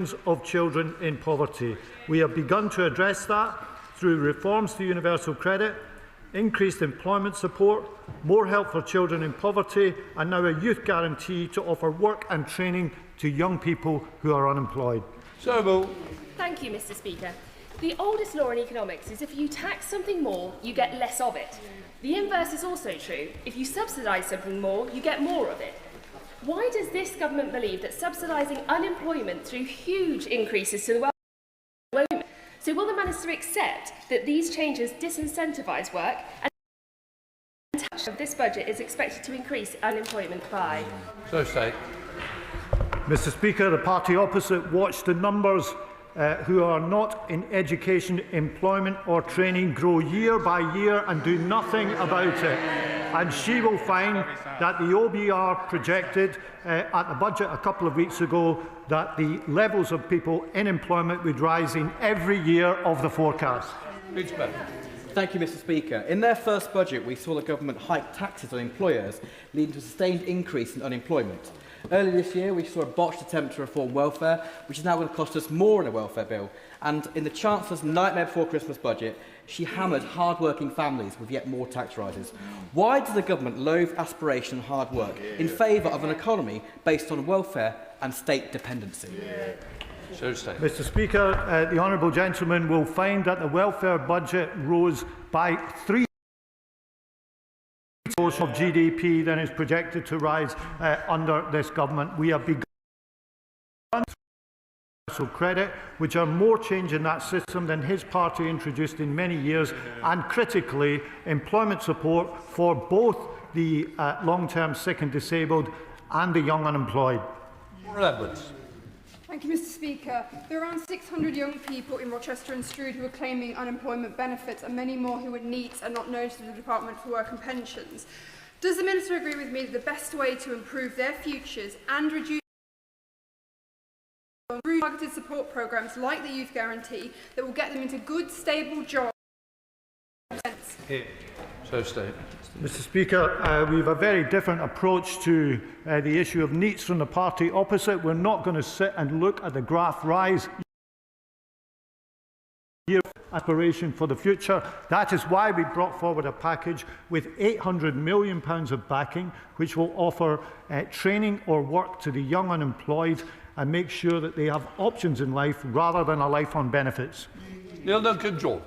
of children in poverty. We have begun to address that through reforms to universal credit, increased employment support, more help for children in poverty, and now a youth guarantee to offer work and training to young people who are unemployed. Thank you, Mr. Speaker. The oldest law in economics is if you tax something more, you get less of it. The inverse is also true. If you subsidise something more, you get more of it. Why does this government believe that subsidising unemployment through huge increases to the welfare? So will the Minister accept that these changes disincentivise work and this budget is expected to increase unemployment by? So say. Mr. Speaker, the party opposite watched the numbers who are not in education, employment or training grow year by year and do nothing about it. And she will find that the OBR projected at the budget a couple of weeks ago that the levels of people in employment would rise in every year of the forecast. Thank you, Mr. Speaker. In their first budget, we saw the government hike taxes on employers, leading to a sustained increase in unemployment. Earlier this year, we saw a botched attempt to reform welfare, which is now going to cost us more in a welfare bill. And in the Chancellor's nightmare before Christmas budget, she hammered hard-working families with yet more tax rises. Why does the government loathe aspiration and hard work in favour of an economy based on welfare and state dependency? Mr. Speaker, the honourable gentleman will find that the welfare budget rose by 3% of GDP than is projected to rise under this government. We have begun credit, which are more change in that system than his party introduced in many years, and critically, employment support for both the long-term sick and disabled and the young unemployed. Thank you, Mr. Speaker. There are around 600 young people in Rochester and Stroud who are claiming unemployment benefits and many more who are NEETs and not known to the Department for Work and Pensions. Does the Minister agree with me that the best way to improve their futures and reduce through targeted support programmes like the Youth Guarantee that will get them into good, stable jobs? Mr. Speaker, we have a very different approach to the issue of NEETs from the party opposite. We're not going to sit and look at the graph rise aspiration for the future. That is why we brought forward a package with £800 million of backing, which will offer training or work to the young unemployed and make sure that they have options in life rather than a life on benefits. Neil Duncan-Jordan.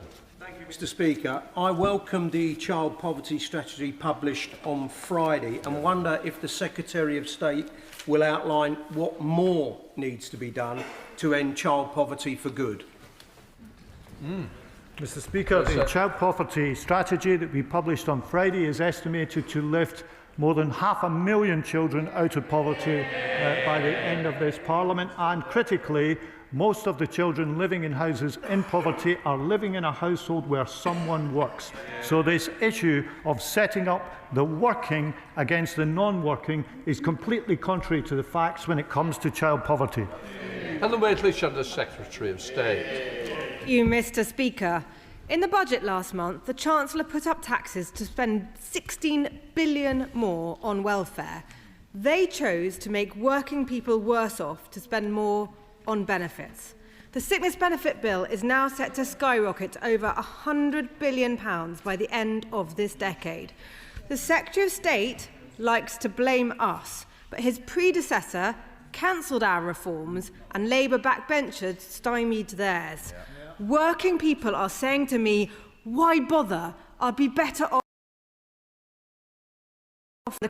Mr. Speaker, I welcome the child poverty strategy published on Friday and wonder if the Secretary of State will outline what more needs to be done to end child poverty for good. Mr. Speaker, the child poverty strategy that we published on Friday is estimated to lift more than 500,000 children out of poverty by the end of this Parliament, and critically, most of the children living in houses in poverty are living in a household where someone works. So this issue of setting up the working against the non-working is completely contrary to the facts when it comes to child poverty. Helen Waitley, Under Secretary of State. Thank you, Mr. Speaker. In the budget last month, the Chancellor put up taxes to spend £16 billion more on welfare. They chose to make working people worse off to spend more on benefits. The sickness benefit bill is now set to skyrocket to over £100 billion by the end of this decade. The Secretary of State likes to blame us, but his predecessor cancelled our reforms and Labour backbenchers stymied theirs. Working people are saying to me, why bother? I'll be better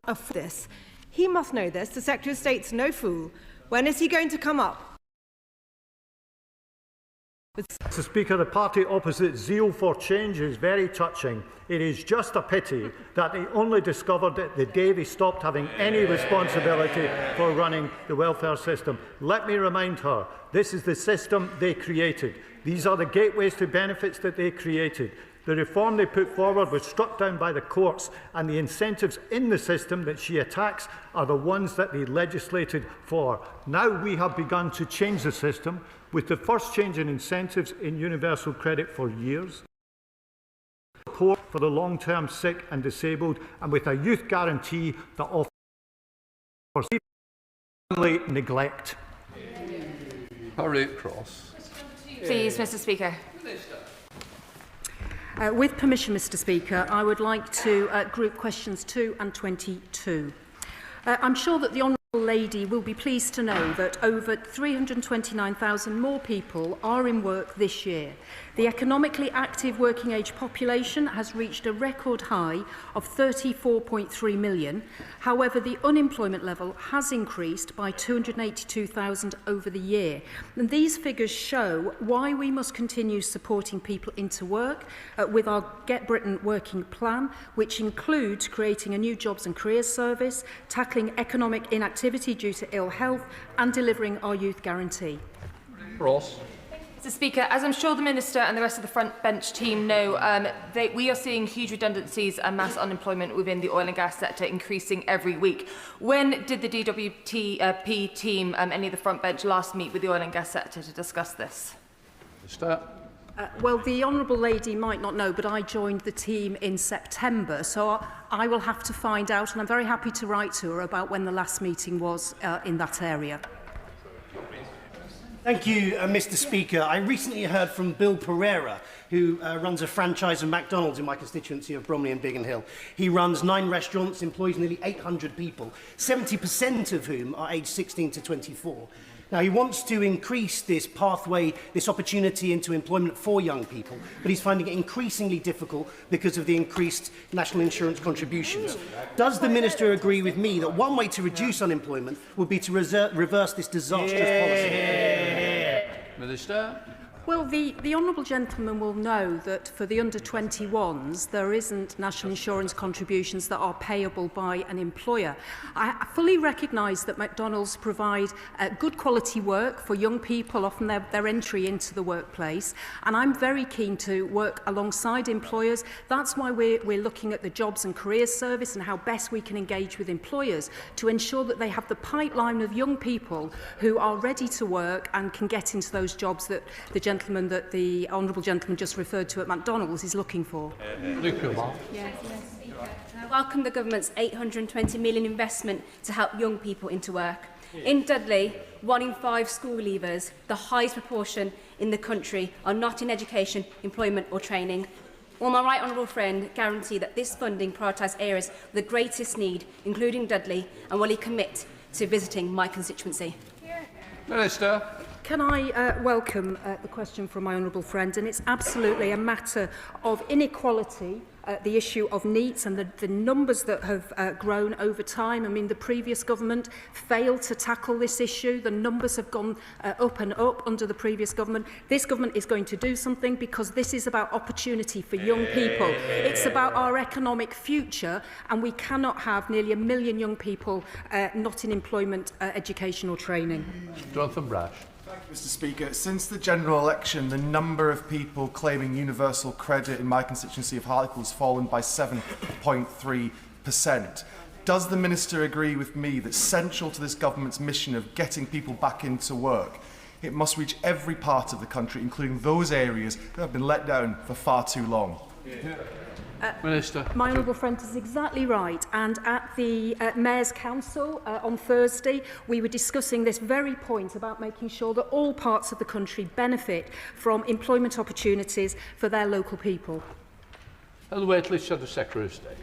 off this. He must know this. The Secretary of State's no fool. When is he going to come up? Mr. Speaker, the party opposite's zeal for change is very touching. It is just a pity that they only discovered it the day they stopped having any responsibility for running the welfare system. Let me remind her, this is the system they created. These are the gateways to benefits that they created. The reform they put forward was struck down by the courts, and the incentives in the system that she attacks are the ones that they legislated for. Now we have begun to change the system with the first change in incentives in universal credit for years, support for the long-term sick and disabled, and with a youth guarantee that offers neglect. Harriet Cross. Please, Mr. Speaker. With permission, Mr. Speaker, I would like to group questions 2 and 22. I'm sure that the Honourable Lady will be pleased to know that over 329,000 more people are in work this year. The economically active working age population has reached a record high of 34.3 million. However, the unemployment level has increased by 282,000 over the year. And these figures show why we must continue supporting people into work with our Get Britain Working Plan, which includes creating a new jobs and careers service, tackling economic inactivity due to ill health, and delivering our youth guarantee. Ross. Mr. Speaker, as I'm sure the Minister and the rest of the front bench team know, we are seeing huge redundancies and mass unemployment within the oil and gas sector increasing every week. When did the DWP team, any of the front bench, last meet with the oil and gas sector to discuss this? Minister. Well, the Honourable Lady might not know, but I joined the team in September, so I will have to find out, and I'm very happy to write to her about when the last meeting was in that area. Thank you, Mr. Speaker. I recently heard from Bill Pereira, who runs a franchise of McDonald's in my constituency of Bromley and Biggin Hill. He runs 9 restaurants, employs nearly 800 people, 70% of whom are aged 16 to 24. Now, he wants to increase this pathway, this opportunity into employment for young people, but he's finding it increasingly difficult because of the increased national insurance contributions. Does the Minister agree with me that one way to reduce unemployment would be to reverse this disastrous policy? Minister. Well, the Honourable Gentleman will know that for the under-21s, there isn't national insurance contributions that are payable by an employer. I fully recognise that McDonald's provide good quality work for young people, often their entry into the workplace, and I'm very keen to work alongside employers. That's why we're looking at the Jobs and Careers Service and how best we can engage with employers to ensure that they have the pipeline of young people who are ready to work and can get into those jobs that the Honourable Gentleman just referred to at McDonald's is looking for. Luke Kumar. Yes, Speaker. I welcome the government's £820 million investment to help young people into work. In Dudley, 1 in 5 school leavers, the highest proportion in the country, are not in education, employment or training. Will my right honourable friend guarantee that this funding prioritises areas with the greatest need, including Dudley, and will he commit to visiting my constituency? Minister. Can I welcome the question from my honourable friend? And it's absolutely a matter of inequality, the issue of NEETs and the numbers that have grown over time. I mean, the previous government failed to tackle this issue. The numbers have gone up and up under the previous government. This government is going to do something because this is about opportunity for young people. It's about our economic future, and we cannot have nearly 1 million young people not in employment, education or training. Jonathan Brash. Thank you, Mr. Speaker. Since the general election, the number of people claiming universal credit in my constituency of Hartlepool has fallen by 7.3%. Does the Minister agree with me that central to this government's mission of getting people back into work, it must reach every part of the country, including those areas that have been let down for far too long? Minister. My honourable friend is exactly right, and at the Mayor's Council on Thursday we were discussing this very point about making sure that all parts of the country benefit from employment opportunities for their local people. Helen Waitley, Shadow Secretary of State.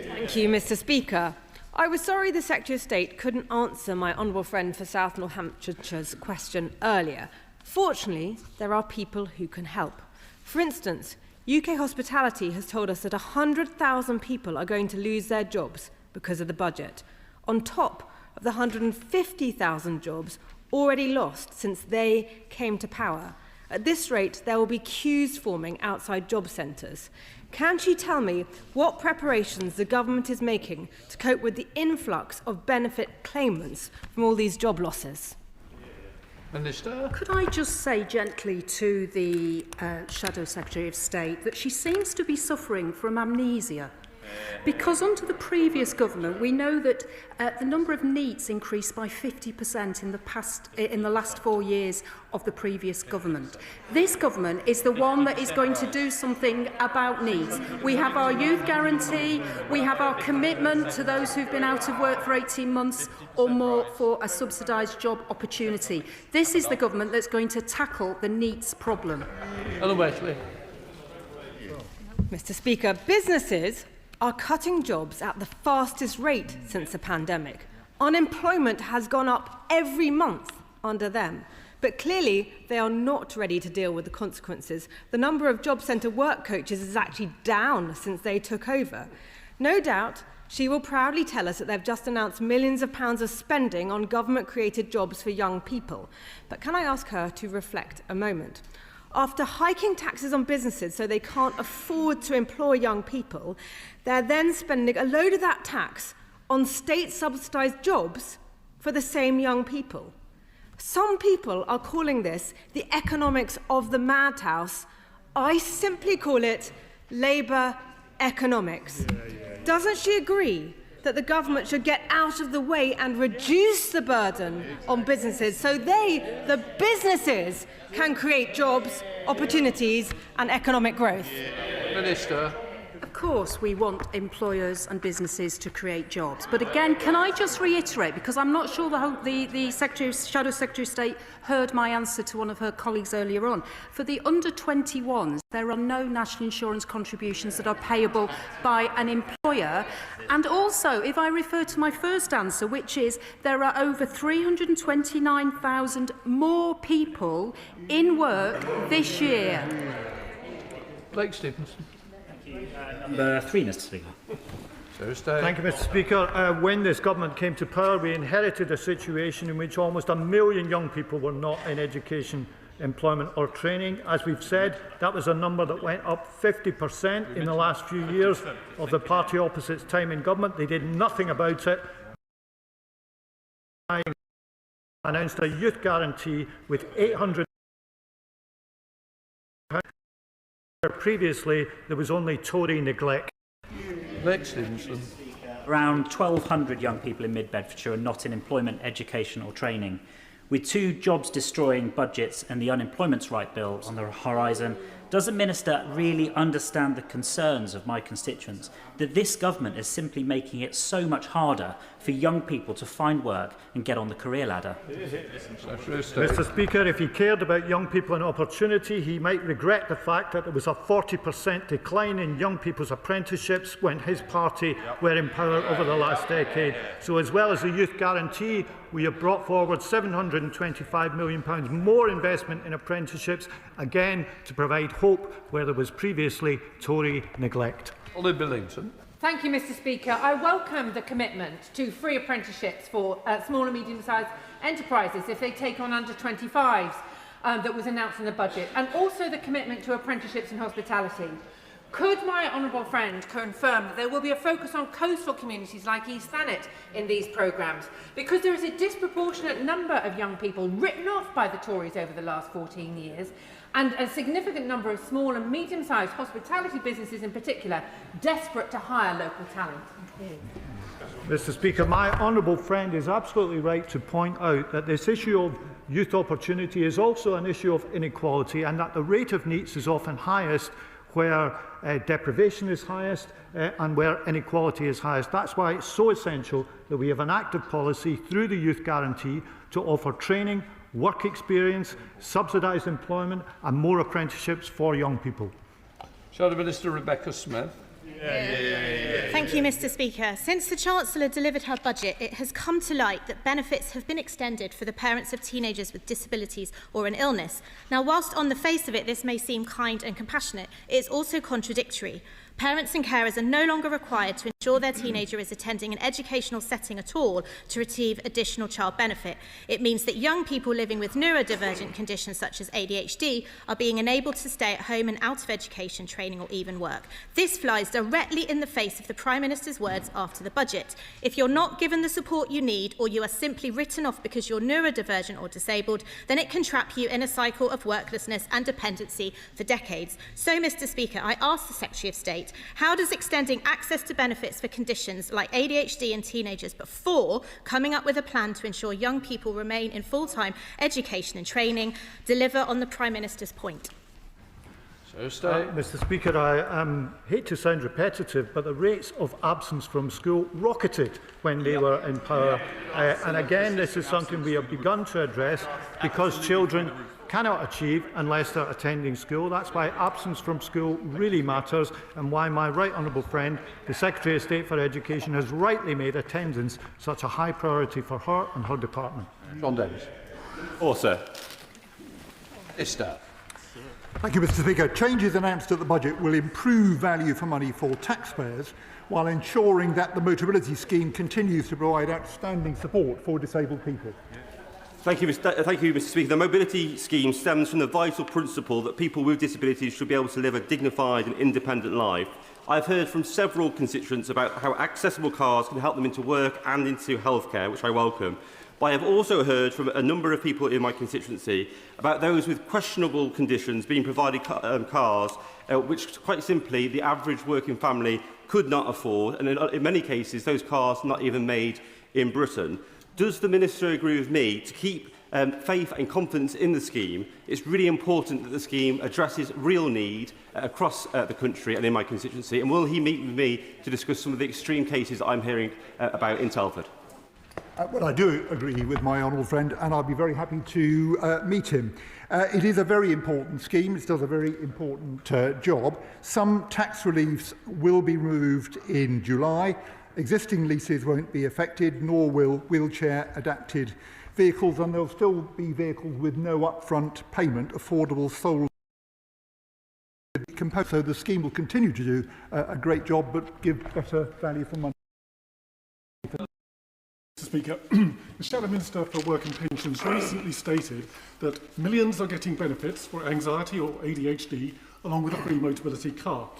Thank you, Mr. Speaker. I was sorry the Secretary of State couldn't answer my honourable friend for South Northamptonshire's question earlier. Fortunately, there are people who can help. For instance, UK Hospitality has told us that 100,000 people are going to lose their jobs because of the budget, on top of the 150,000 jobs already lost since they came to power. At this rate, there will be queues forming outside job centres. Can she tell me what preparations the government is making to cope with the influx of benefit claimants from all these job losses? Minister. Could I just say gently to the Shadow Secretary of State that she seems to be suffering from amnesia. Because under the previous government, we know that the number of NEETs increased by 50% in the last 4 years of the previous government. This government is the one that is going to do something about NEETs. We have our youth guarantee, we have our commitment to those who've been out of work for 18 months or more for a subsidised job opportunity. This is the government that's going to tackle the NEETs problem. Ellen Waitley. Mr. Speaker, businesses are cutting jobs at the fastest rate since the pandemic. Unemployment has gone up every month under them. But clearly, they are not ready to deal with the consequences. The number of job centre work coaches is actually down since they took over. No doubt, she will proudly tell us that they've just announced millions of pounds of spending on government-created jobs for young people. But can I ask her to reflect a moment? After hiking taxes on businesses so they can't afford to employ young people, they're then spending a load of that tax on state-subsidised jobs for the same young people. Some people are calling this the economics of the madhouse. I simply call it Labour economics. Doesn't she agree that the government should get out of the way and reduce the burden on businesses so the businesses, can create jobs, opportunities and economic growth? Minister. Of course, we want employers and businesses to create jobs. But again, can I just reiterate, because I'm not sure the Shadow Secretary of State heard my answer to one of her colleagues earlier on. For the under-21s, there are no national insurance contributions that are payable by an employer. And also, if I refer to my first answer, which is there are over 329,000 more people in work this year. Blake Stevenson. Number 3, Mr. Speaker. Thank you, Mr. Speaker. When this government came to power, we inherited a situation in which almost 1 million young people were not in education, employment or training. As we've said, that was a number that went up 50% in the last few years of the party opposite's time in government. They did nothing about it. Announced a youth guarantee with 800. Previously, there was only Tory neglect. Around 1,200 young people in Mid-Bedfordshire are not in employment, education or training. With 2 jobs-destroying budgets and the Unemployment Rights Bill on the horizon, does the Minister really understand the concerns of my constituents that this government is simply making it so much harder for young people to find work and get on the career ladder? Mr. Speaker, if he cared about young people and opportunity, he might regret the fact that there was a 40% decline in young people's apprenticeships when his party were in power over the last decade. So as well as the youth guarantee, we have brought forward £725 million more investment in apprenticeships, again to provide hope where there was previously Tory neglect. Ollie Billington. Thank you, Mr. Speaker. I welcome the commitment to free apprenticeships for small and medium-sized enterprises if they take on under-25s that was announced in the budget, and also the commitment to apprenticeships in hospitality. Could my honourable friend confirm that there will be a focus on coastal communities like East Thanet in these programmes? Because there is a disproportionate number of young people written off by the Tories over the last 14 years, and a significant number of small and medium-sized hospitality businesses in particular desperate to hire local talent. Mr. Speaker, my honourable friend is absolutely right to point out that this issue of youth opportunity is also an issue of inequality, and that the rate of NEETs is often highest where deprivation is highest and where inequality is highest. That's why it's so essential that we have an active policy through the Youth Guarantee to offer training, work experience, subsidised employment and more apprenticeships for young people. Shadow Minister Rebecca Smith. Thank you, Mr. Speaker. Since the Chancellor delivered her budget, it has come to light that benefits have been extended for the parents of teenagers with disabilities or an illness. Now, whilst on the face of it this may seem kind and compassionate, it is also contradictory. Parents and carers are no longer required to ensure their teenager is attending an educational setting at all to receive additional child benefit. It means that young people living with neurodivergent conditions such as ADHD are being enabled to stay at home and out of education, training or even work. This flies directly in the face of the Prime Minister's words after the budget. If you're not given the support you need, or you are simply written off because you're neurodivergent or disabled, then it can trap you in a cycle of worklessness and dependency for decades. So, Mr. Speaker, I ask the Secretary of State, it? How does extending access to benefits for conditions like ADHD in teenagers, but 4, coming up with a plan to ensure young people remain in full-time education and training, deliver on the Prime Minister's point? Mr. Speaker, I hate to sound repetitive, but the rates of absence from school rocketed when they were in power. And again, this is something we have begun to address because children cannot achieve unless they're attending school. That's why absence from school really matters, and why my right honourable friend, the Secretary of State for Education, has rightly made attendance such a high priority for her and her department. John Davis. Sir. Minister. Thank you, Mr. Speaker. Changes announced at the budget will improve value for money for taxpayers while ensuring that the Motability Scheme continues to provide outstanding support for disabled people. Thank you, Mr. Speaker. The Mobility Scheme stems from the vital principle that people with disabilities should be able to live a dignified and independent life. I've heard from several constituents about how accessible cars can help them into work and into healthcare, which I welcome. But I have also heard from a number of people in my constituency about those with questionable conditions being provided cars which, quite simply, the average working family could not afford, and in many cases those cars are not even made in Britain. Does the Minister agree with me to keep faith and confidence in the scheme? It's really important that the scheme addresses real need across the country and in my constituency, and will he meet with me to discuss some of the extreme cases that I'm hearing about in Telford? Well, I do agree with my honourable friend, and I'll be very happy to meet him. It is a very important scheme. It does a very important job. Some tax reliefs will be removed in July. Existing leases won't be affected, nor will wheelchair-adapted vehicles, and there'll still be vehicles with no upfront payment, affordable sole. So the scheme will continue to do a great job, but give better value for money. Mr. Speaker, the Shadow Minister for Work and Pensions recently stated that millions are getting benefits for anxiety or ADHD along with a free Motability car.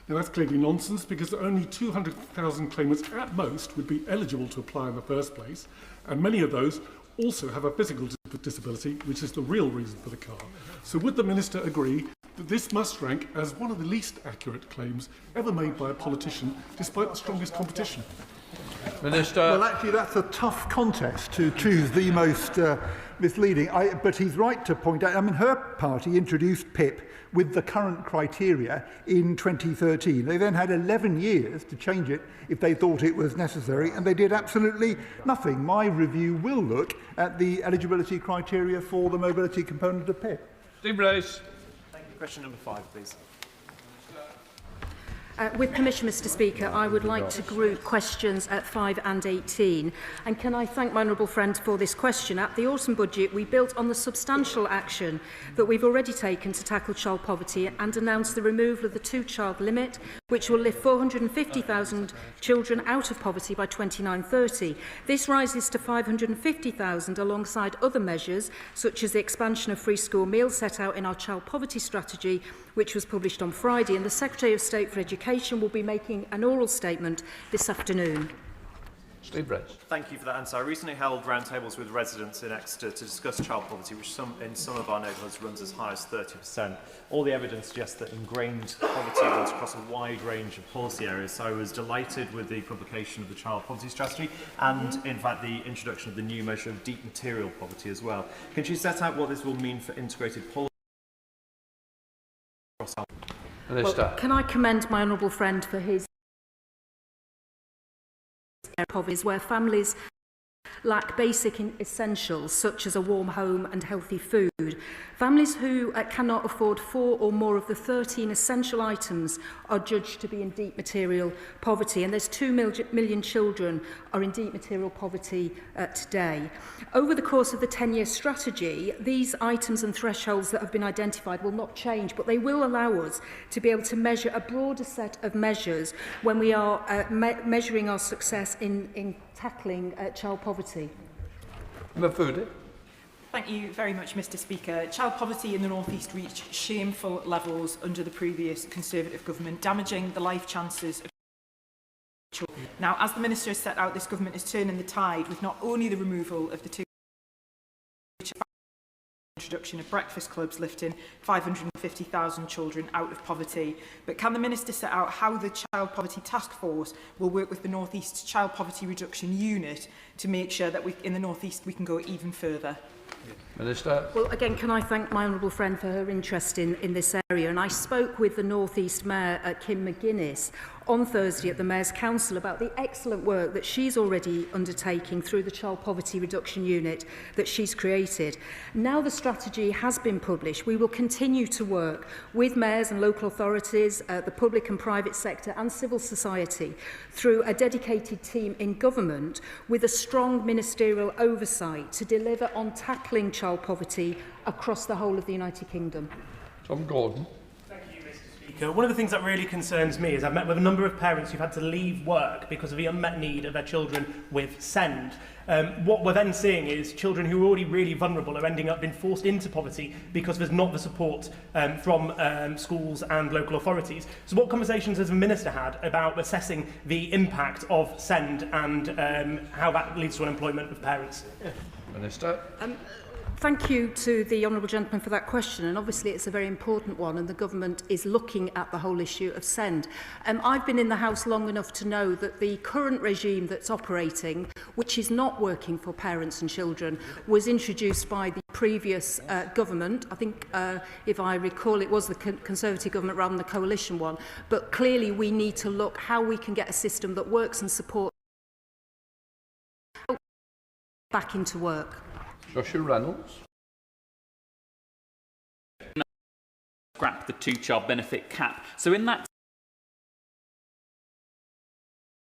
Now that's clearly nonsense because only 200,000 claimants at most would be eligible to apply in the first place, and many of those also have a physical disability, which is the real reason for the car. So would the Minister agree that this must rank as one of the least accurate claims ever made by a politician, despite the strongest competition? Minister. Well, actually, that's a tough contest to choose the most misleading. But he's right to point out, I mean, her party introduced PIP with the current criteria in 2013. They then had 11 years to change it if they thought it was necessary, and they did absolutely nothing. My review will look at the eligibility criteria for the mobility component of PIP. Steve Brace. Thank you. Question number 5, please. With permission, Mr. Speaker, I would like to group questions at 5 and 18. And can I thank my honourable friend for this question? At the autumn budget, we built on the substantial action that we've already taken to tackle child poverty and announced the removal of the 2-child limit, which will lift 450,000 children out of poverty by 2930. This rises to 550,000 alongside other measures, such as the expansion of free school meals set out in our child poverty strategy, which was published on Friday, and the Secretary of State for Education will be making an oral statement this afternoon. Steve Brace. Thank you for that answer. I recently held roundtables with residents in Exeter to discuss child poverty, which in some of our neighbourhoods runs as high as 30%. All the evidence suggests that ingrained poverty runs across a wide range of policy areas. So I was delighted with the publication of the child poverty strategy and, in fact, the introduction of the new measure of deep material poverty as well. Can she set out what this will mean for integrated policy? Well, can I commend my honourable friend for his poverty, where families lack basic essentials such as a warm home and healthy food. Families who cannot afford 4 or more of the 13 essential items are judged to be in deep material poverty, and there's 2 million children are in deep material poverty today. Over the course of the 10-year strategy, these items and thresholds that have been identified will not change, but they will allow us to be able to measure a broader set of measures when we are measuring our success in tackling child poverty. Mafudi. Thank you very much, Mr. Speaker. Child poverty in the North East reached shameful levels under the previous Conservative government, damaging the life chances of children. Now, as the Minister has set out, this government is turning the tide with not only the removal of the 2 introduction of breakfast clubs lifting 550,000 children out of poverty. But can the Minister set out how the Child Poverty Task Force will work with the North East Child Poverty Reduction Unit to make sure that in the North East we can go even further? Minister. Well, again, can I thank my honourable friend for her interest in this area. And I spoke with the North East Mayor, Kim McGuinness, on Thursday at the Mayor's Council about the excellent work that she's already undertaking through the Child Poverty Reduction Unit that she's created. Now the strategy has been published, we will continue to work with mayors and local authorities, the public and private sector and civil society through a dedicated team in government with a strong ministerial oversight to deliver on tackling child poverty across the whole of the United Kingdom. Tom Gordon. One of the things that really concerns me is I've met with a number of parents who've had to leave work because of the unmet need of their children with SEND. What we're then seeing is children who are already really vulnerable are ending up being forced into poverty because there's not the support from schools and local authorities. So what conversations has the Minister had about assessing the impact of SEND and how that leads to unemployment of parents? Minister. Thank you to the honourable gentleman for that question, and obviously it's a very important one, and the government is looking at the whole issue of SEND. I've been in the House long enough to know that the current regime that's operating, which is not working for parents and children, was introduced by the previous government. I think, if I recall, it was the Conservative government rather than the coalition one, but clearly we need to look how we can get a system that works and supports back into work. Joshua Reynolds. Scrap the two-child benefit cap. So in that,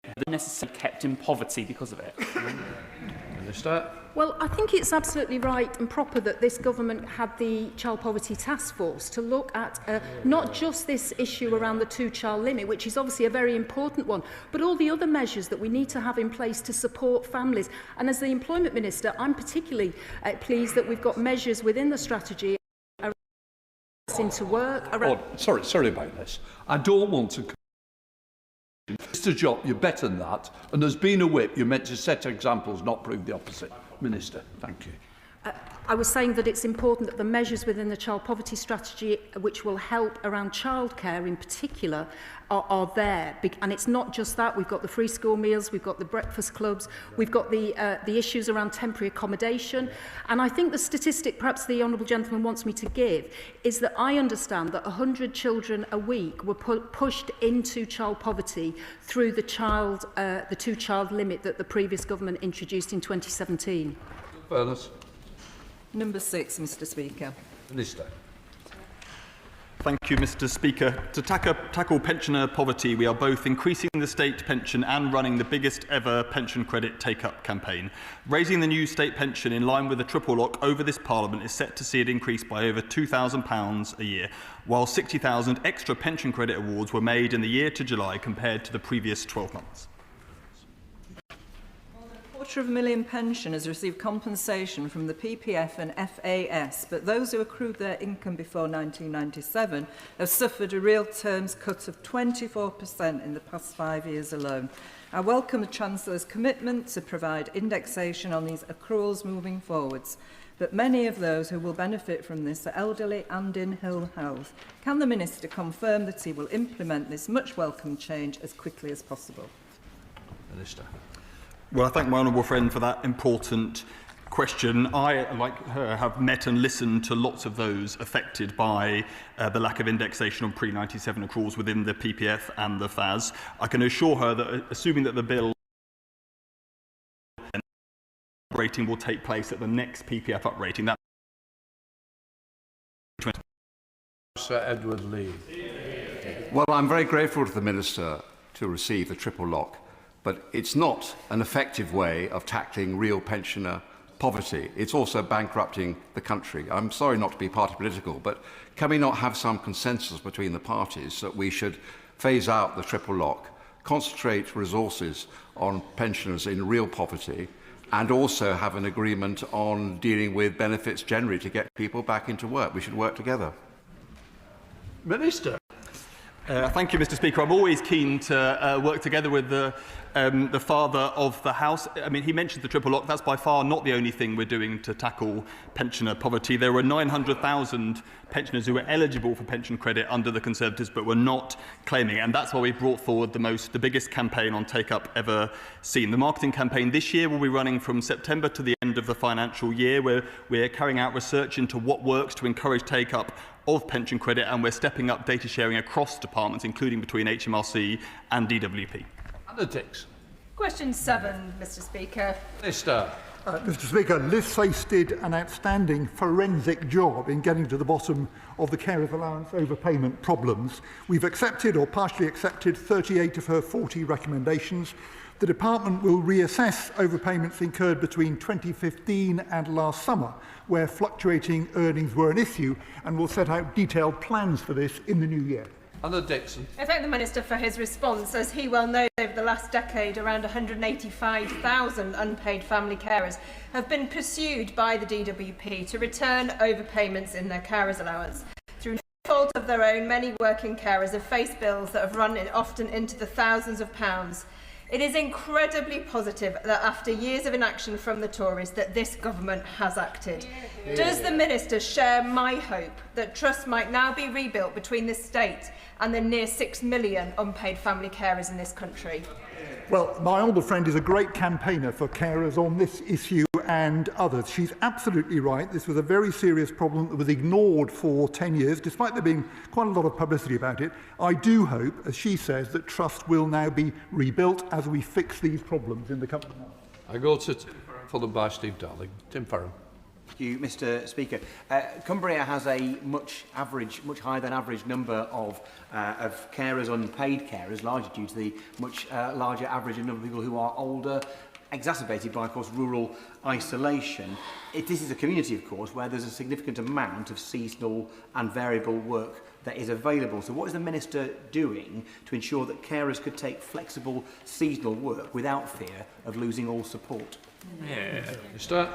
they're necessarily kept in poverty because of it. Minister. Well, I think it's absolutely right and proper that this government had the Child Poverty Task Force to look at not just this issue around the two-child limit, which is obviously a very important one, but all the other measures that we need to have in place to support families. And as the Employment Minister, I'm particularly pleased that we've got measures within the strategy around into work. Around Sorry about this. I don't want to... Mr. Job, you're better than that. And there's been a whip. You're meant to set examples, not prove the opposite. Minister, thank you. I was saying that it's important that the measures within the child poverty strategy, which will help around childcare in particular, are there. And it's not just that. We've got the free school meals, we've got the breakfast clubs, we've got the issues around temporary accommodation. And I think the statistic perhaps the honourable gentleman wants me to give is that I understand that 100 children a week were pushed into child poverty through the two-child limit that the previous government introduced in 2017. Fairness. Number 6, Mr. Speaker. Minister. Thank you, Mr. Speaker. To tackle pensioner poverty, we are both increasing the state pension and running the biggest ever pension credit take-up campaign. Raising the new state pension in line with the triple lock over this Parliament is set to see it increase by over £2,000 a year, while 60,000 extra pension credit awards were made in the year to July compared to the previous 12 months. 250,000 pensioners receive compensation from the PPF and FAS, but those who accrued their income before 1997 have suffered a real terms cut of 24% in the past 5 years alone. I welcome the Chancellor's commitment to provide indexation on these accruals moving forwards, but many of those who will benefit from this are elderly and in ill health. Can the Minister confirm that he will implement this much welcome change as quickly as possible? Minister. Well, I thank my honourable friend for that important question. I, like her, have met and listened to lots of those affected by the lack of indexation on pre-97 accruals within the PPF and the FAS. I can assure her that, assuming that the bill rating will take place at the next PPF uprating, that Sir Edward Lee. Well, I'm very grateful to the Minister to receive the triple lock. But it's not an effective way of tackling real pensioner poverty. It's also bankrupting the country. I'm sorry not to be party political, but can we not have some consensus between the parties that we should phase out the triple lock, concentrate resources on pensioners in real poverty, and also have an agreement on dealing with benefits generally to get people back into work? We should work together. Minister. Thank you, Mr. Speaker. I'm always keen to work together with the father of the House. I mean, he mentioned the triple lock. That's by far not the only thing we're doing to tackle pensioner poverty. There were 900,000 pensioners who were eligible for pension credit under the Conservatives but were not claiming it. And that's why we brought forward the biggest campaign on take-up ever seen. The marketing campaign this year will be running from September to the end of the financial year, where we're carrying out research into what works to encourage take-up of pension credit, and we're stepping up data sharing across departments, including between HMRC and DWP. Anna Dix. Question 7, Mr. Speaker. Minister. Mr. Speaker, Liz Sayce did an outstanding forensic job in getting to the bottom of the carers allowance overpayment problems. We've accepted or partially accepted 38 of her 40 recommendations. The department will reassess overpayments incurred between 2015 and last summer, where fluctuating earnings were an issue, and will set out detailed plans for this in the new year. Anna Dixon. I thank the Minister for his response. As he well knows, over the last decade, around 185,000 unpaid family carers have been pursued by the DWP to return overpayments in their carers allowance. Through no fault of their own, many working carers have faced bills that have run often into the thousands of pounds. It is incredibly positive that after years of inaction from the Tories that this government has acted. Does the Minister share my hope that trust might now be rebuilt between the state and the near 6 million unpaid family carers in this country? Well, my older friend is a great campaigner for carers on this issue and others. She's absolutely right. This was a very serious problem that was ignored for 10 years, despite there being quite a lot of publicity about it. I do hope, as she says, that trust will now be rebuilt as we fix these problems in the coming months. I go to Tim Farron, followed by Steve Darling. Tim Farron. Thank you, Mr. Speaker. Cumbria has a much higher than average number of carers, unpaid carers, largely due to the much larger average number of people who are older, exacerbated by, of course, rural isolation. This is a community, of course, where there's a significant amount of seasonal and variable work that is available. So what is the Minister doing to ensure that carers could take flexible seasonal work without fear of losing all support? Minister.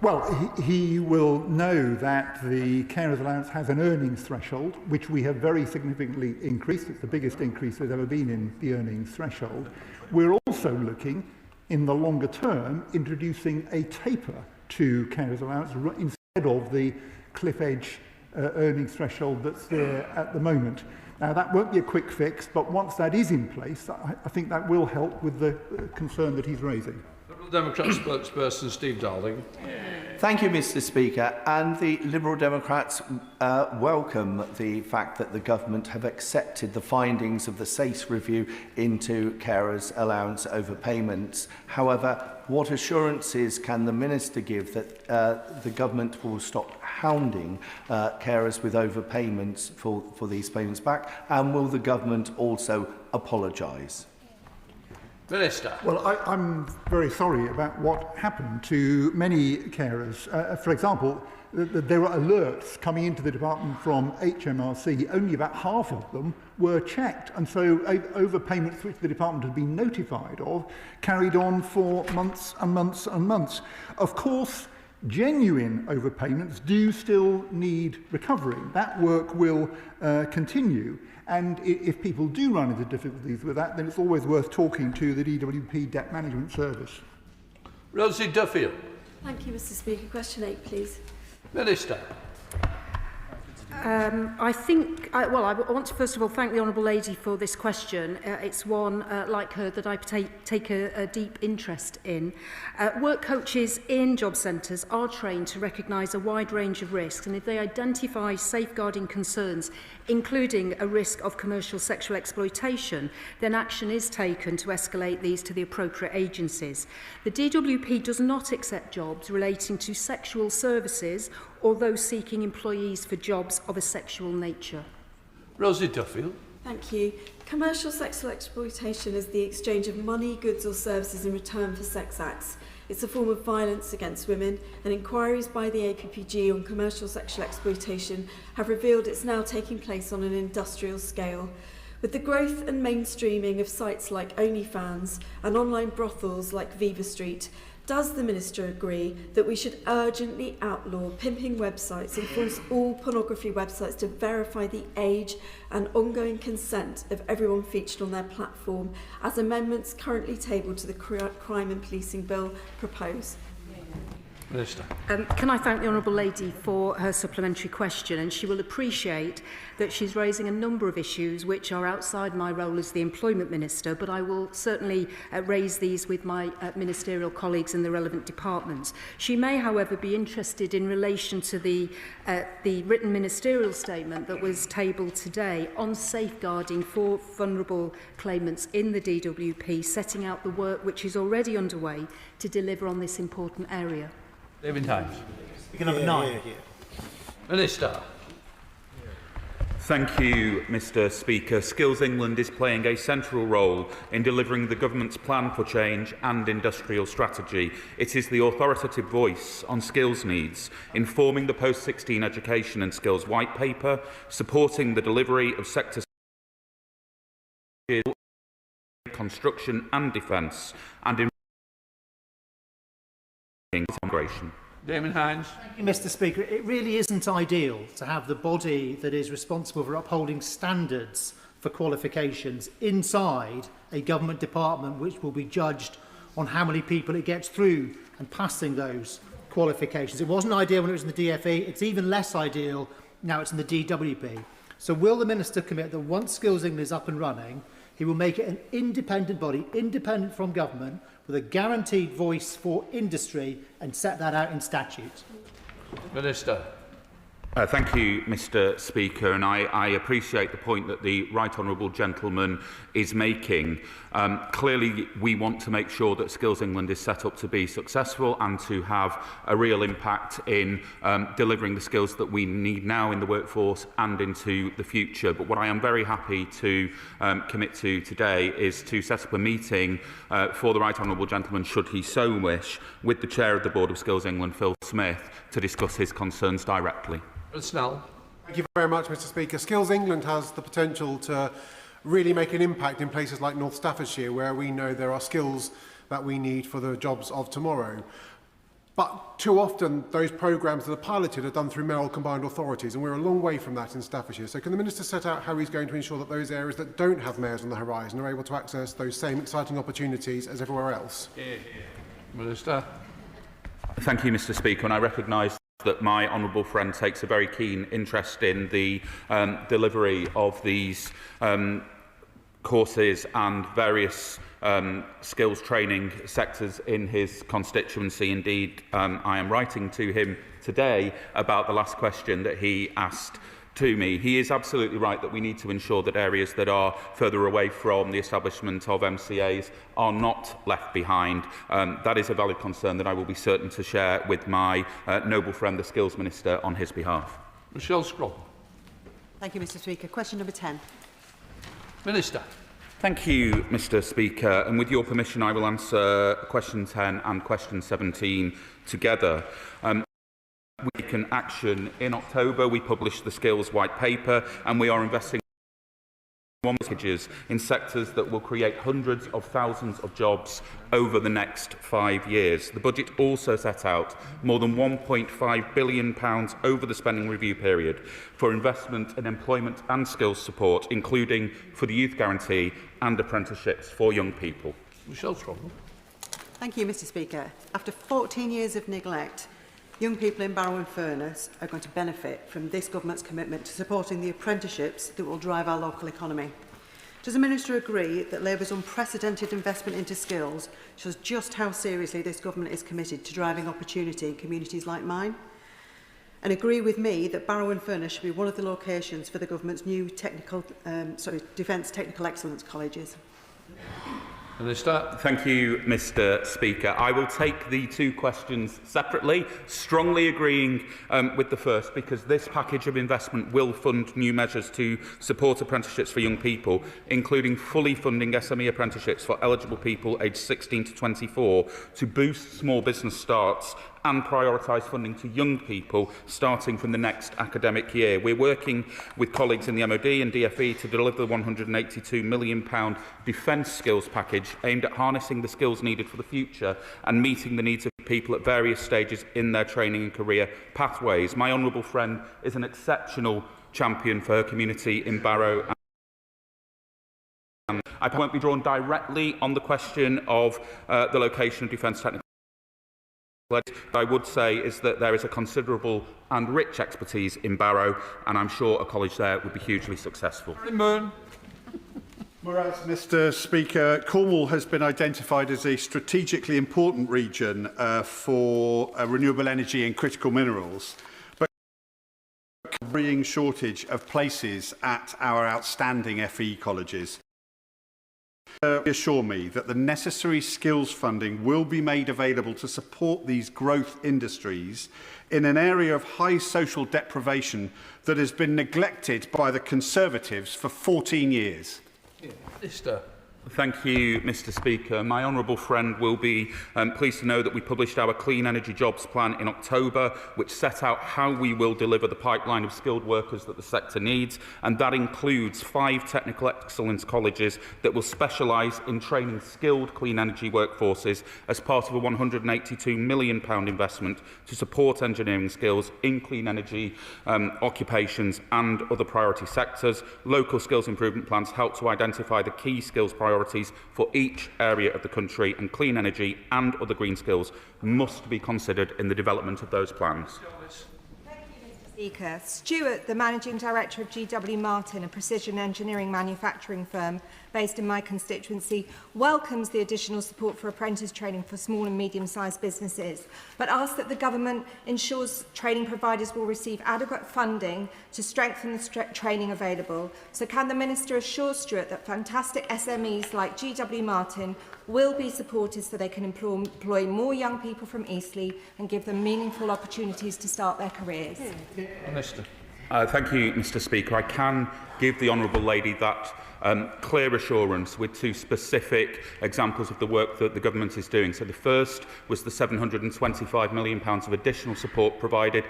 Well, he will know that the carers allowance has an earnings threshold, which we have very significantly increased. It's the biggest increase there's ever been in the earnings threshold. We're also looking, in the longer term, introducing a taper to carers allowance instead of the cliff edge earnings threshold that's there at the moment. Now, that won't be a quick fix, but once that is in place, I think that will help with the concern that he's raising. Democrat spokesperson Steve Darling. Thank you, Mr. Speaker. And the Liberal Democrats welcome the fact that the government have accepted the findings of the SACE review into carers' allowance overpayments. However, what assurances can the Minister give that the government will stop hounding carers with overpayments for these payments back? And will the government also apologise? Minister. Well, I'm very sorry about what happened to many carers. For example, there were alerts coming into the department from HMRC. Only about half of them were checked. And so overpayments which the department had been notified of carried on for months and months and months. Of course, genuine overpayments do still need recovery. That work will continue. And if people do run into difficulties with that, then it's always worth talking to the DWP Debt Management Service. Rosie Duffield. Thank you, Mr. Speaker. Question 8, please. Minister. I want to first of all thank the Honourable Lady for this question. It's one, like her, that I take a deep interest in. Work coaches in job centres are trained to recognise a wide range of risks, and if they identify safeguarding concerns, including a risk of commercial sexual exploitation, then action is taken to escalate these to the appropriate agencies. The DWP does not accept jobs relating to sexual services or those seeking employees for jobs of a sexual nature. Rosie Duffield. Thank you. Commercial sexual exploitation is the exchange of money, goods or services in return for sex acts. It's a form of violence against women, and inquiries by the APPG on commercial sexual exploitation have revealed it's now taking place on an industrial scale. With the growth and mainstreaming of sites like OnlyFans and online brothels like Viva Street, Does the Minister agree that we should urgently outlaw pimping websites and force all pornography websites to verify the age and ongoing consent of everyone featured on their platform, as amendments currently tabled to the Crime and Policing Bill propose? Minister. Can I thank the Honourable Lady for her supplementary question, and she will appreciate that she's raising a number of issues which are outside my role as the Employment Minister, but I will certainly raise these with my ministerial colleagues in the relevant departments. She may, however, be interested in relation to the written ministerial statement that was tabled today on safeguarding for vulnerable claimants in the DWP, setting out the work which is already underway to deliver on this important area. David Hines. Number 9. Minister. Thank you, Mr Speaker. Skills England is playing a central role in delivering the Government's plan for change and industrial strategy. It is the authoritative voice on skills needs, informing the post-16 education and skills white paper, supporting the delivery of sector construction and defence, and migration. Damon Hines. Thank you, Mr Speaker. It really isn't ideal to have the body that is responsible for upholding standards for qualifications inside a government department which will be judged on how many people it gets through and passing those qualifications. It wasn't ideal when it was in the DFE. It's even less ideal now it's in the DWP. So will the Minister commit that once Skills England is up and running, he will make it an independent body, independent from government, with a guaranteed voice for industry, and set that out in statute? Minister. Thank you, Mr Speaker, and I appreciate the point that the right honourable gentleman is making. Clearly, we want to make sure that Skills England is set up to be successful and to have a real impact in delivering the skills that we need now in the workforce and into the future. But what I am very happy to commit to today is to set up a meeting for the right honourable gentleman, should he so wish, with the Chair of the Board of Skills England, Phil Smith, to discuss his concerns directly. Snell. Thank you very much, Mr Speaker. Skills England has the potential to really make an impact in places like North Staffordshire, where we know there are skills that we need for the jobs of tomorrow. But too often, those programmes that are piloted are done through mayoral combined authorities, and we're a long way from that in Staffordshire. So can the Minister set out how he's going to ensure that those areas that don't have mayors on the horizon are able to access those same exciting opportunities as everywhere else? Minister. Thank you, Mr Speaker, and I recognise that my honourable friend takes a very keen interest in the delivery of these courses and various skills training sectors in his constituency. Indeed, I am writing to him today about the last question that he asked to me. He is absolutely right that we need to ensure that areas that are further away from the establishment of MCAs are not left behind. That is a valid concern that I will be certain to share with my noble friend, the Skills Minister, on his behalf. Michelle Scrogg. Thank you, Mr Speaker. Question number 10. Minister. Thank you, Mr Speaker. And with your permission, I will answer question 10 and question 17 together. We can action in October. We published the Skills White Paper, and we are investing packages in sectors that will create hundreds of thousands of jobs over the next 5 years. The budget also set out more than £1.5 billion over the spending review period for investment in employment and skills support, including for the Youth Guarantee and apprenticeships for young people. Michelle Scrogg. Thank you, Mr Speaker. After 14 years of neglect, young people in Barrow and Furness are going to benefit from this government's commitment to supporting the apprenticeships that will drive our local economy. Does the Minister agree that Labour's unprecedented investment into skills shows just how seriously this government is committed to driving opportunity in communities like mine? And agree with me that Barrow and Furness should be one of the locations for the government's new Defence Technical Excellence colleges? Minister. Thank you, Mr Speaker. I will take the two questions separately, strongly agreeing with the first, because this package of investment will fund new measures to support apprenticeships for young people, including fully funding SME apprenticeships for eligible people aged 16 to 24 to boost small business starts and prioritise funding to young people starting from the next academic year. We're working with colleagues in the MOD and DfE to deliver the £182 million defence skills package aimed at harnessing the skills needed for the future and meeting the needs of people at various stages in their training and career pathways. My honourable friend is an exceptional champion for her community in Barrow. I won't be drawn directly on the question of the location of Defence Technical. What I would say is that there is a considerable and rich expertise in Barrow, and I'm sure a college there would be hugely successful. Whereas, Mr Speaker, Cornwall has been identified as a strategically important region for renewable energy and critical minerals, but a worrying shortage of places at our outstanding FE colleges. Assure me that the necessary skills funding will be made available to support these growth industries in an area of high social deprivation that has been neglected by the Conservatives for 14 years. Minister. Thank you, Mr Speaker. My honourable friend will be pleased to know that we published our Clean Energy Jobs Plan in October, which set out how we will deliver the pipeline of skilled workers that the sector needs, and that includes 5 technical excellence colleges that will specialise in training skilled clean energy workforces as part of a £182 million investment to support engineering skills in clean energy occupations and other priority sectors. Local skills improvement plans help to identify the key skills priorities for each area of the country, and clean energy and other green skills must be considered in the development of those plans. Speaker. Stuart, the Managing Director of GW Martin, a precision engineering manufacturing firm based in my constituency, welcomes the additional support for apprentice training for small and medium-sized businesses, but asks that the government ensures training providers will receive adequate funding to strengthen the training available. So can the Minister assure Stuart that fantastic SMEs like GW Martin will be supported so they can employ more young people from Eastleigh and give them meaningful opportunities to start their careers? Minister. Thank you, Mr Speaker. I can give the honourable lady that clear assurance with 2 specific examples of the work that the government is doing. So the first was the £725 million of additional support provided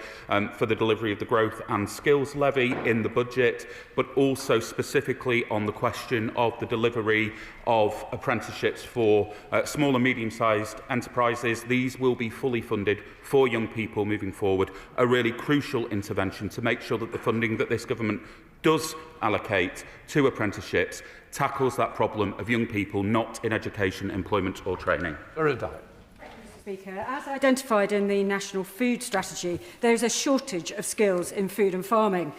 for the delivery of the growth and skills levy in the budget, but also specifically on the question of the delivery of apprenticeships for small and medium-sized enterprises. These will be fully funded for young people moving forward, a really crucial intervention to make sure that the funding that this government does allocate to apprenticeships tackles that problem of young people not in education, employment or training. Speaker, as identified in the National Food Strategy, there is a shortage of skills in food and farming.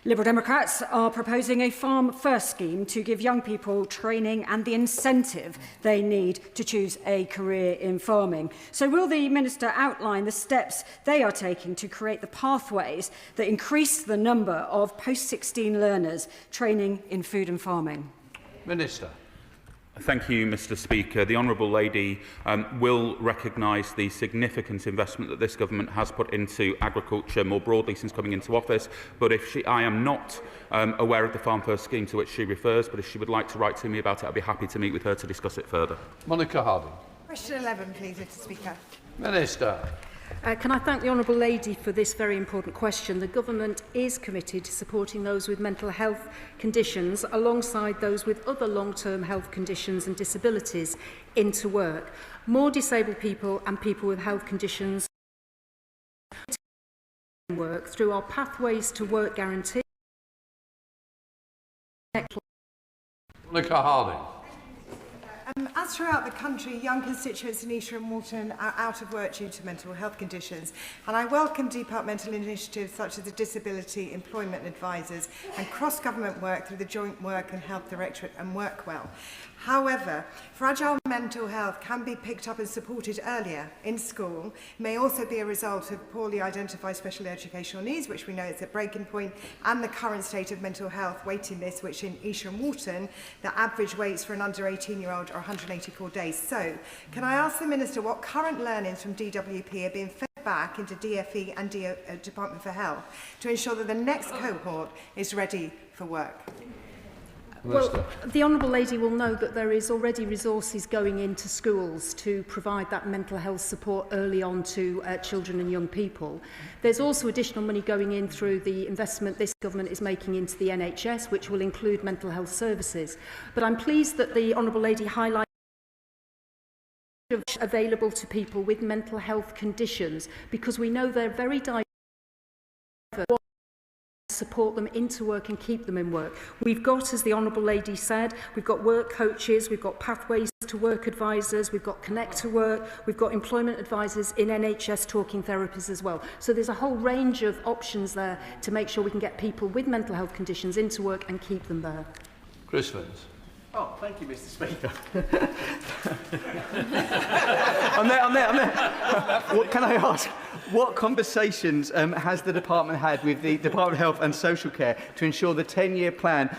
Liberal Democrats are proposing a Farm First scheme to give young people training and the incentive they need to choose a career in farming. So will the Minister outline the steps they are taking to create the pathways that increase the number of post-16 learners training in food and farming? Minister. Thank you, Mr Speaker. The honourable lady will recognise the significant investment that this government has put into agriculture more broadly since coming into office. But I am not aware of the Farm First scheme to which she refers, but if she would like to write to me about it, I'd be happy to meet with her to discuss it further. Monica Harding. Question 11, please, Mr Speaker. Minister. Can I thank the honourable lady for this very important question. The government is committed to supporting those with mental health conditions alongside those with other long-term health conditions and disabilities into work. More disabled people and people with health conditions work through our Pathways to Work guarantee. Monica Harding. As throughout the country, young constituents in Esher and Walton are out of work due to mental health conditions, and I welcome departmental initiatives such as the Disability Employment Advisors and cross-government work through the Joint Work and Health Directorate and Workwell. However, fragile mental health can be picked up and supported earlier in school. It may also be a result of poorly identified special educational needs, which we know is at breaking point, and the current state of mental health waiting list, which in Esher and Walton, the average waits for an under 18-year-old are 184 days. So, can I ask the Minister what current learnings from DWP are being fed back into DfE and Department for Health to ensure that the next cohort is ready for work? Minister. Well, the Honourable Lady will know that there is already resources going into schools to provide that mental health support early on to children and young people. There's also additional money going in through the investment this government is making into the NHS, which will include mental health services. But I'm pleased that the Honourable Lady highlighted available to people with mental health conditions, because we know they're very diverse. Support them into work and keep them in work. We've got, as the Honourable Lady said, we've got work coaches, we've got pathways to work advisors, we've got Connect to Work, we've got employment advisors in NHS talking therapies as well. So there's a whole range of options there to make sure we can get people with mental health conditions into work and keep them there. Chris Vins. Oh, thank you, Mr. Speaker. I'm there. What can I ask? What conversations has the department had with the Department of Health and Social Care to ensure the 10-year plan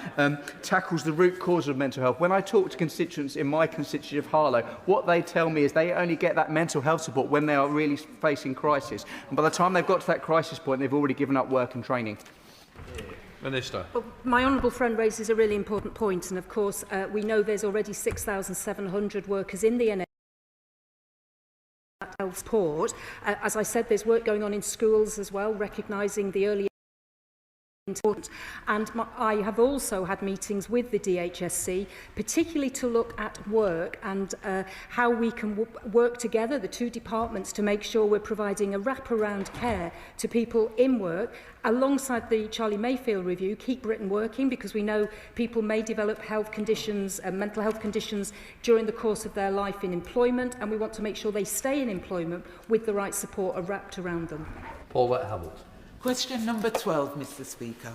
tackles the root cause of mental health? When I talk to constituents in my constituency of Harlow, what they tell me is they only get that mental health support when they are really facing crisis. And by the time they've got to that crisis point, they've already given up work and training. Minister. Well, my honourable friend raises a really important point, and of course we know there's already 6,700 workers in the NHS health support. As I said, there's work going on in schools as well, recognising the early important. And I have also had meetings with the DHSC, particularly to look at work and how we can work together, the two departments, to make sure we're providing a wraparound care to people in work, alongside the Charlie Mayfield review, Keep Britain Working, because we know people may develop health conditions, mental health conditions during the course of their life in employment, and we want to make sure they stay in employment with the right support wrapped around them. Paulette Hamilton. Question number 12, Mr. Speaker.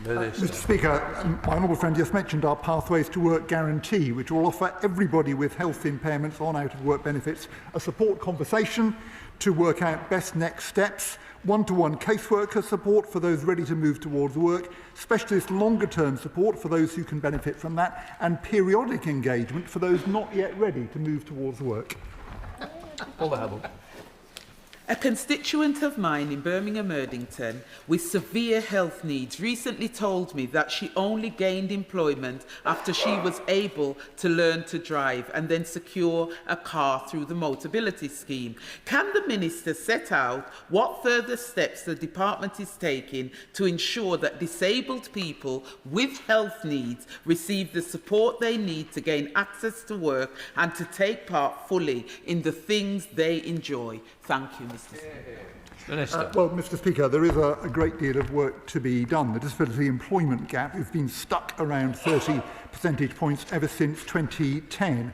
Mr. Speaker, my honourable friend just mentioned our Pathways to Work guarantee, which will offer everybody with health impairments on out-of-work benefits a support conversation to work out best next steps, one-to-one caseworker support for those ready to move towards work, specialist longer-term support for those who can benefit from that, and periodic engagement for those not yet ready to move towards work. Paulette Hamilton. A constituent of mine in Birmingham Erdington with severe health needs recently told me that she only gained employment after she was able to learn to drive and then secure a car through the Motability Scheme. Can the Minister set out what further steps the department is taking to ensure that disabled people with health needs receive the support they need to gain access to work and to take part fully in the things they enjoy? Thank you, Mr. Speaker. Well, Mr. Speaker, there is a great deal of work to be done. The disability employment gap has been stuck around 30 percentage points ever since 2010.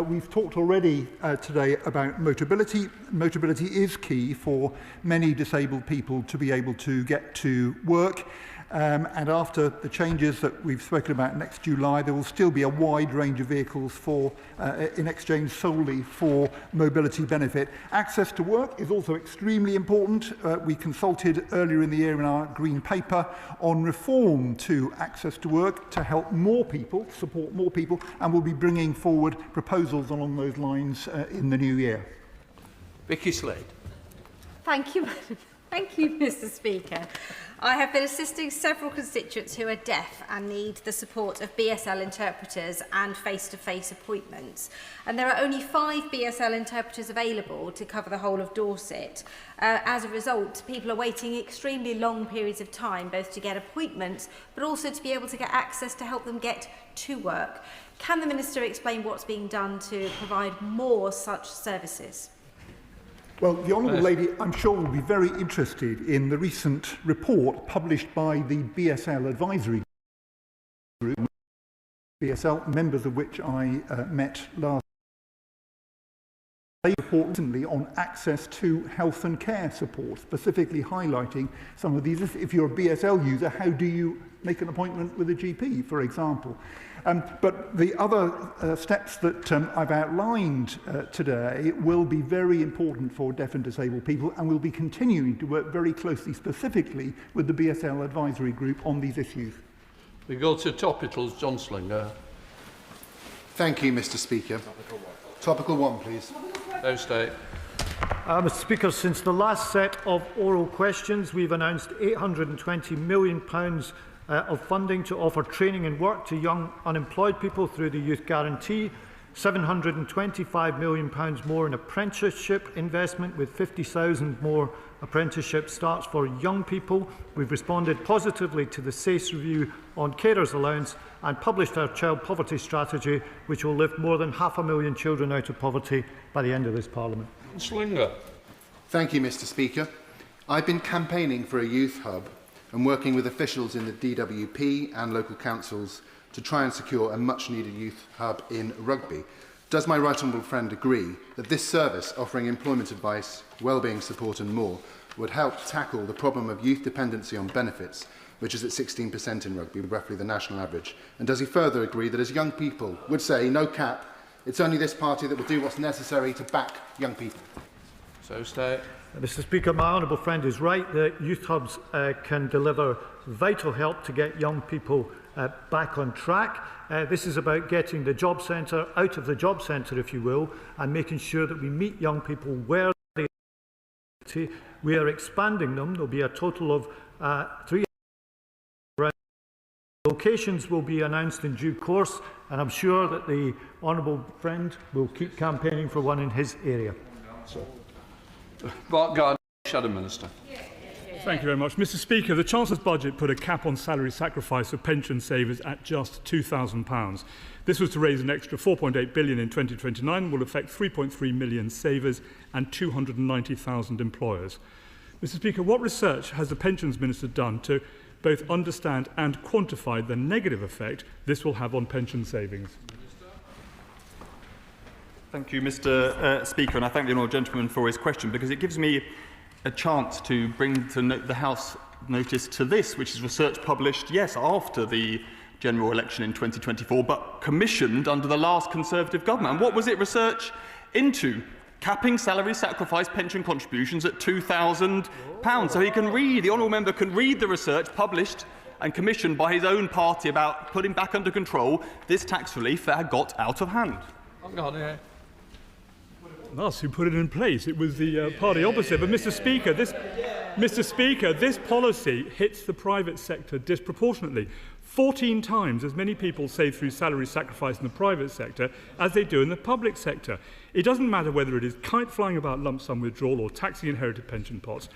We've talked already today about Motability. Motability is key for many disabled people to be able to get to work. And after the changes that we've spoken about next July, there will still be a wide range of vehicles for in exchange solely for mobility benefit. Access to work is also extremely important. We consulted earlier in the year in our Green Paper on reform to access to work to help more people, support more people, and we'll be bringing forward proposals along those lines in the new year. Vicky Slade. Thank you, Mr. Speaker. I have been assisting several constituents who are deaf and need the support of BSL interpreters and face-to-face appointments. And there are only 5 BSL interpreters available to cover the whole of Dorset. As a result, people are waiting extremely long periods of time, both to get appointments, but also to be able to get access to help them get to work. Can the Minister explain what's being done to provide more such services? Well, the Honourable Lady, I'm sure, will be very interested in the recent report published by the BSL Advisory Group, BSL, members of which I met last. They report recently on access to health and care support, specifically highlighting some of these. If you're a BSL user, how do you make an appointment with a GP, for example? But the other steps that I've outlined today will be very important for deaf and disabled people, and we'll be continuing to work very closely, specifically with the BSL Advisory Group on these issues. We go to Topicals, John Slinger. Thank you, Mr. Speaker. Topical 1, please. No state. Mr. Speaker, since the last set of oral questions, we've announced £820 million of funding to offer training and work to young unemployed people through the Youth Guarantee, £725 million more in apprenticeship investment with 50,000 more apprenticeship starts for young people. We've responded positively to the SACE review on carers allowance and published our child poverty strategy, which will lift more than 500,000 children out of poverty by the end of this Parliament. Slinger. Thank you, Mr. Speaker. I've been campaigning for a youth hub and working with officials in the DWP and local councils to try and secure a much-needed youth hub in Rugby. Does my right honourable friend agree that this service, offering employment advice, wellbeing support and more, would help tackle the problem of youth dependency on benefits, which is at 16% in Rugby, roughly the national average? And does he further agree that as young people would say, no cap, it's only this party that will do what's necessary to back young people? So stay. Mr. Speaker, my honourable friend is right that youth hubs can deliver vital help to get young people back on track. This is about getting the job centre out of the job centre, if you will, and making sure that we meet young people where they are. We are expanding them. There will be a total of 3 locations will be announced in due course, and I'm sure that the honourable friend will keep campaigning for one in his area. Bart Gardner, Shadow Minister. Thank you very much. Mr. Speaker, the Chancellor's budget put a cap on salary sacrifice for pension savers at just £2,000. This was to raise an extra £4.8 billion in 2029 and will affect 3.3 million savers and 290,000 employers. Mr. Speaker, what research has the Pensions Minister done to both understand and quantify the negative effect this will have on pension savings? Thank you, Mr. Speaker, and I thank the honourable gentleman for his question, because it gives me a chance to bring the House notice to this, which is research published, yes, after the general election in 2024, but commissioned under the last Conservative government. And what was it research into? Capping salary sacrifice pension contributions at £2,000. So he can read, the honourable member can read the research published and commissioned by his own party about putting back under control this tax relief that had got out of hand. Hang on here. Us who put it in place. It was the party opposite. But Mr. Speaker, this policy hits the private sector disproportionately. 14 times as many people save through salary sacrifice in the private sector as they do in the public sector. It doesn't matter whether it is kite flying about lump sum withdrawal or taxing inherited pension pots.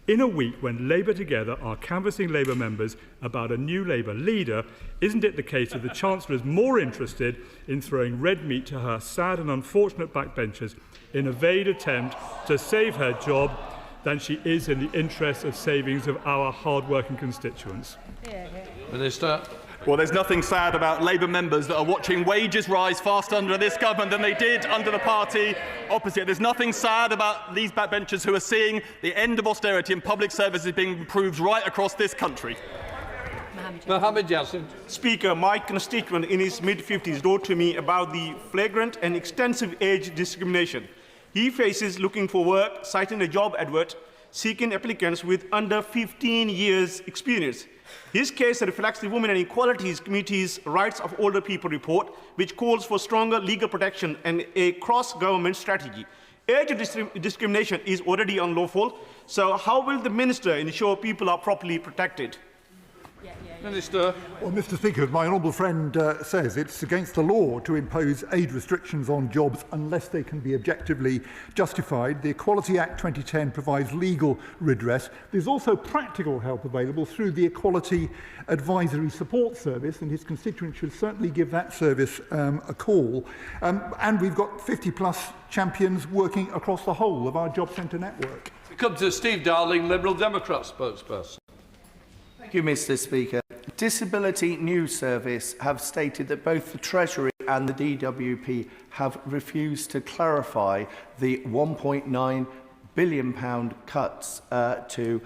In a week when Labour Together are canvassing Labour members about a new Labour leader, isn't it the case that the Chancellor is more interested in throwing red meat to her sad and unfortunate backbenchers in a vain attempt to save her job than she is in the interest of savings of our hard-working constituents? Minister. Well, there's nothing sad about Labour members that are watching wages rise faster under this government than they did under the party opposite. There's nothing sad about these backbenchers who are seeing the end of austerity and public services being improved right across this country. Mohammed Yassin. Speaker, my constituent in his mid-50s wrote to me about the flagrant and extensive age discrimination he faces looking for work, citing a job advert seeking applicants with under 15 years' experience. His case reflects the Women and Equalities Committee's Rights of Older People report, which calls for stronger legal protection and a cross-government strategy. Age discrimination is already unlawful, so how will the Minister ensure people are properly protected? Minister. Well, Mr. Speaker, as my honourable friend says, it's against the law to impose age restrictions on jobs unless they can be objectively justified. The Equality Act 2010 provides legal redress. There's also practical help available through the Equality Advisory Support Service, and his constituents should certainly give that service a call. And we've got 50-plus champions working across the whole of our job centre network. We come to Steve Darling, Liberal Democrat spokesperson. Thank you, Mr. Speaker. Disability News Service have stated that both the Treasury and the DWP have refused to clarify the £1.9 billion cuts to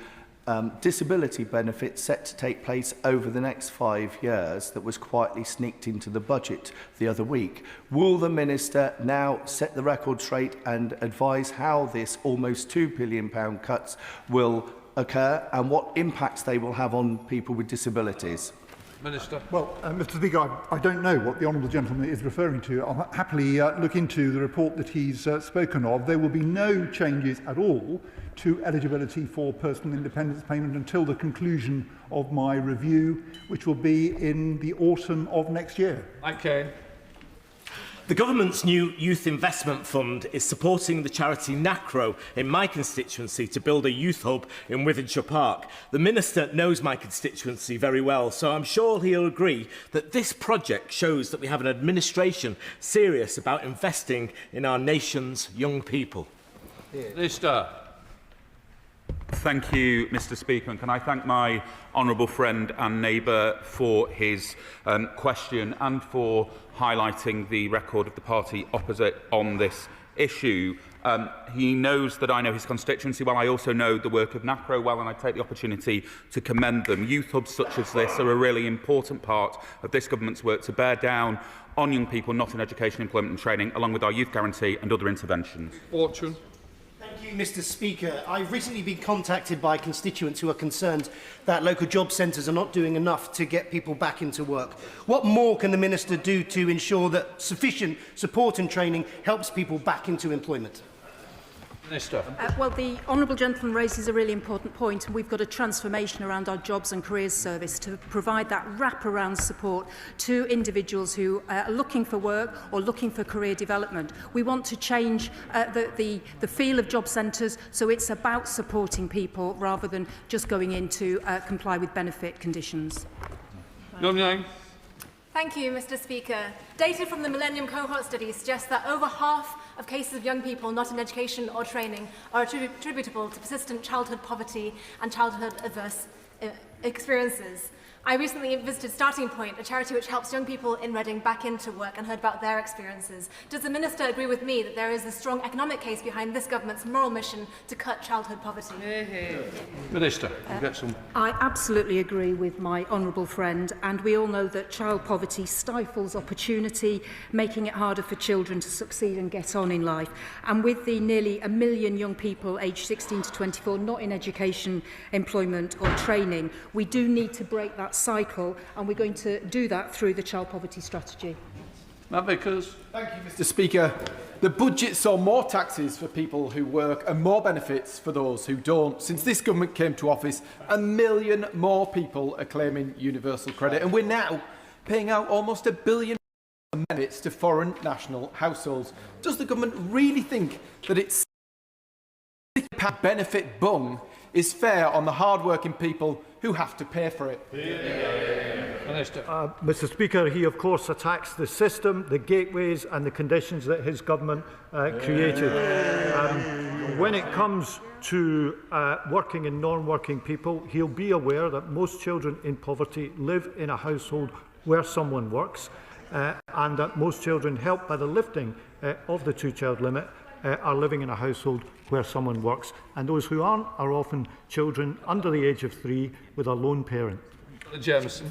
disability benefits set to take place over the next 5 years that was quietly sneaked into the budget the other week. Will the Minister now set the record straight and advise how this almost £2 billion cuts will occur and what impacts they will have on people with disabilities? Minister. Well, Mr. Speaker, I don't know what the honourable gentleman is referring to. I'll happily look into the report that he's spoken of. There will be no changes at all to eligibility for personal independence payment until the conclusion of my review, which will be in the autumn of next year. Okay. The government's new Youth Investment Fund is supporting the charity NACRO in my constituency to build a youth hub in Wythenshawe Park. The Minister knows my constituency very well, so I'm sure he'll agree that this project shows that we have an administration serious about investing in our nation's young people. Minister. Thank you, Mr. Speaker, and can I thank my honourable friend and neighbour for his question and for highlighting the record of the party opposite on this issue. He knows that I know his constituency well. I also know the work of NACRO well, and I take the opportunity to commend them. Youth hubs such as this are a really important part of this government's work to bear down on young people not in education, employment and training, along with our youth guarantee and other interventions. Fortune. Thank you, Mr. Speaker. I've recently been contacted by constituents who are concerned that local job centres are not doing enough to get people back into work. What more can the Minister do to ensure that sufficient support and training helps people back into employment? Minister. Well, the honourable gentleman raises a really important point, and we've got a transformation around our Jobs and Careers Service to provide that wraparound support to individuals who are looking for work or looking for career development. We want to change the feel of job centres, so it's about supporting people rather than just going in to comply with benefit conditions. Thank you, Mr. Speaker. Data from the Millennium Cohort Study suggests that over half of cases of young people not in education or training are attributable to persistent childhood poverty and childhood adverse experiences. I recently visited Starting Point, a charity which helps young people in Reading back into work, and heard about their experiences. Does the Minister agree with me that there is a strong economic case behind this government's moral mission to cut childhood poverty? Minister, you get some. I absolutely agree with my honourable friend, and we all know that child poverty stifles opportunity, making it harder for children to succeed and get on in life. And with the nearly 1 million young people aged 16 to 24 not in education, employment or training, we do need to break that cycle, and we're going to do that through the child poverty strategy. Matt Vickers. Thank you, Mr. Speaker. The budget saw more taxes for people who work and more benefits for those who don't. Since this government came to office, 1 million more people are claiming universal credit, and we're now paying out almost £1 billion in benefits to foreign national households. Does the government really think that its benefit bung is fair on the hard-working people who have to pay for it? Mr. Speaker, he of course attacks the system, the gateways and the conditions that his government created. When it comes to working and non-working people, he'll be aware that most children in poverty live in a household where someone works, and that most children helped by the lifting of the two-child limit are living in a household where someone works, and those who aren't are often children under the age of 3 with a lone parent. Jameson.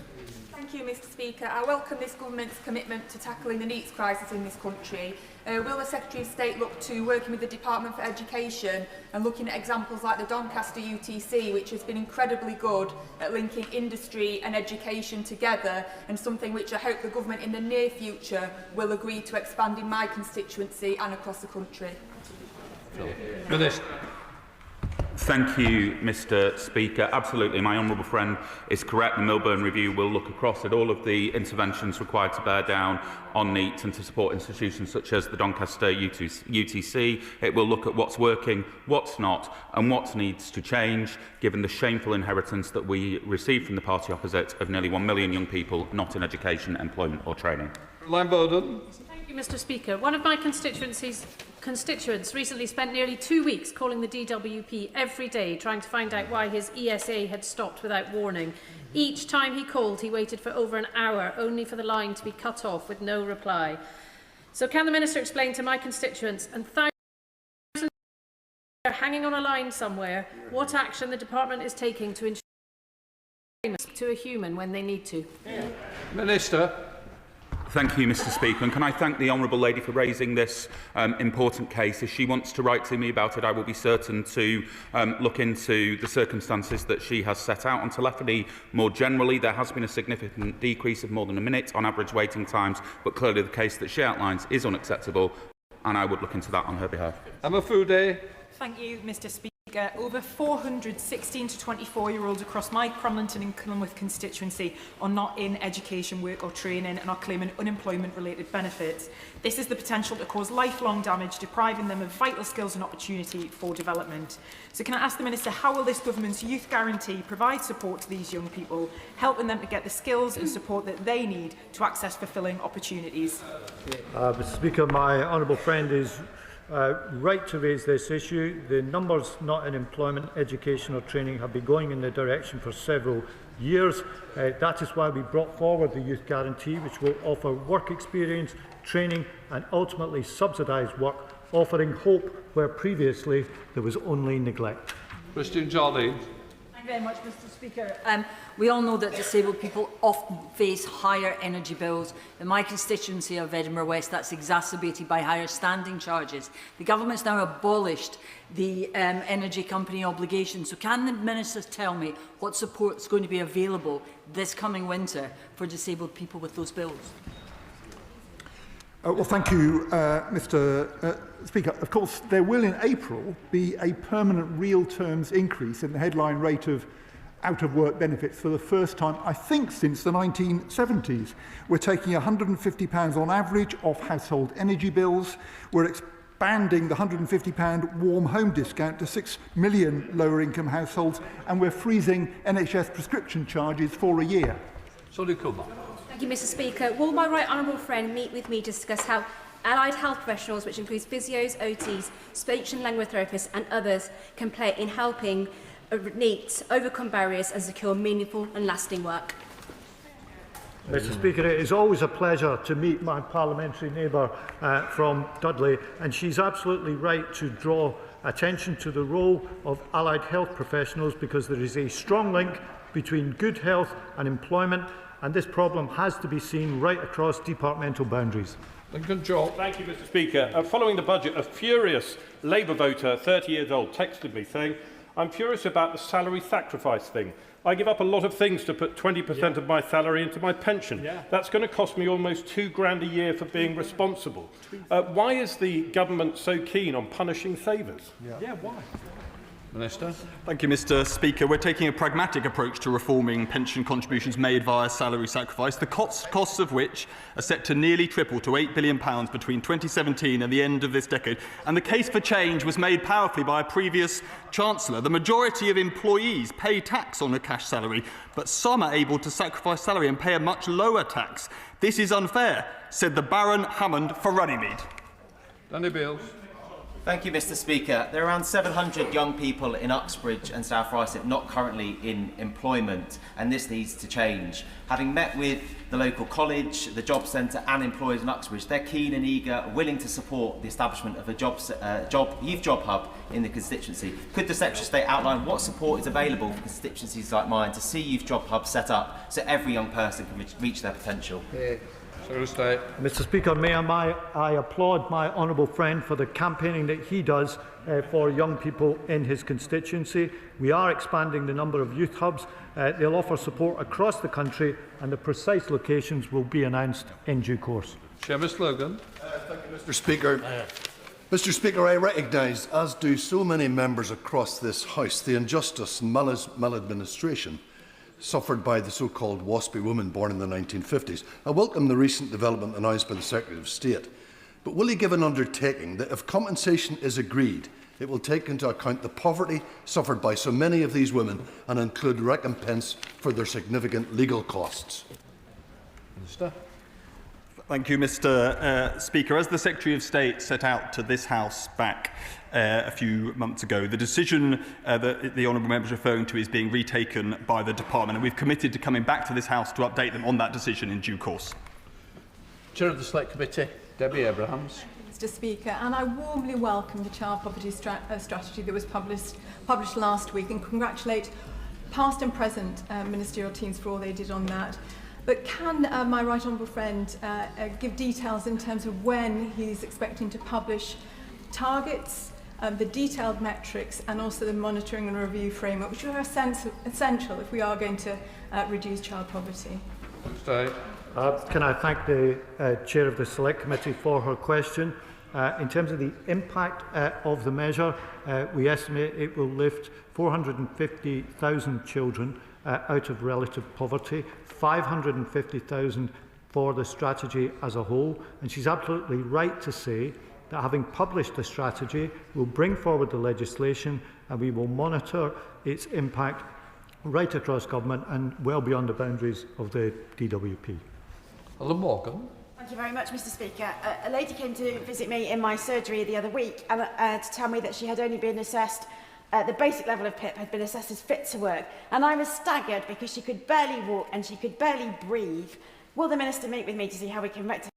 Thank you, Mr. Speaker. I welcome this government's commitment to tackling the NEETs crisis in this country. Will the Secretary of State look to working with the Department for Education and looking at examples like the Doncaster UTC, which has been incredibly good at linking industry and education together, and something which I hope the government in the near future will agree to expand in my constituency and across the country? Minister. Thank you, Mr. Speaker. Absolutely, my honourable friend is correct. The Milburn Review will look across at all of the interventions required to bear down on NEET and to support institutions such as the Doncaster UTC. It will look at what's working, what's not, and what needs to change, given the shameful inheritance that we received from the party opposite of nearly 1 million young people not in education, employment or training. Line Bowden. Thank you, Mr. Speaker. One of my constituents recently spent nearly 2 weeks calling the DWP every day trying to find out why his ESA had stopped without warning. Each time he called, he waited for over an hour, only for the line to be cut off with no reply. So can the Minister explain to my constituents and thousands are hanging on a line somewhere what action the Department is taking to ensure to a human when they need to? Minister. Thank you, Mr Speaker. And can I thank the Honourable Lady for raising this important case. If she wants to write to me about it, I will be certain to look into the circumstances that she has set out. On telephony, more generally, there has been a significant decrease of more than a minute on average waiting times, but clearly the case that she outlines is unacceptable, and I would look into that on her behalf. Emma Fude. Thank you, Mr Speaker. Over 400 16 to 24-year-olds across my Cromlington and Clonmouth constituency are not in education, work or training and are claiming unemployment-related benefits. This is the potential to cause lifelong damage, depriving them of vital skills and opportunity for development. So can I ask the Minister, how will this government's youth guarantee provide support to these young people, helping them to get the skills and support that they need to access fulfilling opportunities? Mr Speaker, my honourable friend is right to raise this issue. The numbers not in employment, education or training have been going in the direction for several years. That is why we brought forward the Youth Guarantee, which will offer work experience, training and ultimately subsidised work, offering hope where previously there was only neglect. Christian Jardine. Thank you very much, Mr Speaker. We all know that disabled people often face higher energy bills. In my constituency of Edinburgh West, that's exacerbated by higher standing charges. The government's now abolished the energy company obligation. So can the Minister tell me what support is going to be available this coming winter for disabled people with those bills? Well, thank you, Mr Speaker. Of course, there will in April be a permanent real terms increase in the headline rate of out-of-work benefits for the first time, I think, since the 1970s. We're taking £150 on average off household energy bills. We're expanding the £150 warm home discount to 6 million lower-income households, and we're freezing NHS prescription charges for a year. Sorry, come on. Thank you, Mr Speaker. Will my right honourable friend meet with me to discuss how allied health professionals, which includes physios, OTs, speech and language therapists and others, can play in helping NEETs overcome barriers and secure meaningful and lasting work? Mr Speaker, it is always a pleasure to meet my parliamentary neighbour from Dudley, and she's absolutely right to draw attention to the role of allied health professionals, because there is a strong link between good health and employment, and this problem has to be seen right across departmental boundaries. Lincoln Joel. Thank you, Mr Speaker. Following the budget, a furious Labour voter, 30 years old, texted me saying, "I'm furious about the salary sacrifice thing. I give up a lot of things to put 20% of my salary into my pension. That's going to cost me almost £2,000 a year for being responsible." Why is the government so keen on punishing savers? Why? Minister. Thank you, Mr Speaker. We're taking a pragmatic approach to reforming pension contributions made via salary sacrifice, the costs of which are set to nearly triple to £8 billion between 2017 and the end of this decade. And the case for change was made powerfully by a previous Chancellor. The majority of employees pay tax on a cash salary, but some are able to sacrifice salary and pay a much lower tax. This is unfair, said the Baron Hammond for Runnymede. Danny Beales. Thank you, Mr Speaker. There are around 700 young people in Uxbridge and South Ruislip not currently in employment, and this needs to change. Having met with the local college, the job centre and employers in Uxbridge, they're keen and eager, willing to support the establishment of a youth job hub in the constituency. Could the Secretary of State outline what support is available for constituencies like mine to see youth job hubs set up so every young person can reach their potential? Mr Speaker, I applaud my honourable friend for the campaigning that he does for young people in his constituency. We are expanding the number of youth hubs. They'll offer support across the country, and the precise locations will be announced in due course. Seamus Logan. Thank you, Mr Speaker. Mr Speaker, I recognise, as do so many members across this House, the injustice and maladministration suffered by the so-called WASPy woman born in the 1950s. I welcome the recent development announced by the Secretary of State. But will he give an undertaking that if compensation is agreed, it will take into account the poverty suffered by so many of these women and include recompense for their significant legal costs? Minister. Thank you, Mr Speaker. As the Secretary of State set out to this House back a few months ago, the decision that the honourable member is referring to is being retaken by the Department, and we've committed to coming back to this House to update them on that decision in due course. Chair of the Select Committee, Debbie Abrahams. Mr Speaker, and I warmly welcome the child poverty strategy that was published last week, and congratulate past and present ministerial teams for all they did on that. But can my right honourable friend give details in terms of when he's expecting to publish targets, the detailed metrics, and also the monitoring and review framework, which are essential if we are going to reduce child poverty? Can I thank the Chair of the Select Committee for her question? In terms of the impact of the measure, we estimate it will lift 450,000 children out of relative poverty, 550,000 for the strategy as a whole. And she's absolutely right to say that having published the strategy, we'll bring forward the legislation and we will monitor its impact right across government and well beyond the boundaries of the DWP. Alan Morgan. Thank you very much, Mr. Speaker. A lady came to visit me in my surgery the other week and to tell me that she had only been assessed, the basic level of PIP had been assessed as fit to work. And I was staggered because she could barely walk and she could barely breathe. Will the Minister meet with me to see how we can rectify?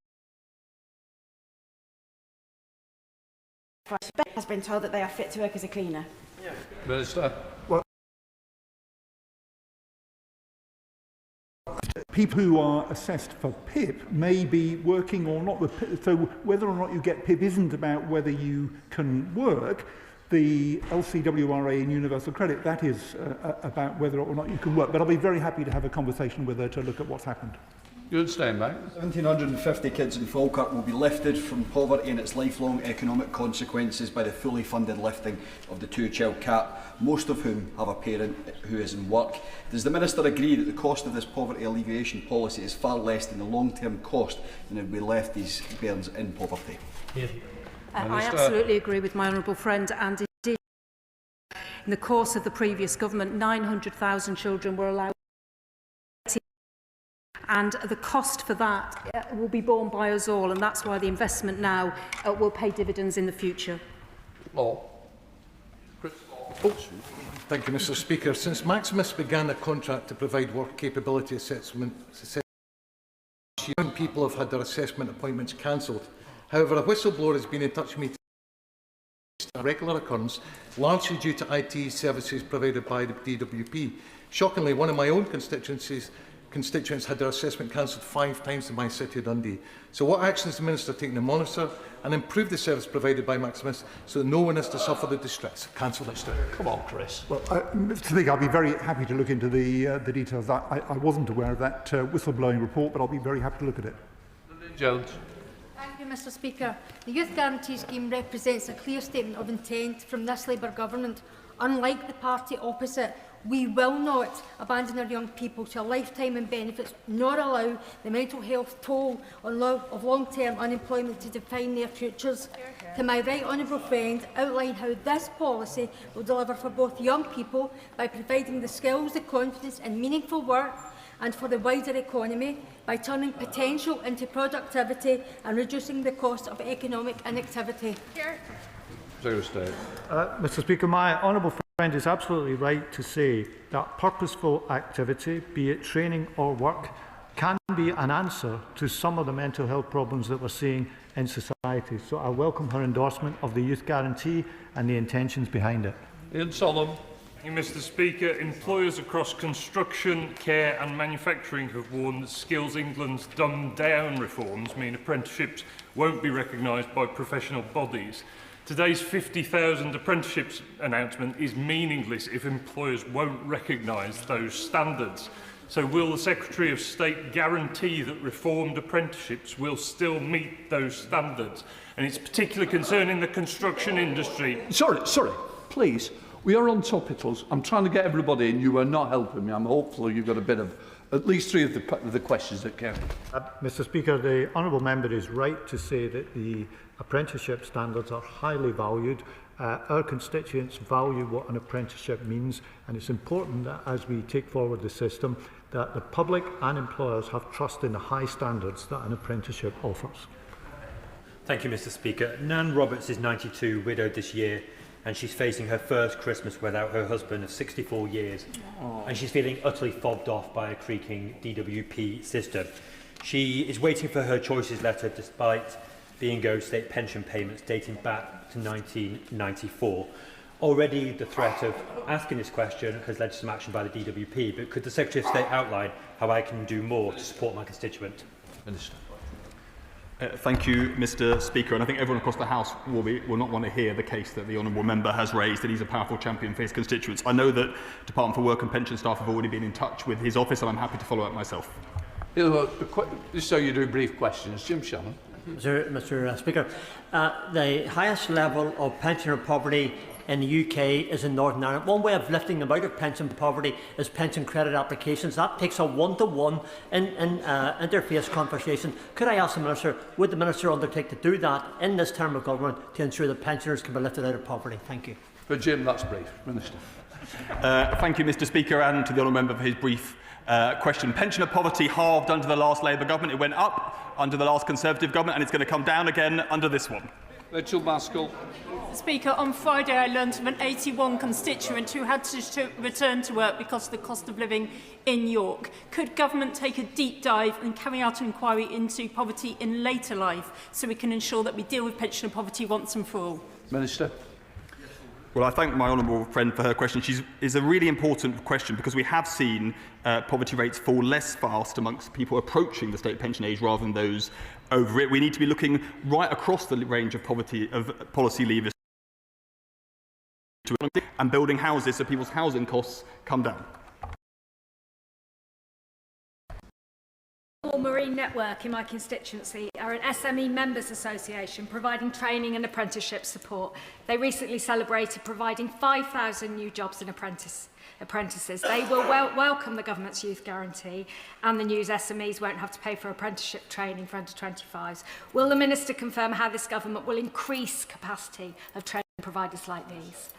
She has been told that they are fit to work as a cleaner. Yeah. Minister. People who are assessed for PIP may be working or not with PIP. So whether or not you get PIP isn't about whether you can work. The LCWRA and Universal Credit, that is about whether or not you can work. But I'll be very happy to have a conversation with her to look at what's happened. Good, Steinbeck. 1,750 kids in Falkirk will be lifted from poverty and its lifelong economic consequences by the fully funded lifting of the two-child cap, most of whom have a parent who is in work. Does the Minister agree that the cost of this poverty alleviation policy is far less than the long-term cost than if we left these bairns in poverty? I absolutely agree with my honourable friend, and indeed in the course of the previous government 900,000 children were allowed, and the cost for that will be borne by us all, and that's why the investment now will pay dividends in the future. Thank you, Mr. Speaker. Since Maximus began a contract to provide work capability assessment, young people have had their assessment appointments cancelled. However, a whistleblower has been in touch with me a regular occurrence, largely due to IT services provided by the DWP. Shockingly, one of my own constituents had their assessment cancelled 5 times in my city of Dundee. So what actions is the Minister taking to monitor and improve the service provided by Maximus so that no one has to suffer the distress? Cancel this. Come on, Chris. Well, Mr. Speaker, I'll be very happy to look into the details. I wasn't aware of that whistleblowing report, but I'll be very happy to look at it. Jones. Thank you, Mr. Speaker. The Youth Guarantee Scheme represents a clear statement of intent from this Labour Government. Unlike the party opposite, we will not abandon our young people to a lifetime in benefits, nor allow the mental health toll of long-term unemployment to define their futures. Can my right honourable friend outline how this policy will deliver for both young people by providing the skills, the confidence and meaningful work, and for the wider economy by turning potential into productivity and reducing the cost of economic inactivity? Mr. Speaker, my honourable friend is absolutely right to say that purposeful activity, be it training or work, can be an answer to some of the mental health problems that we're seeing in society. So I welcome her endorsement of the Youth Guarantee and the intentions behind it. Ian Solomon. Thank you, Mr. Speaker. Employers across construction, care and manufacturing have warned that Skills England's dumbed-down reforms mean apprenticeships won't be recognised by professional bodies. Today's 50,000 apprenticeships announcement is meaningless if employers won't recognise those standards. So will the Secretary of State guarantee that reformed apprenticeships will still meet those standards? And it's particularly concerning the construction industry. Sorry, please. We are on topicals. I'm trying to get everybody in. You are not helping me. I'm hopeful you've got a bit of at least 3 of the questions that count. Mr. Speaker, the honourable member is right to say that the apprenticeship standards are highly valued. Our constituents value what an apprenticeship means, and it's important that as we take forward the system, that the public and employers have trust in the high standards that an apprenticeship offers. Thank you, Mr. Speaker. Nan Roberts is 92, widowed this year, and she's facing her first Christmas without her husband of 64 years. And she's feeling utterly fobbed off by a creaking DWP system. She is waiting for her choices letter despite being owed state pension payments dating back to 1994. Already the threat of asking this question has led to some action by the DWP, but could the Secretary of State outline how I can do more to support my constituent? Minister. Thank you, Mr. Speaker. And I think everyone across the House will not want to hear the case that the honourable member has raised, that he's a powerful champion for his constituents. I know that Department for Work and Pension staff have already been in touch with his office, and I'm happy to follow up myself. Just so you do brief questions. Jim Shannon. Mr. Speaker, the highest level of pensioner poverty in the UK is in Northern Ireland. One way of lifting them out of pension poverty is pension credit applications. That takes a one-to-one interface conversation. Could I ask the Minister, would the Minister undertake to do that in this term of government to ensure that pensioners can be lifted out of poverty? Thank you. But Jim, that's brief. Minister. Thank you, Mr. Speaker, and to the honourable member for his brief question. Pensioner poverty halved under the last Labour government. It went up under the last Conservative government, and it's going to come down again under this one. Rachel Maskell. Speaker, on Friday I learnt of an 81 constituent who had to return to work because of the cost of living in York. Could government take a deep dive and carry out an inquiry into poverty in later life so we can ensure that we deal with pensioner poverty once and for all? Minister. Well, I thank my honourable friend for her question. It's a really important question because we have seen poverty rates fall less fast amongst people approaching the state pension age rather than those over it. We need to be looking right across the range of policy levers and building houses so people's housing costs come down. Marine Network in my constituency are an SME members association providing training and apprenticeship support. They recently celebrated providing 5,000 new jobs in apprentices. They will welcome the government's youth guarantee and the news SMEs won't have to pay for apprenticeship training for under 25s. Will the Minister confirm how this government will increase capacity of training providers like these?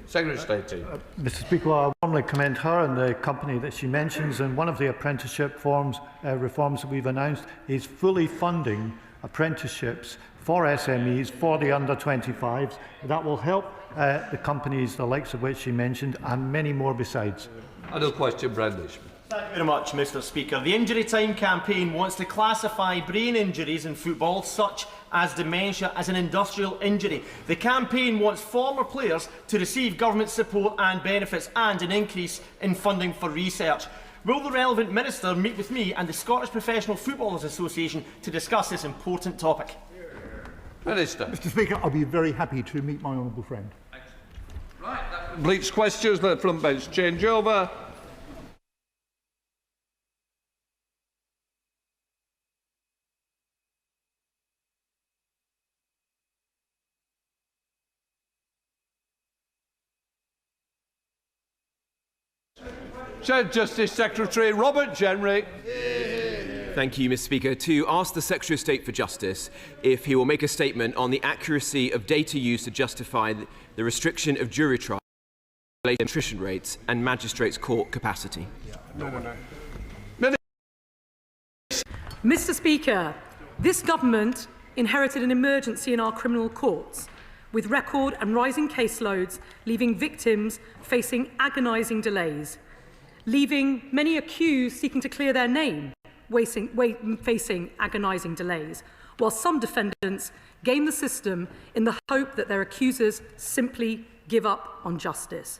Secretary of State. Mr. Speaker, I warmly commend her and the company that she mentions, and one of the apprenticeship reforms that we've announced is fully funding apprenticeships for SMEs, for the under-25s. That will help the companies, the likes of which she mentioned, and many more besides. Another question, Brendan. Thank you very much, Mr. Speaker. The Injury Time campaign wants to classify brain injuries in football, such as dementia, as an industrial injury. The campaign wants former players to receive government support and benefits and an increase in funding for research. Will the relevant minister meet with me and the Scottish Professional Footballers Association to discuss this important topic? Minister. Mr. Speaker, I'll be very happy to meet my honourable friend. Right, that completes questions. Let the front bench change over. Chair Justice Secretary Robert Jenrick. Thank you, Mr. Speaker. To ask the Secretary of State for Justice if he will make a statement on the accuracy of data used to justify the restriction of jury trials, attrition rates and magistrates' court capacity. Mr. Speaker, this government inherited an emergency in our criminal courts, with record and rising caseloads leaving victims facing agonising delays, leaving many accused seeking to clear their name, facing agonising delays, while some defendants game the system in the hope that their accusers simply give up on justice.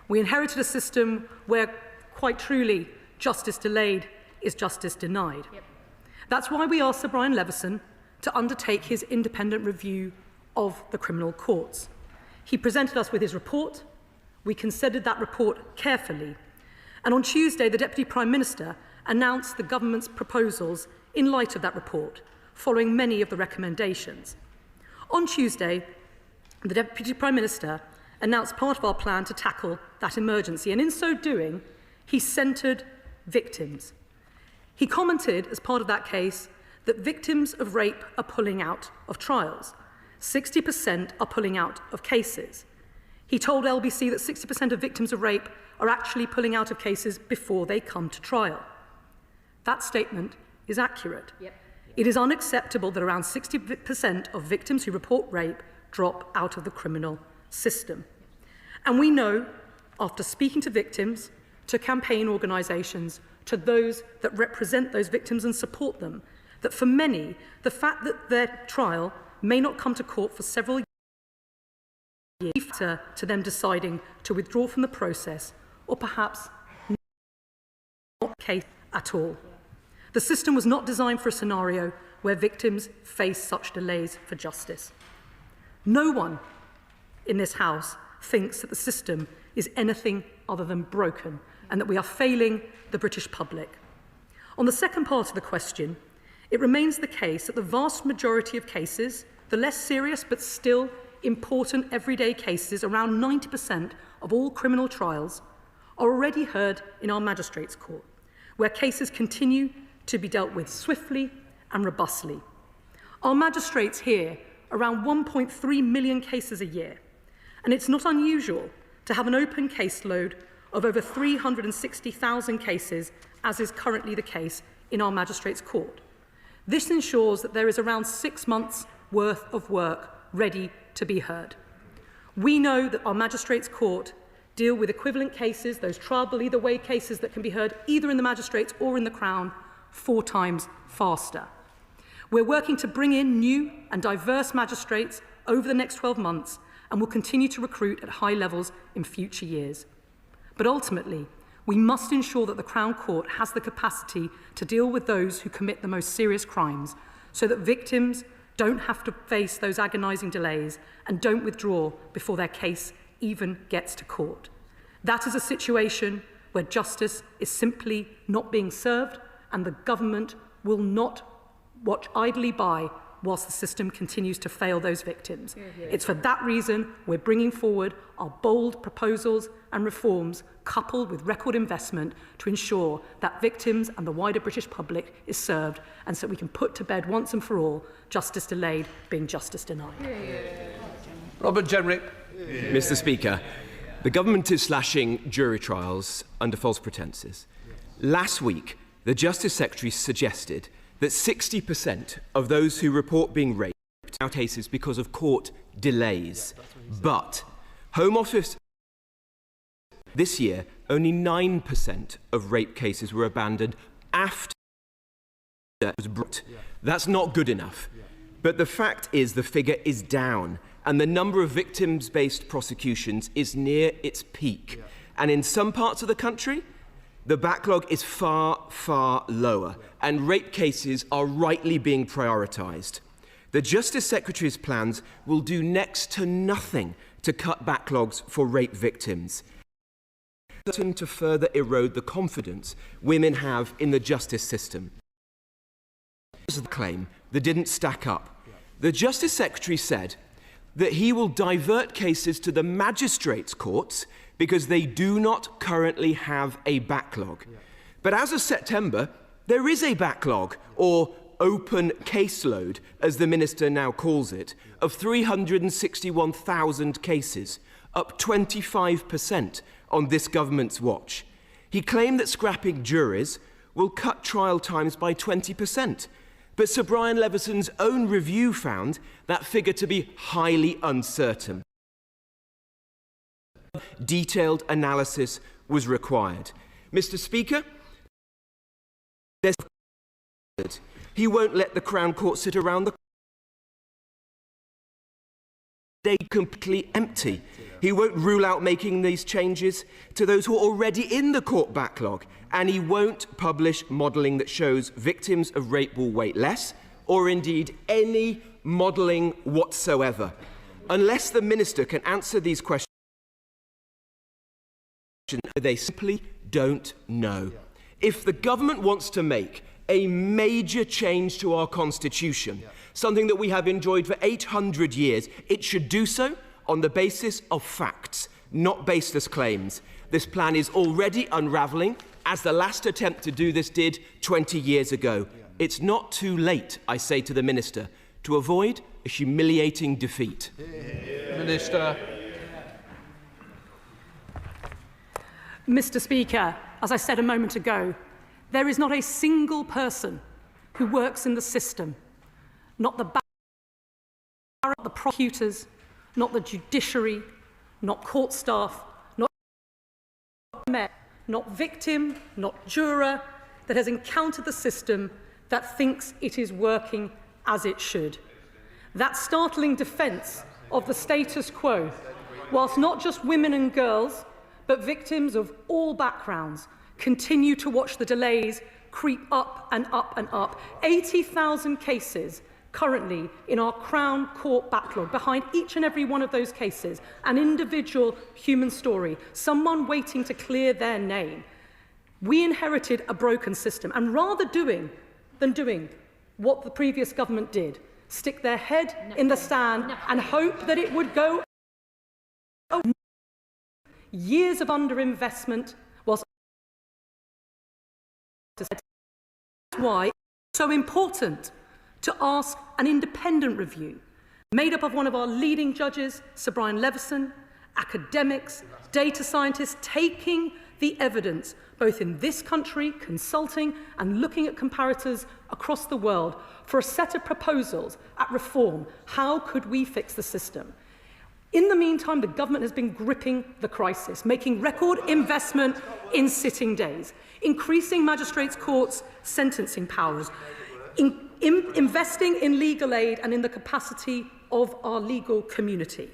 We inherited a system where, quite truly, justice delayed is justice denied. That's why we asked Sir Brian Leveson to undertake his independent review of the criminal courts. He presented us with his report. We considered that report carefully. And on Tuesday, the Deputy Prime Minister announced the government's proposals in light of that report, following many of the recommendations. On Tuesday, the Deputy Prime Minister announced part of our plan to tackle that emergency, and in so doing, he centred victims. He commented, as part of that case, that victims of rape are pulling out of trials. 60% are pulling out of cases. He told LBC that 60% of victims of rape are actually pulling out of cases before they come to trial. That statement is accurate. It is unacceptable that around 60% of victims who report rape drop out of the criminal system. And we know, after speaking to victims, to campaign organisations, to those that represent those victims and support them, that for many, the fact that their trial may not come to court for several to them deciding to withdraw from the process, or perhaps not the case at all. The system was not designed for a scenario where victims face such delays for justice. No one in this House thinks that the system is anything other than broken and that we are failing the British public. On the second part of the question, it remains the case that the vast majority of cases, the less serious but still important everyday cases, around 90% of all criminal trials, are already heard in our magistrates' court, where cases continue to be dealt with swiftly and robustly. Our magistrates hear around 1.3 million cases a year, and it's not unusual to have an open caseload of over 360,000 cases, as is currently the case in our magistrates' court. This ensures that there is around 6 months' worth of work ready to be heard. We know that our magistrates' court deal with equivalent cases, those triable either way cases that can be heard either in the magistrates or in the Crown, 4 times faster. We're working to bring in new and diverse magistrates over the next 12 months and will continue to recruit at high levels in future years. But ultimately, we must ensure that the Crown Court has the capacity to deal with those who commit the most serious crimes, so that victims don't have to face those agonising delays and don't withdraw before their case even gets to court. That is a situation where justice is simply not being served, and the government will not watch idly by whilst the system continues to fail those victims. It's for that reason we're bringing forward our bold proposals and reforms, coupled with record investment, to ensure that victims and the wider British public is served, and so we can put to bed once and for all justice delayed being justice denied. Robert Jenrick. Mr. Speaker, the government is slashing jury trials under false pretences. Last week, the Justice Secretary suggested that 60% of those who report being raped are cases because of court delays. But Home Office this year, only 9% of rape cases were abandoned after it was brought. That's not good enough. But the fact is the figure is down, and the number of victims-based prosecutions is near its peak. And in some parts of the country, the backlog is far, far lower, and rape cases are rightly being prioritised. The Justice Secretary's plans will do next to nothing to cut backlogs for rape victims, to further erode the confidence women have in the justice system. This is the claim that didn't stack up. The Justice Secretary said that he will divert cases to the magistrates' courts because they do not currently have a backlog. But as of September, there is a backlog, or open caseload, as the Minister now calls it, of 361,000 cases, up 25% on this government's watch. He claimed that scrapping juries will cut trial times by 20%. But Sir Brian Levison's own review found that figure to be highly uncertain. Detailed analysis was required. Mr. Speaker, he won't let the Crown Court sit around the day completely empty. He won't rule out making these changes to those who are already in the court backlog, and he won't publish modelling that shows victims of rape will wait less, or indeed any modelling whatsoever. Unless the Minister can answer these questions, they simply don't know. If the government wants to make a major change to our constitution, something that we have enjoyed for 800 years, it should do so on the basis of facts, not baseless claims. This plan is already unravelling, as the last attempt to do this did 20 years ago. It's not too late, I say to the Minister, to avoid a humiliating defeat. Minister. Mr. Speaker, as I said a moment ago, there is not a single person who works in the system, not the prosecutors, not the judiciary, not court staff, not victim, not juror, that has encountered the system that thinks it is working as it should. That startling defence of the status quo whilst not just women and girls, but victims of all backgrounds continue to watch the delays creep up and up and up. 80,000 cases currently in our Crown Court backlog. Behind each and every one of those cases, an individual human story, someone waiting to clear their name. We inherited a broken system, and rather than doing what the previous government did, stick their head in the sand and hope that it would go. Years of underinvestment was why it's so important to ask an independent review made up of one of our leading judges, Sir Brian Leveson, academics, data scientists, taking the evidence both in this country, consulting and looking at comparators across the world for a set of proposals at reform. How could we fix the system? In the meantime, the government has been gripping the crisis, making record investment in sitting days, increasing magistrates' courts' sentencing powers, investing in legal aid and in the capacity of our legal community.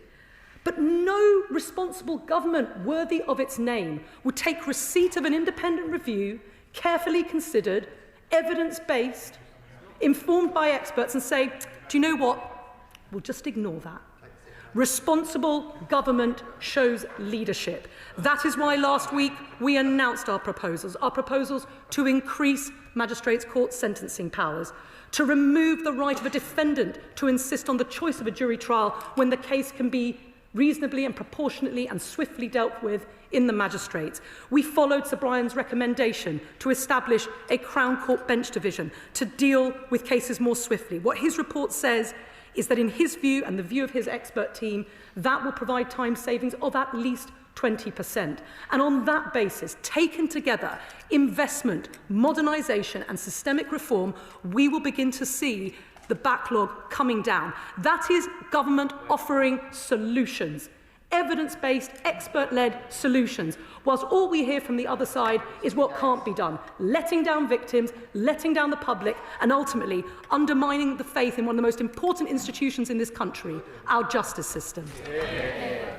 But no responsible government worthy of its name would take receipt of an independent review, carefully considered, evidence-based, informed by experts, and say, do you know what? We'll just ignore that. Responsible government shows leadership. That is why last week we announced our proposals to increase magistrates' court sentencing powers, to remove the right of a defendant to insist on the choice of a jury trial when the case can be reasonably and proportionately and swiftly dealt with in the magistrates. We followed Sir Brian's recommendation to establish a Crown Court bench division to deal with cases more swiftly. What his report says is that in his view and the view of his expert team, that will provide time savings of at least 20%. And on that basis, taken together, investment, modernisation and systemic reform, we will begin to see the backlog coming down. That is government offering solutions, evidence-based, expert-led solutions, whilst all we hear from the other side is what can't be done, letting down victims, letting down the public, and ultimately undermining the faith in one of the most important institutions in this country, our justice system.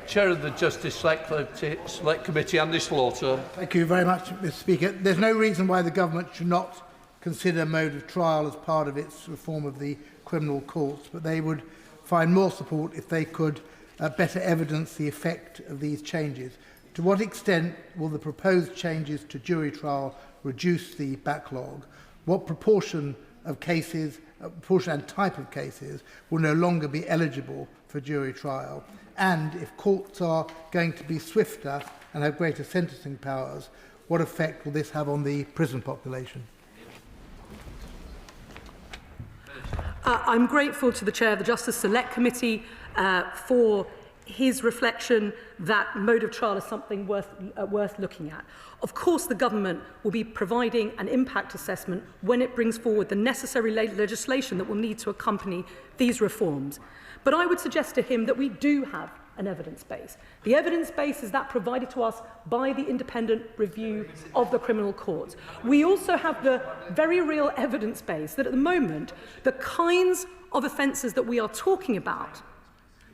Chair of the Justice Select Committee, Andy Slaughter. Thank you very much, Mr. Speaker. There's no reason why the government should not consider mode of trial as part of its reform of the criminal courts, but they would find more support if they could better evidence the effect of these changes. To what extent will the proposed changes to jury trial reduce the backlog? What proportion of cases, proportion and type of cases, will no longer be eligible for jury trial? And if courts are going to be swifter and have greater sentencing powers, what effect will this have on the prison population? I'm grateful to the Chair of the Justice Select Committee for his reflection that mode of trial is something worth looking at. Of course, the government will be providing an impact assessment when it brings forward the necessary legislation that will need to accompany these reforms. But I would suggest to him that we do have an evidence base. The evidence base is that provided to us by the independent review of the criminal courts. We also have the very real evidence base that at the moment, the kinds of offences that we are talking about,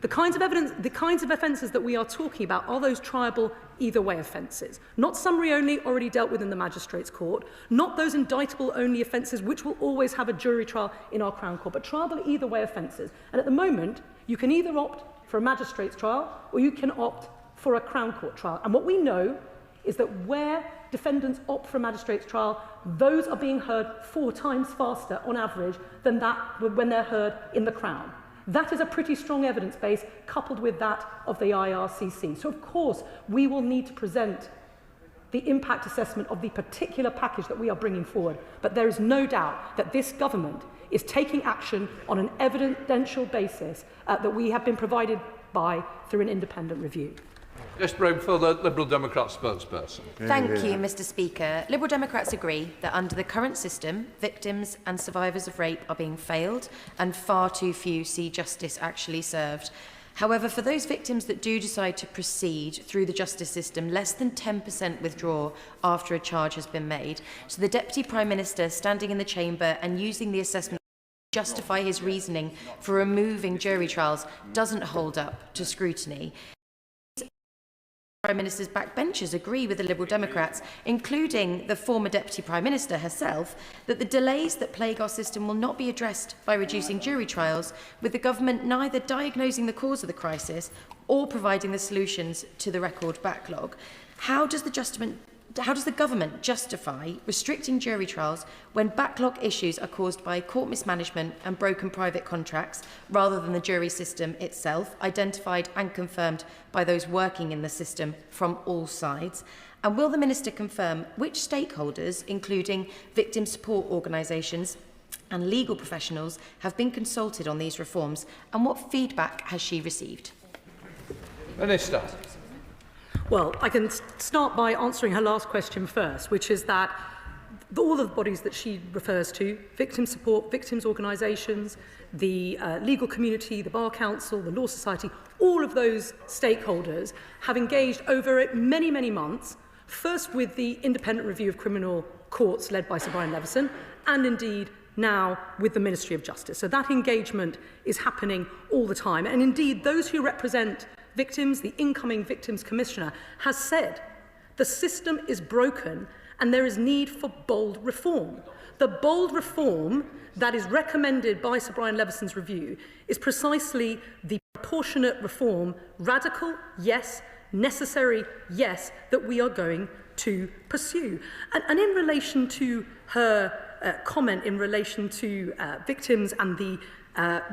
the kinds of offences that we are talking about are those triable either way offences. Not summary only, already dealt with in the magistrates' court, not those indictable only offences which will always have a jury trial in our Crown Court, but triable either way offences. And at the moment, you can either opt for a magistrates' trial or you can opt for a Crown Court trial. And what we know is that where defendants opt for a magistrates' trial, those are being heard 4 times faster on average than that when they're heard in the Crown. That is a pretty strong evidence base coupled with that of the IRCC. So of course, we will need to present the impact assessment of the particular package that we are bringing forward. But there is no doubt that this government is taking action on an evidential basis that we have been provided by through an independent review. Jess Brown for the Liberal Democrat spokesperson. Thank you, Mr. Speaker. Liberal Democrats agree that under the current system, victims and survivors of rape are being failed and far too few see justice actually served. However, for those victims that do decide to proceed through the justice system, less than 10% withdraw after a charge has been made. So the Deputy Prime Minister standing in the chamber and using the assessment to justify his reasoning for removing jury trials doesn't hold up to scrutiny. Prime Minister's backbenchers agree with the Liberal Democrats, including the former Deputy Prime Minister herself, that the delays that plague our system will not be addressed by reducing jury trials, with the government neither diagnosing the cause of the crisis or providing the solutions to the record backlog. How does the government justify restricting jury trials when backlog issues are caused by court mismanagement and broken private contracts rather than the jury system itself, identified and confirmed by those working in the system from all sides? And will the Minister confirm which stakeholders, including victim support organisations and legal professionals, have been consulted on these reforms, and what feedback has she received? Minister. Well, I can start by answering her last question first, which is that all of the bodies that she refers to, victim support, victims organisations, the legal community, the Bar Council, the Law Society, all of those stakeholders have engaged over many, many months, first with the Independent Review of Criminal Courts led by Sir Brian Leveson, and indeed now with the Ministry of Justice. So that engagement is happening all the time. And indeed, those who represent victims, the incoming Victims Commissioner, has said the system is broken and there is need for bold reform. The bold reform that is recommended by Sir Brian Leveson's review is precisely the proportionate reform, radical, yes, necessary, yes, that we are going to pursue. And in relation to her comment in relation to victims and the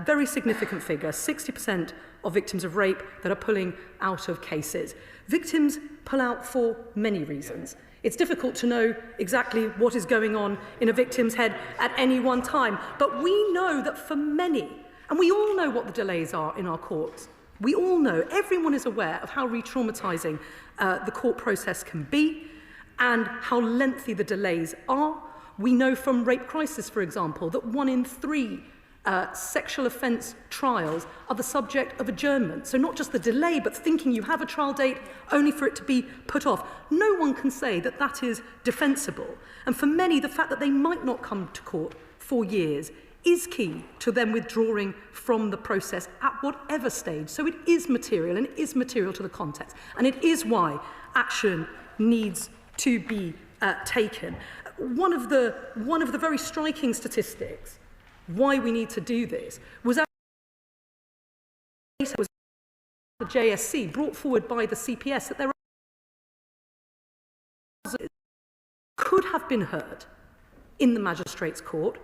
very significant figure, 60% of victims of rape that are pulling out of cases. Victims pull out for many reasons. It's difficult to know exactly what is going on in a victim's head at any one time, but we know that for many, and we all know what the delays are in our courts, we all know, everyone is aware of how re-traumatising the court process can be and how lengthy the delays are. We know from Rape Crisis, for example, that 1 in 3 sexual offence trials are the subject of adjournment. So not just the delay, but thinking you have a trial date only for it to be put off. No one can say that that is defensible. And for many, the fact that they might not come to court for years is key to them withdrawing from the process at whatever stage. So it is material, and it is material to the context. And it is why action needs to be taken. One of the very striking statistics why we need to do this was the JSC brought forward by the CPS that there could have been heard in the Magistrates' Court,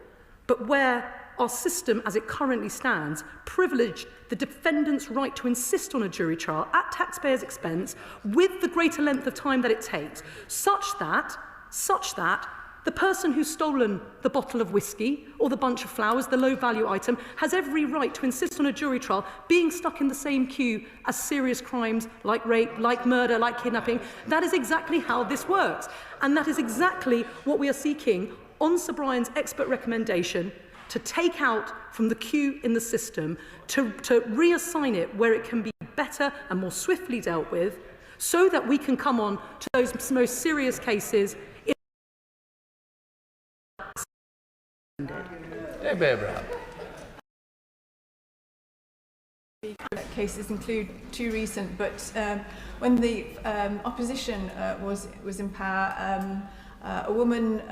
but where our system as it currently stands privileged the defendant's right to insist on a jury trial at taxpayers' expense with the greater length of time that it takes, such that the person who's stolen the bottle of whiskey or the bunch of flowers, the low-value item, has every right to insist on a jury trial, being stuck in the same queue as serious crimes like rape, like murder, like kidnapping. That is exactly how this works. And that is exactly what we are seeking on Sir Brian's expert recommendation, to take out from the queue in the system, to reassign it where it can be better and more swiftly dealt with, so that we can come on to those most serious cases. Cases include 2 recent, but when the opposition was in power, a woman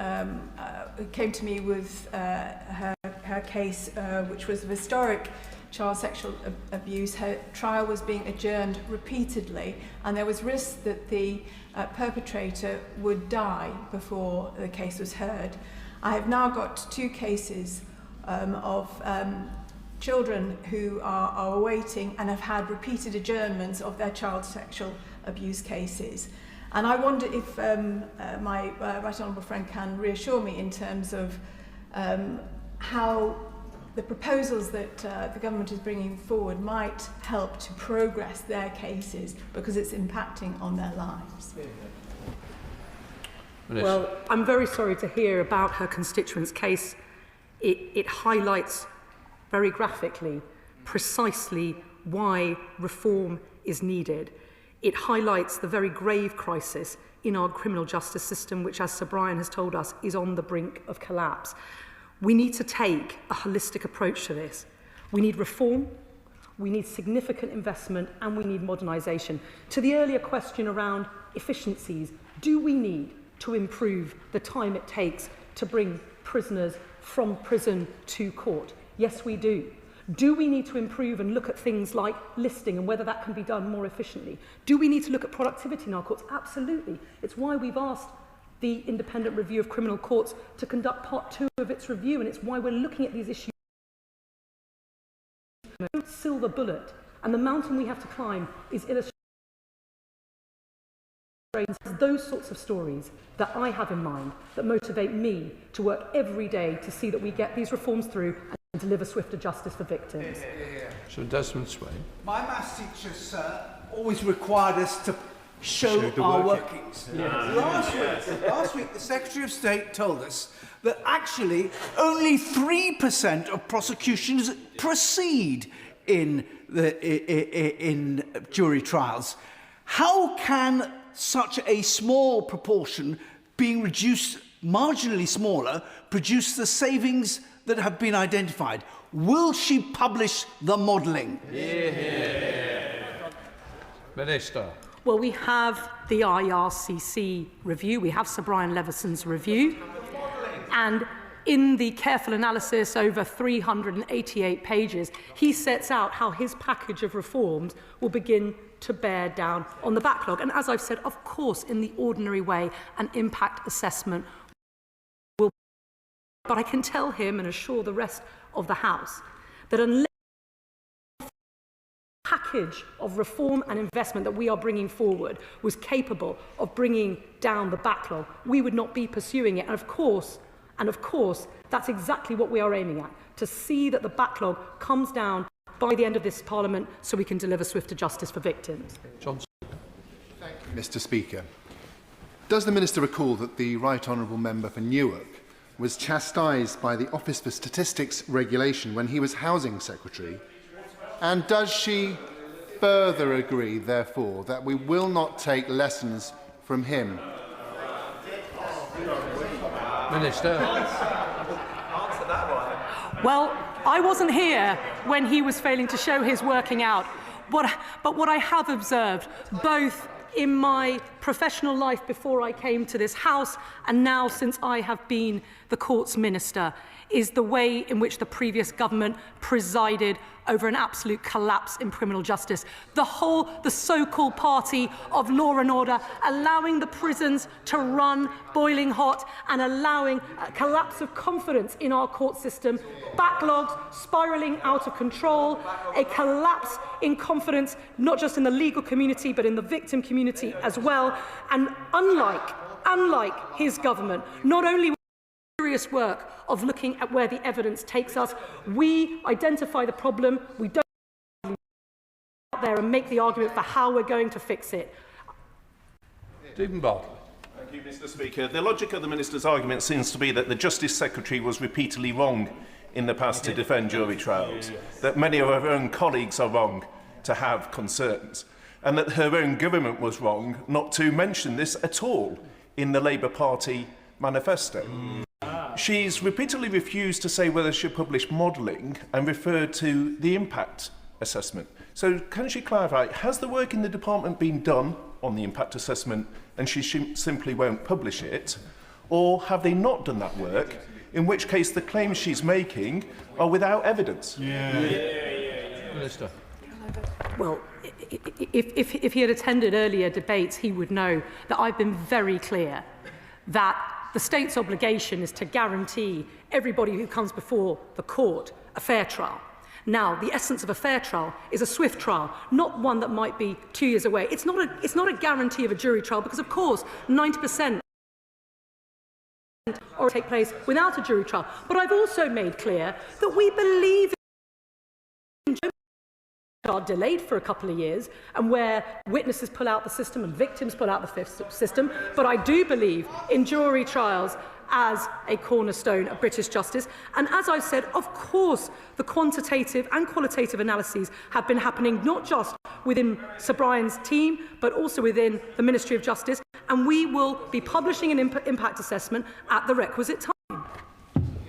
came to me with her case, which was of historic child sexual abuse. Her trial was being adjourned repeatedly, and there was risk that the perpetrator would die before the case was heard. I have now got 2 cases of children who are awaiting and have had repeated adjournments of their child sexual abuse cases. And I wonder if my right honourable friend can reassure me in terms of how the proposals that the government is bringing forward might help to progress their cases, because it's impacting on their lives. Well, I'm very sorry to hear about her constituent's case. It highlights very graphically precisely why reform is needed. It highlights the very grave crisis in our criminal justice system, which, as Sir Brian has told us, is on the brink of collapse. We need to take a holistic approach to this. We need reform, We need significant investment and we need modernisation. To the earlier question around efficiencies, do we need to improve the time it takes to bring prisoners from prison to court? Yes, we do. Do we need to improve and look at things like listing and whether that can be done more efficiently? Do we need to look at productivity in our courts? Absolutely. It's why we've asked the Independent Review of Criminal Courts to conduct part 2 of its review, and it's why we're looking at these issues. No silver bullet, and the mountain we have to climb is illustrating those sorts of stories that I have in mind that motivate me to work every day to see that we get these reforms through and deliver swifter justice for victims. So Desmond Swain. My maths teacher, sir, always required us to show our workings. Last week, the Secretary of State told us that actually only 3% of prosecutions proceed in jury trials. How can such a small proportion, being reduced marginally smaller, produce the savings that have been identified? Will she publish the modelling? Minister. Well, we have the IRCC review, we have Sir Brian Levison's review, and in the careful analysis over 388 pages, he sets out how his package of reforms will begin to bear down on the backlog. And as I've said, of course, in the ordinary way, an impact assessment will. But I can tell him and assure the rest of the House that unless package of reform and investment that we are bringing forward was capable of bringing down the backlog, we would not be pursuing it. And of course, that's exactly what we are aiming at, to see that the backlog comes down by the end of this Parliament so we can deliver swifter justice for victims. Johnson. Thank you, Mr. Speaker. Does the Minister recall that the Right Honourable Member for Newark was chastised by the Office for Statistics Regulation when he was Housing Secretary? And does she further agree, therefore, that we will not take lessons from him? Minister. Well, I wasn't here when he was failing to show his working out. But what I have observed, both in my professional life before I came to this House and now since I have been the Courts Minister, is the way in which the previous government presided over an absolute collapse in criminal justice. The so-called party of law and order, allowing the prisons to run boiling hot and allowing a collapse of confidence in our court system, backlogs spiralling out of control, a collapse in confidence not just in the legal community but in the victim community as well. And unlike his government, not only serious work of looking at where the evidence takes us, we identify the problem, we don't out there and make the argument for how we're going to fix it. Stephen Bartley. Thank you, Mr. Speaker. The logic of the Minister's argument seems to be that the Justice Secretary was repeatedly wrong in the past to defend jury trials, that many of her own colleagues are wrong to have concerns, and that her own government was wrong not to mention this at all in the Labour Party manifesto. She's repeatedly refused to say whether she'll publish modelling and referred to the impact assessment. So can she clarify, has the work in the department been done on the impact assessment and she simply won't publish it? Or have they not done that work, in which case the claims she's making are without evidence? Minister. Well, if he had attended earlier debates, he would know that I've been very clear that the state's obligation is to guarantee everybody who comes before the court a fair trial. Now, the essence of a fair trial is a swift trial, not one that might be 2 years away. It's not a guarantee of a jury trial because, of course, 90% or take place without a jury trial. But I've also made clear that we believe in are delayed for a couple of years and where witnesses pull out the system and victims pull out the system. But I do believe in jury trials as a cornerstone of British justice. And as I've said, of course, the quantitative and qualitative analyses have been happening not just within Sir Brian's team, but also within the Ministry of Justice. And we will be publishing an impact assessment at the requisite time.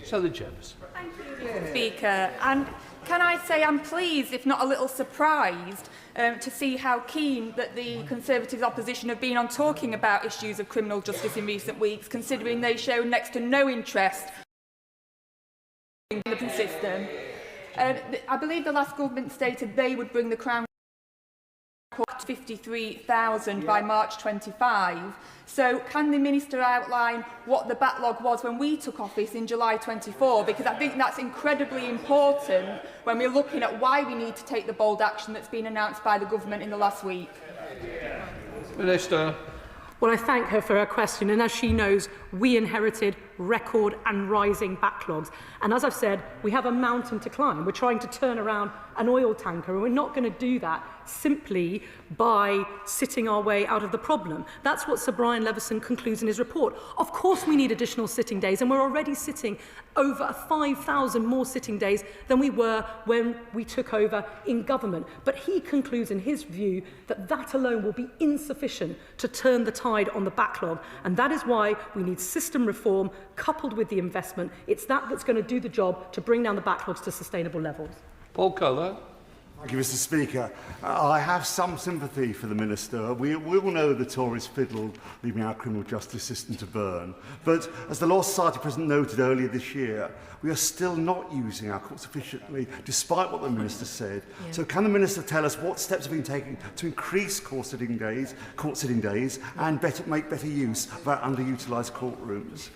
Sally James. Thank you, Mr. Speaker. And can I say I'm pleased, if not a little surprised, to see how keen that the Conservative opposition have been on talking about issues of criminal justice in recent weeks, considering they show next to no interest in the system. I believe the last government stated they would bring the Crown to 53,000 by March 25. So can the Minister outline what the backlog was when we took office in July 24? Because I think that's incredibly important when we're looking at why we need to take the bold action that's been announced by the government in the last week. Minister. Well, I thank her for her question, and as she knows, we inherited record and rising backlogs. And as I've said, we have a mountain to climb. We're trying to turn around an oil tanker, and we're not going to do that simply by sitting our way out of the problem. That's what Sir Brian Leveson concludes in his report. Of course we need additional sitting days, and we're already sitting over 5,000 more sitting days than we were when we took over in government. But he concludes in his view that that alone will be insufficient to turn the tide on the backlog, and that is why we need system reform coupled with the investment. It's that that's going to do the job to bring down the backlogs to sustainable levels. Paul Culler. Thank you, Mr. Speaker. I have some sympathy for the Minister. We all know the Tories fiddle leaving our criminal justice system to burn. But as the Law Society President noted earlier this year, we are still not using our courts efficiently, despite what the Minister said. Yeah. So can the Minister tell us what steps have been taken to increase court sitting days, and make better use of our underutilised courtrooms?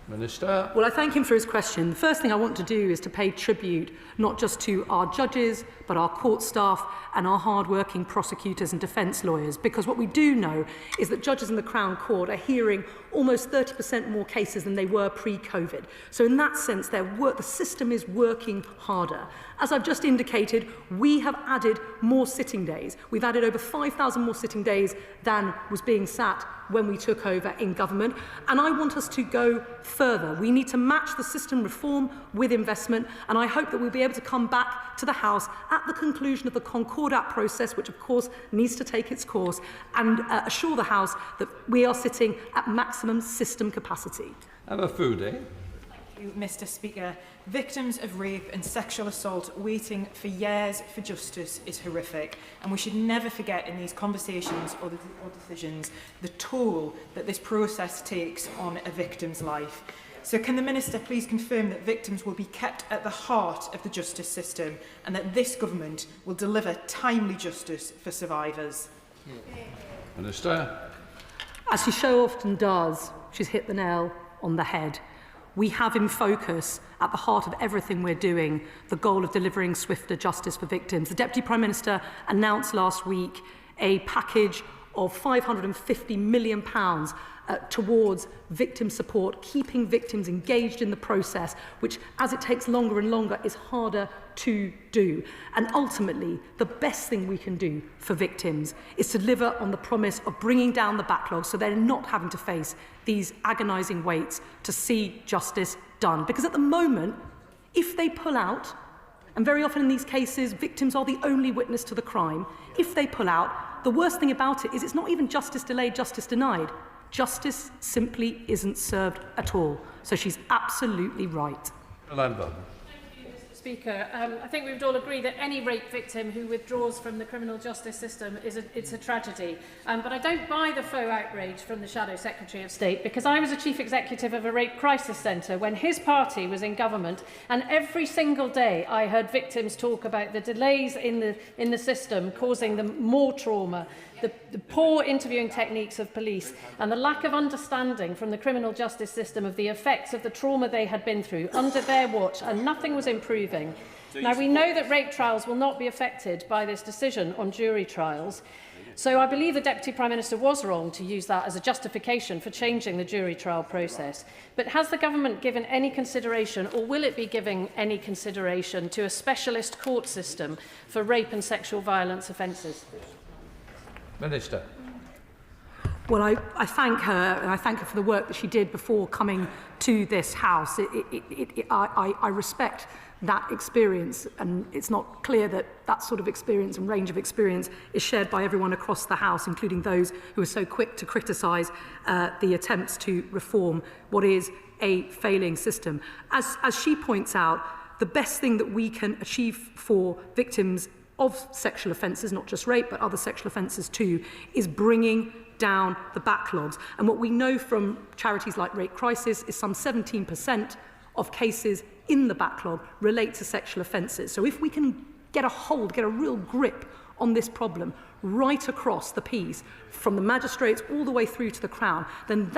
Minister. Well, I thank him for his question. The first thing I want to do is to pay tribute not just to our judges, but our court staff and our hard-working prosecutors and defence lawyers, because what we do know is that judges in the Crown Court are hearing almost 30% more cases than they were pre-COVID. So in that sense, the system is working harder. As I've just indicated, we have added more sitting days. We've added over 5,000 more sitting days than was being sat when we took over in government. And I want us to go further. We need to match the system reform with investment, and I hope that we'll be able to come back to the House at the conclusion of the Concordat process, which of course needs to take its course, and assure the House that we are sitting at maximum system capacity. Emma Foodie. Thank you, Mr. Speaker. Victims of rape and sexual assault waiting for years for justice is horrific, and we should never forget in these conversations or decisions the toll that this process takes on a victim's life. So can the Minister please confirm that victims will be kept at the heart of the justice system and that this government will deliver timely justice for survivors? Minister. As she so often does, she's hit the nail on the head. We have in focus, at the heart of everything we're doing, the goal of delivering swifter justice for victims. The Deputy Prime Minister announced last week a package of £550 million towards victim support, keeping victims engaged in the process, which, as it takes longer and longer, is harder to do. And ultimately, the best thing we can do for victims is to deliver on the promise of bringing down the backlog so they're not having to face these agonising waits to see justice done. Because at the moment, if they pull out, and very often in these cases, victims are the only witness to the crime, if they pull out, the worst thing about it is it's not even justice delayed, justice denied. Justice simply isn't served at all. So she's absolutely right. Lambert. Speaker, I think we would all agree that any rape victim who withdraws from the criminal justice system it's a tragedy. But I don't buy the faux outrage from the Shadow Secretary of State, because I was a chief executive of a rape crisis centre when his party was in government, and every single day I heard victims talk about the delays in the system causing them more trauma, the poor interviewing techniques of police, and the lack of understanding from the criminal justice system of the effects of the trauma they had been through under their watch, and nothing was improving. Now, we know that rape trials will not be affected by this decision on jury trials, so I believe the Deputy Prime Minister was wrong to use that as a justification for changing the jury trial process. But has the government given any consideration, or will it be giving any consideration, to a specialist court system for rape and sexual violence offences? Minister. Well, I thank her, and I thank her for the work that she did before coming to this House. I respect that experience, and it's not clear that that sort of experience and range of experience is shared by everyone across the House, including those who are so quick to criticise the attempts to reform what is a failing system. As she points out, the best thing that we can achieve for victims of sexual offences, not just rape, but other sexual offences too, is bringing down the backlogs. And what we know from charities like Rape Crisis is some 17% of cases in the backlog relate to sexual offences. So if we can get a real grip on this problem right across the piece, from the magistrates all the way through to the Crown, then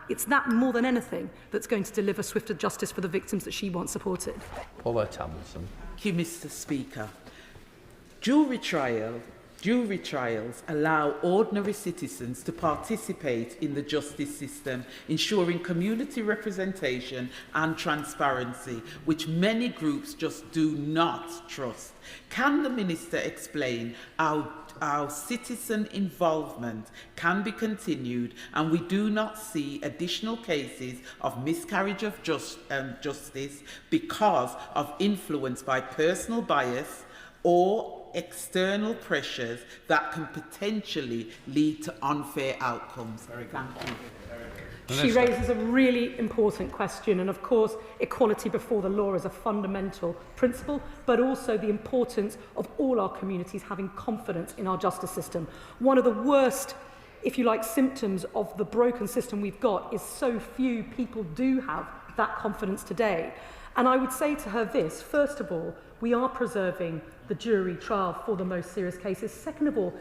it's that more than anything that's going to deliver swifter justice for the victims that she wants supported. Paula Tamilton. Thank you, Mr. Speaker. Jury trials allow ordinary citizens to participate in the justice system, ensuring community representation and transparency, which many groups just do not trust. Can the Minister explain how citizen involvement can be continued and we do not see additional cases of miscarriage of justice because of influence by personal bias or external pressures that can potentially lead to unfair outcomes? Thank you. She raises a really important question, and of course equality before the law is a fundamental principle, but also the importance of all our communities having confidence in our justice system. One of the worst, if you like, symptoms of the broken system we've got is so few people do have that confidence today. And I would say to her this: first of all, we are preserving the jury trial for the most serious cases. Second of all,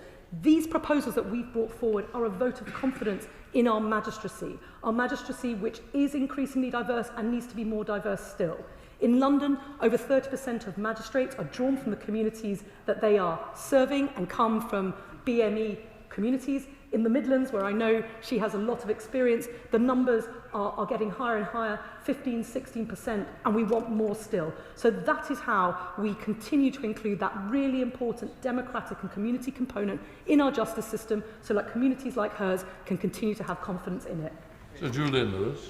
these proposals that we've brought forward are a vote of confidence in our magistracy which is increasingly diverse and needs to be more diverse still. In London, over 30% of magistrates are drawn from the communities that they are serving and come from BME communities. In the Midlands, where I know she has a lot of experience, the numbers are getting higher and higher, 15, 16%, and we want more still. So that is how we continue to include that really important democratic and community component in our justice system, so that communities like hers can continue to have confidence in it. So Julian Lewis.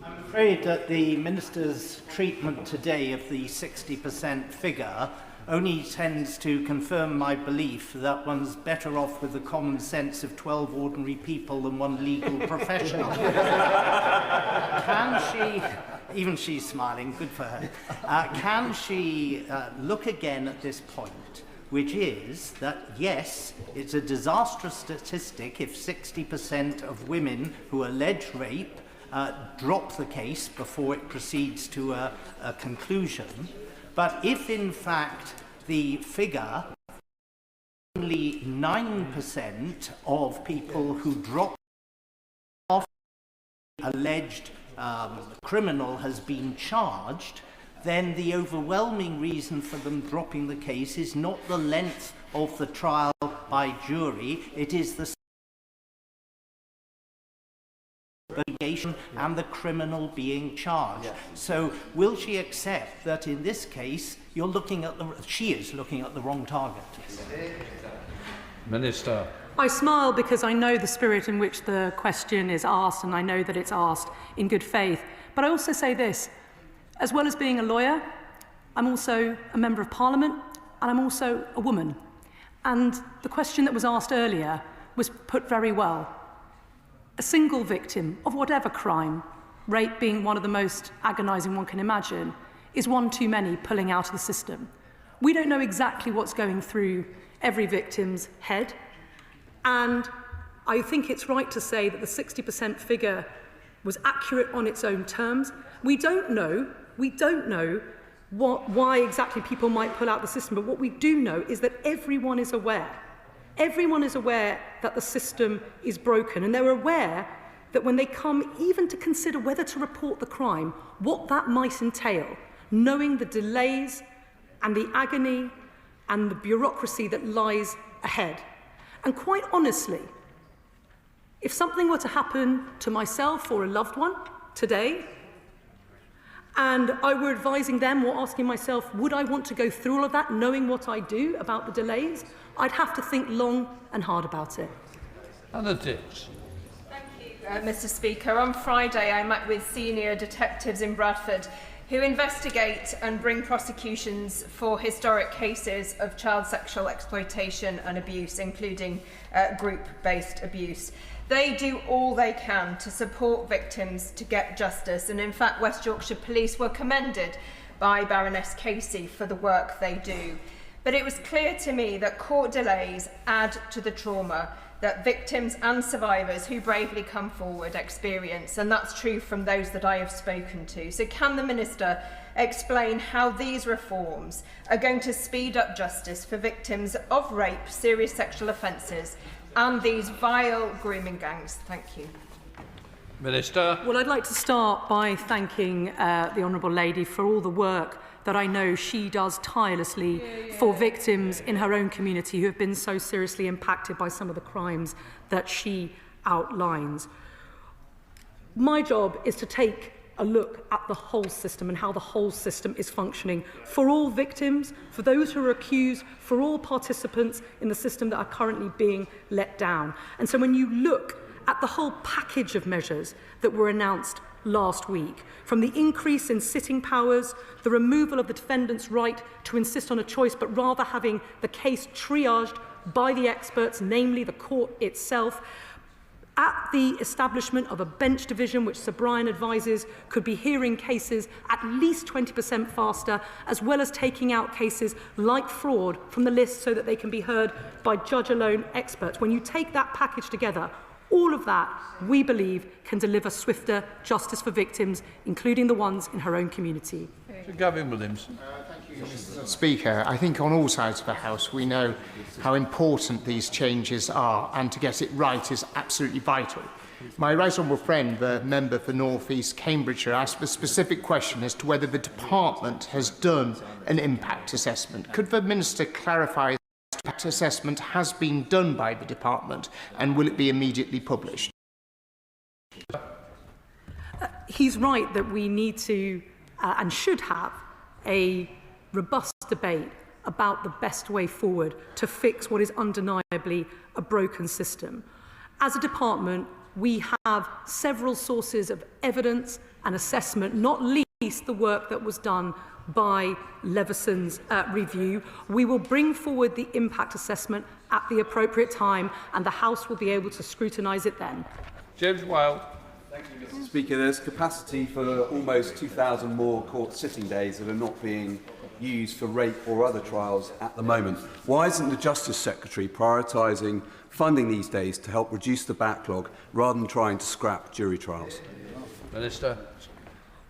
I'm afraid that the Minister's treatment today of the 60% figure only tends to confirm my belief that one's better off with the common sense of 12 ordinary people than one legal professional. Can she, even she's smiling, good for her, can she look again at this point, which is that, yes, it's a disastrous statistic if 60% of women who allege rape drop the case before it proceeds to a conclusion. But if, in fact, the figure, only 9% of people who drop off alleged criminal has been charged, then the overwhelming reason for them dropping the case is not the length of the trial by jury, it is the litigation and the criminal being charged. So will she accept that in this case she is looking at the wrong target? Minister. I smile because I know the spirit in which the question is asked, and I know that it's asked in good faith. But I also say this: as well as being a lawyer, I'm also a member of Parliament, and I'm also a woman. And the question that was asked earlier was put very well. A single victim of whatever crime, rape being one of the most agonising one can imagine, is one too many pulling out of the system. We don't know exactly what's going through every victim's head, and I think it's right to say that the 60% figure was accurate on its own terms. We don't know why exactly people might pull out the system, but what we do know is that everyone is aware. Everyone is aware that the system is broken, and they're aware that when they come even to consider whether to report the crime, what that might entail, knowing the delays and the agony and the bureaucracy that lies ahead. And quite honestly, if something were to happen to myself or a loved one today, and I were advising them or asking myself, would I want to go through all of that, knowing what I do about the delays, I'd have to think long and hard about it. Anna Dix. Thank you, Mr. Speaker. On Friday, I met with senior detectives in Bradford who investigate and bring prosecutions for historic cases of child sexual exploitation and abuse, including group-based abuse. They do all they can to support victims to get justice, and in fact West Yorkshire Police were commended by Baroness Casey for the work they do. But it was clear to me that court delays add to the trauma that victims and survivors who bravely come forward experience, and that's true from those that I have spoken to. So can the Minister explain how these reforms are going to speed up justice for victims of rape, serious sexual offences and these vile grooming gangs? Thank you. Minister. Well, I'd like to start by thanking the Honourable Lady for all the work that I know she does tirelessly for victims in her own community who have been so seriously impacted by some of the crimes that she outlines. My job is to take a look at the whole system and how the whole system is functioning for all victims, for those who are accused, for all participants in the system that are currently being let down. And so when you look at the whole package of measures that were announced last week, from the increase in sitting powers, the removal of the defendant's right to insist on a choice, but rather having the case triaged by the experts, namely the court itself, at the establishment of a bench division, which Sir Brian advises could be hearing cases at least 20% faster, as well as taking out cases like fraud from the list so that they can be heard by judge-alone experts. When you take that package together, all of that, we believe, can deliver swifter justice for victims, including the ones in her own community. Sir Gavin Williams. Thank you, Mr. Speaker. I think on all sides of the House we know how important these changes are, and to get it right is absolutely vital. My right honourable friend, the member for North East Cambridgeshire, asked a specific question as to whether the department has done an impact assessment. Could the Minister clarify impact assessment has been done by the department, and will it be immediately published? He's right that we need to and should have a robust debate about the best way forward to fix what is undeniably a broken system. As a department, we have several sources of evidence and assessment, not least the work that was done by Leveson's review. We will bring forward the impact assessment at the appropriate time, and the House will be able to scrutinise it then. James Wyle. Thank you, Mr. Speaker. There's capacity for almost 2,000 more court sitting days that are not being used for rape or other trials at the moment. Why isn't the Justice Secretary prioritising funding these days to help reduce the backlog rather than trying to scrap jury trials? Minister.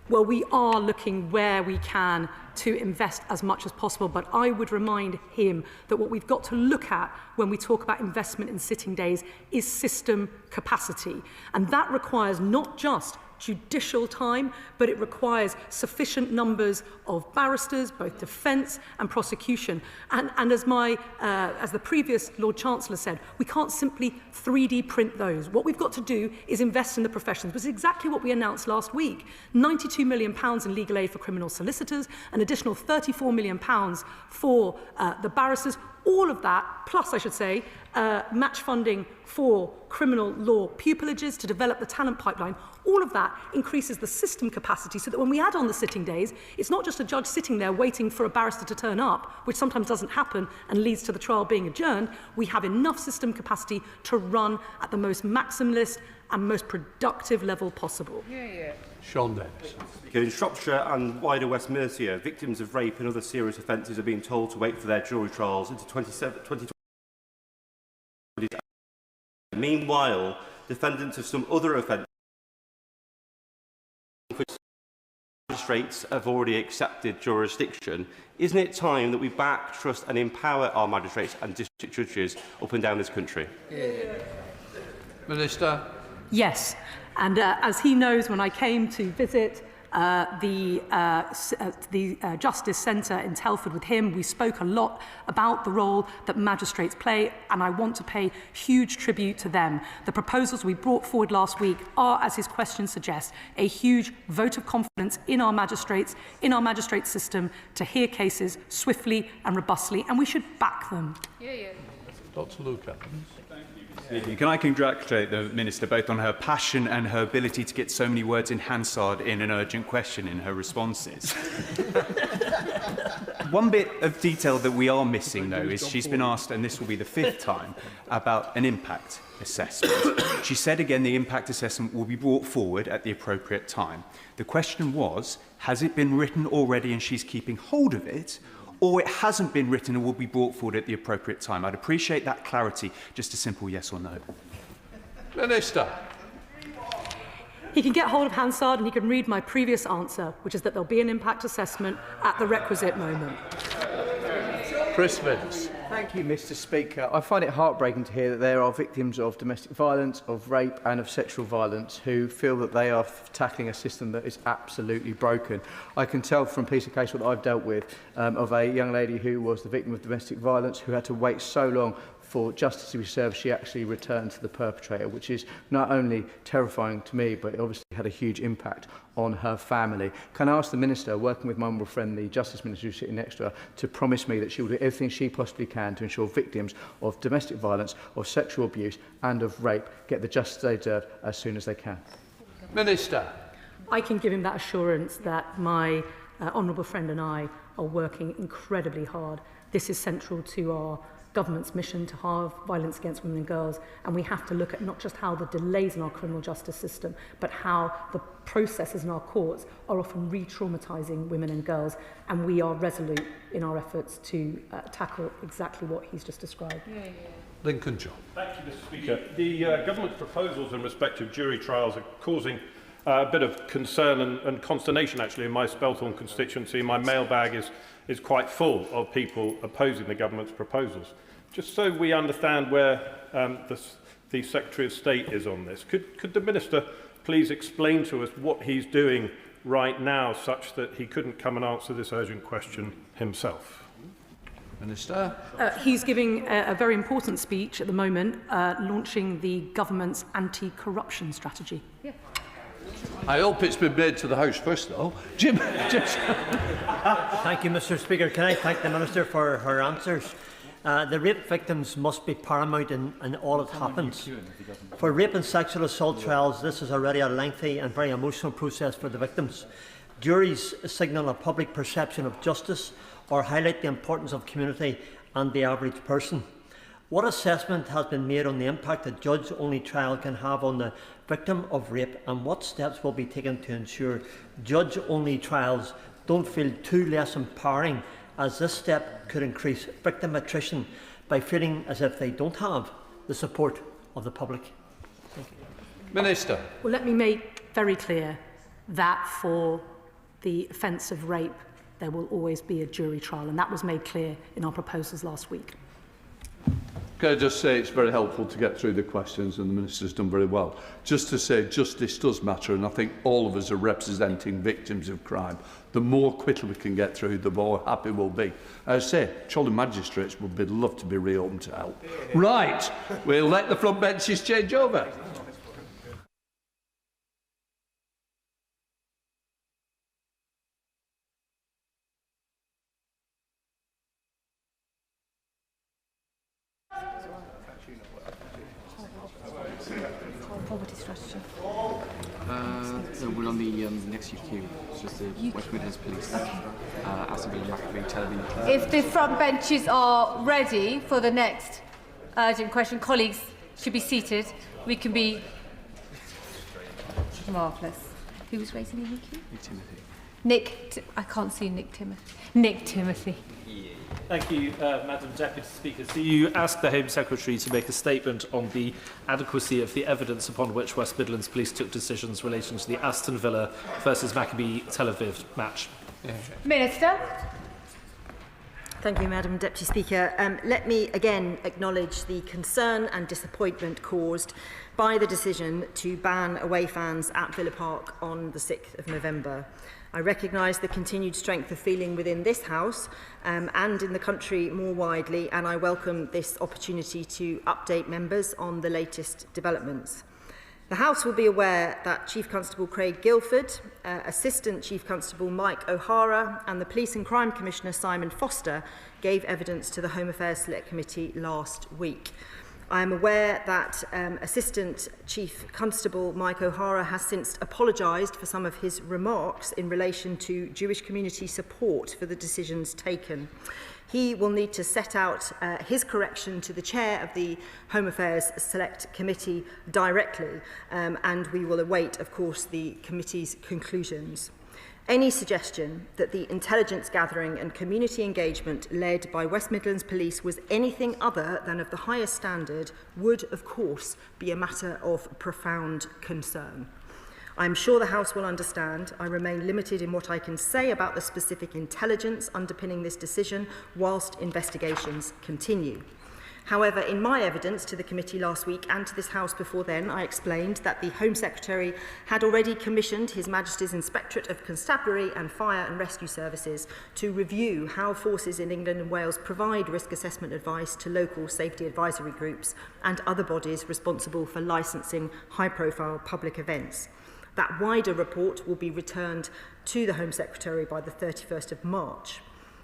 Well, we are looking where we can to invest as much as possible, but I would remind him that what we've got to look at when we talk about investment in sitting days is system capacity. And that requires not just judicial time, but it requires sufficient numbers of barristers, both defence and prosecution. And as the previous Lord Chancellor said, we can't simply 3D print those. What we've got to do is invest in the professions, which is exactly what we announced last week. £92 million in legal aid for criminal solicitors, an additional £34 million for the barristers. All of that, plus I should say, match funding for criminal law pupilages to develop the talent pipeline, all of that increases the system capacity so that when we add on the sitting days, it's not just a judge sitting there waiting for a barrister to turn up, which sometimes doesn't happen and leads to the trial being adjourned. We have enough system capacity to run at the most maximalist and most productive level possible. Sean Davis. In Shropshire and wider West Mercia, victims of rape and other serious offences are being told to wait for their jury trials into 2020. Meanwhile, defendants of some other offences magistrates have already accepted jurisdiction. Isn't it time that we back, trust and empower our magistrates and district judges up and down this country? Minister. Yes, and as he knows, when I came to visit the Justice Centre in Telford with him, we spoke a lot about the role that magistrates play, and I want to pay huge tribute to them. The proposals we brought forward last week are, as his question suggests, a huge vote of confidence in our magistrates system to hear cases swiftly and robustly, and we should back them. Dr. Luca. Speaker, can I congratulate the Minister both on her passion and her ability to get so many words in Hansard in an urgent question in her responses. One bit of detail that we are missing, though, is she's been asked, and this will be the 5th time, about an impact assessment. She said again the impact assessment will be brought forward at the appropriate time. The question was, has it been written already and she's keeping hold of it, or it hasn't been written and will be brought forward at the appropriate time? I'd appreciate that clarity, just a simple yes or no. Minister. He can get hold of Hansard and he can read my previous answer, which is that there'll be an impact assessment at the requisite moment. Chris Minns. Thank you, Mr. Speaker. I find it heartbreaking to hear that there are victims of domestic violence, of rape and of sexual violence who feel that they are tackling a system that is absolutely broken. I can tell from piece of case what I've dealt with of a young lady who was the victim of domestic violence who had to wait so long for justice to be served, she actually returned to the perpetrator, which is not only terrifying to me, but it obviously had a huge impact on her family. Can I ask the Minister, working with my honourable friend, the Justice Minister who's sitting next to her, to promise me that she will do everything she possibly can to ensure victims of domestic violence, of sexual abuse and of rape get the justice they deserve as soon as they can? Minister. I can give him that assurance that my honourable friend and I are working incredibly hard. This is central to our government's mission to halve violence against women and girls, and we have to look at not just how the delays in our criminal justice system, but how the processes in our courts are often re-traumatising women and girls, and we are resolute in our efforts to tackle exactly what he's just described. Lincoln John. Thank you, Mr. Speaker. The government's proposals in respect of jury trials are causing a bit of concern and consternation, actually, in my Spelthorne constituency. My mailbag is quite full of people opposing the government's proposals. Just so we understand where the Secretary of State is on this, could the Minister please explain to us what he's doing right now such that he couldn't come and answer this urgent question himself? Minister. He's giving a very important speech at the moment, launching the government's anti-corruption strategy. Yeah. I hope it's been made to the House first, though. Jim. Thank you, Mr. Speaker. Can I thank the Minister for her answers? The rape victims must be paramount in all that happens. For rape and sexual assault trials, this is already a lengthy and very emotional process for the victims. Juries signal a public perception of justice or highlight the importance of community and the average person. What assessment has been made on the impact a judge-only trial can have on the victim of rape, and what steps will be taken to ensure judge-only trials don't feel too less empowering, as this step could increase victim attrition by feeling as if they don't have the support of the public? Thank you. Minister. Well, let me make very clear that for the offence of rape, there will always be a jury trial, and that was made clear in our proposals last week. Can I just say it's very helpful to get through the questions, and the Minister's done very well. Just to say justice does matter, and I think all of us are representing victims of crime. The more quickly we can get through, the more happy we'll be. As I say, Chorley magistrates would love to be reopened to help. Right, we'll let the front benches change over. Poverty strategy. We're on the next UQ. It's just the West Midlands Police. Aston Villa, Maccabee, Television. If the front benches are ready for the next urgent question, colleagues should be seated. We can be marvellous. Who was raising the UQ? Nick Timothy. I can't see Nick Timothy. Nick Timothy. Thank you, Madam Deputy Speaker. So you asked the Home Secretary to make a statement on the adequacy of the evidence upon which West Midlands Police took decisions relating to the Aston Villa versus Maccabee Tel Aviv match. Minister. Thank you, Madam Deputy Speaker. Let me again acknowledge the concern and disappointment caused by the decision to ban away fans at Villa Park on the 6th of November. I recognise the continued strength of feeling within this House and in the country more widely, and I welcome this opportunity to update members on the latest developments. The House will be aware that Chief Constable Craig Guilford, Assistant Chief Constable Mike O'Hara and the Police and Crime Commissioner Simon Foster gave evidence to the Home Affairs Select Committee last week. I am aware that Assistant Chief Constable Mike O'Hara has since apologised for some of his remarks in relation to Jewish community support for the decisions taken. He will need to set out his correction to the chair of the Home Affairs Select Committee directly, and we will await, of course, the committee's conclusions. Any suggestion that the intelligence gathering and community engagement led by West Midlands Police was anything other than of the highest standard would, of course, be a matter of profound concern. I am sure the House will understand I remain limited in what I can say about the specific intelligence underpinning this decision whilst investigations continue. However, in my evidence to the committee last week and to this House before then, I explained that the Home Secretary had already commissioned His Majesty's Inspectorate of Constabulary and Fire and Rescue Services to review how forces in England and Wales provide risk assessment advice to local safety advisory groups and other bodies responsible for licensing high-profile public events. That wider report will be returned to the Home Secretary by the 31st of March.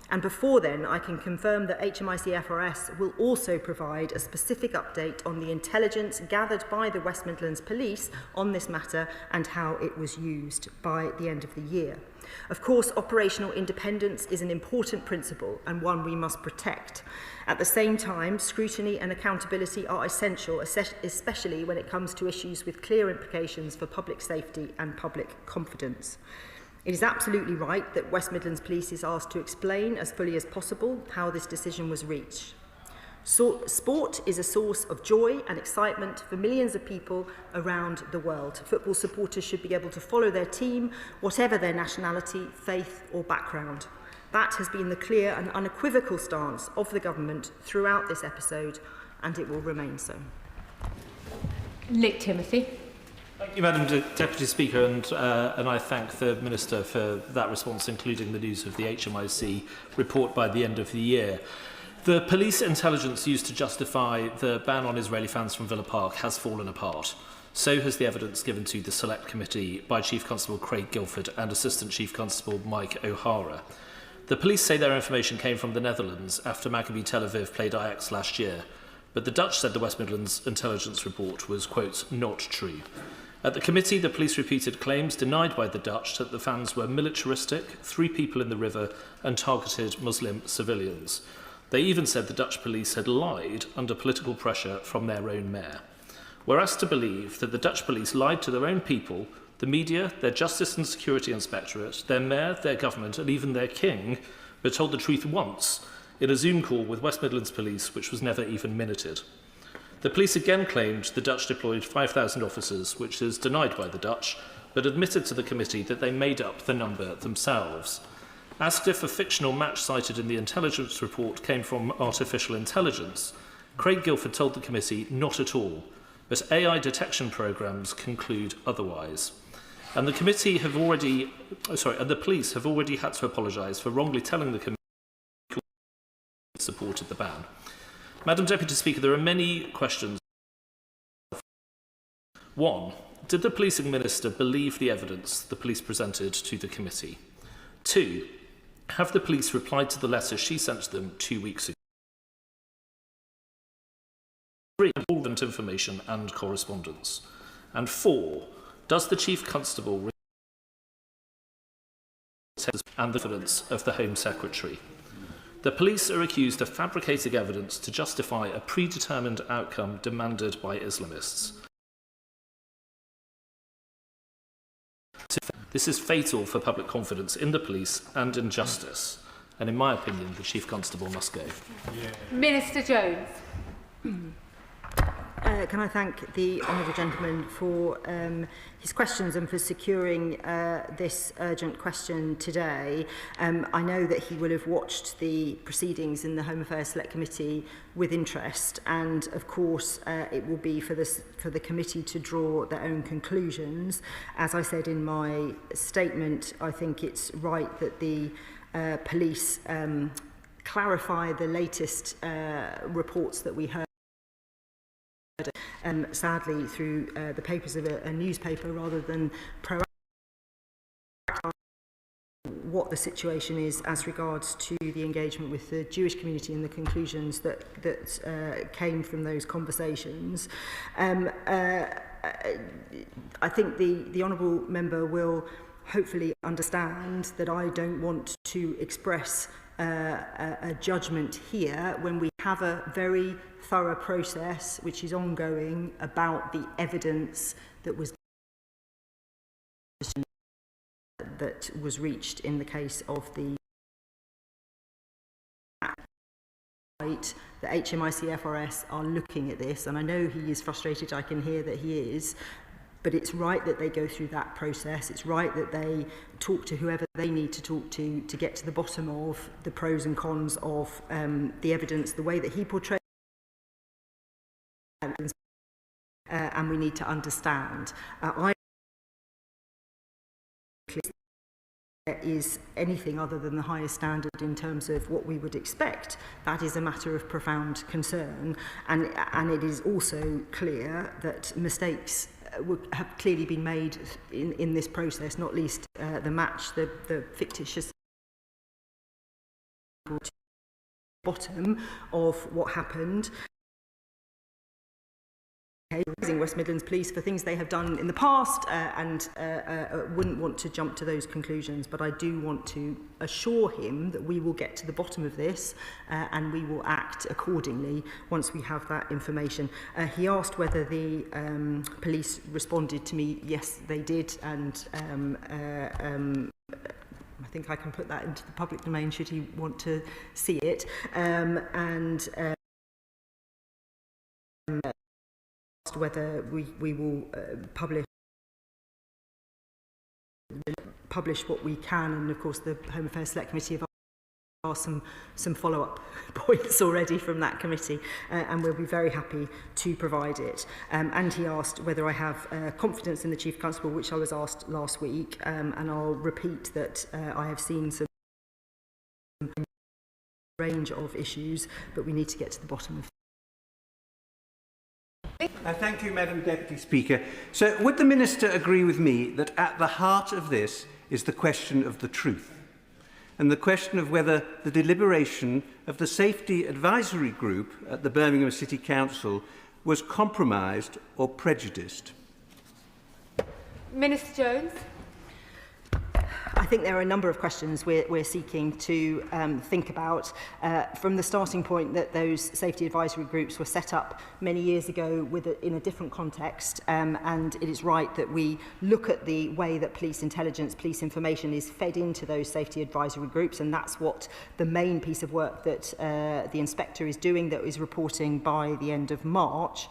And before then, I can confirm that HMIC FRS will also provide a specific update on the intelligence gathered by the West Midlands Police on this matter and how it was used by the end of the year. Of course, operational independence is an important principle and one we must protect. At the same time, scrutiny and accountability are essential, especially when it comes to issues with clear implications for public safety and public confidence. It is absolutely right that West Midlands Police is asked to explain as fully as possible how this decision was reached. Sport is a source of joy and excitement for millions of people around the world. Football supporters should be able to follow their team, whatever their nationality, faith or background. That has been the clear and unequivocal stance of the government throughout this episode, and it will remain so. Nick Timothy. Thank you, Madam Deputy Speaker, and I thank the Minister for that response, including the news of the HMIC report by the end of the year. The police intelligence used to justify the ban on Israeli fans from Villa Park has fallen apart. So has the evidence given to the Select Committee by Chief Constable Craig Guilford and Assistant Chief Constable Mike O'Hara. The police say their information came from the Netherlands after Maccabi Tel Aviv played Ajax last year, but the Dutch said the West Midlands intelligence report was, quote, not true. At the committee, the police repeated claims denied by the Dutch that the fans were militaristic, 3 people in the river, and targeted Muslim civilians. They even said the Dutch police had lied under political pressure from their own mayor. We're asked to believe that the Dutch police lied to their own people, the media, their Justice and Security Inspectorate, their mayor, their government, and even their king, but told the truth once in a Zoom call with West Midlands Police, which was never even minuted. The police again claimed the Dutch deployed 5,000 officers, which is denied by the Dutch, but admitted to the committee that they made up the number themselves. Asked if a fictional match cited in the intelligence report came from artificial intelligence, Craig Guilford told the committee not at all, but AI detection programmes conclude otherwise. And the committee have already, and the police have already had to apologise for wrongly telling the committee supported the ban. Madam Deputy Speaker, there are many questions. 1. Did the policing minister believe the evidence the police presented to the committee? 2. Have the police replied to the letter she sent them 2 weeks ago? 3. Relevant information and correspondence. And 4. Does the Chief Constable and the evidence of the Home Secretary? The police are accused of fabricating evidence to justify a predetermined outcome demanded by Islamists. This is fatal for public confidence in the police and in justice. And in my opinion, the Chief Constable must go. Minister Jones. Can I thank the honourable gentleman for his questions and for securing this urgent question today. I know that he will have watched the proceedings in the Home Affairs Select Committee with interest, and of course it will be for the committee to draw their own conclusions. As I said in my statement, I think it's right that the police clarify the latest reports that we heard. Sadly, through the papers of a newspaper rather than proactive what the situation is as regards to the engagement with the Jewish community and the conclusions that came from those conversations. I think the honourable member will hopefully understand that I don't want to express a judgment here when we have a very thorough process which is ongoing about the evidence that was reached in the case of the the HMIC FRS are looking at this, and I know he is frustrated, I can hear that he is, but it's right that they go through that process. It's right that they talk to whoever they need to talk to get to the bottom of the pros and cons of the evidence, the way that he portrays and we need to understand. Is anything other than the highest standard in terms of what we would expect. That is a matter of profound concern, and it is also clear that mistakes have clearly been made in this process, not least the fictitious bottom of what happened. Praising West Midlands Police for things they have done in the past and wouldn't want to jump to those conclusions, but I do want to assure him that we will get to the bottom of this and we will act accordingly once we have that information. He asked whether the police responded to me. Yes, they did, and I think I can put that into the public domain should he want to see it. Whether we will publish what we can, and of course the Home Affairs Select Committee have asked some follow-up points already from that committee, and we'll be very happy to provide it. And he asked whether I have confidence in the Chief Constable, which I was asked last week, and I'll repeat that I have seen some range of issues, but we need to get to the bottom of it. Thank you, Madam Deputy Speaker. So, would the Minister agree with me that at the heart of this is the question of the truth, and the question of whether the deliberation of the Safety Advisory Group at the Birmingham City Council was compromised or prejudiced? Minister Jones. I think there are a number of questions we're seeking to think about from the starting point that those safety advisory groups were set up many years ago in a different context, and it is right that we look at the way that police intelligence, police information is fed into those safety advisory groups, and that's what the main piece of work that the inspector is doing, that is reporting by the end of March.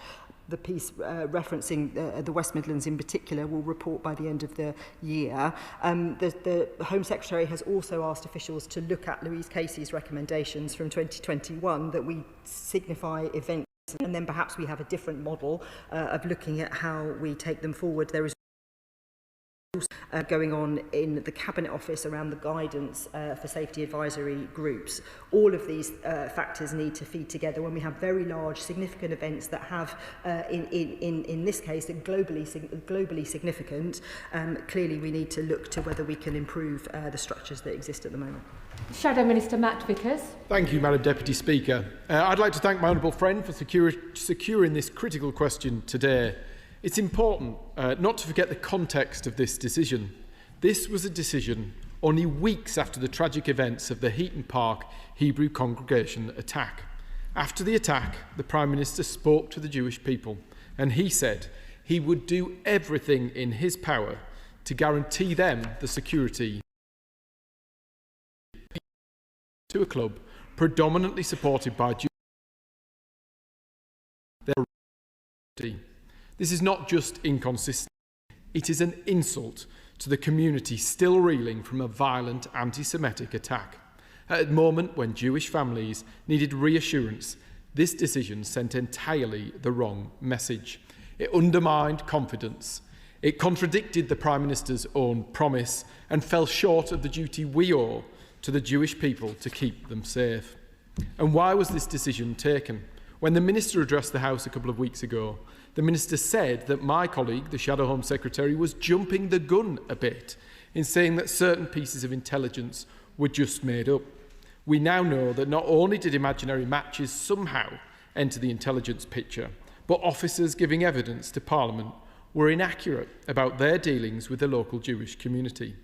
The piece referencing the West Midlands in particular will report by the end of the year. The Home Secretary has also asked officials to look at Louise Casey's recommendations from 2021 that we signify events, and then perhaps we have a different model of looking at how we take them forward. There is going on in the Cabinet Office around the guidance for safety advisory groups. All of these factors need to feed together when we have very large, significant events that have, in this case, globally significant. Clearly, we need to look to whether we can improve the structures that exist at the moment. Shadow Minister Matt Vickers. Thank you, Madam Deputy Speaker. I'd like to thank my honourable friend for securing this critical question today. It's important not to forget the context of this decision. This was a decision only weeks after the tragic events of the Heaton Park Hebrew congregation attack. After the attack, the Prime Minister spoke to the Jewish people, and he said he would do everything in his power to guarantee them the security to a club predominantly supported by Jews. This is not just inconsistent, it is an insult to the community still reeling from a violent anti-Semitic attack. At a moment when Jewish families needed reassurance, this decision sent entirely the wrong message. It undermined confidence. It contradicted the Prime Minister's own promise and fell short of the duty we owe to the Jewish people to keep them safe. And why was this decision taken? When the Minister addressed the House a couple of weeks ago, the Minister said that my colleague, the Shadow Home Secretary, was jumping the gun a bit in saying that certain pieces of intelligence were just made up. We now know that not only did imaginary matches somehow enter the intelligence picture, but officers giving evidence to Parliament were inaccurate about their dealings with the local Jewish community.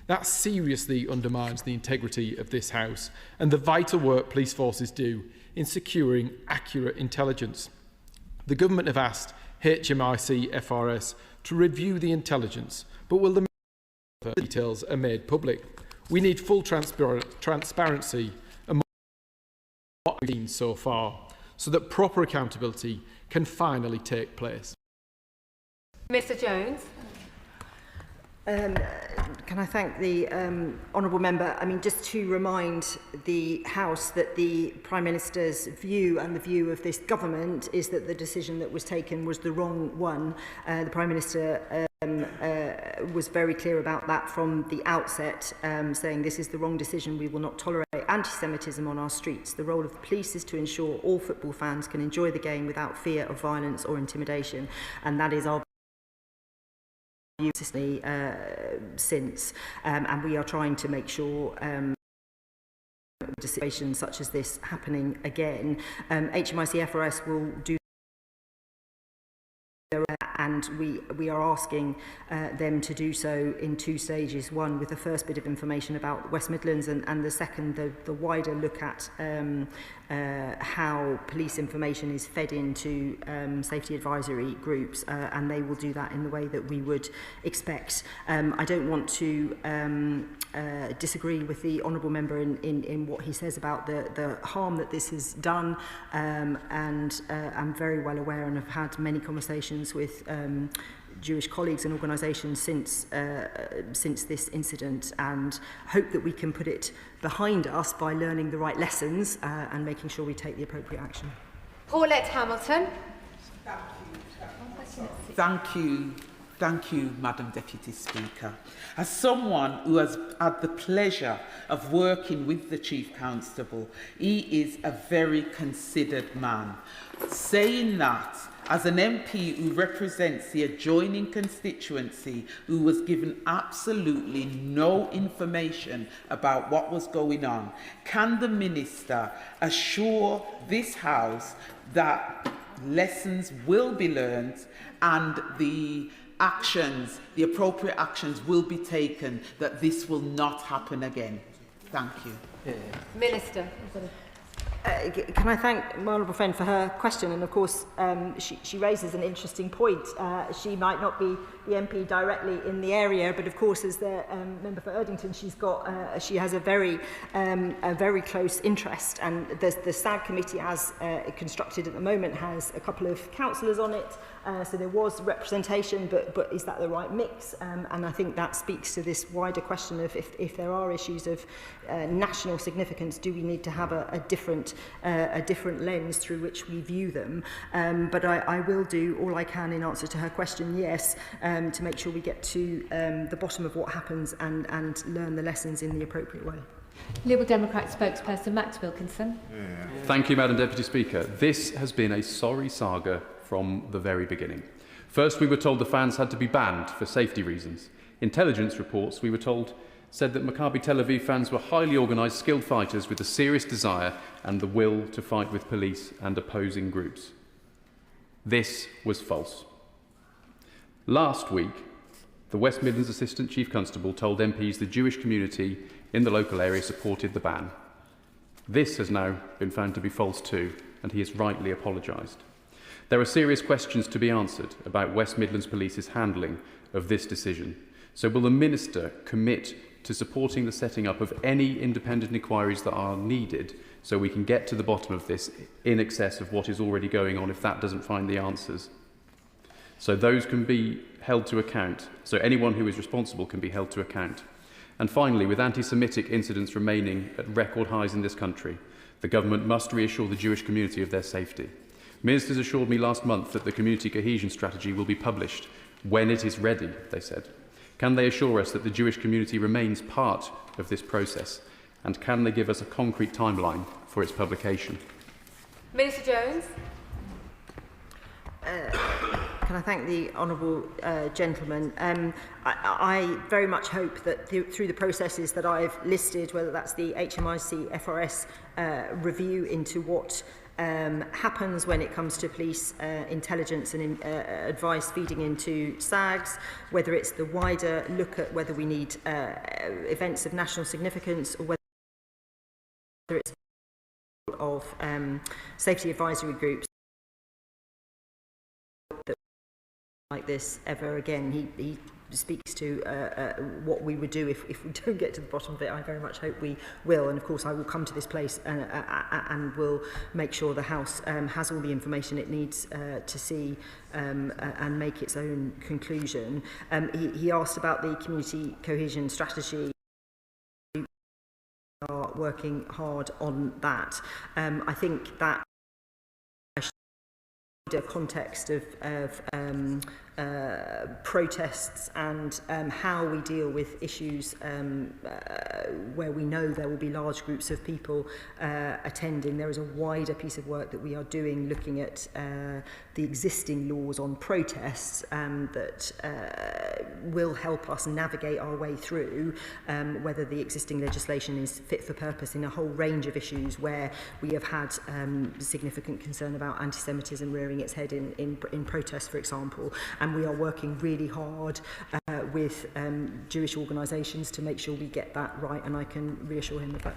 That seriously undermines the integrity of this House and the vital work police forces do in securing accurate intelligence. The government have asked HMIC FRS to review the intelligence, but will the details are made public? We need full transparency and what we've seen so far, so that proper accountability can finally take place. Mr Jones. Can I thank the honourable member? I mean, just to remind the House that the Prime Minister's view and the view of this government is that the decision that was taken was the wrong one. The Prime Minister was very clear about that from the outset, saying this is the wrong decision. We will not tolerate anti-Semitism on our streets. The role of the police is to ensure all football fans can enjoy the game without fear of violence or intimidation, and that is our since, and we are trying to make sure situations such as this happening again. HMIC FRS will do, and we are asking them to do so in two stages. One, with the first bit of information about West Midlands, and the second, the wider look at how police information is fed into safety advisory groups, and they will do that in the way that we would expect. I don't want to disagree with the honourable member in what he says about the harm that this has done, and I'm very well aware and have had many conversations with Jewish colleagues and organisations since this incident, and hope that we can put it behind us by learning the right lessons and making sure we take the appropriate action. Paulette Hamilton. Thank you, Madam Deputy Speaker. As someone who has had the pleasure of working with the Chief Constable, he is a very considered man. Saying that, as an MP who represents the adjoining constituency, who was given absolutely no information about what was going on, can the Minister assure this House that lessons will be learned and the appropriate actions will be taken, that this will not happen again? Thank you. Minister. Can I thank my honourable friend for her question? And of course, she raises an interesting point. She might not be the MP directly in the area, but of course, as the member for Erdington, she has a very close interest. And the SAG committee, as constructed at the moment, has a couple of councillors on it. So there was representation, but is that the right mix? And I think that speaks to this wider question of if there are issues of national significance, do we need to have a different lens through which we view them? But I will do all I can in answer to her question, yes, to make sure we get to the bottom of what happens and learn the lessons in the appropriate way. Liberal Democrat spokesperson Max Wilkinson. Thank you, Madam Deputy Speaker. This has been a sorry saga from the very beginning. First, we were told the fans had to be banned for safety reasons. Intelligence reports, we were told, said that Maccabi Tel Aviv fans were highly organised, skilled fighters with a serious desire and the will to fight with police and opposing groups. This was false. Last week, the West Midlands Assistant Chief Constable told MPs the Jewish community in the local area supported the ban. This has now been found to be false too, and he has rightly apologised. There are serious questions to be answered about West Midlands Police's handling of this decision. So will the Minister commit to supporting the setting up of any independent inquiries that are needed so we can get to the bottom of this in excess of what is already going on if that doesn't find the answers? So those can be held to account. So anyone who is responsible can be held to account. And finally, with anti-Semitic incidents remaining at record highs in this country, the government must reassure the Jewish community of their safety. Ministers assured me last month that the community cohesion strategy will be published when it is ready, they said. Can they assure us that the Jewish community remains part of this process? And can they give us a concrete timeline for its publication? Minister Jones. Can I thank the honourable gentleman? I very much hope that through the processes that I've listed, whether that's the HMIC FRS review into what happens when it comes to police intelligence and advice feeding into SAGs, whether it's the wider look at whether we need events of national significance, or whether it's of safety advisory groups that like this ever again. He speaks to what we would do if we don't get to the bottom of it. I very much hope we will, and of course I will come to this place and will make sure the House has all the information it needs to see and make its own conclusion. He asked about the community cohesion strategy. We are working hard on that. I think that a context of protests and how we deal with issues where we know there will be large groups of people attending. There is a wider piece of work that we are doing looking at the existing laws on protests that will help us navigate our way through whether the existing legislation is fit for purpose in a whole range of issues where we have had significant concern about anti-Semitism rearing its head in protests, for example. And we are working really hard with Jewish organisations to make sure we get that right, and I can reassure him of that.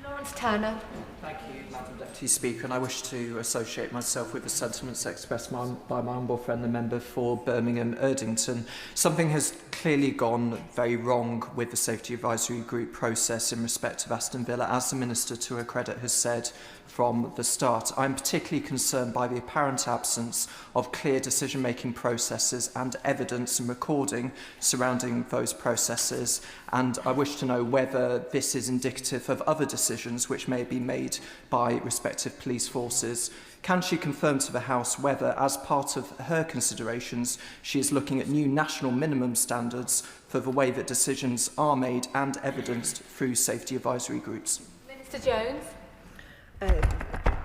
Lawrence Turner. Thank you, Madam Deputy Speaker, and I wish to associate myself with the sentiments expressed by my humble friend, the member for Birmingham Erdington. Something has clearly gone very wrong with the Safety Advisory Group process in respect of Aston Villa, as the Minister, to her credit, has said from the start. I'm particularly concerned by the apparent absence of clear decision-making processes and evidence and recording surrounding those processes, and I wish to know whether this is indicative of other decisions which may be made by respective police forces. Can she confirm to the House whether, as part of her considerations, she is looking at new national minimum standards for the way that decisions are made and evidenced through safety advisory groups? Minister Jones.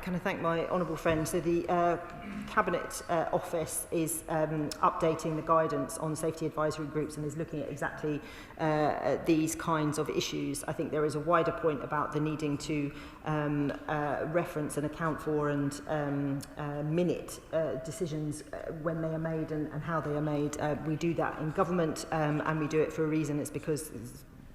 Can I thank my honourable friend? So the Cabinet Office is updating the guidance on safety advisory groups and is looking at exactly these kinds of issues. I think there is a wider point about the needing to reference and account for and minute decisions when they are made and how they are made. We do that in government and we do it for a reason. It's because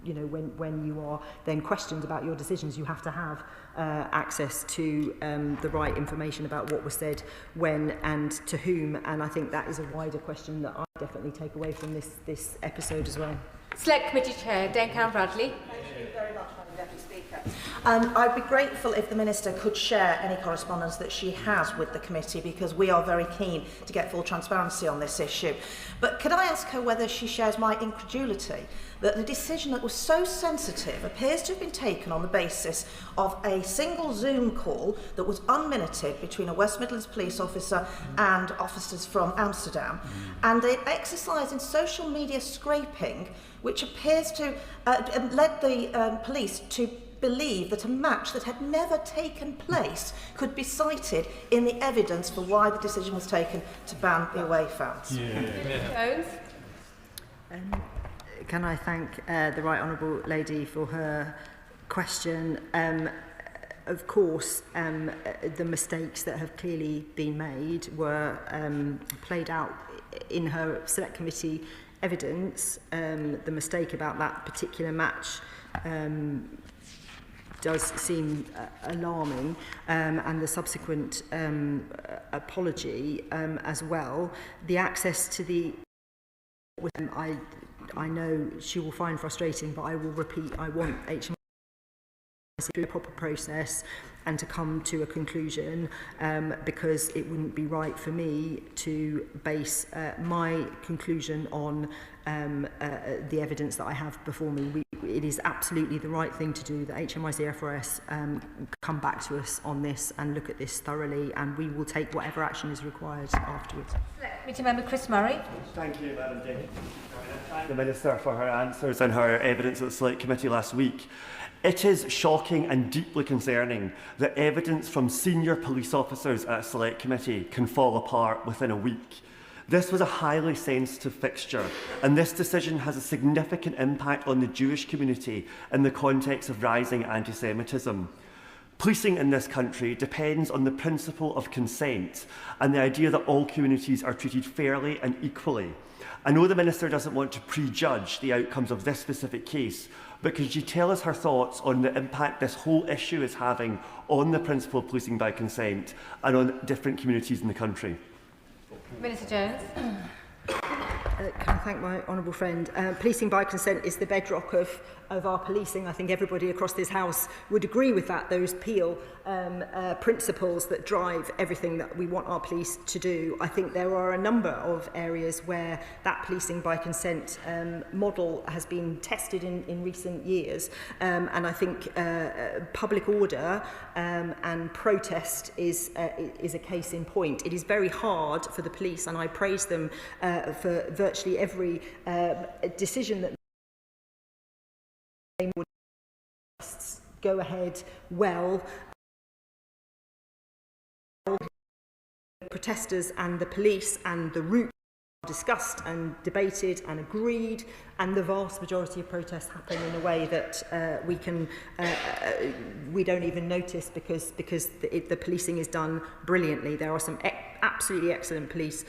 you know, when you are then questioned about your decisions, you have to have access to the right information about what was said, when and to whom. And I think that is a wider question that I definitely take away from this episode as well. Select Committee Chair, Dame Karen Bradley. Thank you very much, Madam Deputy Speaker. I'd be grateful if the Minister could share any correspondence that she has with the committee, because we are very keen to get full transparency on this issue. But could I ask her whether she shares my incredulity that the decision that was so sensitive appears to have been taken on the basis of a single Zoom call that was unminuted between a West Midlands police officer and officers from Amsterdam, and an exercise in social media scraping which appears to led the police to believe that a match that had never taken place could be cited in the evidence for why the decision was taken to ban the away fans. Jones. Can I thank the Right Honourable Lady for her question? Of course, the mistakes that have clearly been made were played out in her Select Committee evidence. The mistake about that particular match does seem alarming, and the subsequent apology as well. The access to the I know she will find frustrating, but I will repeat, I want HMRC through a proper process and to come to a conclusion, because it wouldn't be right for me to base my conclusion on the evidence that I have before me. It is absolutely the right thing to do that HMIC FRS come back to us on this and look at this thoroughly, and we will take whatever action is required afterwards. Committee Member Chris Murray. Thank you, Madam Deputy. I thank the Minister for her answers and her evidence at the Select Committee last week. It is shocking and deeply concerning that evidence from senior police officers at a Select Committee can fall apart within a week. This was a highly sensitive fixture, and this decision has a significant impact on the Jewish community in the context of rising anti-Semitism. Policing in this country depends on the principle of consent and the idea that all communities are treated fairly and equally. I know the Minister doesn't want to prejudge the outcomes of this specific case, but could you tell us her thoughts on the impact this whole issue is having on the principle of policing by consent and on different communities in the country? Minister Jones. Can I thank my honourable friend? Policing by consent is the bedrock of our policing. I think everybody across this House would agree with that, those Peel principles that drive everything that we want our police to do. I think there are a number of areas where that policing by consent model has been tested in recent years, and I think public order and protest is a case in point. It is very hard for the police, and I praise them for virtually every decision that they would go ahead well. Protesters and the police and the route discussed and debated and agreed, and the vast majority of protests happen in a way that we don't even notice because the policing is done brilliantly. There are some absolutely excellent police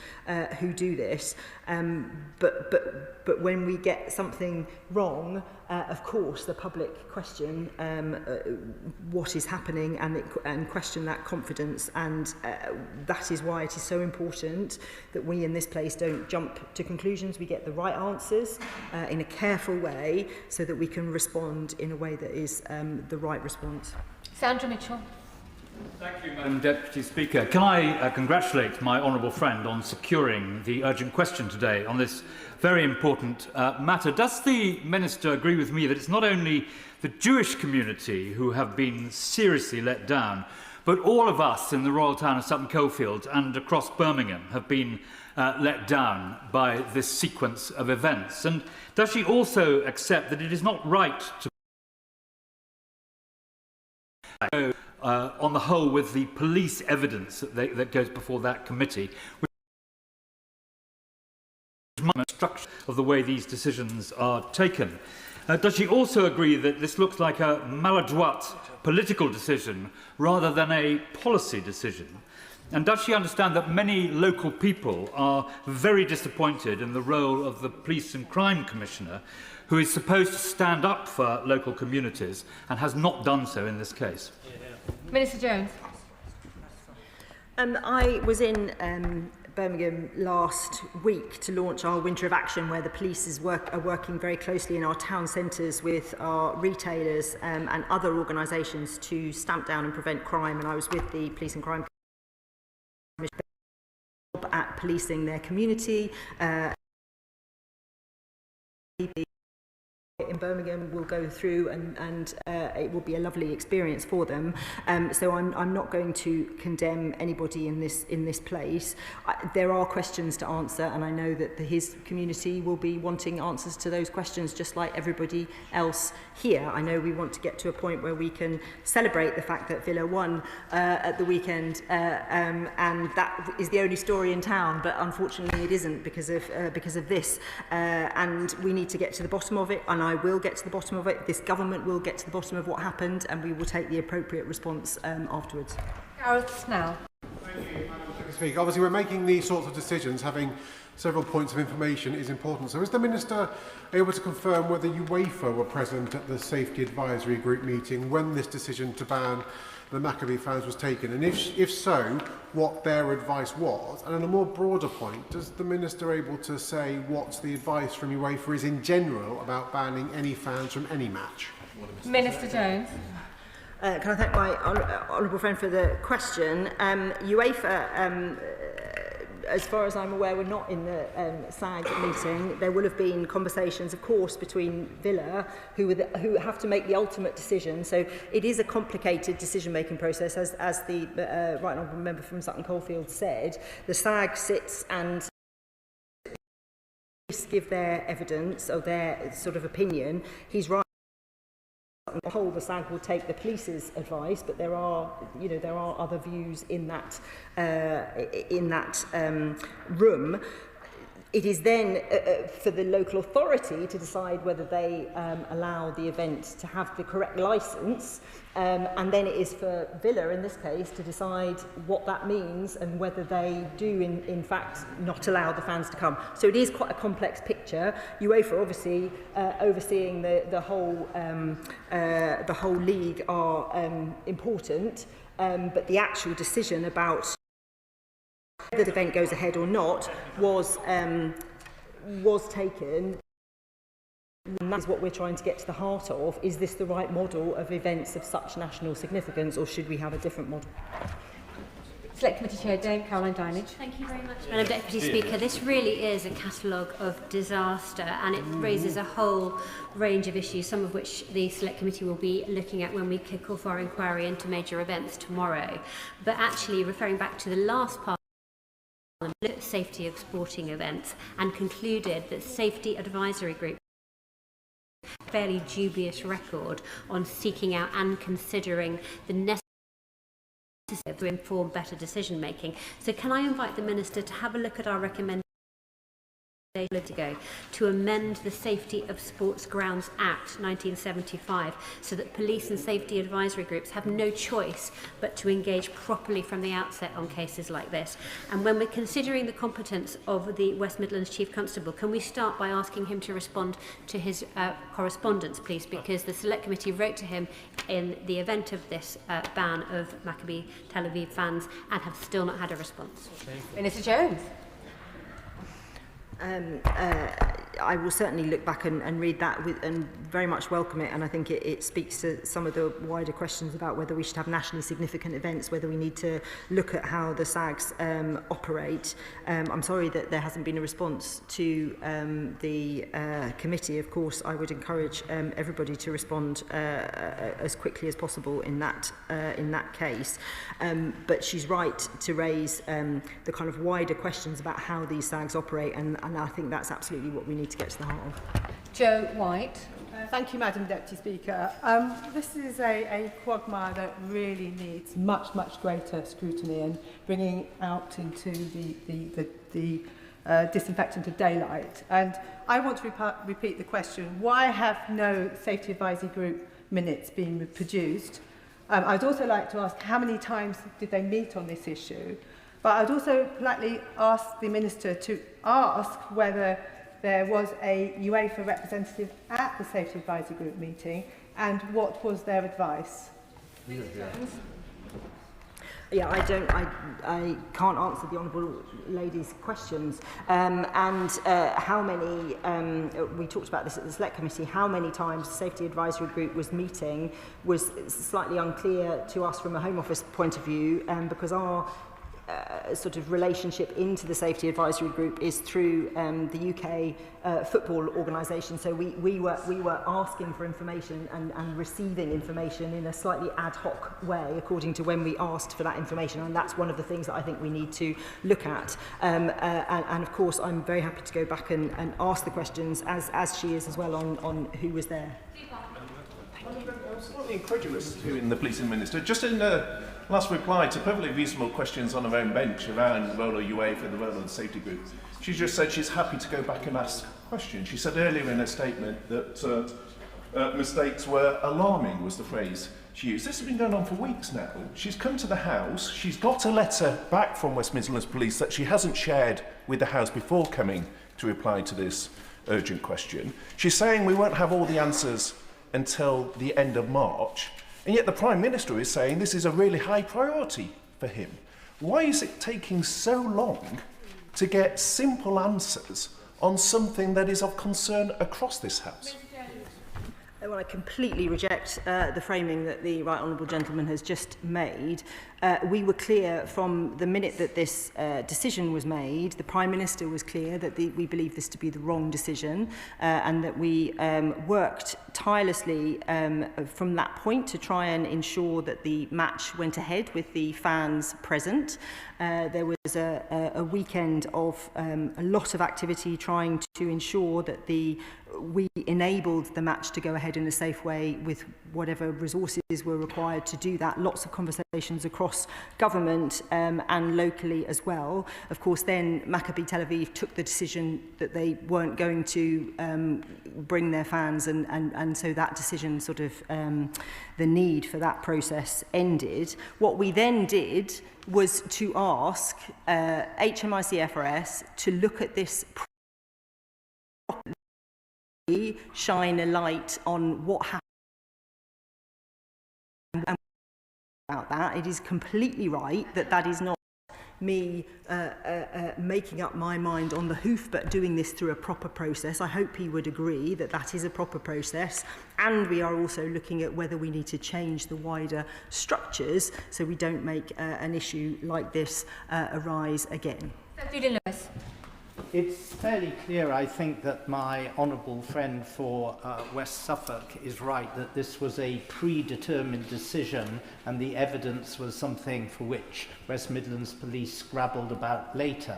who do this, but when we get something wrong, of course the public question what is happening and question that confidence, and that is why it is so important that we in this place don't jump to conclusions. We get the right answers in a careful way so that we can respond in a way that is the right response. Sandra Mitchell. Thank you, Madam Deputy Speaker. Can I congratulate my honourable friend on securing the urgent question today on this very important matter. Does the Minister agree with me that it's not only the Jewish community who have been seriously let down, but all of us in the royal town of Sutton Coldfield and across Birmingham have been let down by this sequence of events? And does she also accept that it is not right to on the whole with the police evidence that goes before that committee, which is structure of the way these decisions are taken? Does she also agree that this looks like a maladroit political decision rather than a policy decision? And does she understand that many local people are very disappointed in the role of the Police and Crime Commissioner, who is supposed to stand up for local communities and has not done so in this case? Minister Jones. I was in Birmingham last week to launch our Winter of Action, where the police are working very closely in our town centres with our retailers and other organisations to stamp down and prevent crime. And I was with the Police and Crime Commission at policing their community. In Birmingham will go through and it will be a lovely experience for them. So I'm not going to condemn anybody in this place. There are questions to answer, and I know that his community will be wanting answers to those questions just like everybody else here. I know we want to get to a point where we can celebrate the fact that Villa won at the weekend, and that is the only story in town, but unfortunately it isn't because of this, and we need to get to the bottom of it, and I will get to the bottom of it. This government will get to the bottom of what happened, and we will take the appropriate response afterwards. Gareth Snell. Thank you, Madam Speaker. Obviously, we're making these sorts of decisions. Having several points of information is important. So is the Minister able to confirm whether UEFA were present at the Safety Advisory Group meeting when this decision to ban the Maccabi fans was taken? And if so, what their advice was? And on a more broader point, does the Minister able to say what the advice from UEFA is in general about banning any fans from any match? Minister Jones. Can I thank my honourable friend for the question? UEFA, as far as I'm aware, were not in the SAG meeting. There will have been conversations, of course, between Villa, who have to make the ultimate decision. So it is a complicated decision-making process, as the right honourable member from Sutton Coldfield said. The SAG sits and give their evidence or their sort of opinion. He's right. On the whole, the SAG will take the police's advice, but there are other views in that room. It is then for the local authority to decide whether they allow the event to have the correct licence, and then it is for Villa, in this case, to decide what that means and whether they do, in fact, not allow the fans to come. So it is quite a complex picture. UEFA, obviously, overseeing the whole league are important, but the actual decision about whether the event goes ahead or not was taken. And that is what we're trying to get to the heart of. Is this the right model of events of such national significance, or should we have a different model? Select Committee Chair Dame Caroline Dinage. Thank you very much, Madam Deputy Speaker. This really is a catalogue of disaster, and it raises a whole range of issues, some of which the Select Committee will be looking at when we kick off our inquiry into major events tomorrow. But actually, referring back to the last part, safety of sporting events, and concluded that Safety Advisory Group fairly dubious record on seeking out and considering the necessary to inform better decision making. So can I invite the Minister to have a look at our recommendation to amend the Safety of Sports Grounds Act 1975 so that police and safety advisory groups have no choice but to engage properly from the outset on cases like this. And when we're considering the competence of the West Midlands Chief Constable, can we start by asking him to respond to his correspondence, please, because the Select Committee wrote to him in the event of this ban of Maccabi Tel Aviv fans and have still not had a response. Minister Jones. I will certainly look back and read that and very much welcome it, and I think it speaks to some of the wider questions about whether we should have nationally significant events, whether we need to look at how the SAGs operate. I'm sorry that there hasn't been a response to the committee. Of course, I would encourage everybody to respond as quickly as possible in that case. But she's right to raise the kind of wider questions about how these SAGs operate, and I think that's absolutely what we need to get to the heart of. Jo White. Thank you, Madam Deputy Speaker. This is a quagmire that really needs much greater scrutiny and bringing out into the disinfectant of daylight. And I want to repeat the question: why have no Safety Advisory Group minutes been produced? I'd also like to ask how many times did they meet on this issue? But I'd also politely ask the Minister to ask whether there was a UEFA representative at the Safety Advisory Group meeting and what was their advice. Yeah, I can't answer the honourable lady's questions. And how many, we talked about this at the Select Committee, how many times the Safety Advisory Group was meeting was slightly unclear to us from a Home Office point of view, because our sort of relationship into the Safety Advisory Group is through the UK football organisation. So we were asking for information and receiving information in a slightly ad hoc way according to when we asked for that information, and that's one of the things that I think we need to look at. And of course, I'm very happy to go back and ask the questions as she is as well on who was there. I'm slightly incredulous to in the Policing Minister. Just in the last reply to perfectly reasonable questions on her own bench around the role of UEFA, the role of the safety group, she just said she's happy to go back and ask questions. She said earlier in her statement that mistakes were alarming, was the phrase she used. This has been going on for weeks now. She's come to the House. She's got a letter back from West Midlands Police that she hasn't shared with the House before coming to reply to this urgent question. She's saying we won't have all the answers until the end of March, and yet the Prime Minister is saying this is a really high priority for him. Why is it taking so long to get simple answers on something that is of concern across this House? Well, I completely reject the framing that the Right Honourable Gentleman has just made. We were clear from the minute that this decision was made. The Prime Minister was clear that we believe this to be the wrong decision, and that we worked tirelessly from that point to try and ensure that the match went ahead with the fans present. There was a weekend of a lot of activity trying to ensure that the we enabled the match to go ahead in a safe way with whatever resources were required to do that. Lots of conversations across government and locally as well. Of course, then Maccabi Tel Aviv took the decision that they weren't going to bring their fans, and so that decision sort of, the need for that process ended. What we then did was to ask HMIC-FRS to look at this, shine a light on what happened about that. It is completely right that that is not me making up my mind on the hoof, but doing this through a proper process. I hope he would agree that that is a proper process, and we are also looking at whether we need to change the wider structures so we don't make an issue like this arise again. Julian Lewis. It's fairly clear, I think, that my honourable friend for West Suffolk is right, that this was a predetermined decision and the evidence was something for which West Midlands Police scrabbled about later.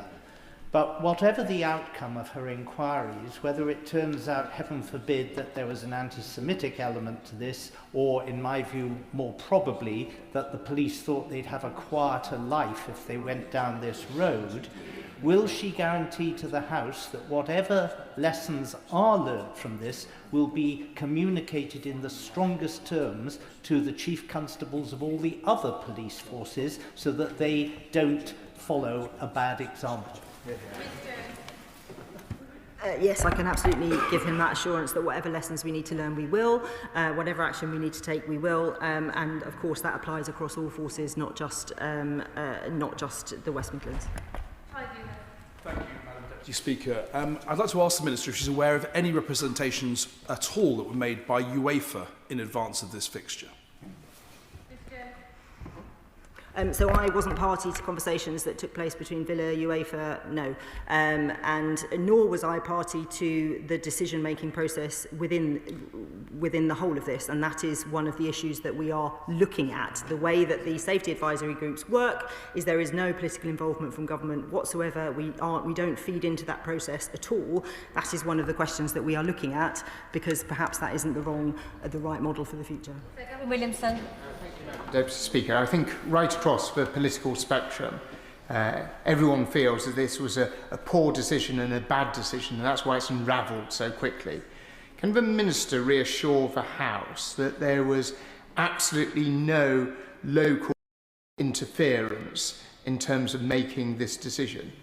But whatever the outcome of her inquiries, whether it turns out, heaven forbid, that there was an anti-Semitic element to this, or, in my view, more probably, that the police thought they'd have a quieter life if they went down this road, will she guarantee to the House that whatever lessons are learned from this will be communicated in the strongest terms to the chief constables of all the other police forces so that they don't follow a bad example? Yes, I can absolutely give him that assurance that whatever lessons we need to learn, we will. Whatever action we need to take, we will. And of course, that applies across all forces, not just the West Midlands. Thank you, Madam Deputy Speaker. I'd like to ask the Minister if she's aware of any representations at all that were made by UEFA in advance of this fixture. So I wasn't party to conversations that took place between Villa, UEFA, no. And nor was I party to the decision-making process within the whole of this. And that is one of the issues that we are looking at. The way that the safety advisory groups work is there is no political involvement from government whatsoever. We don't feed into that process at all. That is one of the questions that we are looking at, because perhaps that isn't the right model for the future. Gavin Williamson. Deputy Speaker, I think right across the political spectrum, everyone feels that this was a poor decision and a bad decision, and that's why it's unravelled so quickly. Can the Minister reassure the House that there was absolutely no local interference in terms of making this decision?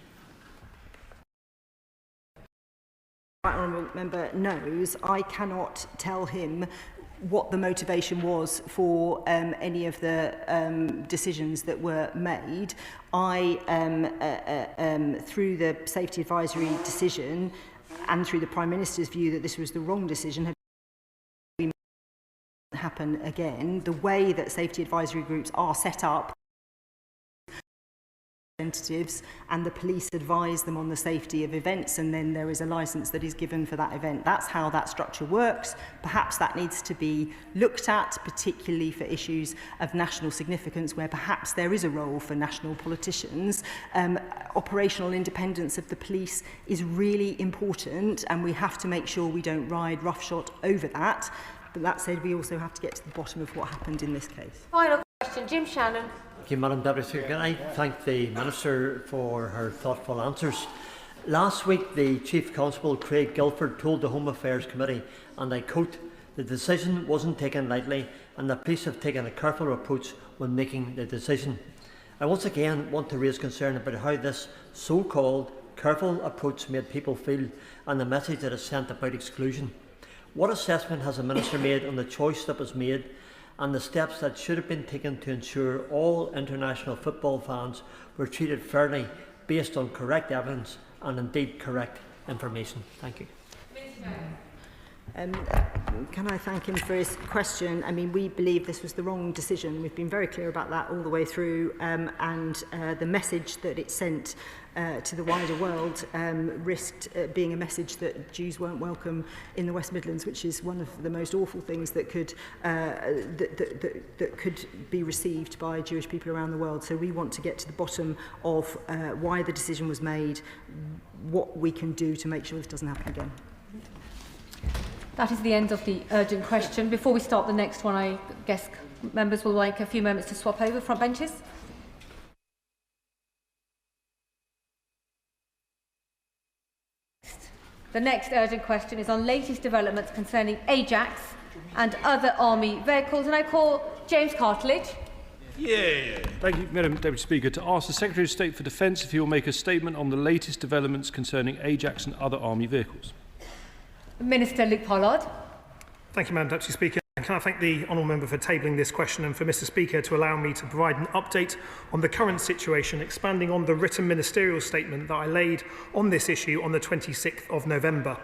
The honourable member knows I cannot tell him what the motivation was for any of the decisions that were made. I, through the safety advisory decision and through the Prime Minister's view that this was the wrong decision, have happen again. The way that safety advisory groups are set up, representatives and the police advise them on the safety of events, and then there is a licence that is given for that event. That's how that structure works. Perhaps that needs to be looked at, particularly for issues of national significance where perhaps there is a role for national politicians. Operational independence of the police is really important, and we have to make sure we don't ride roughshod over that. But that said, we also have to get to the bottom of what happened in this case. Final question, Jim Shannon. Thank you, Madam Deputy Speaker. Can I thank the Minister for her thoughtful answers? Last week, the Chief Constable, Craig Guilford, told the Home Affairs Committee, and I quote, "The decision wasn't taken lightly and the police have taken a careful approach when making the decision." I once again want to raise concern about how this so-called careful approach made people feel and the message that is sent about exclusion. What assessment has the Minister made on the choice that was made and the steps that should have been taken to ensure all international football fans were treated fairly based on correct evidence and indeed correct information? Thank you. Can I thank him for his question? I mean, we believe this was the wrong decision. We've been very clear about that all the way through, and the message that it sent to the wider world risked being a message that Jews weren't welcome in the West Midlands, which is one of the most awful things that could that could be received by Jewish people around the world. So we want to get to the bottom of why the decision was made, what we can do to make sure this doesn't happen again. That is the end of the urgent question. Before we start the next one, I guess members will like a few moments to swap over front benches. The next urgent question is on latest developments concerning Ajax and other army vehicles, and I call James Cartledge. Thank you, Madam Deputy Speaker. To ask the Secretary of State for Defence if he will make a statement on the latest developments concerning Ajax and other army vehicles. Minister Luke Pollard. Thank you, Madam Deputy Speaker. Can I thank the honourable member for tabling this question and for Mr Speaker to allow me to provide an update on the current situation, expanding on the written ministerial statement that I laid on this issue on the 26th of November.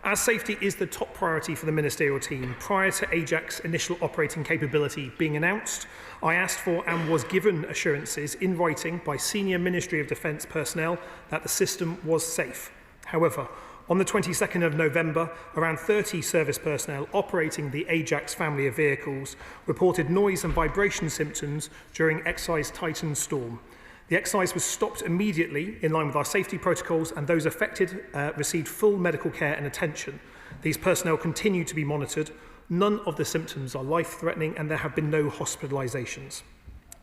As safety is the top priority for the ministerial team, prior to Ajax initial operating capability being announced, I asked for and was given assurances in writing by senior Ministry of Defence personnel that the system was safe. However, on the 22nd of November, around 30 service personnel operating the Ajax family of vehicles reported noise and vibration symptoms during Excise Titan storm. The exercise was stopped immediately in line with our safety protocols, and those affected received full medical care and attention. These personnel continue to be monitored. None of the symptoms are life-threatening, and there have been no hospitalisations.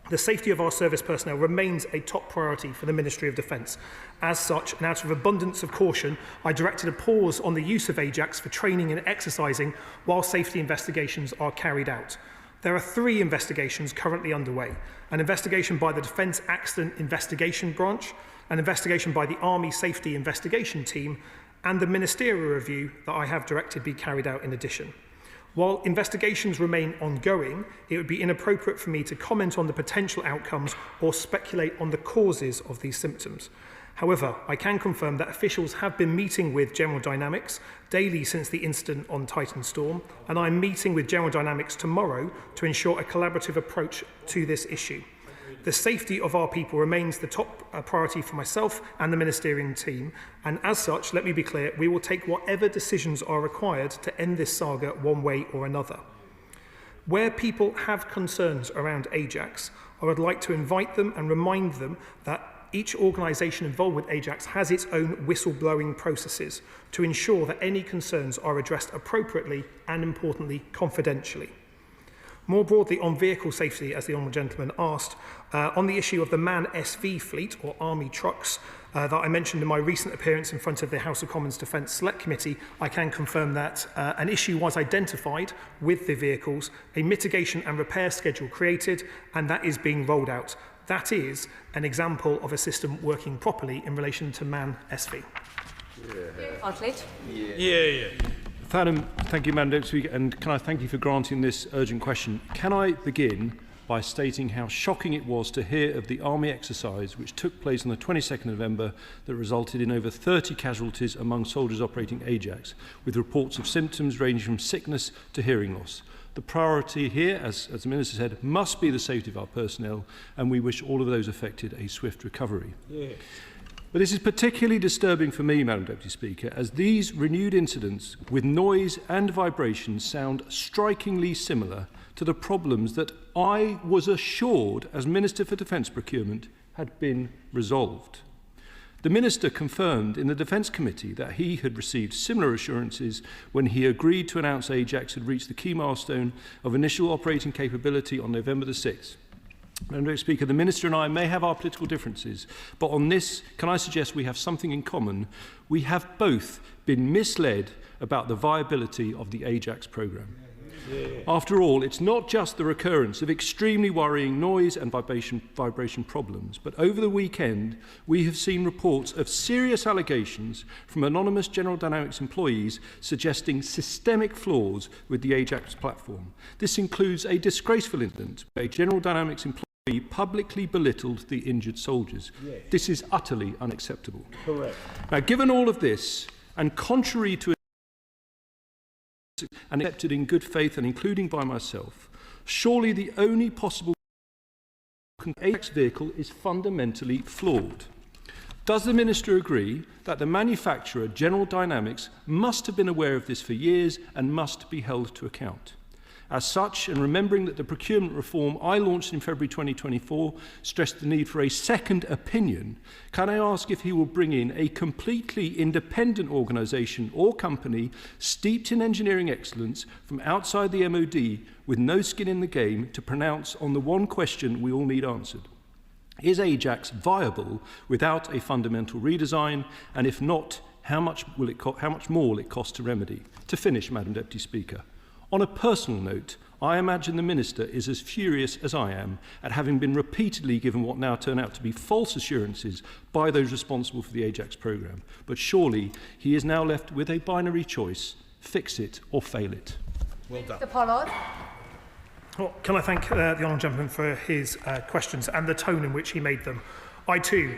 The safety of our service personnel remains a top priority for the Ministry of Defence. As such, and out of abundance of caution, I directed a pause on the use of Ajax for training and exercising while safety investigations are carried out. There are 3 investigations currently underway: an investigation by the Defence Accident Investigation Branch, an investigation by the Army Safety Investigation Team, and the ministerial review that I have directed be carried out in addition. While investigations remain ongoing, it would be inappropriate for me to comment on the potential outcomes or speculate on the causes of these symptoms. However, I can confirm that officials have been meeting with General Dynamics daily since the incident on Titan Storm, and I'm meeting with General Dynamics tomorrow to ensure a collaborative approach to this issue. The safety of our people remains the top priority for myself and the ministerial team, and as such, let me be clear, we will take whatever decisions are required to end this saga one way or another. Where people have concerns around Ajax, I would like to invite them and remind them that each organisation involved with Ajax has its own whistleblowing processes to ensure that any concerns are addressed appropriately and, importantly, confidentially. More broadly on vehicle safety, as the honourable gentleman asked, on the issue of the MAN SV fleet, or army trucks, that I mentioned in my recent appearance in front of the House of Commons Defence Select Committee, I can confirm that an issue was identified with the vehicles, a mitigation and repair schedule created, and that is being rolled out. That is an example of a system working properly in relation to MAN SV. Thank you, Madam Deputy Speaker, and can I thank you for granting this urgent question. Can I begin by stating how shocking it was to hear of the army exercise which took place on the 22nd of November that resulted in over 30 casualties among soldiers operating Ajax, with reports of symptoms ranging from sickness to hearing loss. The priority here, as the Minister said, must be the safety of our personnel, and we wish all of those affected a swift recovery. But this is particularly disturbing for me, Madam Deputy Speaker, as these renewed incidents with noise and vibration sound strikingly similar to the problems that I was assured as Minister for Defence Procurement had been resolved. The Minister confirmed in the Defence Committee that he had received similar assurances when he agreed to announce Ajax had reached the key milestone of initial operating capability on November the 6th. Madam Deputy Speaker, the Minister and I may have our political differences, but on this, can I suggest we have something in common? We have both been misled about the viability of the Ajax programme. After all, it's not just the recurrence of extremely worrying noise and vibration problems, but over the weekend we have seen reports of serious allegations from anonymous General Dynamics employees suggesting systemic flaws with the Ajax platform. This includes a disgraceful incident where a General Dynamics employee publicly belittled the injured soldiers. This is utterly unacceptable. Correct. Now, given all of this, and contrary to and accepted in good faith and including by myself, surely the only possible Ajax vehicle is fundamentally flawed. Does the Minister agree that the manufacturer, General Dynamics, must have been aware of this for years and must be held to account? As such, and remembering that the procurement reform I launched in February 2024 stressed the need for a second opinion, can I ask if he will bring in a completely independent organisation or company steeped in engineering excellence from outside the MOD with no skin in the game to pronounce on the one question we all need answered? Is Ajax viable without a fundamental redesign? And if not, how much more will it cost to remedy? To finish, Madam Deputy Speaker, on a personal note, I imagine the Minister is as furious as I am at having been repeatedly given what now turn out to be false assurances by those responsible for the Ajax programme. But surely he is now left with a binary choice: fix it or fail it. Well done. Mr. Pollard. Well, can I thank the honourable gentleman for his questions and the tone in which he made them. I too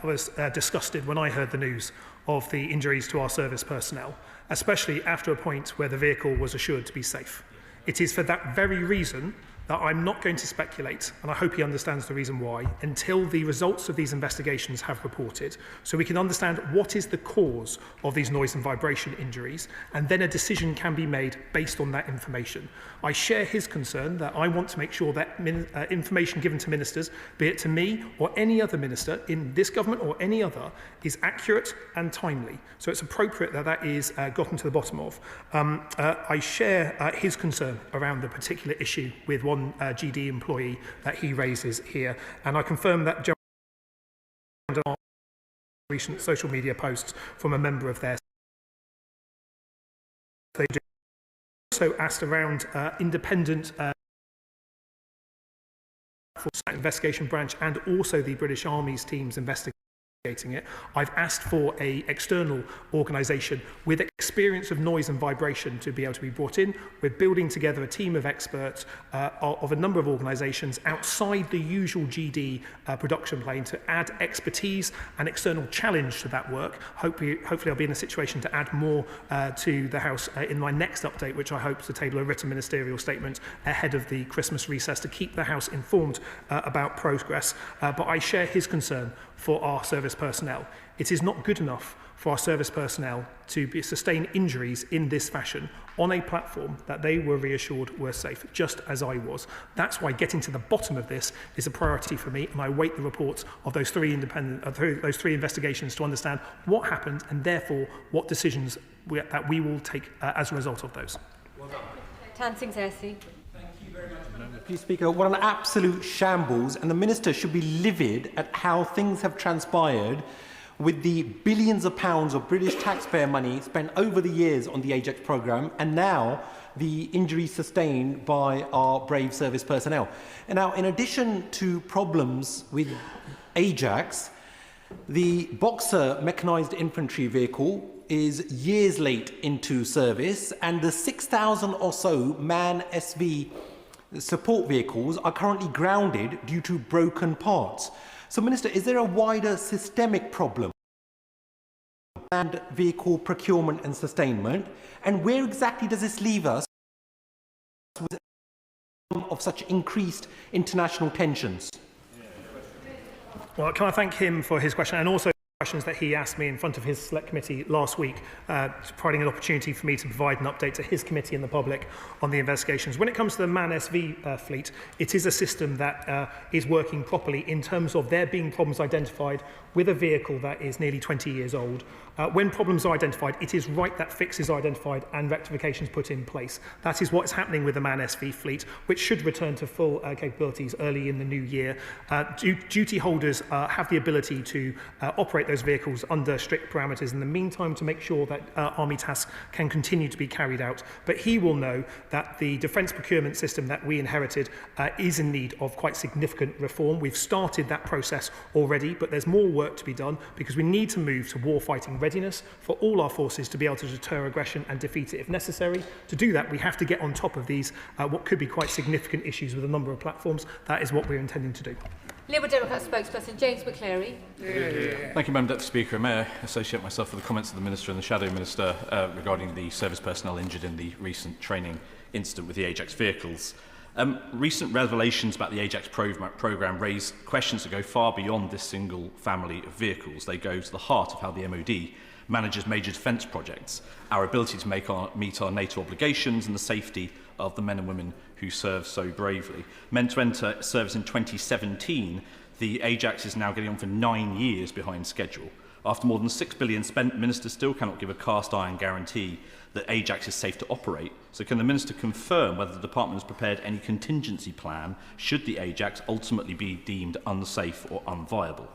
was disgusted when I heard the news of the injuries to our service personnel, especially after a point where the vehicle was assured to be safe. It is for that very reason that I'm not going to speculate, and I hope he understands the reason why, until the results of these investigations have reported, so we can understand what is the cause of these noise and vibration injuries, and then a decision can be made based on that information. I share his concern that I want to make sure that information given to ministers, be it to me or any other minister in this government or any other, is accurate and timely. So it's appropriate that that is gotten to the bottom of. I share his concern around the particular issue with one GD employee that he raises here, and I confirm that recent social media posts from a member of their they also asked around independent investigation branch and also the British Army's teams investigating it. I've asked for an external organisation with experience of noise and vibration to be able to be brought in. We're building together a team of experts of a number of organisations outside the usual GD production plane to add expertise and external challenge to that work. Hopefully I'll be in a situation to add more to the House in my next update, which I hope to table a written ministerial statement ahead of the Christmas recess to keep the House informed about progress. But I share his concern for our service personnel. It is not good enough for our service personnel to sustain injuries in this fashion on a platform that they were reassured were safe, just as I was. That's why getting to the bottom of this is a priority for me, and I await the reports of those three investigations to understand what happened and therefore what decisions that we will take as a result of those. Well done. Tan Singh Zersi. Deputy Speaker, what an absolute shambles, and the Minister should be livid at how things have transpired with the billions of pounds of British taxpayer money spent over the years on the Ajax programme, and now the injuries sustained by our brave service personnel. And now, in addition to problems with Ajax, the Boxer mechanised infantry vehicle is years late into service, and the 6,000 or so MAN SV support vehicles are currently grounded due to broken parts. So, Minister, is there a wider systemic problem and vehicle procurement and sustainment? And where exactly does this leave us with of such increased international tensions? Well, can I thank him for his question and also questions that he asked me in front of his select committee last week, providing an opportunity for me to provide an update to his committee and the public on the investigations. When it comes to the MAN SV fleet, it is a system that is working properly in terms of there being problems identified with a vehicle that is nearly 20 years old. When problems are identified, it is right that fixes are identified and rectifications put in place. That is what's happening with the MAN SV fleet, which should return to full capabilities early in the new year. Duty holders have the ability to operate those vehicles under strict parameters in the meantime to make sure that Army tasks can continue to be carried out. But he will know that the defence procurement system that we inherited is in need of quite significant reform. We've started that process already, but there's more work to be done because we need to move to warfighting readiness for all our forces to be able to deter aggression and defeat it if necessary. To do that, we have to get on top of these, what could be quite significant issues with a number of platforms. That is what we're intending to do. Liberal Democrat spokesperson James McCleary. Thank you, Madam Deputy Speaker. May I associate myself with the comments of the Minister and the Shadow Minister regarding the service personnel injured in the recent training incident with the Ajax vehicles. Recent revelations about the Ajax programme raise questions that go far beyond this single family of vehicles. They go to the heart of how the MOD manages major defence projects, our ability to meet our NATO obligations and the safety of the men and women who serve so bravely. Meant to enter service in 2017, the Ajax is now getting on for 9 years behind schedule. After more than £6 billion spent, the Minister still cannot give a cast-iron guarantee that Ajax is safe to operate. So can the Minister confirm whether the Department has prepared any contingency plan should the Ajax ultimately be deemed unsafe or unviable?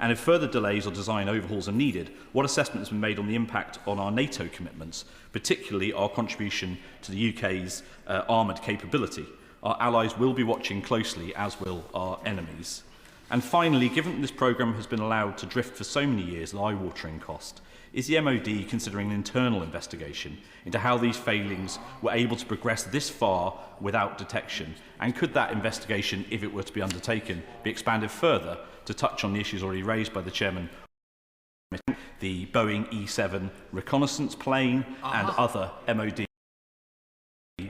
And if further delays or design overhauls are needed, what assessment has been made on the impact on our NATO commitments, particularly our contribution to the UK's armoured capability? Our allies will be watching closely, as will our enemies. And finally, given that this programme has been allowed to drift for so many years at eye-watering cost, is the MOD considering an internal investigation into how these failings were able to progress this far without detection? And could that investigation, if it were to be undertaken, be expanded further to touch on the issues already raised by the Chairman, the Boeing E-7 reconnaissance plane and other MOD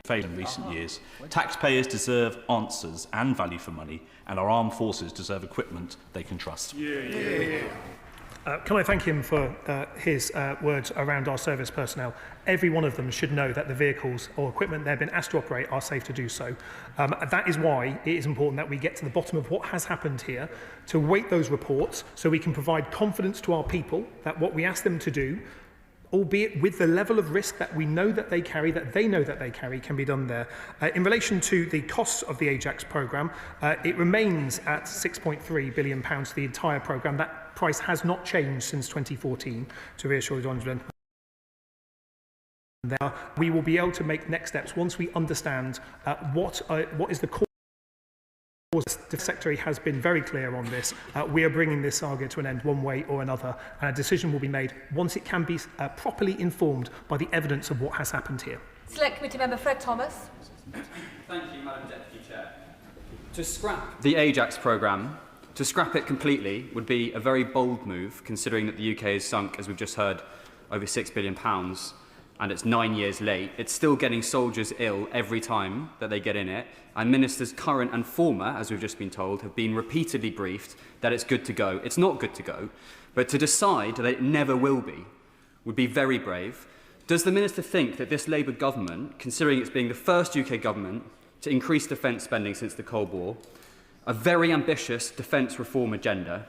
failed in recent years? Taxpayers deserve answers and value for money, and our armed forces deserve equipment they can trust. Can I thank him for his words around our service personnel? Every one of them should know that the vehicles or equipment they've been asked to operate are safe to do so. That is why it is important that we get to the bottom of what has happened here, to weight those reports so we can provide confidence to our people that what we ask them to do, albeit with the level of risk that we know that they carry, that they know that they carry, can be done there. In relation to the costs of the Ajax programme, it remains at £6.3 billion, the entire programme. That price has not changed since 2014, to reassure the Honourable Gentleman. We will be able to make next steps once we understand what is the cause. The Secretary has been very clear on this. We are bringing this saga to an end one way or another, and a decision will be made once it can be properly informed by the evidence of what has happened here. Select Committee Member Fred Thomas. Thank you, Madam Deputy Chair. To scrap the Ajax programme, to scrap it completely, would be a very bold move, considering that the UK has sunk, as we've just heard, over £6 billion, and it's 9 years late. It's still getting soldiers ill every time that they get in it, and ministers current and former, as we've just been told, have been repeatedly briefed that it's good to go. It's not good to go, but to decide that it never will be would be very brave. Does the Minister think that this Labour government, considering it's being the first UK government to increase defence spending since the Cold War, a very ambitious defence reform agenda,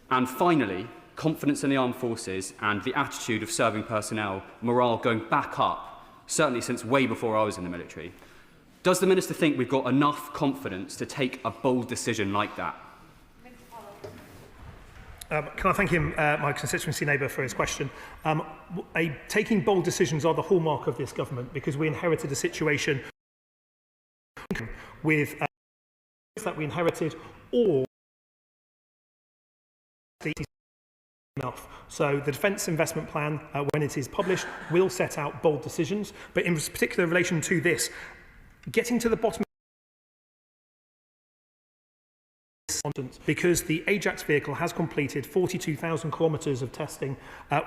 and finally, confidence in the armed forces and the attitude of serving personnel, morale going back up, certainly since way before I was in the military, does the Minister think we've got enough confidence to take a bold decision like that? Can I thank him, my constituency neighbour, for his question? Taking bold decisions are the hallmark of this government, because we inherited a situation with that we inherited, or enough. So the Defence Investment Plan, when it is published, will set out bold decisions, but in particular relation to this, getting to the bottom, because the Ajax vehicle has completed 42,000 kilometres of testing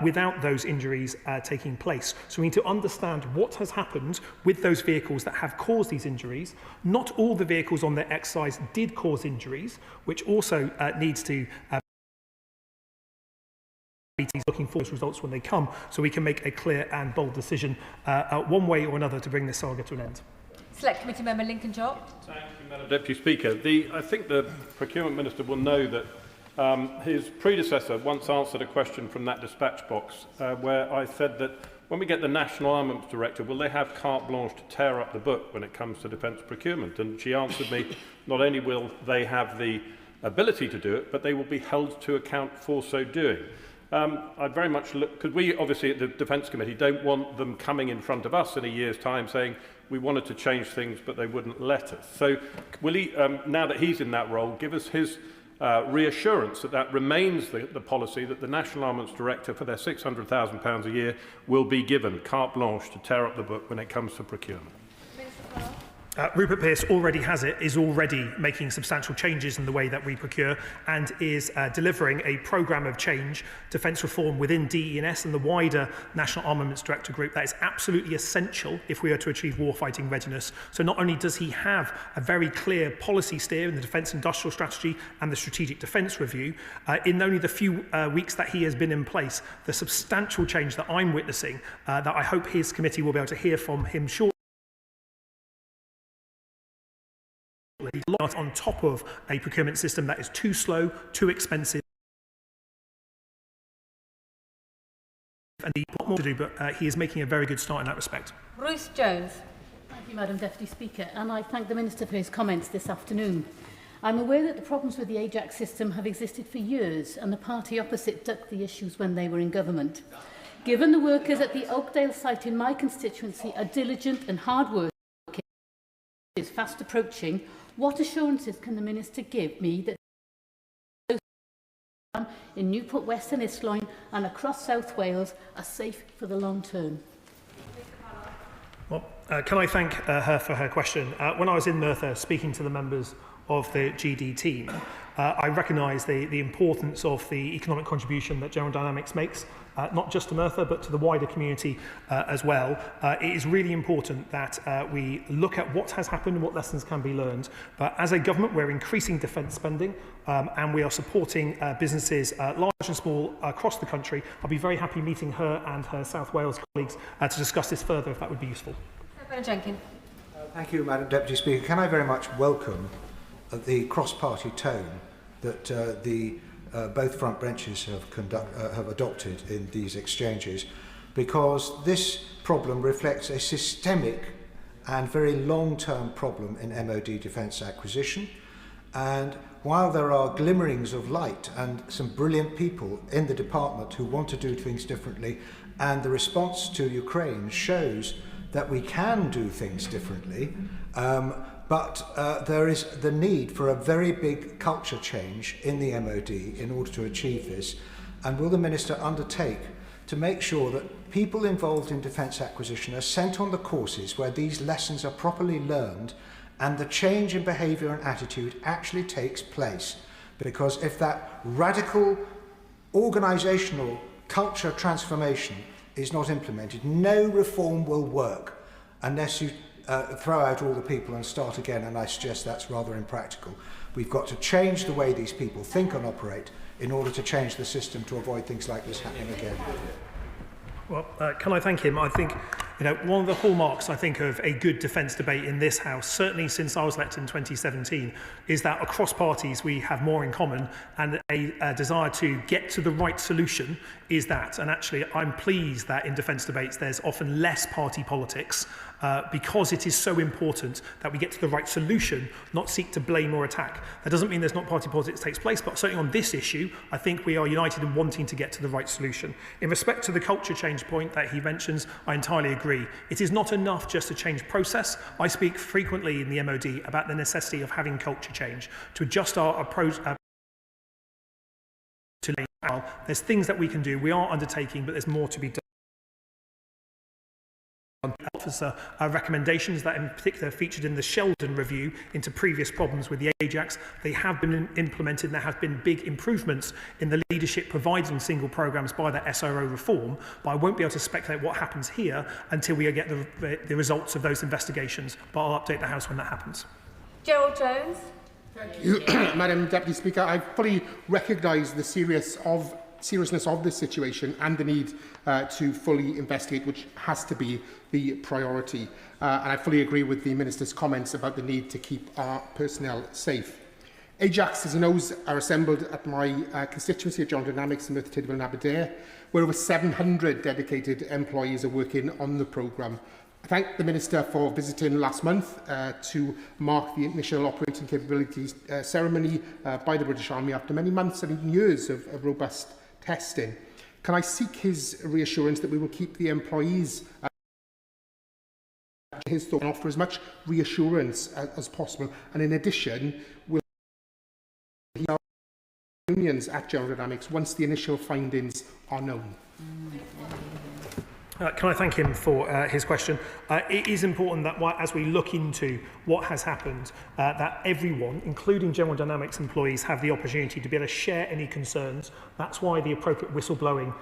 without those injuries taking place. So we need to understand what has happened with those vehicles that have caused these injuries. Not all the vehicles on their exercise did cause injuries, which also needs to looking for those results when they come, so we can make a clear and bold decision one way or another to bring this saga to an end. Select Committee Member Lincoln Job. Thank you, Madam Deputy Speaker. I think the Procurement Minister will know that his predecessor once answered a question from that dispatch box where I said that when we get the National Armaments Director, will they have carte blanche to tear up the book when it comes to defence procurement? And she answered me, not only will they have the ability to do it, but they will be held to account for so doing. I'd very much look, because we obviously at the Defence Committee don't want them coming in front of us in a year's time saying we wanted to change things but they wouldn't let us. So will he, now that he's in that role, give us his reassurance that that remains the policy, that the National Armaments Director for their £600,000 a year will be given carte blanche to tear up the book when it comes to procurement? Rupert Pearce already has it, is already making substantial changes in the way that we procure, and is delivering a programme of change, defence reform within DE&S and the wider National Armaments Director Group that is absolutely essential if we are to achieve warfighting readiness. So not only does he have a very clear policy steer in the Defence Industrial Strategy and the Strategic Defence Review, in only the few weeks that he has been in place, the substantial change that I'm witnessing, that I hope his committee will be able to hear from him shortly, on top of a procurement system that is too slow, too expensive, and a lot more to do, but he is making a very good start in that respect. Ruth Jones. Thank you, Madam Deputy Speaker, and I thank the Minister for his comments this afternoon. I'm aware that the problems with the Ajax system have existed for years, and the party opposite ducked the issues when they were in government. Given the workers at the Oakdale site in my constituency are diligent and hard-working, is fast approaching, what assurances can the Minister give me that in Newport West and Isloin and across South Wales are safe for the long term? Well, can I thank her for her question? When I was in Merthyr speaking to the members of the GD team, I recognise the importance of the economic contribution that General Dynamics makes, not just to Merthyr but to the wider community as well. It is really important that we look at what has happened and what lessons can be learned. But as a government, we're increasing defence spending and we are supporting businesses large and small across the country. I'll be very happy meeting her and her South Wales colleagues to discuss this further if that would be useful. Jenkins. Thank you, Madam Deputy Speaker. Can I very much welcome the cross-party tone that both front benches have adopted in these exchanges, because this problem reflects a systemic and very long-term problem in MOD defence acquisition. And while there are glimmerings of light and some brilliant people in the department who want to do things differently, and the response to Ukraine shows that we can do things differently, but there is the need for a very big culture change in the MOD in order to achieve this. And will the Minister undertake to make sure that people involved in defence acquisition are sent on the courses where these lessons are properly learned and the change in behaviour and attitude actually takes place? Because if that radical organisational culture transformation is not implemented, no reform will work unless you throw out all the people and start again, and I suggest that's rather impractical. We've got to change the way these people think and operate in order to change the system to avoid things like this happening again. Well, can I thank him? I think one of the hallmarks, I think, of a good defence debate in this House, certainly since I was elected in 2017, is that across parties we have more in common, and a desire to get to the right solution is that. And actually, I'm pleased that in defence debates there's often less party politics, because it is so important that we get to the right solution, not seek to blame or attack. That doesn't mean there's not party politics that takes place, but certainly on this issue, I think we are united in wanting to get to the right solution. In respect to the culture change point that he mentions, I entirely agree. It is not enough just to change process. I speak frequently in the MOD about the necessity of having culture change, to adjust our approach to now. There's things that we can do, we are undertaking, but there's more to be done. Officer recommendations that in particular featured in the Sheldon review into previous problems with the Ajax. They have been implemented, and there have been big improvements in the leadership provided on single programmes by the SRO reform, but I won't be able to speculate what happens here until we get the results of those investigations, but I'll update the House when that happens. Gerald Jones. Thank you, Madam Deputy Speaker. I fully recognise the seriousness of this situation and the need to fully investigate, which has to be the priority. And I fully agree with the Minister's comments about the need to keep our personnel safe. Ajax, as he knows, are assembled at my constituency at General Dynamics in Merthyr Tydfil and Aberdare, where over 700 dedicated employees are working on the programme. I thank the Minister for visiting last month to mark the initial operating capabilities ceremony by the British Army after many months and even years of robust testing. Can I seek his reassurance that we will keep the employees his thought and offer as much reassurance as possible? And in addition, will he have unions at General Dynamics once the initial findings are known? Can I thank him for his question? It is important that as we look into what has happened, that everyone, including General Dynamics employees, have the opportunity to be able to share any concerns. That's why the appropriate whistleblowing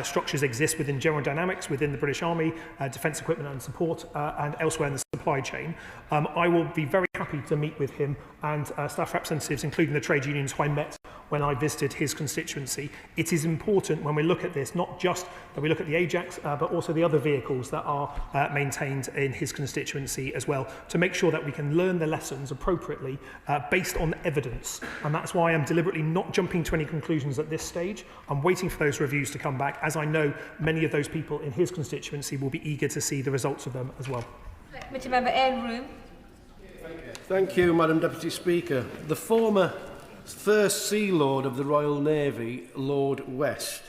structures exist within General Dynamics, within the British Army, Defence Equipment and Support, and elsewhere in the supply chain. I will be very happy to meet with him and staff representatives, including the trade unions who I met when I visited his constituency. It is important when we look at this, not just that we look at the Ajax, but also the other vehicles that are maintained in his constituency as well, to make sure that we can learn the lessons appropriately based on evidence. And that's why I'm deliberately not jumping to any conclusions at this stage. I'm waiting for those reviews to come back, as I know many of those people in his constituency will be eager to see the results of them as well. Committee Member Ian Room. Thank you, Madam Deputy Speaker. The former First Sea Lord of the Royal Navy, Lord West,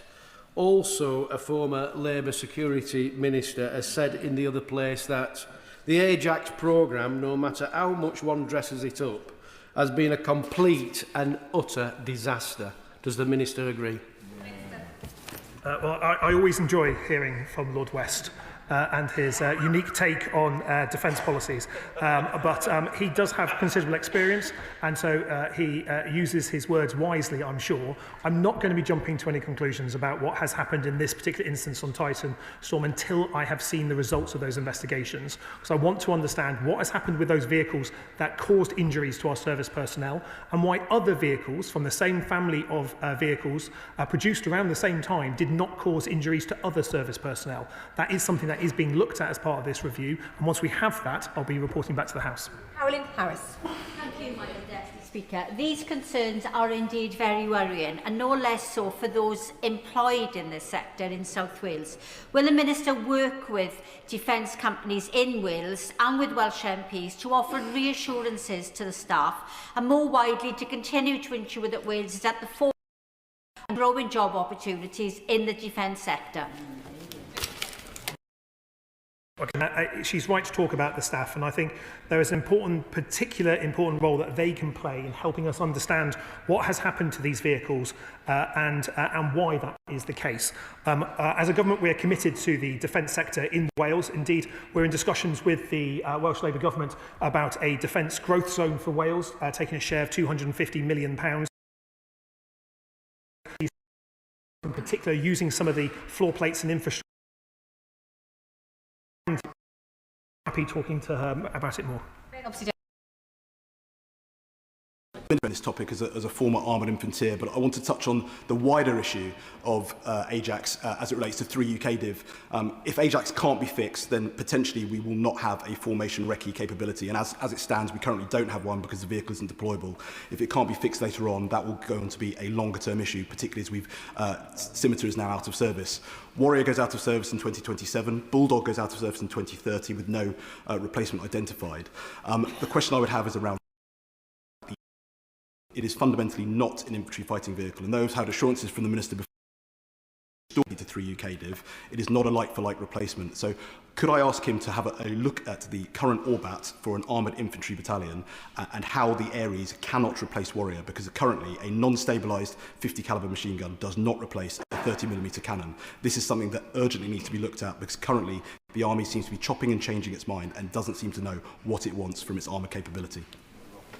also a former Labour Security Minister, has said in the other place that the Ajax programme, no matter how much one dresses it up, has been a complete and utter disaster. Does the Minister agree? Well, I always enjoy hearing from Lord West. And his unique take on defence policies. But he does have considerable experience, and so he uses his words wisely, I'm sure. I'm not going to be jumping to any conclusions about what has happened in this particular instance on Titan Storm until I have seen the results of those investigations, because I want to understand what has happened with those vehicles that caused injuries to our service personnel, and why other vehicles from the same family of vehicles produced around the same time did not cause injuries to other service personnel. That is something that is being looked at as part of this review, and once we have that, I'll be reporting back to the House. Caroline Harris. Thank you, Madam Deputy Speaker. These concerns are indeed very worrying, and no less so for those employed in this sector in South Wales. Will the Minister work with defence companies in Wales and with Welsh MPs to offer reassurances to the staff, and more widely to continue to ensure that Wales is at the forefront of growing job opportunities in the defence sector? Okay, she's right to talk about the staff, and I think there is an particular important role that they can play in helping us understand what has happened to these vehicles and why that is the case. As a government, we are committed to the defence sector in Wales. Indeed, we're in discussions with the Welsh Labour Government about a defence growth zone for Wales, taking a share of £250 million. In particular, using some of the floor plates and infrastructure. Happy talking to her about it more. This topic as a former armoured infanteer, but I want to touch on the wider issue of Ajax as it relates to 3UK Div. If Ajax can't be fixed, then potentially we will not have a formation recce capability, and as it stands, we currently don't have one because the vehicle isn't deployable. If it can't be fixed later on, that will go on to be a longer-term issue, particularly as Scimitar is now out of service. Warrior goes out of service in 2027, Bulldog goes out of service in 2030 with no replacement identified. The question I would have is around it is fundamentally not an infantry fighting vehicle, and those had assurances from the Minister before to 3UK Div. It is not a like-for-like replacement. So could I ask him to have a look at the current ORBAT for an armoured infantry battalion and how the Ares cannot replace Warrior, because currently a non-stabilised 50 calibre machine gun does not replace a 30mm cannon. This is something that urgently needs to be looked at, because currently the Army seems to be chopping and changing its mind and doesn't seem to know what it wants from its armour capability.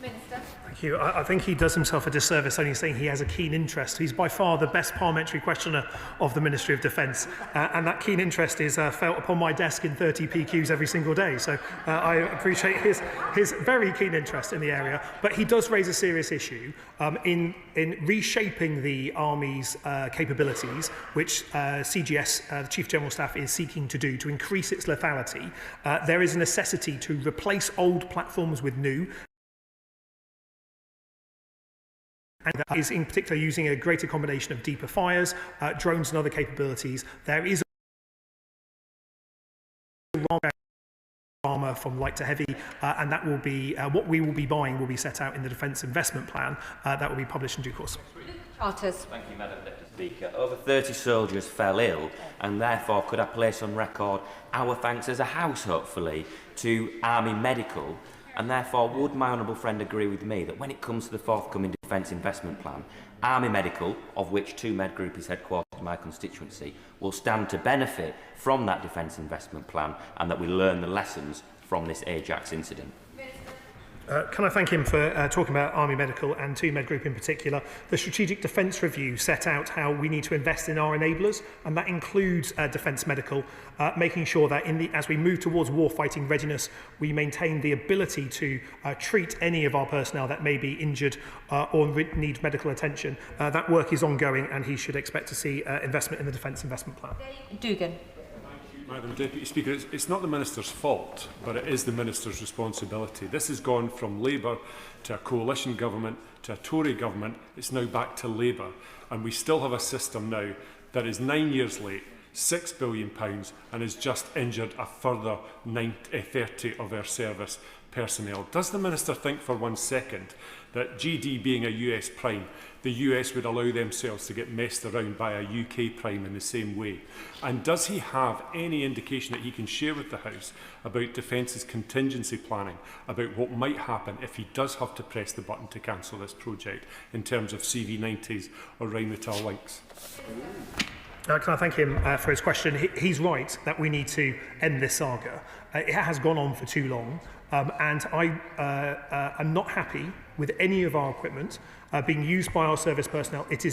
Minister. Thank you. I think he does himself a disservice only saying he has a keen interest. He's by far the best parliamentary questioner of the Ministry of Defence, and that keen interest is felt upon my desk in 30 PQs every single day. So I appreciate his very keen interest in the area, but he does raise a serious issue in reshaping the Army's capabilities, which CGS, the Chief General Staff, is seeking to do to increase its lethality. There is a necessity to replace old platforms with new, and that is in particular using a greater combination of deeper fires, drones and other capabilities. There is armour from light to heavy, and that will be what we will be buying will be set out in the Defence Investment Plan that will be published in due course. Charters. Thank you, Madam Deputy Speaker. Over 30 soldiers fell ill, and therefore could I place on record our thanks as a House, hopefully, to Army Medical. And therefore, would my honourable friend agree with me that when it comes to the forthcoming Defence Investment Plan, Army Medical, of which 2 Med Group is headquartered in my constituency will stand to benefit from that defence investment plan, and that we learn the lessons from this Ajax incident. Can I thank him for talking about Army Medical and 2Med Group in particular? The Strategic Defence Review set out how we need to invest in our enablers, and that includes Defence Medical, making sure that as we move towards warfighting readiness, we maintain the ability to treat any of our personnel that may be injured or need medical attention. That work is ongoing, and he should expect to see investment in the Defence Investment Plan. Dugan. Madam Deputy Speaker, it's not the Minister's fault, but it is the Minister's responsibility. This has gone from Labour to a coalition government to a Tory government. It's now back to Labour. And we still have a system now that is 9 years late, £6 billion, and has just injured a further 30 of our service personnel. Does the Minister think for 1 second that GD being a US prime, the US would allow themselves to get messed around by a UK prime in the same way? And does he have any indication that he can share with the House about Defence's contingency planning, about what might happen if he does have to press the button to cancel this project in terms of CV90s or Rheinmetall links? Can I thank him for his question? He's right that we need to end this saga. It has gone on for too long, and I am not happy with any of our equipment being used by our service personnel if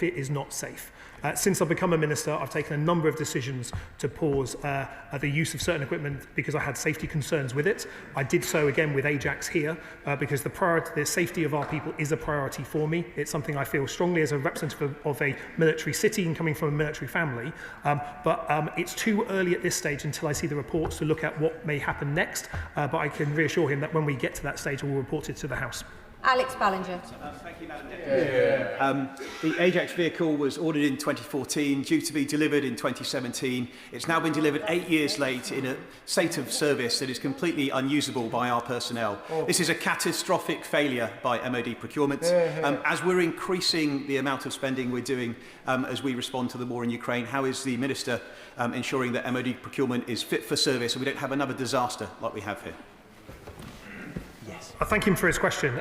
it is not safe. Since I've become a minister, I've taken a number of decisions to pause the use of certain equipment because I had safety concerns with it. I did so again with Ajax here because the safety of our people is a priority for me. It's something I feel strongly as a representative of a military city and coming from a military family. But it's too early at this stage until I see the reports to look at what may happen next. But I can reassure him that when we get to that stage, we'll report it to the House. Alex Ballinger. Thank you, Madam Deputy. The Ajax vehicle was ordered in 2014, due to be delivered in 2017. It's now been delivered 8 years late in a state of service that is completely unusable by our personnel. This is a catastrophic failure by MOD procurement. As we're increasing the amount of spending we're doing as we respond to the war in Ukraine, how is the Minister ensuring that MOD procurement is fit for service and we don't have another disaster like we have here? I thank him for his question.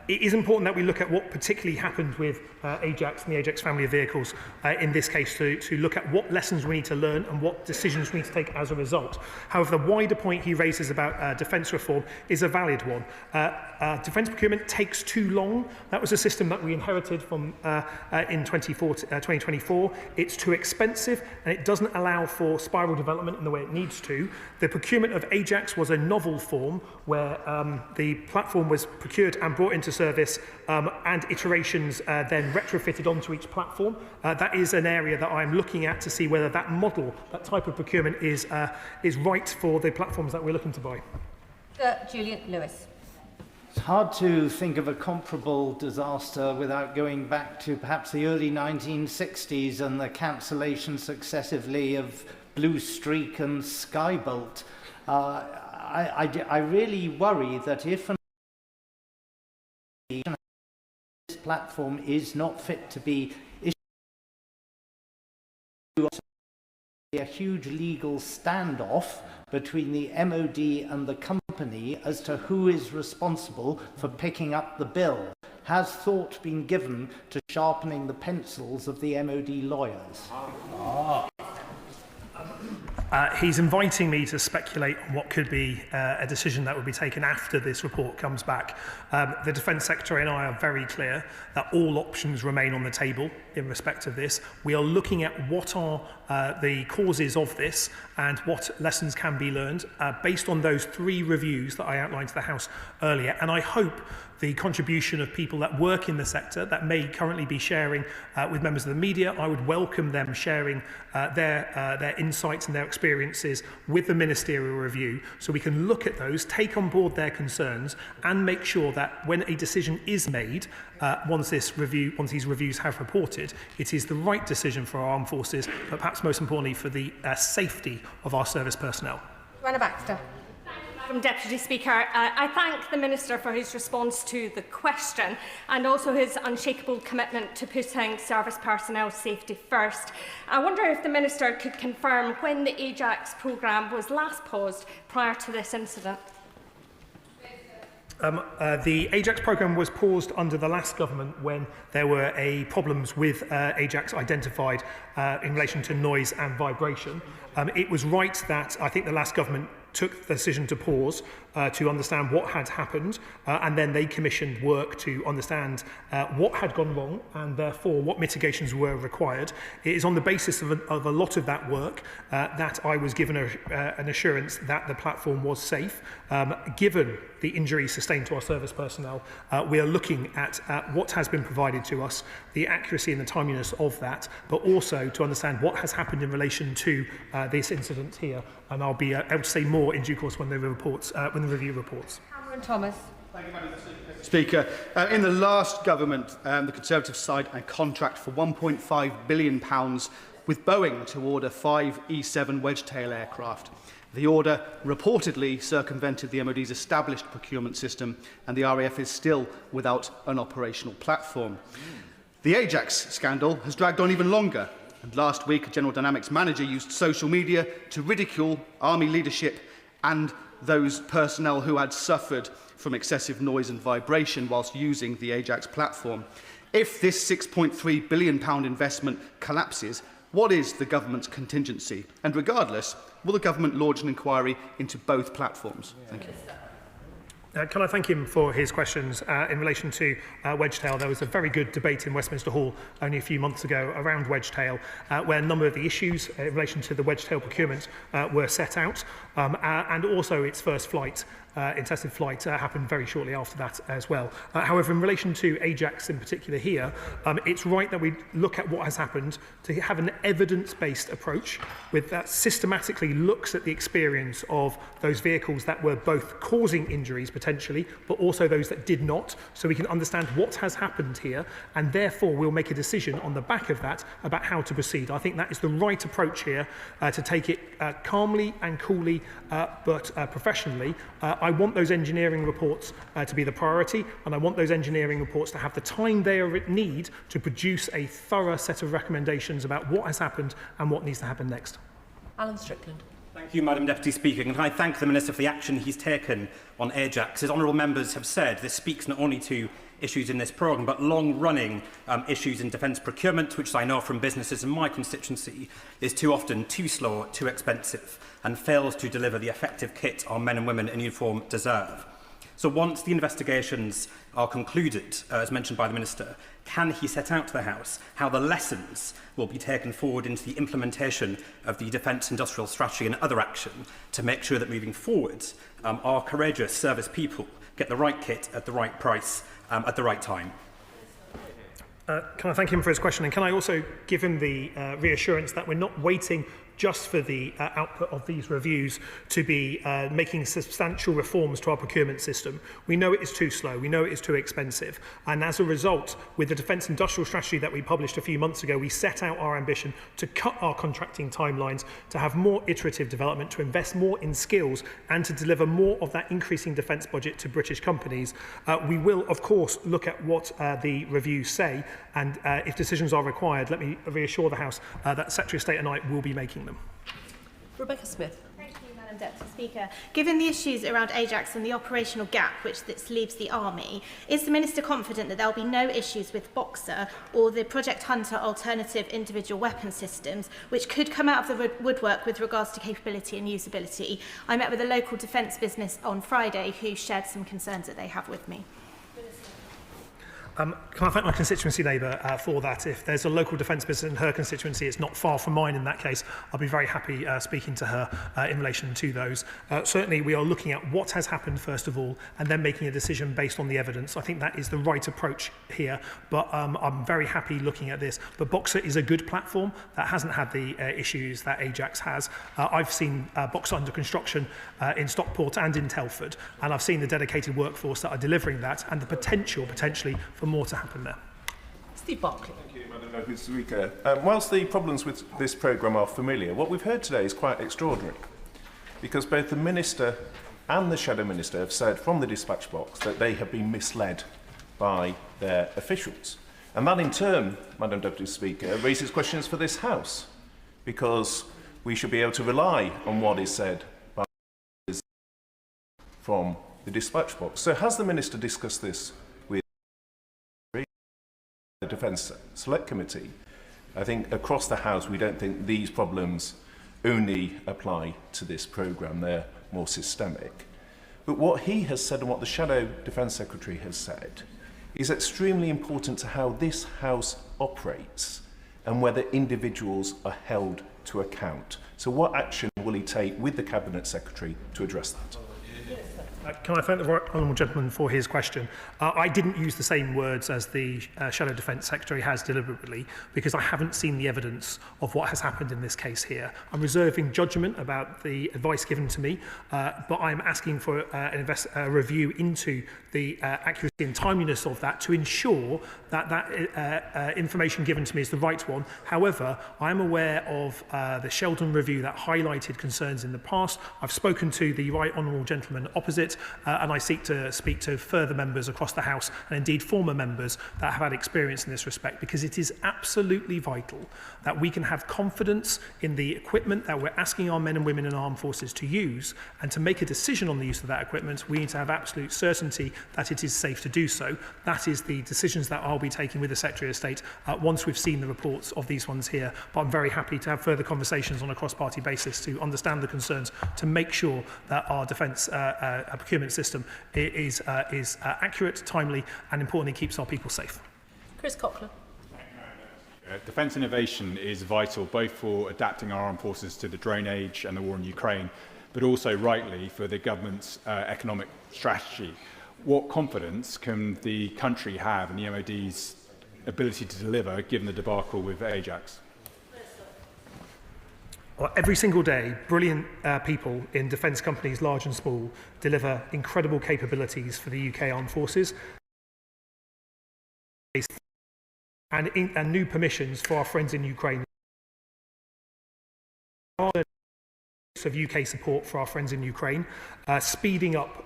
It is important that we look at what particularly happened with Ajax and the Ajax family of vehicles in this case to look at what lessons we need to learn and what decisions we need to take as a result. However, the wider point he raises about defence reform is a valid one. Defence procurement takes too long. That was a system that we inherited from in 2024. It's too expensive and it doesn't allow for spiral development in the way it needs to. The procurement of Ajax was a novel form where the platform was procured and brought into service and iterations then retrofitted onto each platform. That is an area that I'm looking at to see whether that model, that type of procurement is right for the platforms that we're looking to buy. Julian Lewis. It's hard to think of a comparable disaster without going back to perhaps the early 1960s and the cancellation successively of Blue Streak and Skybolt. I really worry that if this platform is not fit to be issued, a huge legal standoff between the MOD and the company as to who is responsible for picking up the bill. Has thought been given to sharpening the pencils of the MOD lawyers? He's inviting me to speculate on what could be a decision that would be taken after this report comes back. The Defence Secretary and I are very clear that all options remain on the table in respect of this. We are looking at what are the causes of this and what lessons can be learned based on those 3 reviews that I outlined to the House earlier. And I hope the contribution of people that work in the sector that may currently be sharing with members of the media, I would welcome them sharing their insights and their experiences with the ministerial review so we can look at those, take on board their concerns and make sure that when a decision is made, once these reviews have reported, it is the right decision for our armed forces, but perhaps most importantly for the safety of our service personnel. Joanna Baxter. Madam Deputy Speaker, I thank the Minister for his response to the question and also his unshakable commitment to putting service personnel safety first. I wonder if the Minister could confirm when the Ajax programme was last paused prior to this incident. The Ajax programme was paused under the last government when there were problems with Ajax identified in relation to noise and vibration. It was right that I think the last government took the decision to pause to understand what had happened, and then they commissioned work to understand what had gone wrong and therefore what mitigations were required. It is on the basis of a lot of that work that I was given an assurance that the platform was safe. Given the injuries sustained to our service personnel, we are looking at what has been provided to us, the accuracy and the timeliness of that, but also to understand what has happened in relation to this incident here. And I'll be able to say more in due course when the review reports. Cameron Thomas. Thank you, Madam Speaker. In the last government, the Conservative signed a contract for £1.5 billion with Boeing to order 5 E-7 Wedgetail aircraft. The order reportedly circumvented the MOD's established procurement system, and the RAF is still without an operational platform. The Ajax scandal has dragged on even longer, and last week a General Dynamics manager used social media to ridicule Army leadership and those personnel who had suffered from excessive noise and vibration whilst using the Ajax platform. If this £6.3 billion investment collapses, what is the government's contingency? And regardless, will the government launch an inquiry into both platforms? Thank you. Can I thank him for his questions in relation to Wedgetail? There was a very good debate in Westminster Hall only a few months ago around Wedgetail, where a number of the issues in relation to the Wedgetail procurement were set out, and also its first flight. Intested flight happened very shortly after that as well. However, in relation to Ajax in particular here, it's right that we look at what has happened to have an evidence-based approach that systematically looks at the experience of those vehicles that were both causing injuries potentially, but also those that did not, so we can understand what has happened here, and therefore we'll make a decision on the back of that about how to proceed. I think that is the right approach here, to take it calmly and coolly, but professionally. I want those engineering reports to be the priority, and I want those engineering reports to have the time they need to produce a thorough set of recommendations about what has happened and what needs to happen next. Alan Strickland. Thank you, Madam Deputy Speaker. And can I thank the Minister for the action he's taken on Ajax. As honourable members have said, this speaks not only to issues in this programme, but long-running issues in defence procurement, which I know from businesses in my constituency is too often too slow, too expensive, and fails to deliver the effective kit our men and women in uniform deserve. So once the investigations are concluded, as mentioned by the Minister, can he set out to the House how the lessons will be taken forward into the implementation of the Defence Industrial Strategy and other action to make sure that moving forward, our courageous service people get the right kit at the right price at the right time? Can I thank him for his question, and can I also give him the reassurance that we're not waiting just for the output of these reviews to be making substantial reforms to our procurement system. We know it is too slow, we know it is too expensive, and as a result, with the Defence Industrial Strategy that we published a few months ago, we set out our ambition to cut our contracting timelines, to have more iterative development, to invest more in skills, and to deliver more of that increasing defence budget to British companies. We will, of course, look at what the reviews say, and if decisions are required, let me reassure the House that Secretary of State and I will be making them. Rebecca Smith. Thank you, Madam Deputy Speaker. Given the issues around Ajax and the operational gap which this leaves the Army, is the Minister confident that there will be no issues with Boxer or the Project Hunter alternative individual weapon systems, which could come out of the woodwork with regards to capability and usability? I met with a local defence business on Friday who shared some concerns that they have with me. Can I thank my constituency neighbour for that? If there's a local defence business in her constituency, it's not far from mine in that case. I'll be very happy speaking to her in relation to those. Certainly, we are looking at what has happened first of all, and then making a decision based on the evidence. I think that is the right approach here, but I'm very happy looking at this. But Boxer is a good platform that hasn't had the issues that Ajax has. I've seen Boxer under construction in Stockport and in Telford, and I've seen the dedicated workforce that are delivering that, and the potentially for more to happen there. Steve Barclay. Thank you, Madam Deputy Speaker. Whilst the problems with this programme are familiar, what we've heard today is quite extraordinary, because both the Minister and the Shadow Minister have said from the dispatch box that they have been misled by their officials. And that in turn, Madam Deputy Speaker, raises questions for this House, because we should be able to rely on what is said by from the dispatch box. So has the Minister discussed this with the Defence Select Committee? I think across the House we don't think these problems only apply to this programme, they're more systemic. But what he has said and what the Shadow Defence Secretary has said is extremely important to how this House operates and whether individuals are held to account. So what action will he take with the Cabinet Secretary to address that? Can I thank the honourable gentleman for his question? I didn't use the same words as the Shadow Defence Secretary has deliberately, because I haven't seen the evidence of what has happened in this case here. I'm reserving judgment about the advice given to me, but I'm asking for a review into the accuracy and timeliness of that to ensure that that information given to me is the right one. However, I'm aware of the Sheldon review that highlighted concerns in the past. I've spoken to the right honourable gentleman opposite, and I seek to speak to further members across the House and indeed former members that have had experience in this respect, because it is absolutely vital that we can have confidence in the equipment that we're asking our men and women in armed forces to use, and to make a decision on the use of that equipment we need to have absolute certainty that it is safe to do so. That is the decisions that I'll be taking with the Secretary of State once we've seen the reports of these ones here, but I'm very happy to have further conversations on a cross-party basis to understand the concerns, to make sure that our defence procurement system is accurate, timely, and importantly keeps our people safe. Chris Cochran. Defence innovation is vital both for adapting our armed forces to the drone age and the war in Ukraine, but also rightly for the government's economic strategy. What confidence can the country have in the MOD's ability to deliver, given the debacle with Ajax? Well, every single day, brilliant people in defence companies, large and small, deliver incredible capabilities for the UK Armed Forces and new permissions for our friends in Ukraine. Of UK support for our friends in Ukraine, speeding up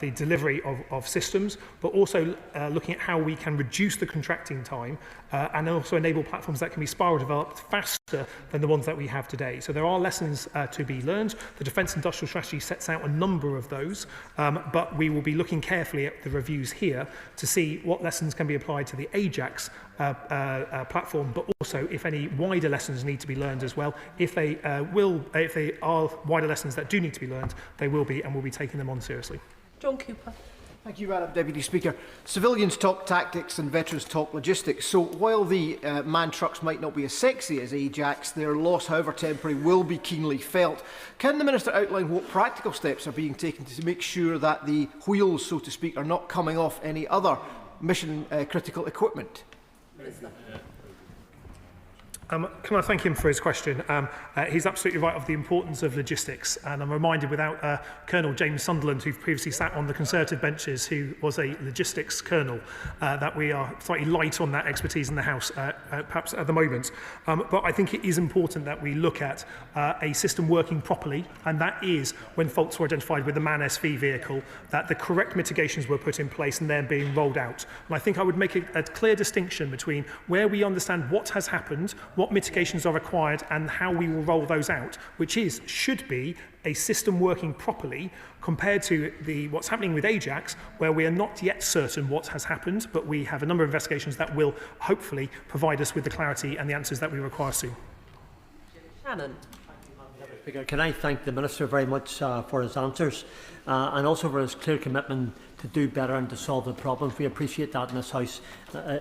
the delivery of systems, but also looking at how we can reduce the contracting time and also enable platforms that can be spiral developed faster than the ones that we have today. So there are lessons to be learned. The Defence Industrial Strategy sets out a number of those, but we will be looking carefully at the reviews here to see what lessons can be applied to the Ajax platform, but also if any wider lessons need to be learned as well. If they are wider lessons that do need to be learned, they will be, and we'll be taking them on seriously. John Cooper. Thank you, Madam Deputy Speaker. Civilians talk tactics and veterans talk logistics. So while the manned trucks might not be as sexy as Ajax, their loss, however temporary, will be keenly felt. Can the Minister outline what practical steps are being taken to make sure that the wheels, so to speak, are not coming off any other mission critical equipment? Can I thank him for his question? He's absolutely right of the importance of logistics, and I'm reminded without Colonel James Sunderland, who previously sat on the Conservative benches, who was a logistics colonel, that we are slightly light on that expertise in the House, perhaps at the moment. But I think it is important that we look at a system working properly, and that is when faults were identified with the MAN SV vehicle, that the correct mitigations were put in place and then being rolled out. And I think I would make a clear distinction between where we understand what has happened, what mitigations are required, and how we will roll those out, which should be a system working properly, compared to what's happening with Ajax, where we are not yet certain what has happened, but we have a number of investigations that will hopefully provide us with the clarity and the answers that we require soon. Shannon. Can I thank the Minister very much for his answers and also for his clear commitment to do better and to solve the problems. We appreciate that in this House,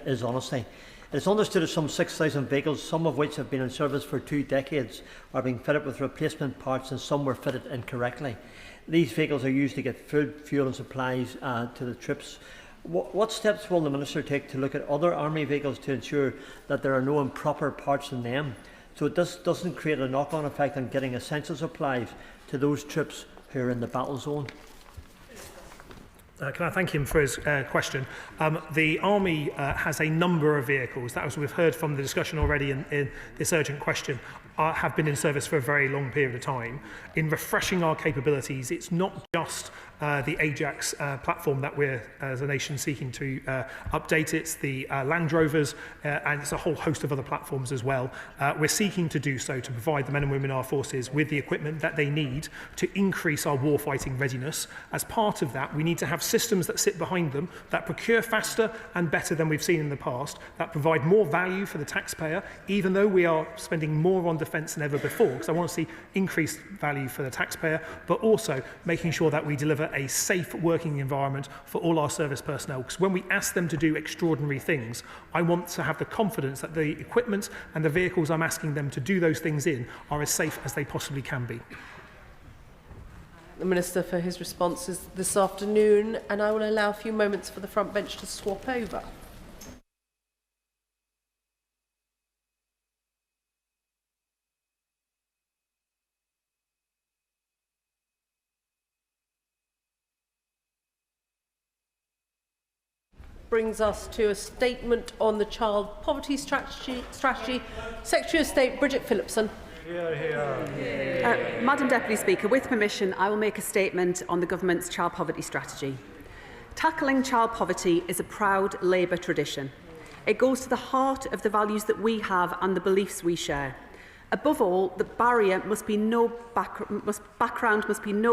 his honesty. It's understood that some 6,000 vehicles, some of which have been in service for 2 decades, are being fitted with replacement parts, and some were fitted incorrectly. These vehicles are used to get food, fuel and supplies to the troops. What steps will the Minister take to look at other Army vehicles to ensure that there are no improper parts in them, so it doesn't create a knock-on effect on getting essential supplies to those troops who are in the battle zone? Can I thank him for his question? The Army has a number of vehicles. That was we've heard from the discussion already in this urgent question. have been in service for a very long period of time. In refreshing our capabilities, it's not just the Ajax platform that we're, as a nation, seeking to update. It's the Land Rovers, and it's a whole host of other platforms as well. We're seeking to do so to provide the men and women in our forces with the equipment that they need to increase our warfighting readiness. As part of that, we need to have systems that sit behind them that procure faster and better than we've seen in the past, that provide more value for the taxpayer, even though we are spending more on defence than ever before, because I want to see increased value for the taxpayer, but also making sure that we deliver a safe working environment for all our service personnel. Because when we ask them to do extraordinary things, I want to have the confidence that the equipment and the vehicles I'm asking them to do those things in are as safe as they possibly can be. The Minister for his responses this afternoon, and I will allow a few moments for the front bench to swap over. Brings us to a statement on the child poverty strategy. Secretary of State Bridget Phillipson. Madam Deputy Speaker, with permission, I will make a statement on the Government's child poverty strategy. Tackling child poverty is a proud Labour tradition. It goes to the heart of the values that we have and the beliefs we share. Above all, the background must be no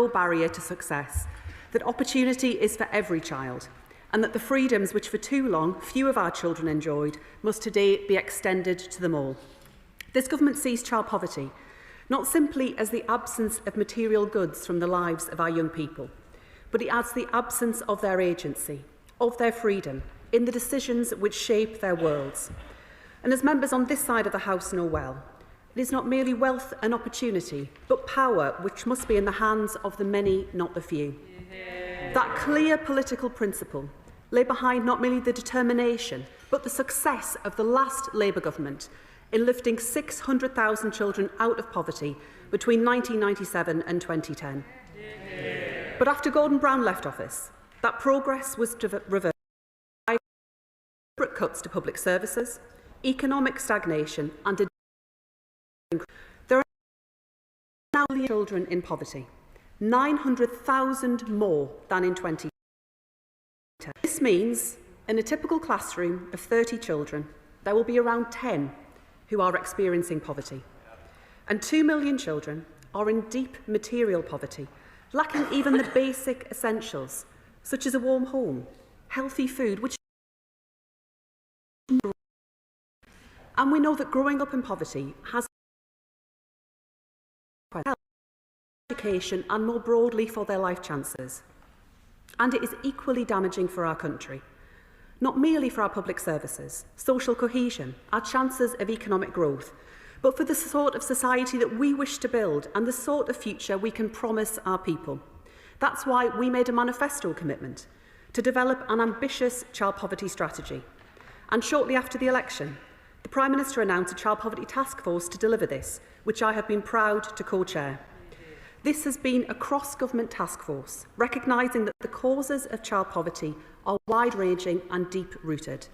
barrier to success, that opportunity is for every child, and that the freedoms which for too long few of our children enjoyed must today be extended to them all. This Government sees child poverty not simply as the absence of material goods from the lives of our young people, but it adds the absence of their agency, of their freedom, in the decisions which shape their worlds. And as members on this side of the House know well, it is not merely wealth and opportunity, but power which must be in the hands of the many, not the few. That clear political principle lay behind not merely the determination, but the success of the last Labour government in lifting 600,000 children out of poverty between 1997 and 2010. But after Gordon Brown left office, that progress was reversed by deliberate cuts to public services, economic stagnation and there are now children in poverty, 900,000 more than in 2010. This means in a typical classroom of 30 children, there will be around 10 who are experiencing poverty. And 2 million children are in deep material poverty, lacking even the basic essentials, such as a warm home, healthy food, and we know that growing up in poverty has education and more broadly for their life chances. And it is equally damaging for our country, not merely for our public services, social cohesion, our chances of economic growth, but for the sort of society that we wish to build and the sort of future we can promise our people. That's why we made a manifesto commitment to develop an ambitious child poverty strategy. And shortly after the election, the Prime Minister announced a child poverty task force to deliver this, which I have been proud to co-chair. This has been a cross-government task force, recognising that the causes of child poverty are wide-ranging and deep-rooted.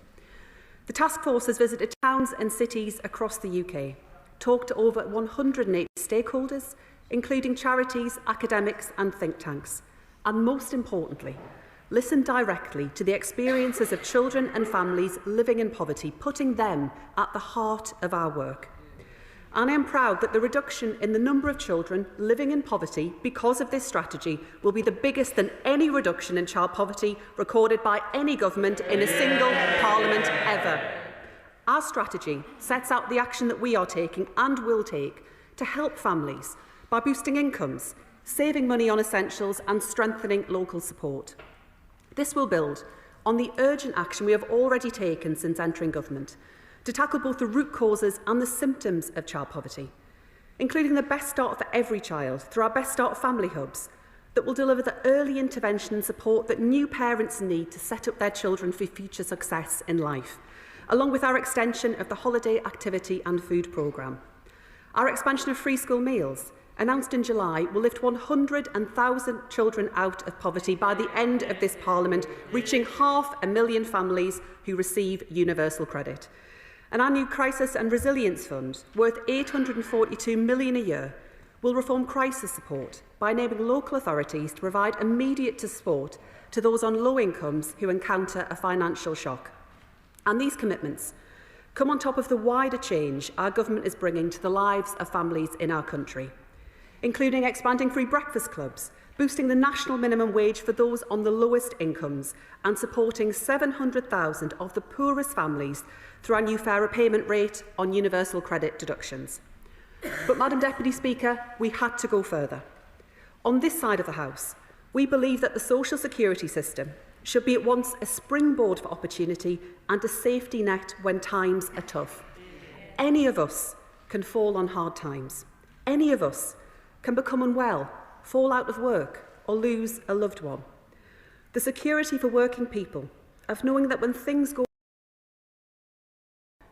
The task force has visited towns and cities across the UK, talked to over 180 stakeholders, including charities, academics and think tanks, and most importantly, listened directly to the experiences of children and families living in poverty, putting them at the heart of our work. And I am proud that the reduction in the number of children living in poverty because of this strategy will be the biggest than any reduction in child poverty recorded by any government in a single parliament ever. Our strategy sets out the action that we are taking and will take to help families by boosting incomes, saving money on essentials and strengthening local support. This will build on the urgent action we have already taken since entering government to tackle both the root causes and the symptoms of child poverty, including the Best Start for every child through our Best Start family hubs that will deliver the early intervention and support that new parents need to set up their children for future success in life, along with our extension of the holiday activity and food programme. Our expansion of free school meals, announced in July, will lift 100,000 children out of poverty by the end of this Parliament, reaching 500,000 families who receive universal credit. And our new Crisis and Resilience Fund, worth £842 million a year, will reform crisis support by enabling local authorities to provide immediate support to those on low incomes who encounter a financial shock. And these commitments come on top of the wider change our government is bringing to the lives of families in our country, including expanding free breakfast clubs, boosting the national minimum wage for those on the lowest incomes, and supporting 700,000 of the poorest families through our new fairer payment rate on universal credit deductions. But, Madam Deputy Speaker, we had to go further. On this side of the House, we believe that the social security system should be at once a springboard for opportunity and a safety net when times are tough. Any of us can fall on hard times. Any of us can become unwell, fall out of work, or lose a loved one. The security for working people of knowing that when things go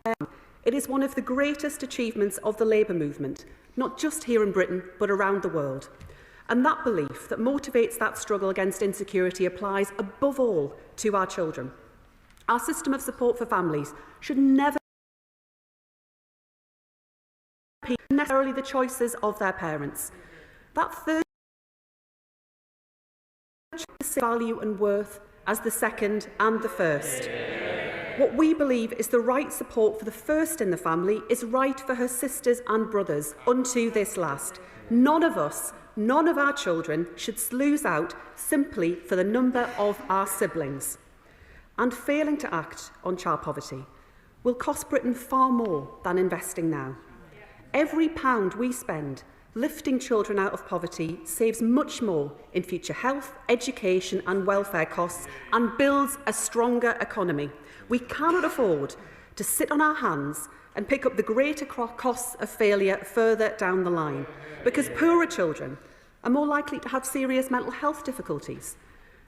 wrong, it is one of the greatest achievements of the labour movement, not just here in Britain, but around the world. And that belief that motivates that struggle against insecurity applies above all to our children. Our system of support for families should never be necessarily the choices of their parents. That third value and worth as the second and the first. What we believe is the right support for the first in the family is right for her sisters and brothers unto this last. None of us, none of our children should lose out simply for the number of our siblings. And failing to act on child poverty will cost Britain far more than investing now. Every pound we spend lifting children out of poverty saves much more in future health, education and welfare costs and builds a stronger economy. We cannot afford to sit on our hands and pick up the greater costs of failure further down the line, because poorer children are more likely to have serious mental health difficulties.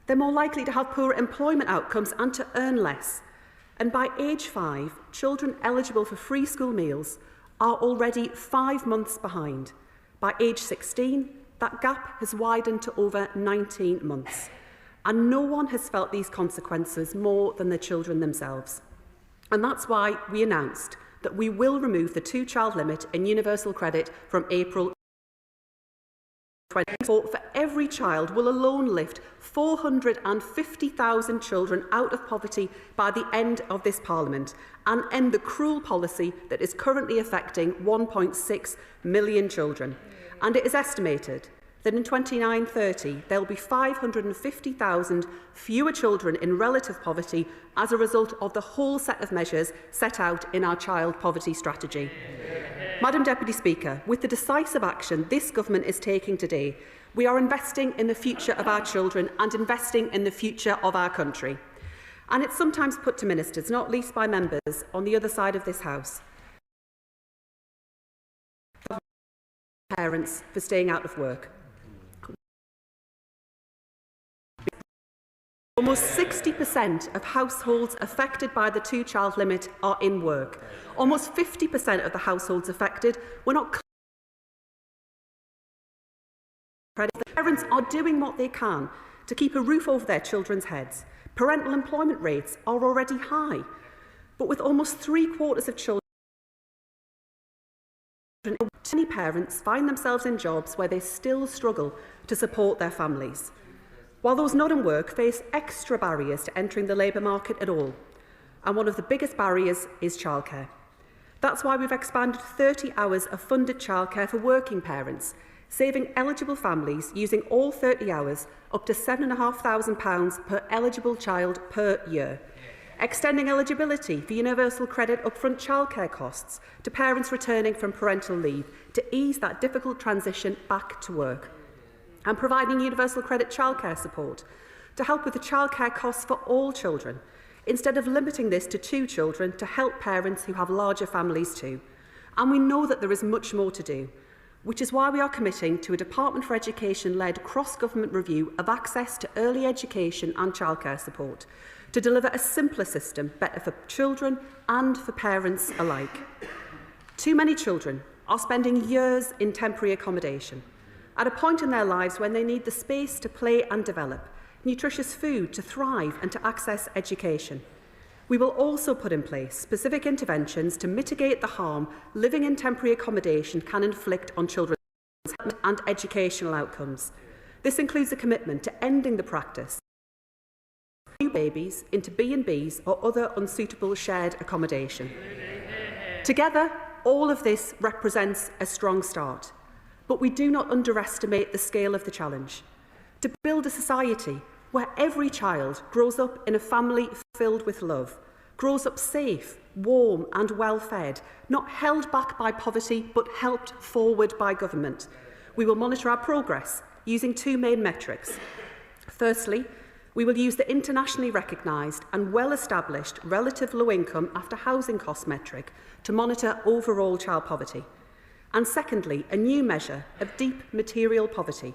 They're more likely to have poorer employment outcomes and to earn less. And by age 5, children eligible for free school meals are already 5 months behind. By age 16, that gap has widened to over 19 months. And no one has felt these consequences more than the children themselves. And that's why we announced that we will remove the 2-child limit in universal credit from April 2024. For every child will alone lift 450,000 children out of poverty by the end of this Parliament and end the cruel policy that is currently affecting 1.6 million children. And it is estimated that in 29-30 there will be 550,000 fewer children in relative poverty as a result of the whole set of measures set out in our child poverty strategy. Madam Deputy Speaker, with the decisive action this government is taking today, we are investing in the future of our children and investing in the future of our country. And it's sometimes put to ministers, not least by members on the other side of this House, parents for staying out of work. Almost 60% of households affected by the 2-child limit are in work. Almost 50% of the households affected were not credit. The parents are doing what they can to keep a roof over their children's heads. Parental employment rates are already high, but with almost 3/4 of children, many parents find themselves in jobs where they still struggle to support their families, while those not in work face extra barriers to entering the labour market at all. And one of the biggest barriers is childcare. That's why we've expanded 30 hours of funded childcare for working parents, saving eligible families using all 30 hours up to £7,500 per eligible child per year. Extending eligibility for universal credit upfront childcare costs to parents returning from parental leave to ease that difficult transition back to work. And providing universal credit childcare support to help with the childcare costs for all children, instead of limiting this to 2 children to help parents who have larger families too. And we know that there is much more to do, which is why we are committing to a Department for Education-led cross-government review of access to early education and childcare support to deliver a simpler system better for children and for parents alike. Too many children are spending years in temporary accommodation, at a point in their lives when they need the space to play and develop, nutritious food to thrive and to access education. We will also put in place specific interventions to mitigate the harm living in temporary accommodation can inflict on children's health and educational outcomes. This includes a commitment to ending the practice of new babies into B&Bs or other unsuitable shared accommodation. Together, all of this represents a strong start, but we do not underestimate the scale of the challenge. To build a society where every child grows up in a family filled with love, grows up safe, warm and well-fed, not held back by poverty but helped forward by government. We will monitor our progress using two main metrics. Firstly, we will use the internationally recognised and well-established relative low income after housing cost metric to monitor overall child poverty. And secondly, a new measure of deep material poverty,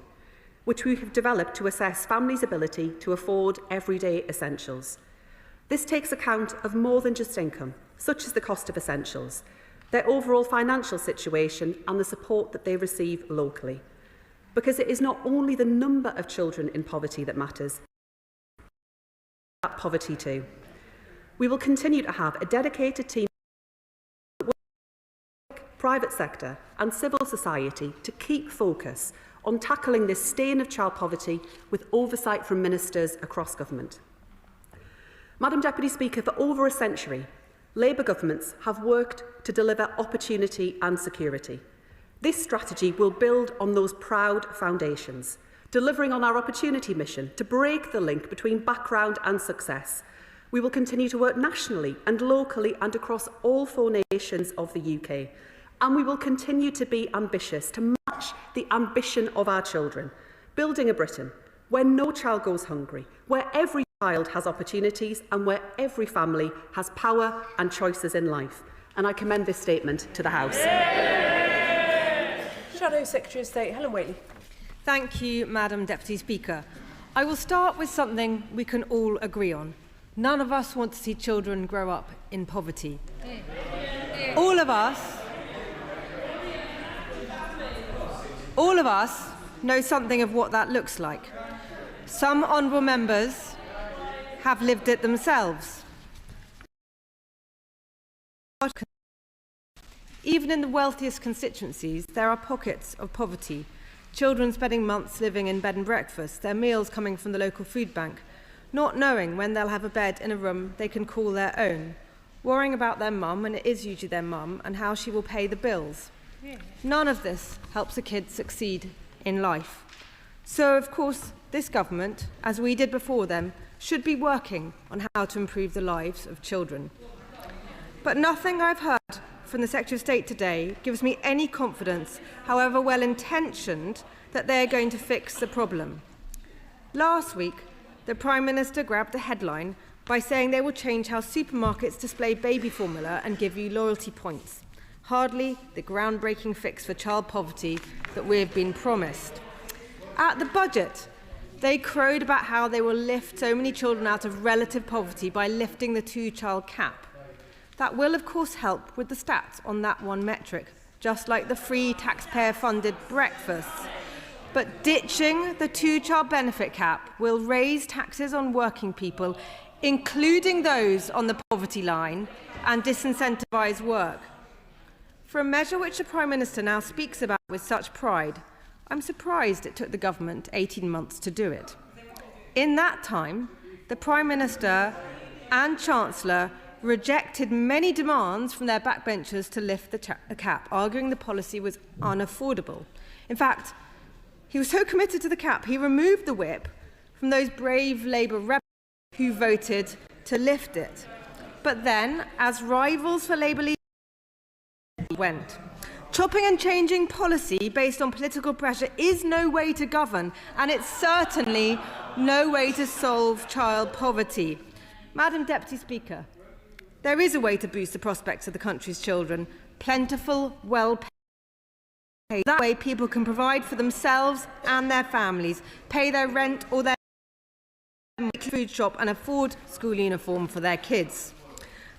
which we have developed to assess families' ability to afford everyday essentials. This takes account of more than just income, such as the cost of essentials, their overall financial situation and the support that they receive locally. Because it is not only the number of children in poverty that matters, but poverty too. We will continue to have a dedicated team of private sector and civil society to keep focus on tackling this stain of child poverty with oversight from ministers across government. Madam Deputy Speaker, for over a century, Labour governments have worked to deliver opportunity and security. This strategy will build on those proud foundations, delivering on our opportunity mission to break the link between background and success. We will continue to work nationally and locally and across all 4 nations of the UK. And we will continue to be ambitious to match the ambition of our children, building a Britain where no child goes hungry, where every child has opportunities and where every family has power and choices in life. And I commend this statement to the House. Shadow Secretary of State Helen Whately. Thank you, Madam Deputy Speaker. I will start with something we can all agree on. None of us want to see children grow up in poverty. All of us know something of what that looks like. Some honourable members have lived it themselves. Even in the wealthiest constituencies, there are pockets of poverty. Children spending months living in bed and breakfast, their meals coming from the local food bank, not knowing when they'll have a bed in a room they can call their own, worrying about their mum, and it is usually their mum, and how she will pay the bills. None of this helps a kid succeed in life. So, of course, this government, as we did before them, should be working on how to improve the lives of children. But nothing I've heard from the Secretary of State today gives me any confidence, however well-intentioned, that they're going to fix the problem. Last week, the Prime Minister grabbed a headline by saying they will change how supermarkets display baby formula and give you loyalty points. Hardly the groundbreaking fix for child poverty that we have been promised. At the budget, they crowed about how they will lift so many children out of relative poverty by lifting the 2-child cap. That will, of course, help with the stats on that one metric, just like the free taxpayer-funded breakfasts. But ditching the 2-child benefit cap will raise taxes on working people, including those on the poverty line, and disincentivise work. For a measure which the Prime Minister now speaks about with such pride, I'm surprised it took the government 18 months to do it. In that time, the Prime Minister and Chancellor rejected many demands from their backbenchers to lift the cap, arguing the policy was unaffordable. In fact, he was so committed to the cap, he removed the whip from those brave Labour rebels who voted to lift it. But then, as rivals for Labour leaders went. Chopping and changing policy based on political pressure is no way to govern, and it's certainly no way to solve child poverty. Madam Deputy Speaker, there is a way to boost the prospects of the country's children. Plentiful, well-paid. That way people can provide for themselves and their families, pay their rent or their food shop and afford school uniform for their kids.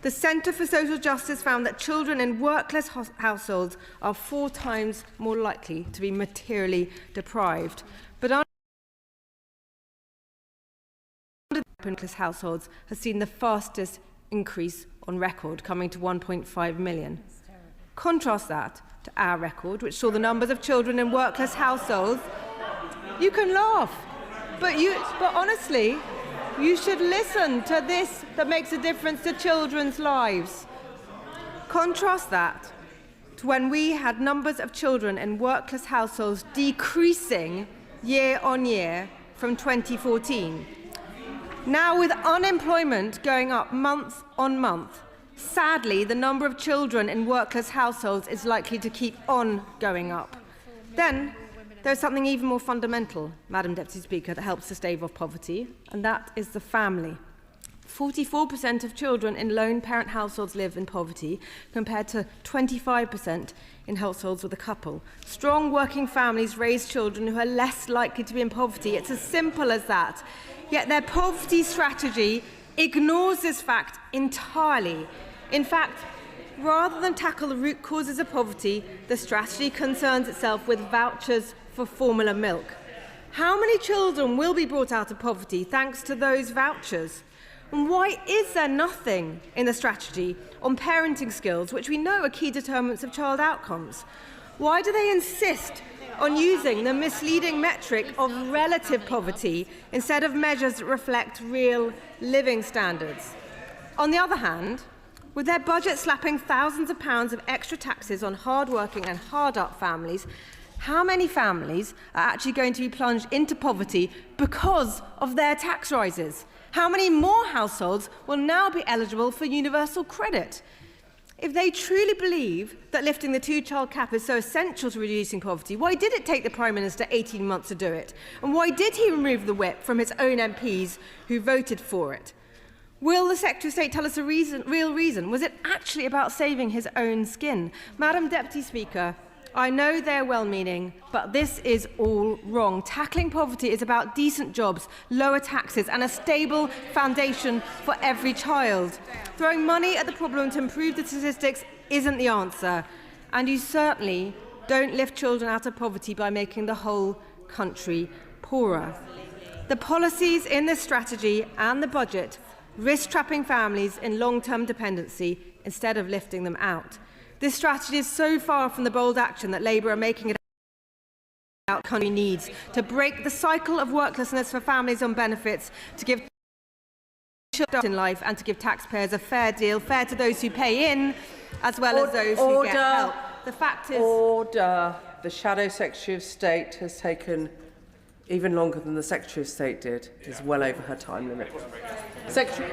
The Centre for Social Justice found that children in workless households are 4 times more likely to be materially deprived. But workless households has seen the fastest increase on record, coming to 1.5 million. Contrast that to our record, which saw the numbers of children in workless households. You can laugh, but honestly, you should listen to this that makes a difference to children's lives. Contrast that to when we had numbers of children in workless households decreasing year on year from 2014. Now, with unemployment going up month on month, sadly, the number of children in workless households is likely to keep on going up. Then, there's something even more fundamental, Madam Deputy Speaker, that helps to stave off poverty, and that is the family. 44% of children in lone parent households live in poverty, compared to 25% in households with a couple. Strong working families raise children who are less likely to be in poverty. It's as simple as that. Yet their poverty strategy ignores this fact entirely. In fact, rather than tackle the root causes of poverty, the strategy concerns itself with vouchers for formula milk. How many children will be brought out of poverty thanks to those vouchers? And why is there nothing in the strategy on parenting skills, which we know are key determinants of child outcomes? Why do they insist on using the misleading metric of relative poverty instead of measures that reflect real living standards? On the other hand, with their budget slapping thousands of pounds of extra taxes on hard-working and hard-up families, how many families are actually going to be plunged into poverty because of their tax rises? How many more households will now be eligible for universal credit? If they truly believe that lifting the two-child cap is so essential to reducing poverty, why did it take the Prime Minister 18 months to do it? And why did he remove the whip from his own MPs who voted for it? Will the Secretary of State tell us a real reason? Was it actually about saving his own skin? Madam Deputy Speaker, I know they're well-meaning, but this is all wrong. Tackling poverty is about decent jobs, lower taxes and a stable foundation for every child. Throwing money at the problem to improve the statistics isn't the answer. And you certainly don't lift children out of poverty by making the whole country poorer. The policies in this strategy and the budget risk trapping families in long-term dependency instead of lifting them out. This strategy is so far from the bold action that Labour are making it out country needs to break the cycle of worklessness for families on benefits, to give children in life and to give taxpayers a fair deal, fair to those who pay in as well as those who get help. The fact is... Order. The Shadow Secretary of State has taken even longer than the Secretary of State did. It's well over her time limit. Secretary.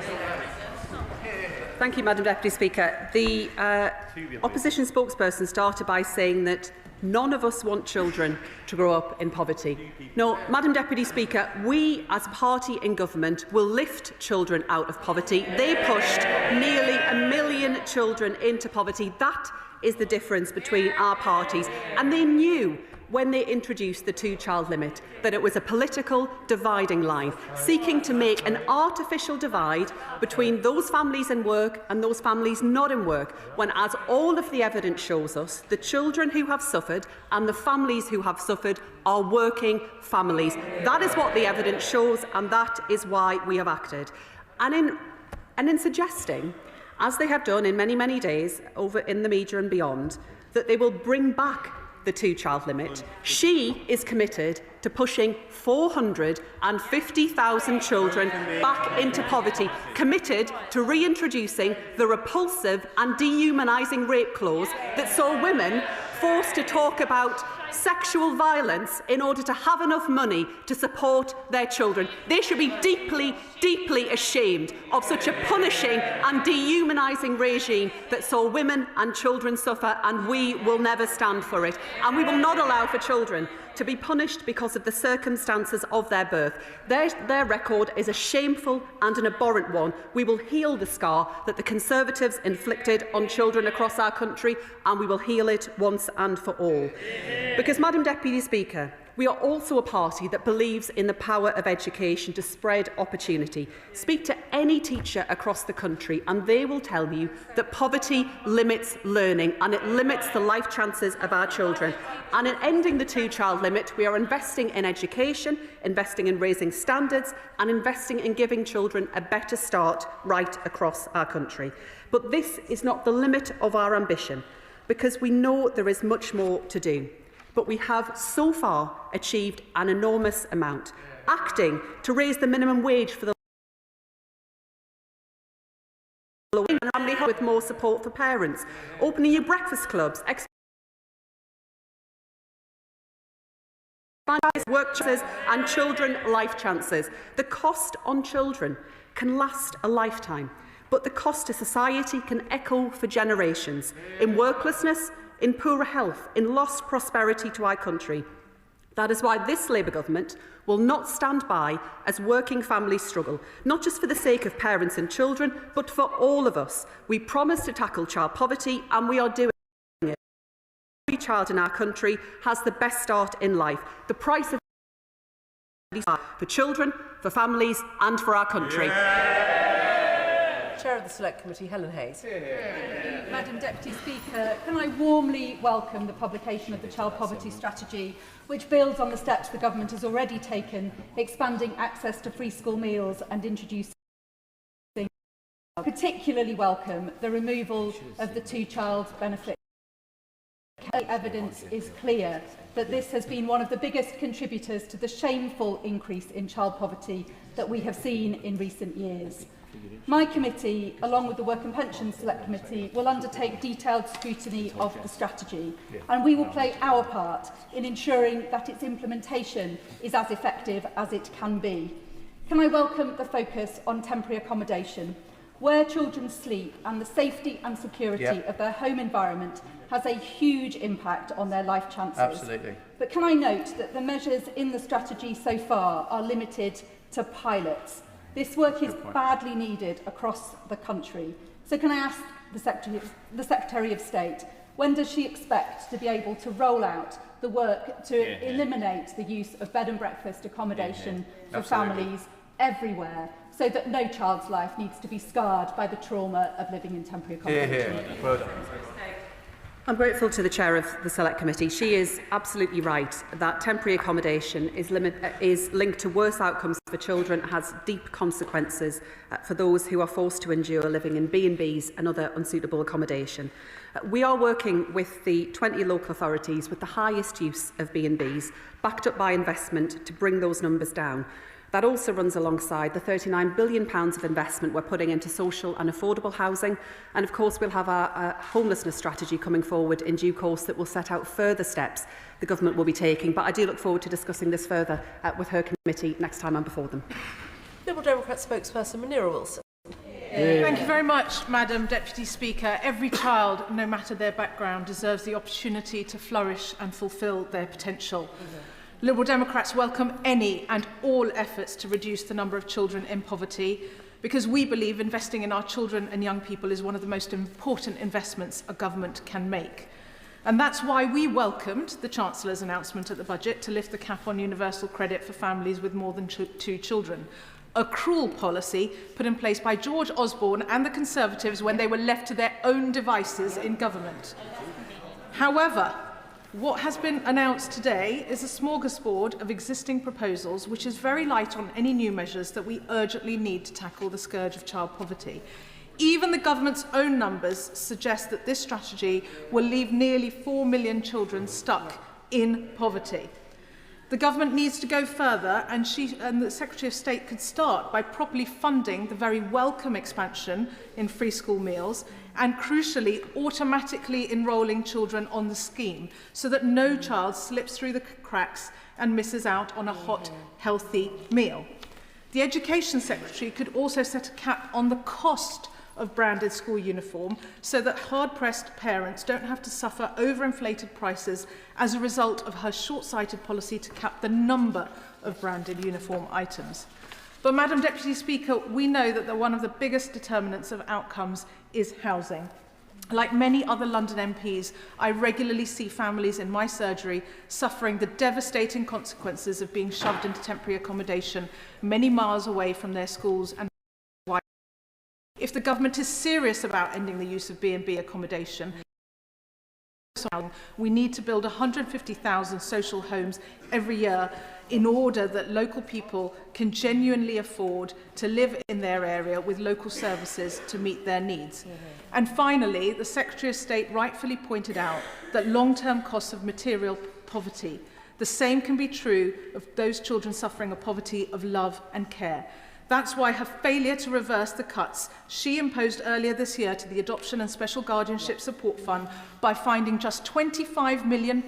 Thank you, Madam Deputy Speaker. The opposition spokesperson started by saying that none of us want children to grow up in poverty. No, Madam Deputy Speaker, we as a party in government will lift children out of poverty. They pushed nearly 1 million children into poverty. That is the difference between our parties. And they knew when they introduced the two-child limit that it was a political dividing line, seeking to make an artificial divide between those families in work and those families not in work, when, as all of the evidence shows us, the children who have suffered and the families who have suffered are working families. That is what the evidence shows, and that is why we have acted. And in suggesting, as they have done in many, many days over in the media and beyond, that they will bring back the two-child limit, she is committed to pushing 450,000 children back into poverty, committed to reintroducing the repulsive and dehumanising rape clause that saw women forced to talk about sexual violence in order to have enough money to support their children. They should be deeply, deeply ashamed of such a punishing and dehumanising regime that saw women and children suffer, and we will never stand for it. And we will not allow for children to be punished because of the circumstances of their birth. Their record is a shameful and an abhorrent one. We will heal the scar that the Conservatives inflicted on children across our country, and we will heal it once and for all. Because, Madam Deputy Speaker, We are also a party that believes in the power of education to spread opportunity. Speak to any teacher across the country and they will tell you that poverty limits learning and it limits the life chances of our children. And in ending the two-child limit, we are investing in education, investing in raising standards and investing in giving children a better start right across our country. But this is not the limit of our ambition, because we know there is much more to do. But we have so far achieved an enormous amount, acting to raise the minimum wage for the family with more support for parents, opening new breakfast clubs, work chances and children life chances. The cost on children can last a lifetime, but the cost to society can echo for generations in worklessness, in poorer health, in lost prosperity to our country. That is why this Labour government will not stand by as working families struggle, not just for the sake of parents and children, but for all of us. We promise to tackle child poverty and we are doing it. Every child in our country has the best start in life. The price of for children, for families and for our country. Chair of the Select Committee, Helen Hayes. Madam Deputy Speaker, can I warmly welcome the publication of the Child Poverty Strategy, which builds on the steps the Government has already taken, expanding access to free school meals and introducing. Particularly welcome the removal of the two-child benefit. The evidence is clear that this has been one of the biggest contributors to the shameful increase in child poverty that we have seen in recent years. My committee, along with the Work and Pensions Select Committee, will undertake detailed scrutiny of the strategy, and we will play our part in ensuring that its implementation is as effective as it can be. Can I welcome the focus on temporary accommodation, where children sleep and the safety and security of their home environment has a huge impact on their life chances. Absolutely. But can I note that the measures in the strategy so far are limited to pilots? This work is badly needed across the country. So can I ask the Secretary of State, when does she expect to be able to roll out the work to eliminate the use of bed and breakfast accommodation for families everywhere, so that no child's life needs to be scarred by the trauma of living in temporary accommodation? Well done. I'm grateful to the Chair of the Select Committee. She is absolutely right that temporary accommodation is linked to worse outcomes for children, has deep consequences for those who are forced to endure living in B&Bs and other unsuitable accommodation. We are working with the 20 local authorities with the highest use of B&Bs, backed up by investment to bring those numbers down. That also runs alongside the £39 billion of investment we're putting into social and affordable housing. And of course, we'll have a homelessness strategy coming forward in due course that will set out further steps the government will be taking. But I do look forward to discussing this further with her committee next time I'm before them. Liberal Democrat spokesperson Munira Wilson. Thank you very much, Madam Deputy Speaker. Every child, no matter their background, deserves the opportunity to flourish and fulfil their potential. Liberal Democrats welcome any and all efforts to reduce the number of children in poverty, because we believe investing in our children and young people is one of the most important investments a government can make. And that's why we welcomed the Chancellor's announcement at the budget to lift the cap on universal credit for families with more than two children. A cruel policy put in place by George Osborne and the Conservatives when they were left to their own devices in government. However, what has been announced today is a smorgasbord of existing proposals which is very light on any new measures that we urgently need to tackle the scourge of child poverty. Even the government's own numbers suggest that this strategy will leave nearly 4 million children stuck in poverty. The government needs to go further, and the Secretary of State could start by properly funding the very welcome expansion in free school meals and, crucially, automatically enrolling children on the scheme so that no child slips through the cracks and misses out on a hot, healthy meal. The Education Secretary could also set a cap on the cost of branded school uniform so that hard-pressed parents don't have to suffer overinflated prices as a result of her short-sighted policy to cap the number of branded uniform items. But, Madam Deputy Speaker, we know that one of the biggest determinants of outcomes is housing. Like many other London MPs, I regularly see families in my surgery suffering the devastating consequences of being shoved into temporary accommodation many miles away from their schools and wider. If the government is serious about ending the use of B&B accommodation, we need to build 150,000 social homes every year in order that local people can genuinely afford to live in their area with local services to meet their needs. And finally, the Secretary of State rightfully pointed out that long-term costs of material poverty, the same can be true of those children suffering a poverty of love and care. That's why her failure to reverse the cuts she imposed earlier this year to the Adoption and Special Guardianship Support Fund by finding just £25 million,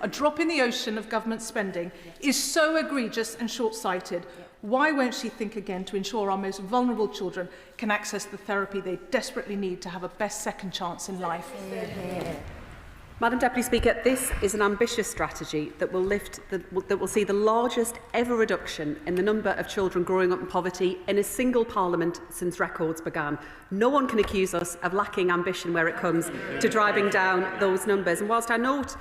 a drop in the ocean of government spending, is so egregious and short-sighted. Why won't she think again to ensure our most vulnerable children can access the therapy they desperately need to have a best second chance in life? Madam Deputy Speaker, this is an ambitious strategy that will see the largest ever reduction in the number of children growing up in poverty in a single parliament since records began. No one can accuse us of lacking ambition where it comes to driving down those numbers. And whilst I note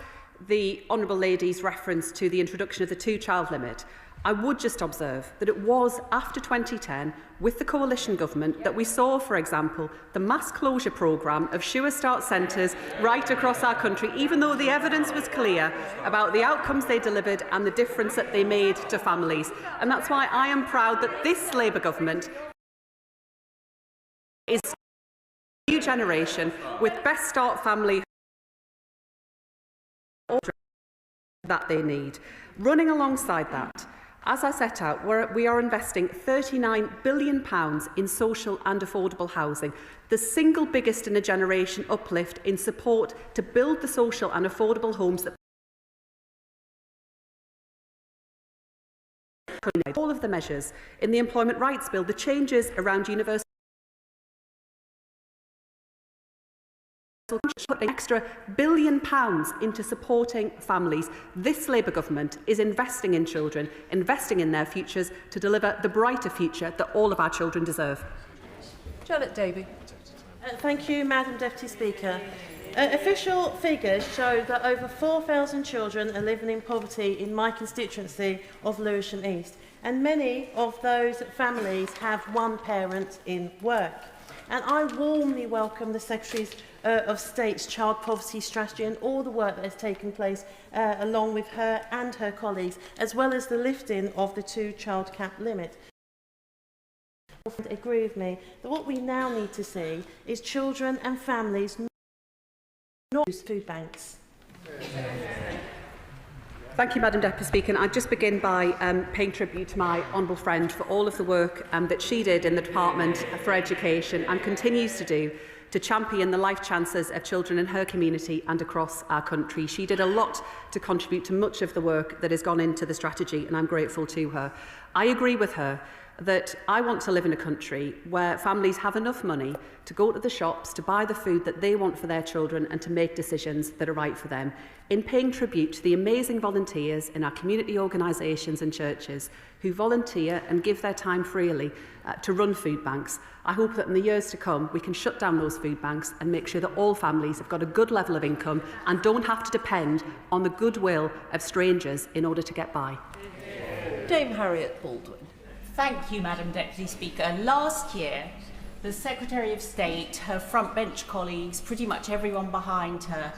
the Honourable Lady's reference to the introduction of the two-child limit, I would just observe that it was after 2010, with the coalition government, that we saw, for example, the mass closure programme of Sure Start centres right across our country, even though the evidence was clear about the outcomes they delivered and the difference that they made to families. And that's why I am proud that this Labour government is a new generation with Best Start family that they need. Running alongside that, as I set out, we are investing £39 billion in social and affordable housing, the single biggest in a generation uplift in support to build the social and affordable homes that all of the measures in the Employment Rights Bill, the changes around universal put an extra £1 billion into supporting families. This Labour government is investing in children, investing in their futures to deliver the brighter future that all of our children deserve. Janet Davey. Thank you, Madam Deputy Speaker. Official figures show that over 4,000 children are living in poverty in my constituency of Lewisham East, and many of those families have one parent in work. And I warmly welcome the Secretary of State's child poverty strategy and all the work that has taken place along with her and her colleagues, as well as the lifting of the two-child cap limit. Agree with me that what we now need to see is children and families not use food banks. Thank you, Madam Deputy Speaker. I'd just begin by paying tribute to my honourable friend for all of the work that she did in the Department for Education and continues to do to champion the life chances of children in her community and across our country. She did a lot to contribute to much of the work that has gone into the strategy, and I'm grateful to her. I agree with her that I want to live in a country where families have enough money to go to the shops, to buy the food that they want for their children and to make decisions that are right for them. In paying tribute to the amazing volunteers in our community organisations and churches who volunteer and give their time freely to run food banks, I hope that in the years to come we can shut down those food banks and make sure that all families have got a good level of income and don't have to depend on the goodwill of strangers in order to get by. Dame Harriet Baldwin. Thank you, Madam Deputy Speaker. Last year, the Secretary of State, her front bench colleagues, pretty much everyone behind her,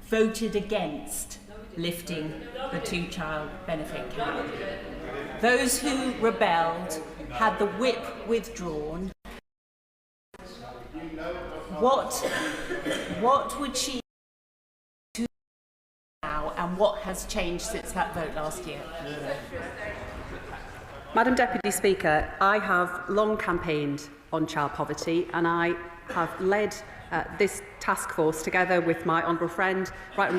voted against lifting the two-child benefit cap. Those who rebelled had the whip withdrawn. What would she do now, and what has changed since that vote last year? Madam Deputy Speaker, I have long campaigned on child poverty, and I have led this task force together with my right honourable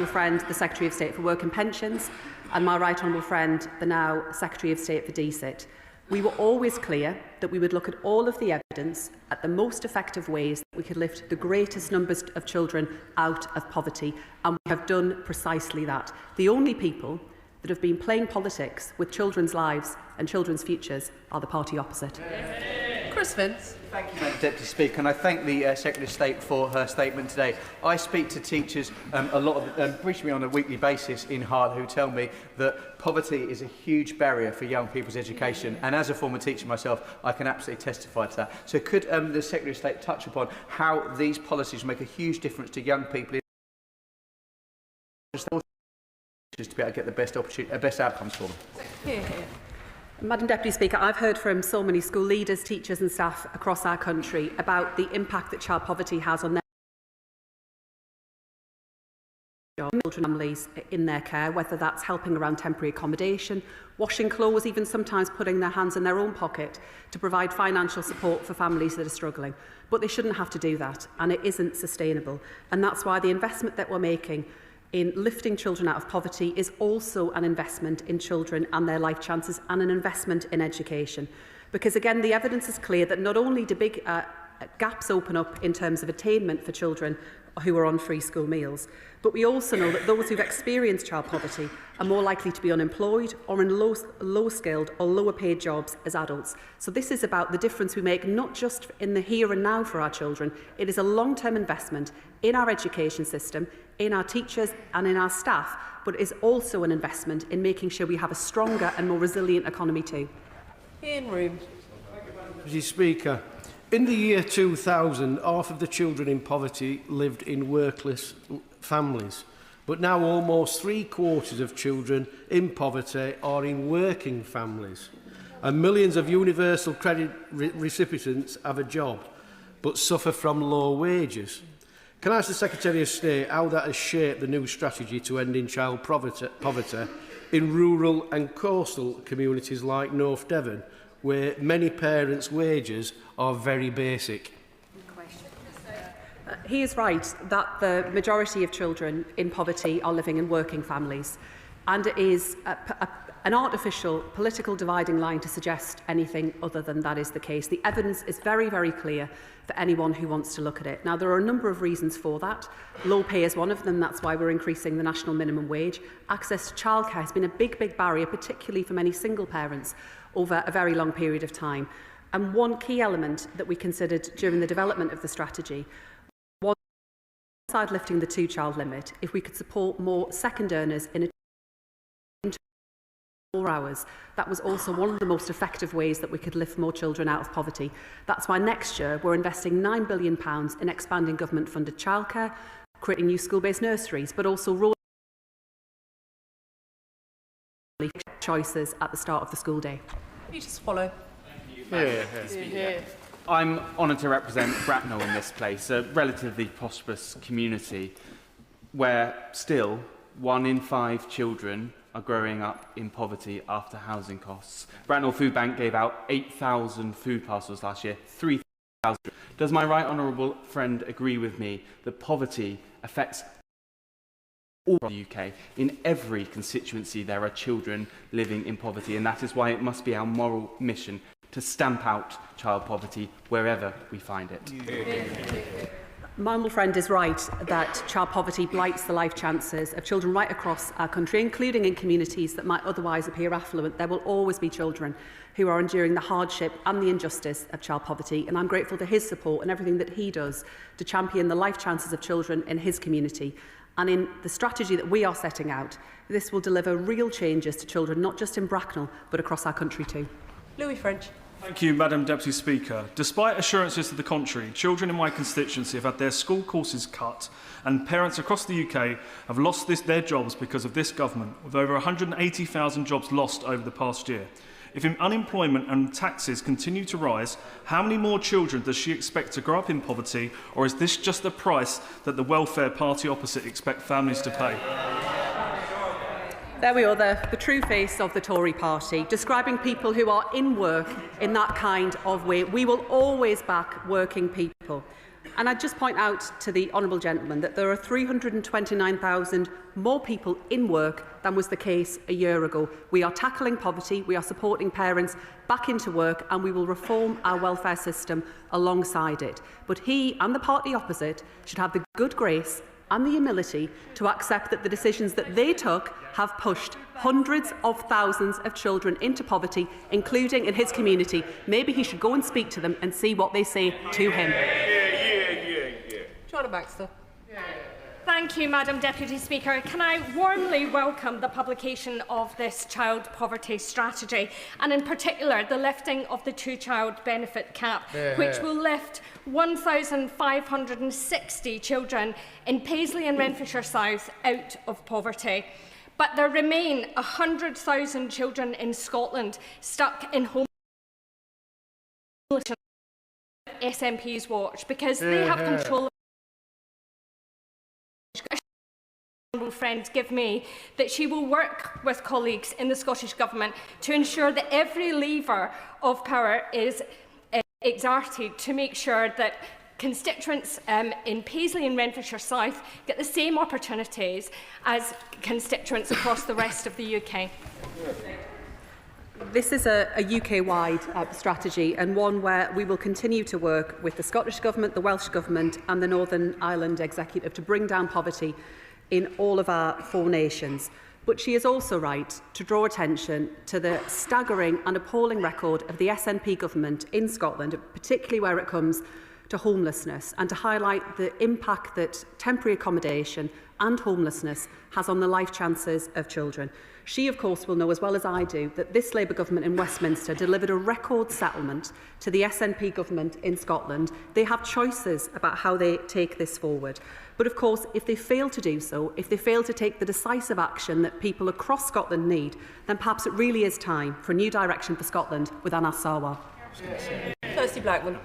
friend, the Secretary of State for Work and Pensions, and my right honourable friend, the now Secretary of State for DSIT. We were always clear that we would look at all of the evidence at the most effective ways that we could lift the greatest numbers of children out of poverty, and we have done precisely that. The only people that have been playing politics with children's lives and children's futures are the party opposite. Chris Vince. Thank you, Madam Deputy Speaker, and I thank the Secretary of State for her statement today. I speak to teachers a lot of reach me on a weekly basis in Hull who tell me that poverty is a huge barrier for young people's education, and as a former teacher myself, I can absolutely testify to that. So could the Secretary of State touch upon how these policies make a huge difference to young people to be able to get the best outcomes for them? Madam Deputy Speaker, I've heard from so many school leaders, teachers and staff across our country about the impact that child poverty has on their children and families in their care, whether that's helping around temporary accommodation, washing clothes, even sometimes putting their hands in their own pocket to provide financial support for families that are struggling. But they shouldn't have to do that, and it isn't sustainable. And that's why the investment that we're making in lifting children out of poverty is also an investment in children and their life chances and an investment in education. Because again, the evidence is clear that not only do big gaps open up in terms of attainment for children who are on free school meals, but we also know that those who've experienced child poverty are more likely to be unemployed or in low-skilled or lower-paid jobs as adults. So this is about the difference we make, not just in the here and now for our children. It is a long-term investment in our education system, in our teachers and in our staff, but it is also an investment in making sure we have a stronger and more resilient economy too. Ian Room. Mr. Speaker, in the year 2000, half of the children in poverty lived in workless families, but now almost 3/4 of children in poverty are in working families, and millions of universal credit recipients have a job, but suffer from low wages. Can I ask the Secretary of State how that has shaped the new strategy to ending child poverty in rural and coastal communities like North Devon, where many parents' wages are very basic? He is right that the majority of children in poverty are living in working families, and it is an artificial political dividing line to suggest anything other than that is the case. The evidence is very, very clear for anyone who wants to look at it. Now, there are a number of reasons for that. Low pay is one of them. That's why we're increasing the national minimum wage. Access to childcare has been a big, big barrier, particularly for many single parents, over a very long period of time. And one key element that we considered during the development of the strategy was, alongside lifting the 2-child limit, if we could support more second earners in 4 hours. That was also one of the most effective ways that we could lift more children out of poverty. That's why next year we're investing £9 billion in expanding government-funded childcare, creating new school-based nurseries, but also rural choices at the start of the school day. Peter Swallow. I'm honoured to represent Bracknell in this place, a relatively prosperous community where still 1 in 5 children are growing up in poverty after housing costs. Bracknell Food Bank gave out 8,000 food parcels last year, 3,000. Does my right honourable friend agree with me that poverty affects all of the UK? In every constituency there are children living in poverty, and that is why it must be our moral mission to stamp out child poverty wherever we find it. My honourable friend is right that child poverty blights the life chances of children right across our country, including in communities that might otherwise appear affluent. There will always be children who are enduring the hardship and the injustice of child poverty, and I'm grateful for his support and everything that he does to champion the life chances of children in his community. And in the strategy that we are setting out, this will deliver real changes to children, not just in Bracknell, but across our country too. Louis French. Thank you, Madam Deputy Speaker. Despite assurances to the contrary, children in my constituency have had their school courses cut, and parents across the UK have lost their jobs because of this government, with over 180,000 jobs lost over the past year. If unemployment and taxes continue to rise, how many more children does she expect to grow up in poverty, or is this just the price that the welfare party opposite expect families to pay? There we are, the true face of the Tory party, describing people who are in work in that kind of way. We will always back working people. And I'd just point out to the honourable gentleman that there are 329,000 more people in work than was the case a year ago. We are tackling poverty, we are supporting parents back into work, and we will reform our welfare system alongside it. But he and the party opposite should have the good grace and the humility to accept that the decisions that they took have pushed hundreds of thousands of children into poverty, including in his community. Maybe he should go and speak to them and see what they say to him. Joanna Baxter. Thank you, Madam Deputy Speaker. Can I warmly welcome the publication of this child poverty strategy, and in particular the lifting of the two-child benefit cap, which will lift 1,560 children in Paisley and Renfrewshire South out of poverty. But there remain 100,000 children in Scotland stuck in homelessness SNP's watch because they have control of friend give me that she will work with colleagues in the Scottish Government to ensure that every lever of power is exerted to make sure that constituents in Paisley and Renfrewshire South get the same opportunities as constituents across the rest of the UK. This is a UK-wide strategy, and one where we will continue to work with the Scottish Government, the Welsh Government and the Northern Ireland Executive to bring down poverty in all of our 4 nations. But she is also right to draw attention to the staggering and appalling record of the SNP government in Scotland, particularly where it comes to homelessness, and to highlight the impact that temporary accommodation and homelessness has on the life chances of children. She, of course, will know as well as I do that this Labour government in Westminster delivered a record settlement to the SNP government in Scotland. They have choices about how they take this forward. But of course, if they fail to do so, if they fail to take the decisive action that people across Scotland need, then perhaps it really is time for a new direction for Scotland with Anas Sarwar. Kirsty Blackman.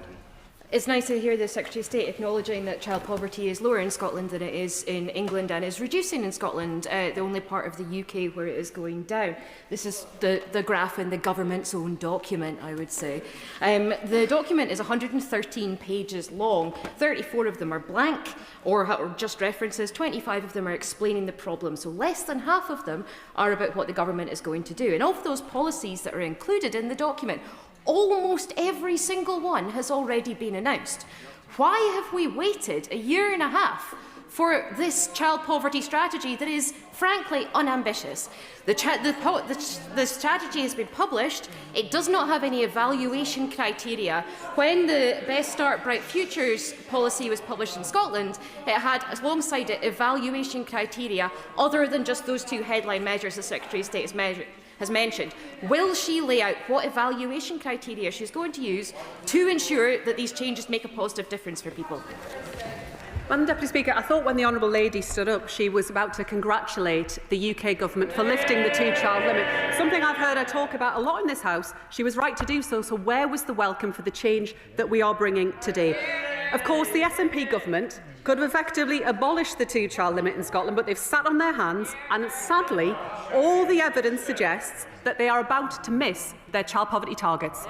It's nice to hear the Secretary of State acknowledging that child poverty is lower in Scotland than it is in England and is reducing in Scotland, the only part of the UK where it is going down. This is the graph in the government's own document, I would say. The document is 113 pages long. 34 of them are blank or just references. 25 of them are explaining the problem. So less than half of them are about what the government is going to do. And of those policies that are included in the document, almost every single one has already been announced. Why have we waited a year and a half for this child poverty strategy that is, frankly, unambitious? The strategy has been published. It does not have any evaluation criteria. When the Best Start Bright Futures policy was published in Scotland, it had alongside it evaluation criteria other than just those 2 headline measures the Secretary of State has mentioned. Will she lay out what evaluation criteria she's going to use to ensure that these changes make a positive difference for people? Madam Deputy Speaker, I thought when the Honourable Lady stood up, she was about to congratulate the UK Government for lifting the 2-child limit. Something I've heard her talk about a lot in this House. She was right to do so. So where was the welcome for the change that we are bringing today? Of course, the SNP government could have effectively abolished the 2-child limit in Scotland, but they've sat on their hands, and sadly, all the evidence suggests that they are about to miss their child poverty targets.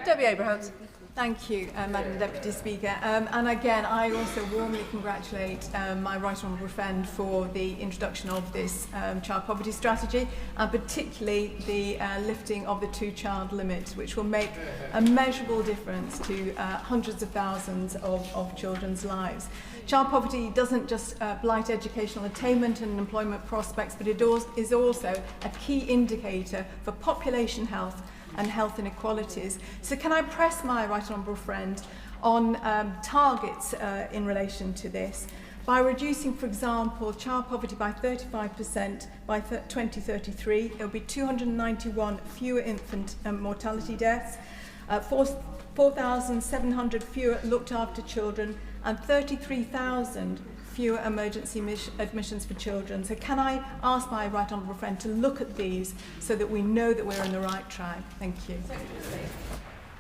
Debbie Abrahams. Thank you, Madam Deputy Speaker. And again, I also warmly congratulate my right honourable friend for the introduction of this child poverty strategy, and particularly the lifting of the 2-child limit, which will make a measurable difference to hundreds of thousands of children's lives. Child poverty doesn't just blight educational attainment and employment prospects, but it is also a key indicator for population health and health inequalities. So can I press my right honourable friend on targets in relation to this? By reducing, for example, child poverty by 35% by 2033, there will be 291 fewer infant mortality deaths, 4,700 fewer looked after children, and 33,000 fewer emergency admissions for children. So can I ask my right honourable friend to look at these so that we know that we're on the right track? Thank you.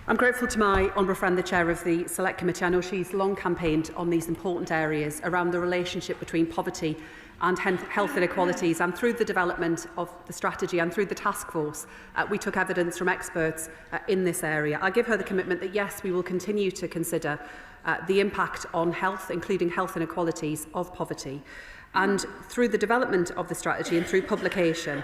I'm grateful to my honourable friend, the chair of the Select Committee. I know she's long campaigned on these important areas around the relationship between poverty and health inequalities, and through the development of the strategy and through the task force, we took evidence from experts in this area. I give her the commitment that yes, we will continue to consider the impact on health, including health inequalities of poverty. And through the development of the strategy and through publication,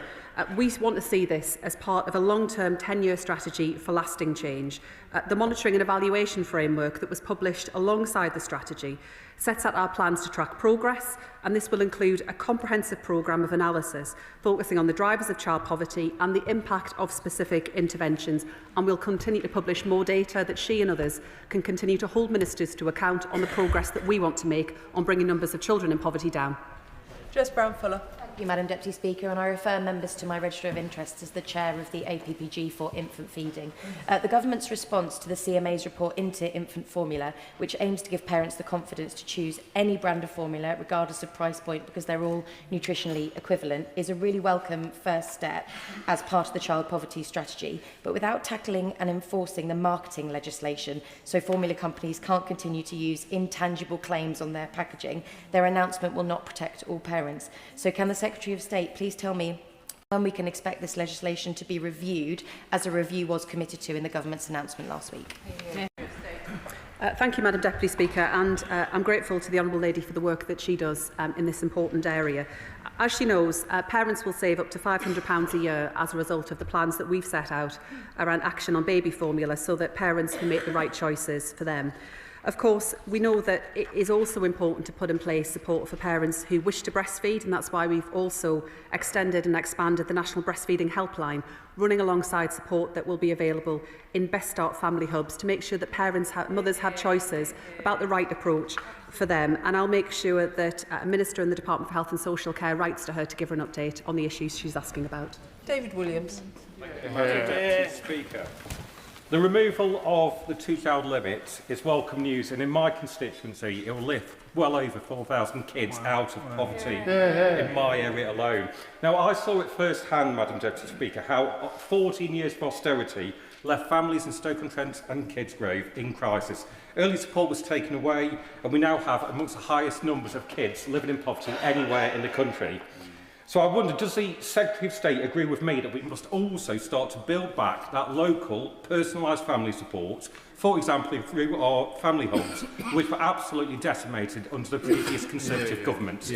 We want to see this as part of a long-term 10-year strategy for lasting change. The monitoring and evaluation framework that was published alongside the strategy sets out our plans to track progress, and this will include a comprehensive programme of analysis focusing on the drivers of child poverty and the impact of specific interventions, and we'll continue to publish more data that she and others can continue to hold ministers to account on the progress that we want to make on bringing numbers of children in poverty down. Jess Brown-Fuller. Thank you, Madam Deputy Speaker, and I refer members to my register of interests as the chair of the APPG for infant feeding. The government's response to the CMA's report into infant formula, which aims to give parents the confidence to choose any brand of formula regardless of price point because they're all nutritionally equivalent, is a really welcome first step as part of the child poverty strategy. But without tackling and enforcing the marketing legislation so formula companies can't continue to use intangible claims on their packaging, their announcement will not protect all parents. So can the Secretary of State please tell me when we can expect this legislation to be reviewed, as a review was committed to in the government's announcement last week? Thank you, Madam Deputy Speaker, and I'm grateful to the Honourable Lady for the work that she does in this important area. As she knows, parents will save up to £500 a year as a result of the plans that we've set out around action on baby formula so that parents can make the right choices for them. Of course, we know that it is also important to put in place support for parents who wish to breastfeed, and that's why we've also extended and expanded the National Breastfeeding Helpline, running alongside support that will be available in Best Start family hubs to make sure that mothers have choices about the right approach for them. And I'll make sure that a Minister in the Department for Health and Social Care writes to her to give her an update on the issues she's asking about. David Williams. Madam Deputy Speaker. The removal of the two-child limit is welcome news, and in my constituency it will lift well over 4,000 kids out of poverty in my area alone. Now, I saw it firsthand, Madam Deputy Speaker, how 14 years of austerity left families in Stoke-on-Trent and Kidsgrove in crisis. Early support was taken away, and we now have amongst the highest numbers of kids living in poverty anywhere in the country. So I wonder, does the Secretary of State agree with me that we must also start to build back that local, personalised family support, for example, through our family homes, which were absolutely decimated under the previous Conservative government?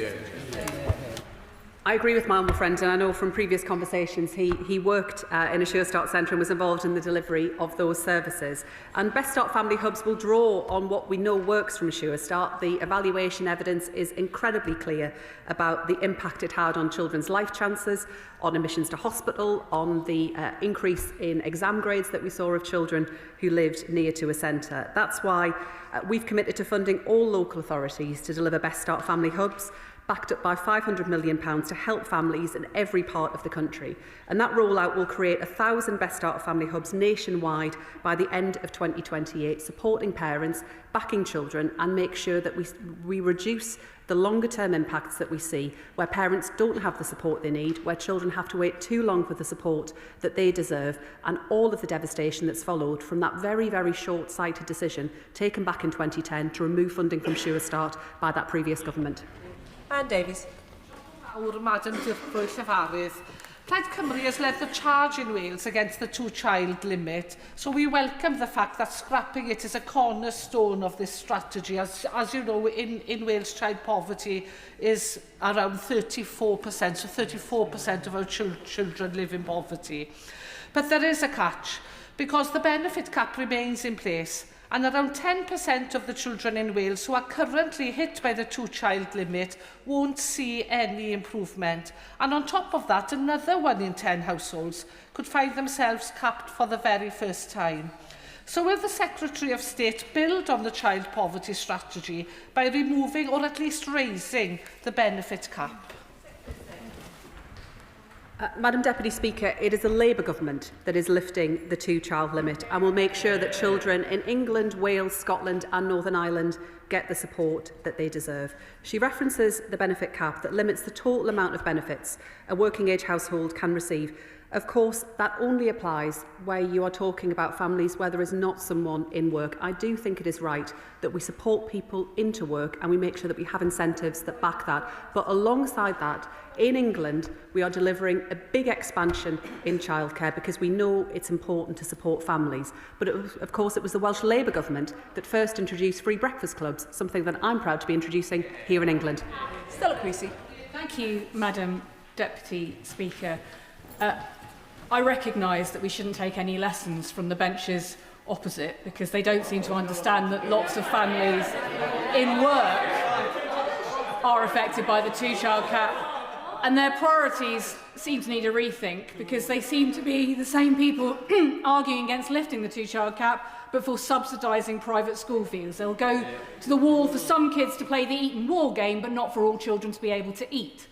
I agree with my honourable friend, and I know from previous conversations he worked in a Sure Start centre and was involved in the delivery of those services. And Best Start family hubs will draw on what we know works from Sure Start. The evaluation evidence is incredibly clear about the impact it had on children's life chances, on admissions to hospital, on the increase in exam grades that we saw of children who lived near to a centre. That's why we've committed to funding all local authorities to deliver Best Start family hubs, backed up by £500 million to help families in every part of the country. And that rollout will create 1,000 Best Start family hubs nationwide by the end of 2028, supporting parents, backing children, and make sure that we reduce the longer-term impacts that we see, where parents don't have the support they need, where children have to wait too long for the support that they deserve, and all of the devastation that's followed from that very, very short-sighted decision taken back in 2010 to remove funding from Sure Start by that previous government. Anne Davies. Madam Deputy Llefarydd. Plaid Cymru has led the charge in Wales against the two-child limit, so we welcome the fact that scrapping it is a cornerstone of this strategy. As you know, in Wales, child poverty is around 34%, so 34% of our children live in poverty. But there is a catch, because the benefit cap remains in place, and around 10% of the children in Wales who are currently hit by the two-child limit won't see any improvement. And on top of that, another 1 in 10 households could find themselves capped for the very first time. So will the Secretary of State build on the child poverty strategy by removing or at least raising the benefit cap? Madam Deputy Speaker, it is a Labour government that is lifting the two-child limit and will make sure that children in England, Wales, Scotland and Northern Ireland get the support that they deserve. She references the benefit cap that limits the total amount of benefits a working-age household can receive. Of course, that only applies where you are talking about families where there is not someone in work. I do think it is right that we support people into work and we make sure that we have incentives that back that. But alongside that, in England, we are delivering a big expansion in childcare because we know it's important to support families. But of course, it was the Welsh Labour government that first introduced free breakfast clubs, something that I'm proud to be introducing here in England. Stella Creasy. Thank you, Madam Deputy Speaker. I recognise that we shouldn't take any lessons from the benches opposite, because they don't seem to understand that lots of families in work are affected by the two-child cap, and their priorities seem to need a rethink, because they seem to be the same people arguing against lifting the two-child cap but for subsidising private school fees. They'll go to the wall for some kids to play the eat and war game, but not for all children to be able to eat.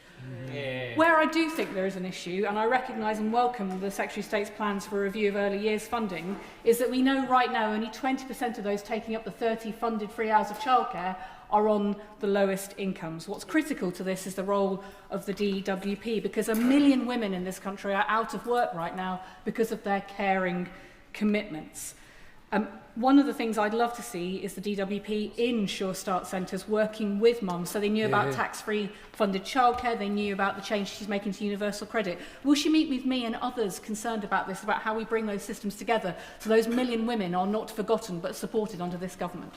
Where I do think there is an issue, and I recognise and welcome the Secretary of State's plans for a review of early years funding, is that we know right now only 20% of those taking up the 30 funded free hours of childcare are on the lowest incomes. What's critical to this is the role of the DWP, because 1 million women in this country are out of work right now because of their caring commitments. One of the things I'd love to see is the DWP in Sure Start centres working with mums, so they knew about tax-free funded childcare, they knew about the change she's making to universal credit. Will she meet with me and others concerned about this, about how we bring those systems together so those 1 million women are not forgotten but supported under this government?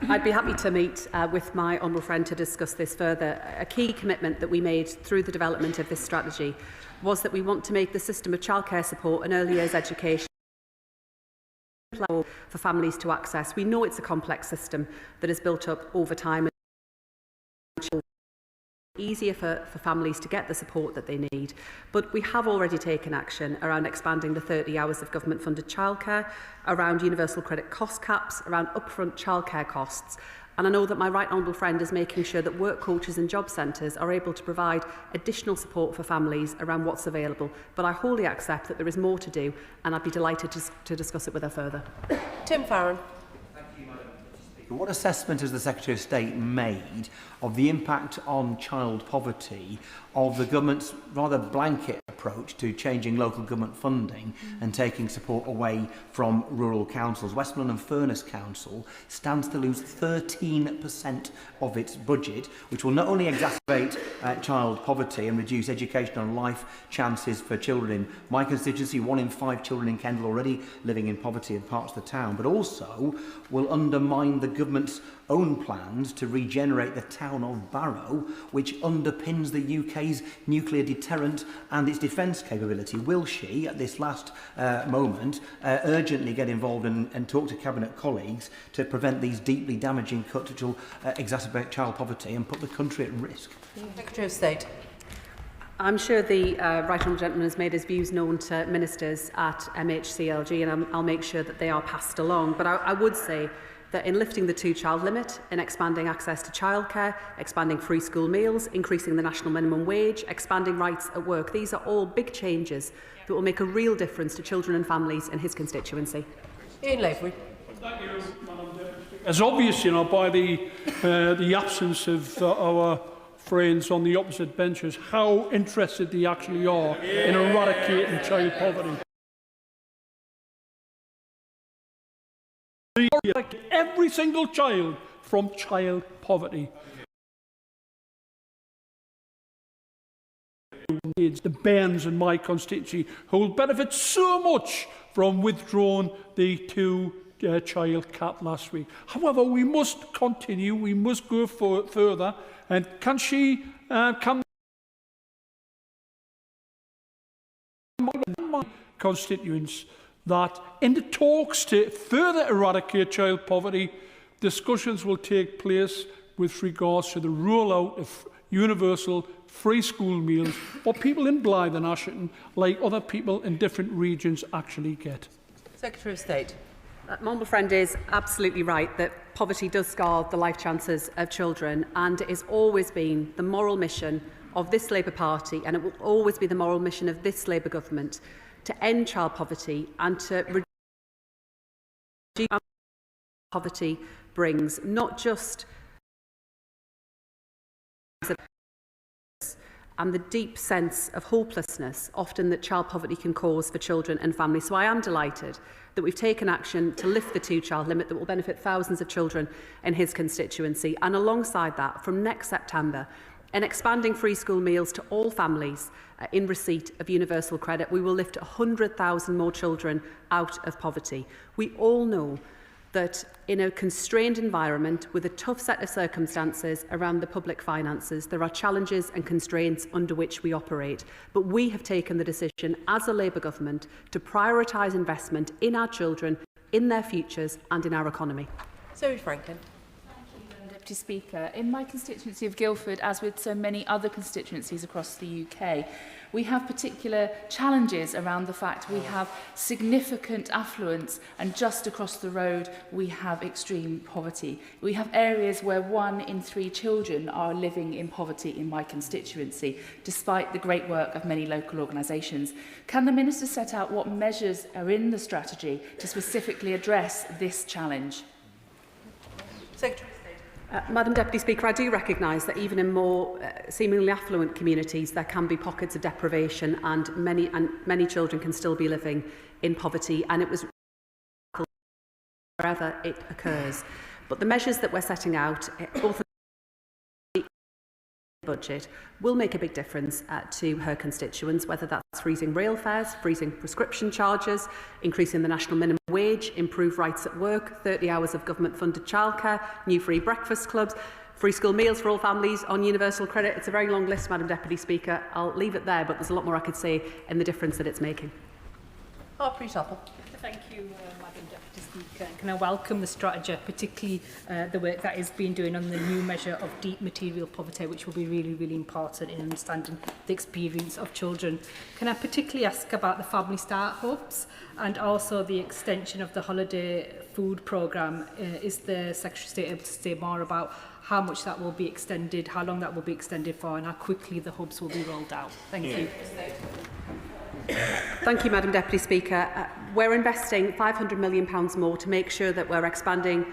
I'd be happy to meet with my honourable friend to discuss this further. A key commitment that we made through the development of this strategy was that we want to make the system of childcare support and early years education for families to access. We know it's a complex system that is built up over time. Easier for families to get the support that they need. But we have already taken action around expanding the 30 hours of government-funded childcare, around universal credit cost caps, around upfront childcare costs. And I know that my right honourable friend is making sure that work coaches and job centres are able to provide additional support for families around what's available. But I wholly accept that there is more to do, and I'd be delighted to discuss it with her further. Tim Farron. What assessment has the Secretary of State made of the impact on child poverty of the government's rather blanket approach to changing local government funding and taking support away from rural councils? Westmorland and Furness Council stands to lose 13% of its budget, which will not only exacerbate child poverty and reduce educational and life chances for children in my constituency, 1 in 5 children in Kendal already living in poverty in parts of the town, but also will undermine the government's own plans to regenerate the town of Barrow, which underpins the UK's nuclear deterrent and its defence capability. Will she, at this last moment, urgently get involved and talk to Cabinet colleagues to prevent these deeply damaging cuts which will exacerbate child poverty and put the country at risk? Secretary of State. I'm sure the right honourable gentleman has made his views known to ministers at MHCLG, and I'll make sure that they are passed along. But I would say that in lifting the two-child limit, in expanding access to childcare, expanding free school meals, increasing the national minimum wage, expanding rights at work, these are all big changes that will make a real difference to children and families in his constituency. Ian Lavery. As obvious, by the absence of our friends on the opposite benches, how interested they actually are in eradicating child poverty. Every single child from child poverty. The Bairns in my constituency who will benefit so much from withdrawing the two-child cap last week. However, we must continue, we must go further, and can my constituents that in the talks to further eradicate child poverty, discussions will take place with regards to the rollout of universal free school meals for people in Blyth and Ashton, like other people in different regions actually get. Secretary of State. My honourable friend is absolutely right that poverty does scar the life chances of children, and it has always been the moral mission of this Labour Party, and it will always be the moral mission of this Labour government, to end child poverty and to reduce poverty brings, not just and the deep sense of hopelessness often that child poverty can cause for children and families. So I am delighted that we've taken action to lift the two-child limit that will benefit thousands of children in his constituency, and alongside that, from next September, in expanding free school meals to all families in receipt of universal credit, we will lift 100,000 more children out of poverty. We all know that in a constrained environment with a tough set of circumstances around the public finances, there are challenges and constraints under which we operate. But we have taken the decision as a Labour government to prioritise investment in our children, in their futures and in our economy. Zoe Franklin. Deputy Speaker, in my constituency of Guildford, as with so many other constituencies across the UK, we have particular challenges around the fact we have significant affluence and just across the road we have extreme poverty. We have areas where 1 in 3 children are living in poverty in my constituency, despite the great work of many local organisations. Can the Minister set out what measures are in the strategy to specifically address this challenge? Secretary. Madam Deputy Speaker, I do recognise that even in more seemingly affluent communities there can be pockets of deprivation and many children can still be living in poverty, and it was wherever it occurs. But the measures that we're setting out, both in the budget, will make a big difference to her constituents, whether that's freezing rail fares, freezing prescription charges, increasing the national minimum wage, improve rights at work, 30 hours of government-funded childcare, new free breakfast clubs, free school meals for all families on universal credit. It's a very long list, Madam Deputy Speaker. I'll leave it there, but there's a lot more I could say in the difference that it's making. Harpreet Apple. Thank you, Madam Deputy Speaker. Can I welcome the strategy, particularly the work that is being done on the new measure of deep material poverty, which will be really, really important in understanding the experience of children. Can I particularly ask about the Family Start Hubs and also the extension of the holiday food programme? Is the Secretary of State able to say more about how much that will be extended, how long that will be extended for, and how quickly the hubs will be rolled out? Thank you. Thank you, Madam Deputy Speaker. We're investing £500 million more to make sure that we're expanding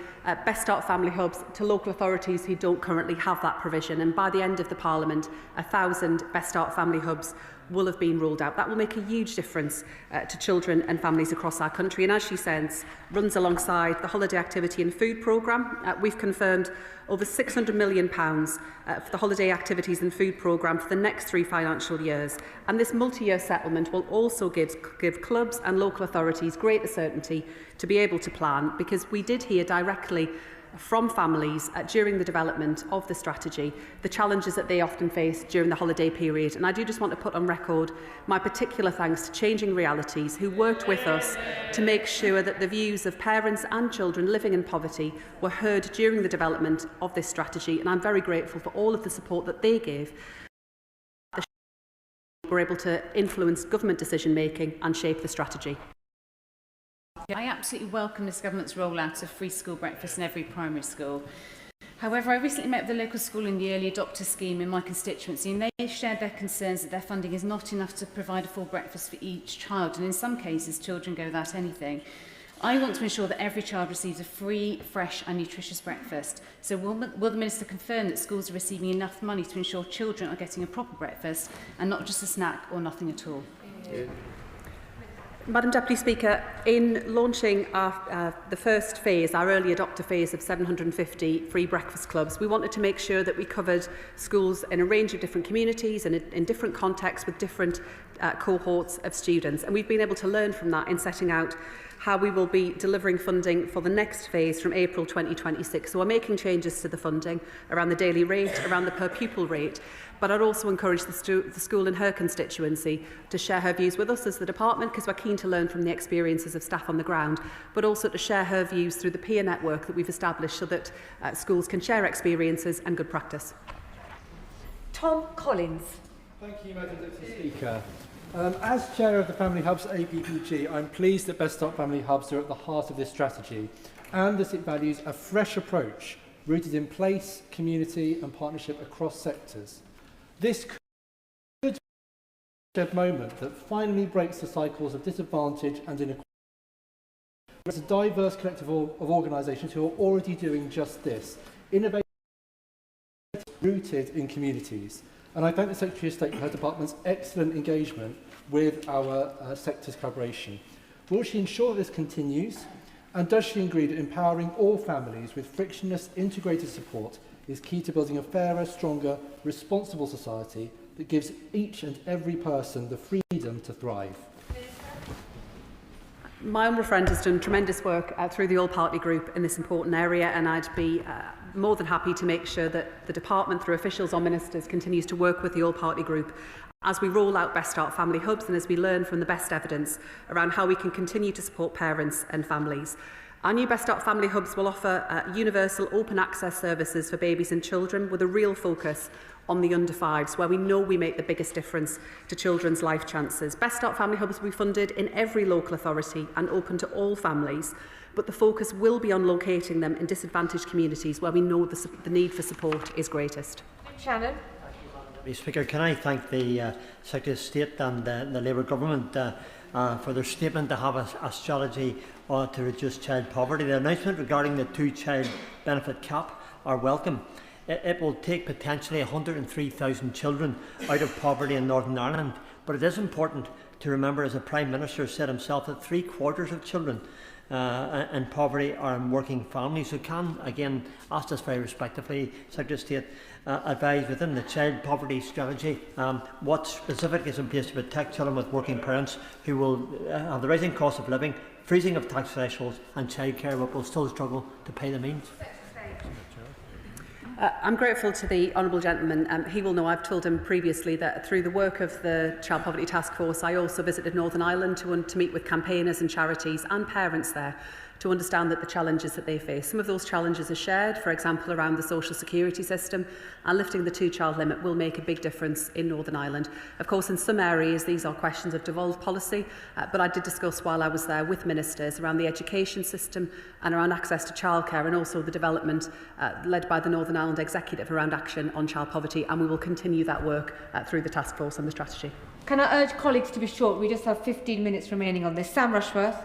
Best Start Family Hubs to local authorities who don't currently have that provision. And by the end of the Parliament, 1,000 Best Start Family Hubs will have been rolled out. That will make a huge difference to children and families across our country. And as she says, runs alongside the Holiday Activity and Food Programme. We've confirmed over £600 million for the Holiday Activities and Food Programme for the next 3 financial years. And this multi-year settlement will also give clubs and local authorities greater certainty to be able to plan, because we did hear directly from families during the development of the strategy, the challenges that they often face during the holiday period. And I do just want to put on record my particular thanks to Changing Realities, who worked with us to make sure that the views of parents and children living in poverty were heard during the development of this strategy. And I'm very grateful for all of the support that they gave. We're able to influence government decision making and shape the strategy. I absolutely welcome this government's rollout of free school breakfast in every primary school. However, I recently met with the local school in the early adopter scheme in my constituency, and they shared their concerns that their funding is not enough to provide a full breakfast for each child, and in some cases children go without anything. I want to ensure that every child receives a free, fresh and nutritious breakfast. So will the Minister confirm that schools are receiving enough money to ensure children are getting a proper breakfast and not just a snack or nothing at all? Yeah. Madam Deputy Speaker, in launching the first phase, our early adopter phase of 750 free breakfast clubs, we wanted to make sure that we covered schools in a range of different communities and in different contexts with different cohorts of students. And we've been able to learn from that in setting out how we will be delivering funding for the next phase from April 2026. So we're making changes to the funding around the daily rate, around the per pupil rate, but I'd also encourage the school in her constituency to share her views with us as the department, because we're keen to learn from the experiences of staff on the ground, but also to share her views through the peer network that we've established so that schools can share experiences and good practice. Tom Collins. Thank you, Madam Deputy Speaker. As Chair of the Family Hubs APPG, I'm pleased that Best Start Family Hubs are at the heart of this strategy and that it values a fresh approach rooted in place, community and partnership across sectors. This could be a moment that finally breaks the cycles of disadvantage and inequality. It's a diverse collective of organisations who are already doing just this, innovative, rooted in communities. And I thank the Secretary of State for her department's excellent engagement with our sector's collaboration. Will she ensure that this continues? And does she agree that empowering all families with frictionless integrated support is key to building a fairer, stronger, responsible society that gives each and every person the freedom to thrive? My honourable friend has done tremendous work through the all-party group in this important area, and I'd be more than happy to make sure that the department, through officials or ministers, continues to work with the all-party group as we roll out Best Start Family Hubs and as we learn from the best evidence around how we can continue to support parents and families. Our new Best Start Family Hubs will offer universal open access services for babies and children with a real focus on the under fives, where we know we make the biggest difference to children's life chances. Best Start Family Hubs will be funded in every local authority and open to all families, but the focus will be on locating them in disadvantaged communities where we know the need for support is greatest. Shannon. Mr. Speaker, can I thank the Secretary of State and the Labour Government for their statement to have a strategy to reduce child poverty. The announcement regarding the two-child benefit cap are welcome. It will take potentially 103,000 children out of poverty in Northern Ireland, but it is important to remember, as the Prime Minister said himself, that 3/4 of children in poverty are in working families. So can, again, ask this very respectively, Secretary of State, advise within the child poverty strategy what specific is in place to protect children with working parents who will have the rising cost of living, freezing of tax thresholds and childcare, but will still struggle to pay the means? I'm grateful to the honourable gentleman. He will know I've told him previously that through the work of the Child Poverty Task Force, I also visited Northern Ireland to meet with campaigners and charities and parents there to understand that the challenges that they face. Some of those challenges are shared, for example, around the social security system, and lifting the two-child limit will make a big difference in Northern Ireland. Of course, in some areas, these are questions of devolved policy, but I did discuss while I was there with ministers around the education system and around access to childcare, and also the development led by the Northern Ireland Executive around action on child poverty, and we will continue that work through the task force and the strategy. Can I urge colleagues to be short? We just have 15 minutes remaining on this. Sam Rushworth.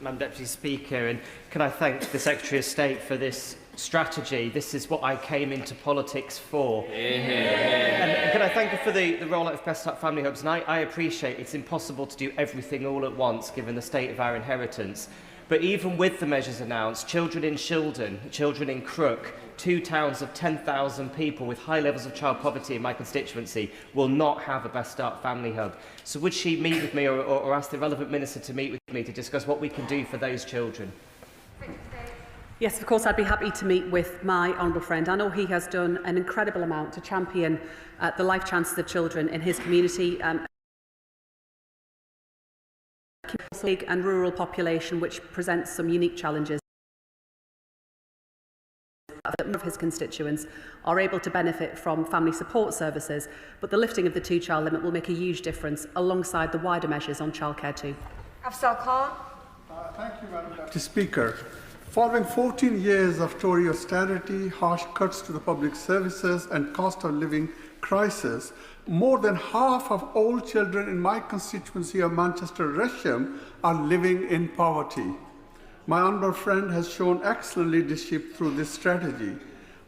Madam Deputy Speaker, and can I thank the Secretary of State for this strategy. This is what I came into politics for. And can I thank her for the rollout of Best Start Family Hubs? And I appreciate it's impossible to do everything all at once given the state of our inheritance. But even with the measures announced, children in Shildon, children in Crook, 2 towns of 10,000 people with high levels of child poverty in my constituency will not have a Best Start Family Hub. So would she meet with me or ask the relevant minister to meet with me to discuss what we can do for those children? Yes, of course, I'd be happy to meet with my honourable friend. I know he has done an incredible amount to champion the life chances of children in his community. And rural population, which presents some unique challenges. Of his constituents are able to benefit from family support services, but the lifting of the two-child limit will make a huge difference alongside the wider measures on childcare too. Afzal Khan. Thank you, Madam Deputy Speaker. Following 14 years of Tory austerity, harsh cuts to the public services and cost of living crisis, more than half of all children in my constituency of Manchester Resham are living in poverty. My honourable friend has shown excellent leadership through this strategy,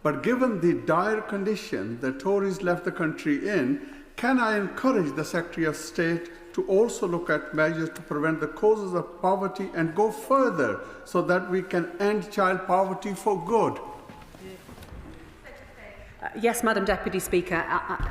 but given the dire condition the Tories left the country in, can I encourage the Secretary of State to also look at measures to prevent the causes of poverty and go further so that we can end child poverty for good? Yes, Madam Deputy Speaker.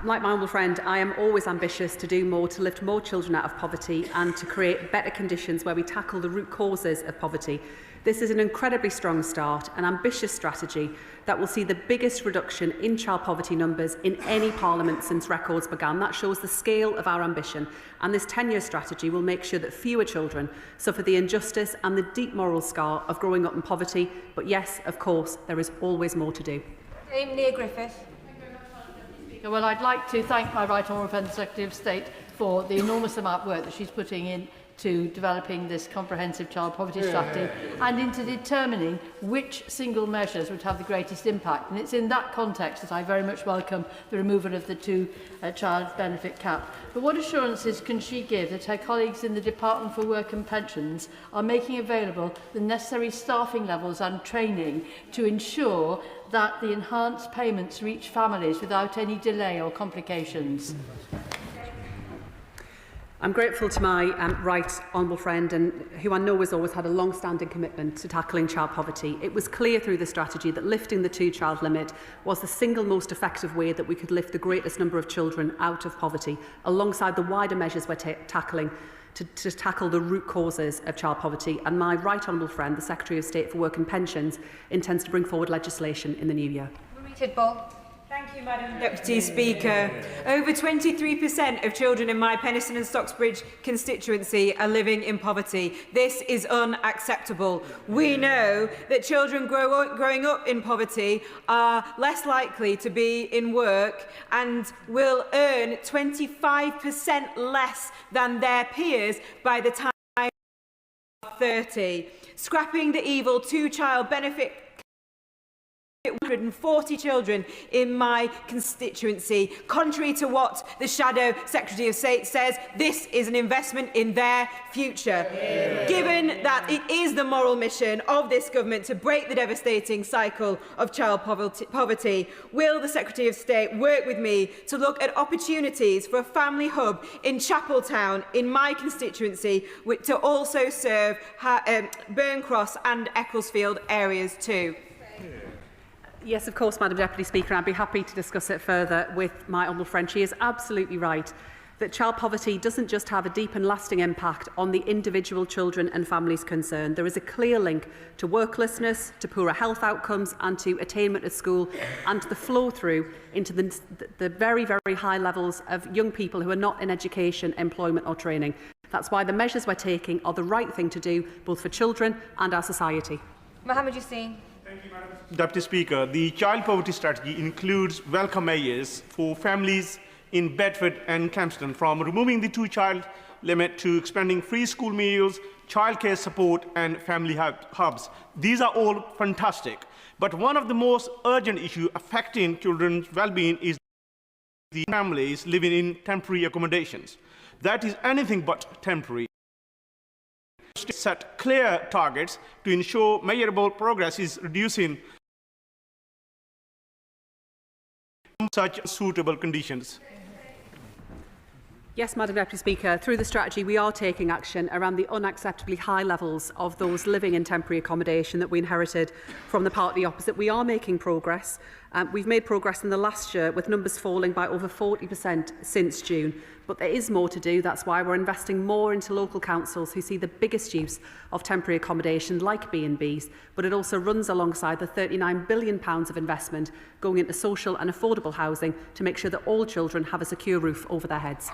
Like my honourable friend, I am always ambitious to do more to lift more children out of poverty and to create better conditions where we tackle the root causes of poverty. This is an incredibly strong start, an ambitious strategy that will see the biggest reduction in child poverty numbers in any parliament since records began. That shows the scale of our ambition, and this 10-year strategy will make sure that fewer children suffer the injustice and the deep moral scar of growing up in poverty. But yes, of course, there is always more to do. Neil Griffith. Well, I'd like to thank my right honourable friend, the Secretary of State, for the enormous amount of work that she's putting in to developing this comprehensive child poverty strategy and into determining which single measures would have the greatest impact. And it's in that context that I very much welcome the removal of the two-child benefit cap. But what assurances can she give that her colleagues in the Department for Work and Pensions are making available the necessary staffing levels and training to ensure that the enhanced payments reach families without any delay or complications? I'm grateful to my right honourable friend, and who I know has always had a long-standing commitment to tackling child poverty. It was clear through the strategy that lifting the two-child limit was the single most effective way that we could lift the greatest number of children out of poverty, alongside the wider measures we're tackling to tackle the root causes of child poverty, and my right honourable friend, the Secretary of State for Work and Pensions, intends to bring forward legislation in the new year. Thank you, Madam Deputy Speaker. Over 23% of children in my Penistone and Stocksbridge constituency are living in poverty. This is unacceptable. We know that children growing up in poverty are less likely to be in work and will earn 25% less than their peers by the time they are 30. Scrapping the evil two-child benefit 140 children in my constituency. Contrary to what the Shadow Secretary of State says, this is an investment in their future. Given that it is the moral mission of this government to break the devastating cycle of child poverty, will the Secretary of State work with me to look at opportunities for a family hub in Chapeltown in my constituency to also serve Burncross and Ecclesfield areas too? Yes, of course, Madam Deputy Speaker. I'd be happy to discuss it further with my honourable friend. She is absolutely right that child poverty doesn't just have a deep and lasting impact on the individual children and families concerned. There is a clear link to worklessness, to poorer health outcomes and to attainment at school, and to the flow through into the very, very high levels of young people who are not in education, employment or training. That's why the measures we're taking are the right thing to do, both for children and our society. Mohammed Hussain. Deputy Speaker, the child poverty strategy includes welcome measures for families in Bedford and Kempston, from removing the two-child limit to expanding free school meals, childcare support and family hubs. These are all fantastic. But one of the most urgent issues affecting children's well-being is the families living in temporary accommodations. That is anything but temporary. Set clear targets to ensure measurable progress is reducing such suitable conditions. Yes, Madam Deputy Speaker, through the strategy we are taking action around the unacceptably high levels of those living in temporary accommodation that we inherited from the party opposite. We are making progress. We've made progress in the last year, with numbers falling by over 40% since June. But there is more to do. That's why we're investing more into local councils who see the biggest use of temporary accommodation, like B&Bs. But it also runs alongside the £39 billion of investment going into social and affordable housing to make sure that all children have a secure roof over their heads.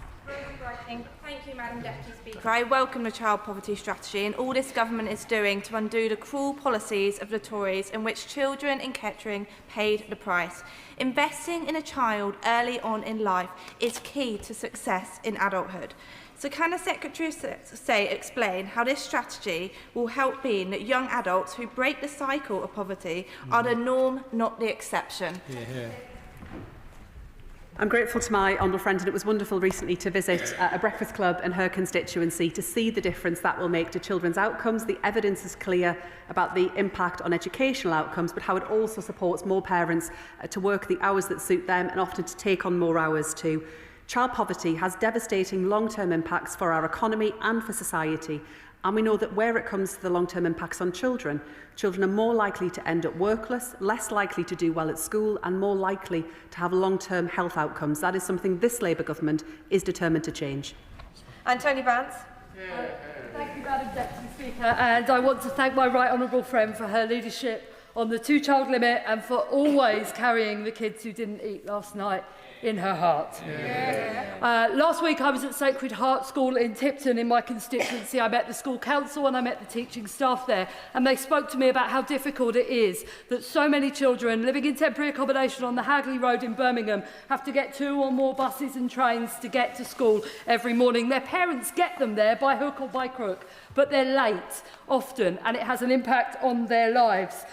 Thank you, Madam Deputy Speaker. I welcome the child poverty strategy and all this government is doing to undo the cruel policies of the Tories in which children in Kettering paid the price. Investing in a child early on in life is key to success in adulthood. So can the Secretary of State explain how this strategy will help mean that young adults who break the cycle of poverty are the norm, not the exception? I'm grateful to my honourable friend, and it was wonderful recently to visit a breakfast club in her constituency to see the difference that will make to children's outcomes. The evidence is clear about the impact on educational outcomes, but how it also supports more parents to work the hours that suit them and often to take on more hours too. Child poverty has devastating long-term impacts for our economy and for society. And we know that where it comes to the long-term impacts on children, children are more likely to end up workless, less likely to do well at school and more likely to have long-term health outcomes. That is something this Labour government is determined to change. Antonia Vance. Thank you, Madam Deputy Speaker, and I want to thank my right honourable friend for her leadership on the two-child limit and for always carrying the kids who didn't eat last night in her heart. Last week I was at Sacred Heart School in Tipton in my constituency. I met the school council and I met the teaching staff there, and they spoke to me about how difficult it is that so many children living in temporary accommodation on the Hagley Road in Birmingham have to get 2 or more buses and trains to get to school every morning. Their parents get them there by hook or by crook, but they're late often, and it has an impact on their lives.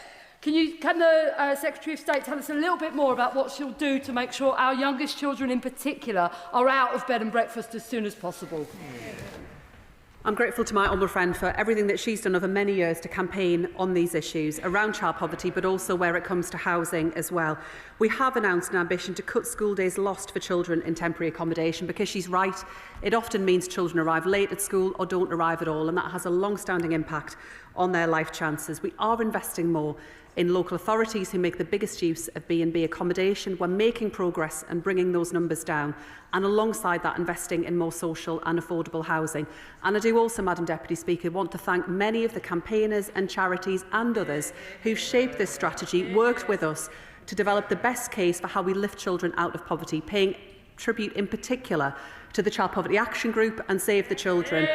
Can the Secretary of State tell us a little bit more about what she'll do to make sure our youngest children in particular are out of bed and breakfast as soon as possible? I'm grateful to my honourable friend for everything that she's done over many years to campaign on these issues around child poverty, but also where it comes to housing as well. We have announced an ambition to cut school days lost for children in temporary accommodation, because she's right, it often means children arrive late at school or don't arrive at all, and that has a long-standing impact on their life chances. We are investing more in local authorities who make the biggest use of B&B accommodation. We're making progress and bringing those numbers down, and alongside that investing in more social and affordable housing. And I do also, Madam Deputy Speaker, want to thank many of the campaigners and charities and others who shaped this strategy, worked with us to develop the best case for how we lift children out of poverty, paying tribute in particular to the Child Poverty Action Group and Save the Children,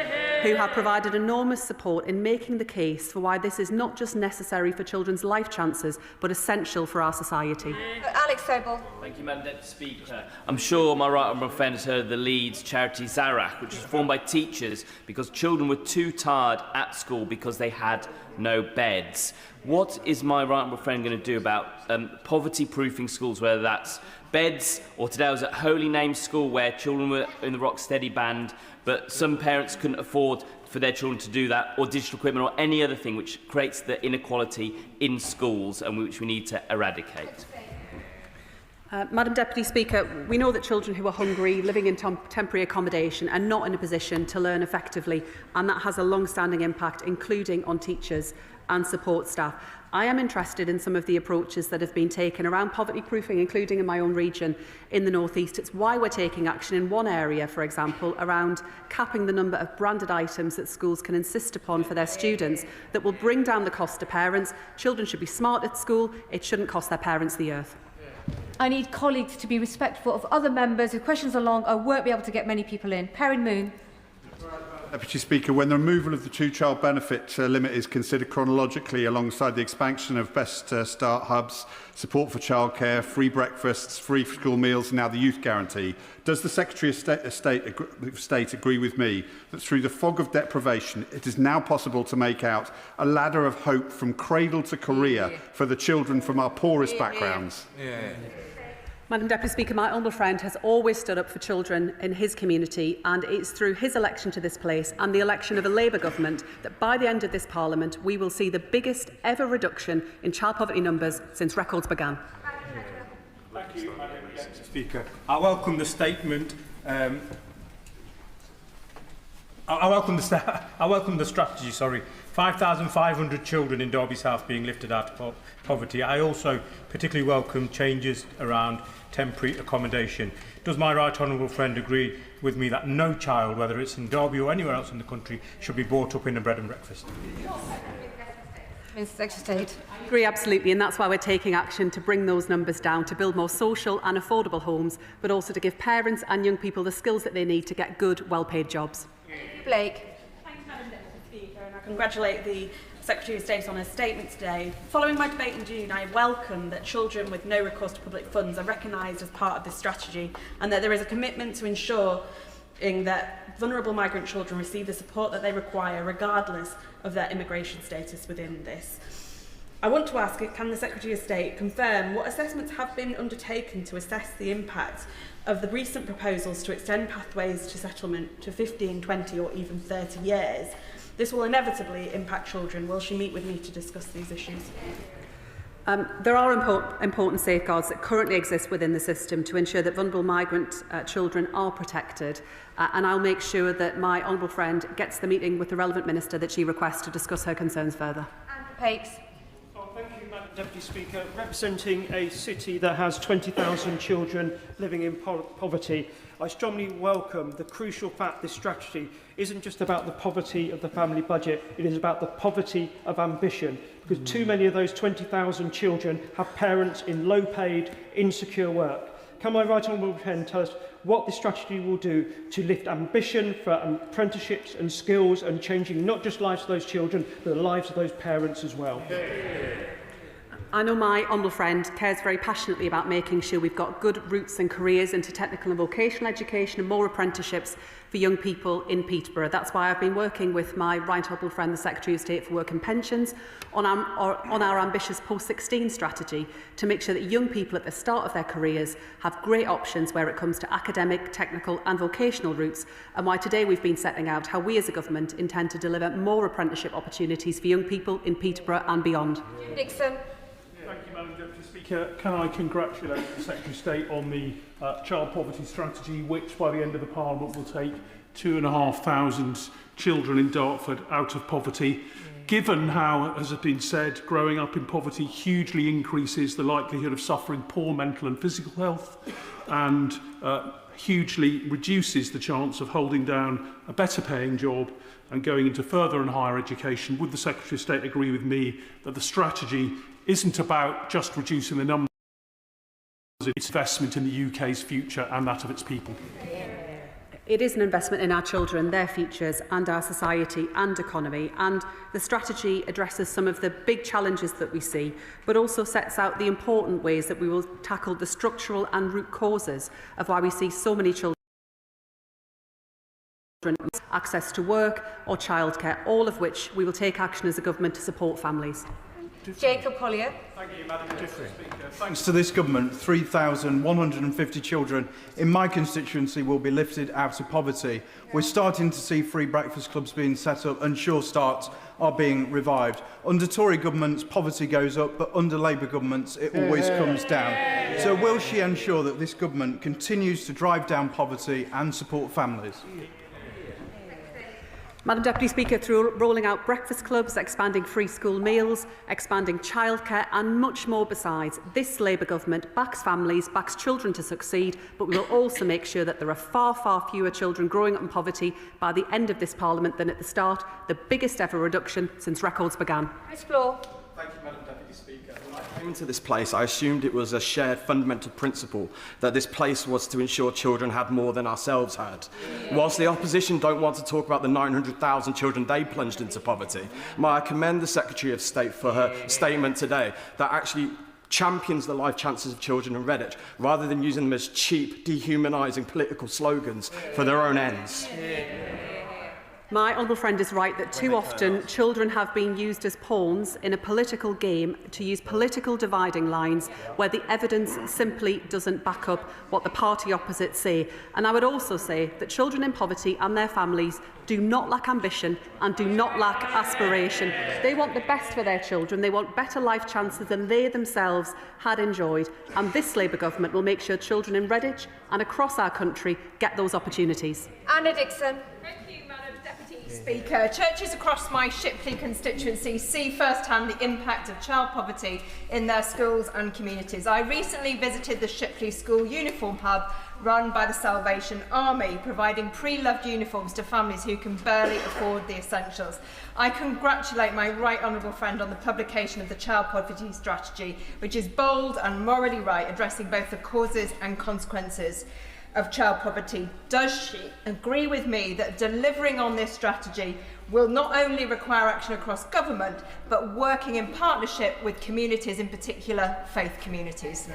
who have provided enormous support in making the case for why this is not just necessary for children's life chances, but essential for our society. Alex Sobel. Thank you, Madam Deputy Speaker. I'm sure my right honourable friend has heard of the Leeds charity Zarak, which was formed by teachers because children were too tired at school because they had no beds. What is my right honourable friend going to do about poverty-proofing schools, whether that's beds, or today I was at Holy Name School where children were in the Rocksteady band, but some parents couldn't afford for their children to do that, or digital equipment, or any other thing which creates the inequality in schools and which we need to eradicate. Madam Deputy Speaker, we know that children who are hungry, living in temporary accommodation, are not in a position to learn effectively, and that has a long-standing impact, including on teachers and support staff. I am interested in some of the approaches that have been taken around poverty proofing, including in my own region in the North East. It's why we're taking action in one area, for example, around capping the number of branded items that schools can insist upon for their students that will bring down the cost to parents. Children should be smart at school. It shouldn't cost their parents the earth. I need colleagues to be respectful of other members. If questions are long, I won't be able to get many people in. Perrin Moon. Deputy Speaker, when the removal of the two-child benefit limit is considered chronologically alongside the expansion of Best Start hubs, support for childcare, free breakfasts, free school meals and now the youth guarantee, does the Secretary of State agree with me that through the fog of deprivation it is now possible to make out a ladder of hope from cradle to career for the children from our poorest backgrounds? Madam Deputy Speaker, my honourable friend has always stood up for children in his community, and it's through his election to this place and the election of a Labour government that by the end of this Parliament we will see the biggest ever reduction in child poverty numbers since records began. Thank you, Madam Deputy Speaker. I welcome the statement. I welcome the strategy. 5,500 children in Derby South being lifted out of poverty. I also particularly welcome changes around temporary accommodation. Does my right honourable friend agree with me that no child, whether it's in Derby or anywhere else in the country, should be brought up in a bread and breakfast? Secretary of State. I agree absolutely, and that's why we're taking action to bring those numbers down, to build more social and affordable homes, but also to give parents and young people the skills that they need to get good, well-paid jobs. Blake. Thank you, Madam Deputy Speaker, and I congratulate the Secretary of State on her statement today. Following my debate in June, I welcome that children with no recourse to public funds are recognised as part of this strategy, and that there is a commitment to ensuring that vulnerable migrant children receive the support that they require, regardless of their immigration status within this. I want to ask, can the Secretary of State confirm what assessments have been undertaken to assess the impact of the recent proposals to extend pathways to settlement to 15, 20 or even 30 years? This will inevitably impact children. Will she meet with me to discuss these issues? There are important safeguards that currently exist within the system to ensure that vulnerable migrant children are protected, and I'll make sure that my honourable friend gets the meeting with the relevant minister that she requests to discuss her concerns further. Pakes. Thank you, Madam Deputy Speaker. Representing a city that has 20,000 children living in poverty, I strongly welcome the crucial fact this strategy isn't just about the poverty of the family budget, it is about the poverty of ambition, because too many of those 20,000 children have parents in low-paid, insecure work. Can my right honourable friend tell us what this strategy will do to lift ambition for apprenticeships and skills and changing not just lives of those children, but the lives of those parents as well? I know my honourable friend cares very passionately about making sure we've got good routes and careers into technical and vocational education and more apprenticeships for young people in Peterborough. That's why I've been working with my right honourable friend, the Secretary of State for Work and Pensions, on our ambitious post-16 strategy to make sure that young people at the start of their careers have great options where it comes to academic, technical and vocational routes, and why today we've been setting out how we as a government intend to deliver more apprenticeship opportunities for young people in Peterborough and beyond. Dixon. Thank you, Madam Deputy Speaker. Can I congratulate the Secretary of State on the child poverty strategy, which by the end of the Parliament will take 2,500 children in Dartford out of poverty. given how, as has been said, growing up in poverty hugely increases the likelihood of suffering poor mental and physical health, and hugely reduces the chance of holding down a better paying job and going into further and higher education, would the Secretary of State agree with me that the strategy isn't about just reducing the numbers, it's investment in the UK's future and that of its people? It is an investment in our children, their futures and our society and economy, and the strategy addresses some of the big challenges that we see, but also sets out the important ways that we will tackle the structural and root causes of why we see so many children access to work or childcare, all of which we will take action as a government to support families. Jacob Collier. Thank you, Madam Speaker. Thanks to this government, 3,150 children in my constituency will be lifted out of poverty. We're starting to see free breakfast clubs being set up and Sure Starts are being revived. Under Tory governments, poverty goes up, but under Labour governments, it always comes down. So will she ensure that this government continues to drive down poverty and support families? Madam Deputy Speaker, through rolling out breakfast clubs, expanding free school meals, expanding childcare and much more besides, this Labour government backs families, backs children to succeed, but we will also make sure that there are far, far fewer children growing up in poverty by the end of this Parliament than at the start, the biggest ever reduction since records began. Explore. Thank you, Madam Deputy Speaker. When I came into this place, I assumed it was a shared fundamental principle that this place was to ensure children had more than ourselves had. Whilst the opposition don't want to talk about the 900,000 children they plunged into poverty, may I commend the Secretary of State for her statement today that actually champions the life chances of children in Redditch, rather than using them as cheap, dehumanising political slogans for their own ends. My honourable friend is right that too often children have been used as pawns in a political game to use political dividing lines where the evidence simply doesn't back up what the party opposite say. And I would also say that children in poverty and their families do not lack ambition and do not lack aspiration. They want the best for their children. They want better life chances than they themselves had enjoyed. And this Labour government will make sure children in Redditch and across our country get those opportunities. Anna Dixon. Speaker, churches across my Shipley constituency see firsthand the impact of child poverty in their schools and communities. I recently visited the Shipley School Uniform Hub run by the Salvation Army, providing pre-loved uniforms to families who can barely afford the essentials. I congratulate my right honourable friend on the publication of the Child Poverty Strategy, which is bold and morally right, addressing both the causes and consequences of child poverty. Does she agree with me that delivering on this strategy will not only require action across government, but working in partnership with communities, in particular faith communities?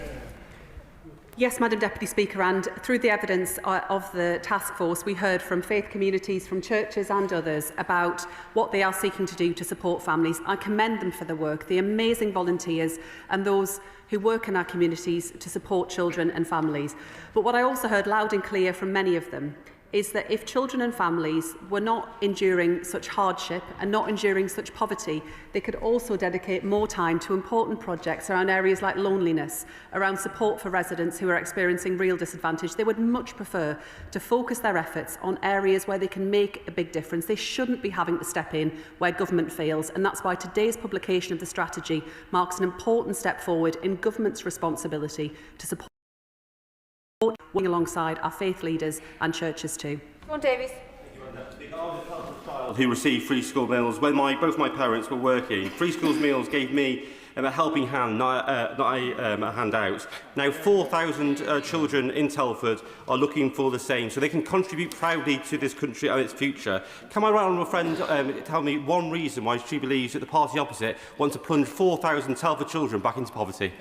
Yes, Madam Deputy Speaker, and through the evidence of the task force, we heard from faith communities, from churches and others about what they are seeking to do to support families. I commend them for their work, the amazing volunteers and those who work in our communities to support children and families. But what I also heard loud and clear from many of them is that if children and families were not enduring such hardship and not enduring such poverty, they could also dedicate more time to important projects around areas like loneliness, around support for residents who are experiencing real disadvantage. They would much prefer to focus their efforts on areas where they can make a big difference. They shouldn't be having to step in where government fails, and that's why today's publication of the strategy marks an important step forward in government's responsibility to support working alongside our faith leaders and churches too. Ron Davies. Who received free school meals when both my parents were working. Free school meals gave me a helping hand, not a handout. Now 4,000 children in Telford are looking for the same, so they can contribute proudly to this country and its future. Can my right honourable friend tell me one reason why she believes that the party opposite want to plunge 4,000 Telford children back into poverty?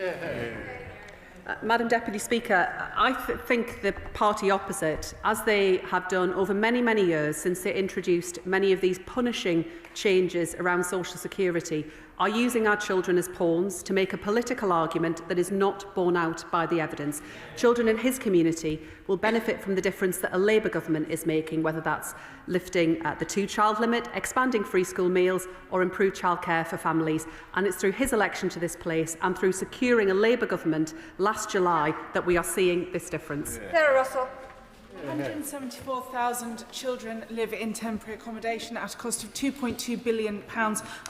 Madam Deputy Speaker, I think the party opposite, as they have done over many, many years since they introduced many of these punishing changes around social security, are using our children as pawns to make a political argument that is not borne out by the evidence. Children in his community will benefit from the difference that a Labour government is making, whether that's lifting the 2-child limit, expanding free school meals or improved childcare for families. And it's through his election to this place and through securing a Labour government last July that we are seeing this difference. Sarah Russell. 174,000 children live in temporary accommodation at a cost of £2.2 billion.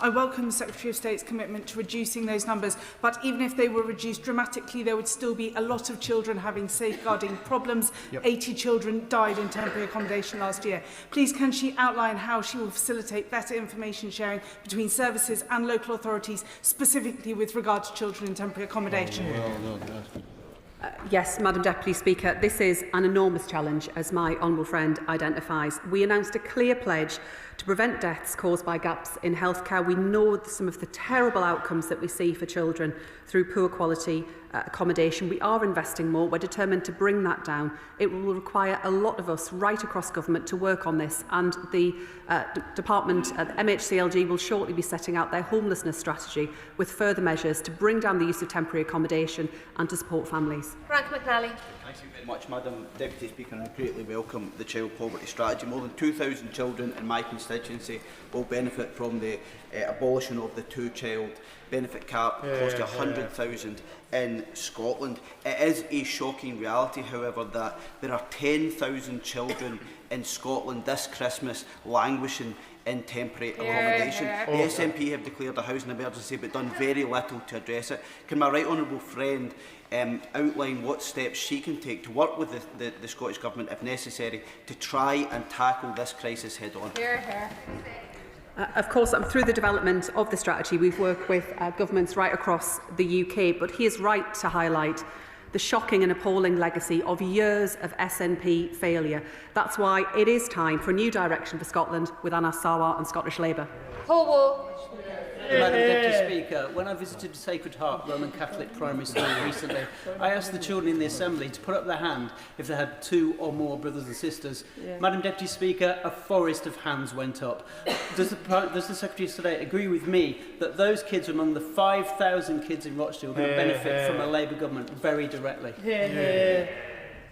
I welcome the Secretary of State's commitment to reducing those numbers, but even if they were reduced dramatically, there would still be a lot of children having safeguarding problems. 80 children died in temporary accommodation last year. Please, can she outline how she will facilitate better information sharing between services and local authorities, specifically with regard to children in temporary accommodation? Yes, Madam Deputy Speaker, this is an enormous challenge, as my honourable friend identifies. We announced a clear pledge to prevent deaths caused by gaps in healthcare. We know some of the terrible outcomes that we see for children through poor quality accommodation. We are investing more. We're determined to bring that down. It will require a lot of us right across government to work on this, and the department, the MHCLG, will shortly be setting out their homelessness strategy with further measures to bring down the use of temporary accommodation and to support families. Frank McNally. Thank you very much, Madam Deputy Speaker, and I greatly welcome the child poverty strategy. More than 2,000 children in my constituency will benefit from the abolition of the two-child benefit cap, close to 100,000 in Scotland. It is a shocking reality, however, that there are 10,000 children in Scotland this Christmas languishing in temporary accommodation. The SNP have declared a housing emergency but done very little to address it. Can my right honourable friend outline what steps she can take to work with the Scottish Government, if necessary, to try and tackle this crisis head on? Of course, through the development of the strategy, we've worked with governments right across the UK, but he is right to highlight the shocking and appalling legacy of years of SNP failure. That's why it is time for a new direction for Scotland with Anas Sarwar and Scottish Labour. Paul Wall. Madam Deputy Speaker, when I visited Sacred Heart Roman Catholic Primary School recently, I asked the children in the Assembly to put up their hand if they had 2 or more brothers and sisters. Madam Deputy Speaker, a forest of hands went up. Does the Secretary of State agree with me that those kids are among the 5,000 kids in Rochdale who will benefit from a Labour government very directly?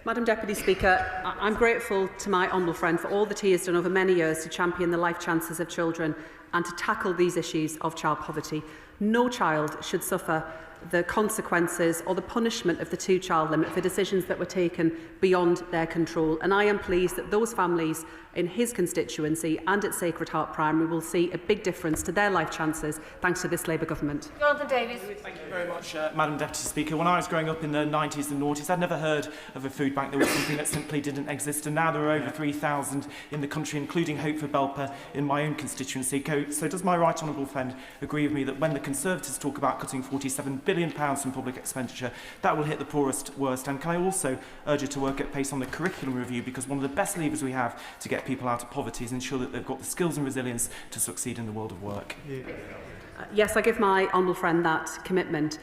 Madam Deputy Speaker, I'm grateful to my honourable friend for all that he has done over many years to champion the life chances of children and to tackle these issues of child poverty. No child should suffer the consequences or the punishment of the two-child limit for decisions that were taken beyond their control. And I am pleased that those families in his constituency and at Sacred Heart Primary will see a big difference to their life chances thanks to this Labour government. Jonathan Davies. Thank you very much, Madam Deputy Speaker. When I was growing up in the 90s and noughties, I'd never heard of a food bank. There was something that simply didn't exist, and now there are over 3,000 in the country, including Hope for Belper in my own constituency. So does my right honourable friend agree with me that when the Conservatives talk about cutting £47 billion from public expenditure, that will hit the poorest worst? And can I also urge you to work at pace on the curriculum review, because one of the best levers we have to get people out of poverty is ensure that they've got the skills and resilience to succeed in the world of work. Yes, I give my honourable friend that commitment.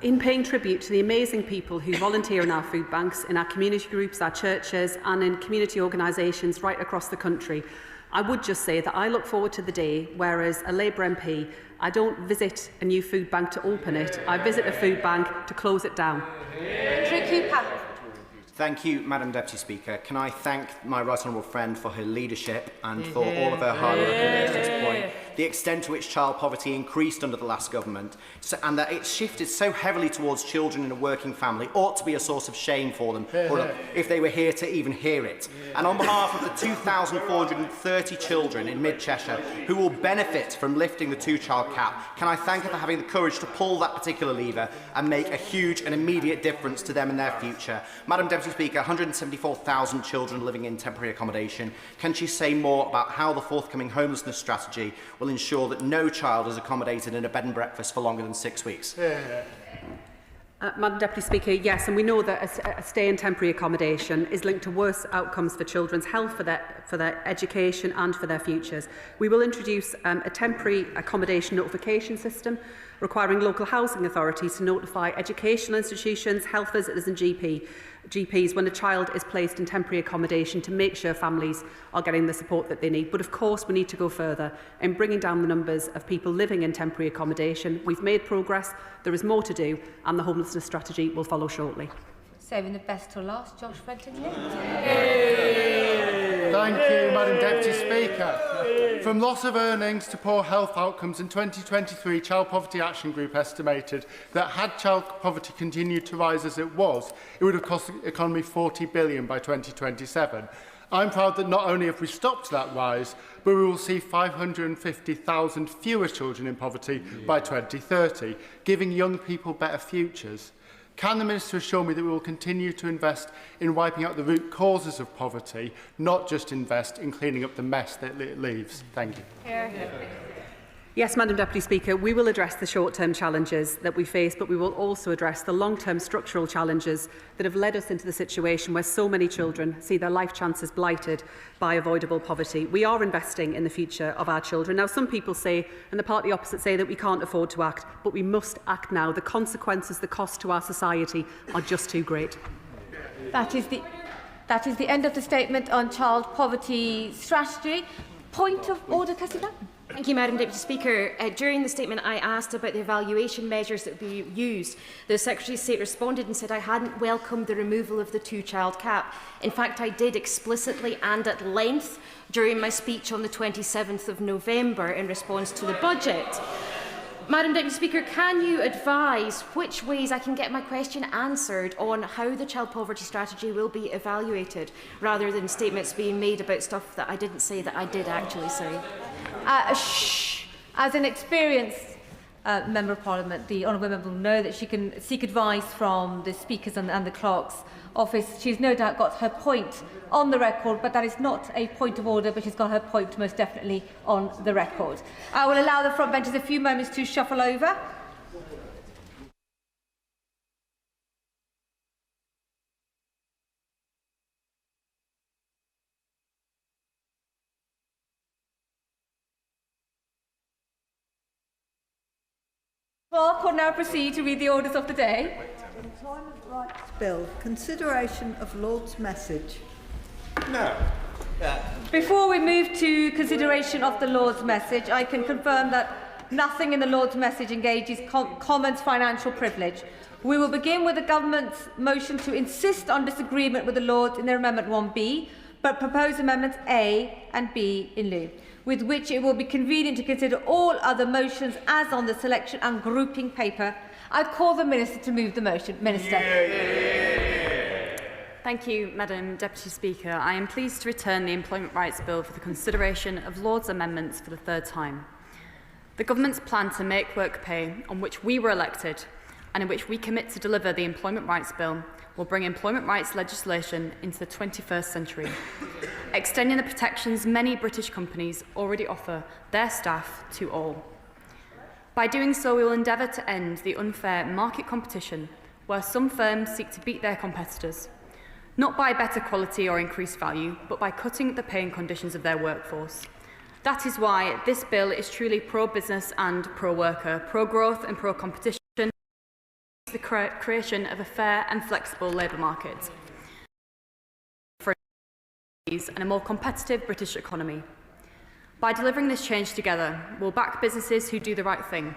In paying tribute to the amazing people who volunteer in our food banks, in our community groups, our churches and in community organisations right across the country, I would just say that I look forward to the day where, as a Labour MP, I don't visit a new food bank to open it, I visit a food bank to close it down. Drew Cooper. Thank you, Madam Deputy Speaker. Can I thank my right honourable friend for her leadership and for all of her hard work at this point. The extent to which child poverty increased under the last government, and that it shifted so heavily towards children in a working family, ought to be a source of shame for them, if they were here to even hear it. And on behalf of the 2,430 children in mid-Cheshire who will benefit from lifting the two-child cap, can I thank her for having the courage to pull that particular lever and make a huge and immediate difference to them and their future. Madam Deputy Speaker, 174,000 children living in temporary accommodation. Can she say more about how the forthcoming homelessness strategy will ensure that no child is accommodated in a bed and breakfast for longer than 6 weeks? Madam Deputy Speaker, yes, and we know that a stay in temporary accommodation is linked to worse outcomes for children's health, for their education and for their futures. We will introduce a temporary accommodation notification system requiring local housing authorities to notify educational institutions, health visitors and GPs when a child is placed in temporary accommodation to make sure families are getting the support that they need. But of course we need to go further in bringing down the numbers of people living in temporary accommodation. We've made progress, there is more to do, and the homelessness strategy will follow shortly. Saving the best till last, Josh Fenton. Thank you, Madam Deputy Speaker. From loss of earnings to poor health outcomes, in 2023, Child Poverty Action Group estimated that had child poverty continued to rise as it was, it would have cost the economy £40 billion by 2027. I'm proud that not only have we stopped that rise, but we will see 550,000 fewer children in poverty by 2030, giving young people better futures. Can the Minister assure me that we will continue to invest in wiping out the root causes of poverty, not just invest in cleaning up the mess that it leaves? Thank you. Yes, Madam Deputy Speaker, we will address the short-term challenges that we face, but we will also address the long-term structural challenges that have led us into the situation where so many children see their life chances blighted by avoidable poverty. We are investing in the future of our children. Now, some people say, and the party opposite say, that we can't afford to act, but we must act now. The consequences, the cost to our society are just too great. That is the end of the statement on child poverty strategy. Point of order, Cassidy. Thank you, Madam Deputy Speaker. During the statement, I asked about the evaluation measures that would be used. The Secretary of State responded and said I hadn't welcomed the removal of the two-child cap. In fact, I did explicitly and at length during my speech on the 27th of November in response to the budget. Madam Deputy Speaker, can you advise which ways I can get my question answered on how the child poverty strategy will be evaluated, rather than statements being made about stuff that I didn't say that I did actually say? As an experienced Member of Parliament, the Honourable Member will know that she can seek advice from the Speaker's and the Clerk's office. She's no doubt got her point on the record, but that is not a point of order, but she's got her point most definitely on the record. I will allow the front benches a few moments to shuffle over. Clerk will now proceed to read the orders of the day. Employment Rights Bill. Consideration of Lord's message. No. Before we move to consideration of the Lord's message, I can confirm that nothing in the Lord's message engages Commons financial privilege. We will begin with the Government's motion to insist on disagreement with the Lords in their Amendment 1B, but propose Amendments A and B in lieu, with which it will be convenient to consider all other motions as on the selection and grouping paper. I call the Minister to move the motion. Minister. Thank you, Madam Deputy Speaker. I am pleased to return the Employment Rights Bill for the consideration of Lord's amendments for the third time. The Government's plan to make work pay, on which we were elected, and in which we commit to deliver the Employment Rights Bill, will bring employment rights legislation into the 21st century, extending the protections many British companies already offer their staff to all. By doing so, we will endeavour to end the unfair market competition where some firms seek to beat their competitors, not by better quality or increased value, but by cutting the pay and conditions of their workforce. That is why this bill is truly pro-business and pro-worker, pro-growth and pro-competition, the creation of a fair and flexible labour market for and a more competitive British economy. By delivering this change together, we'll back businesses who do the right thing,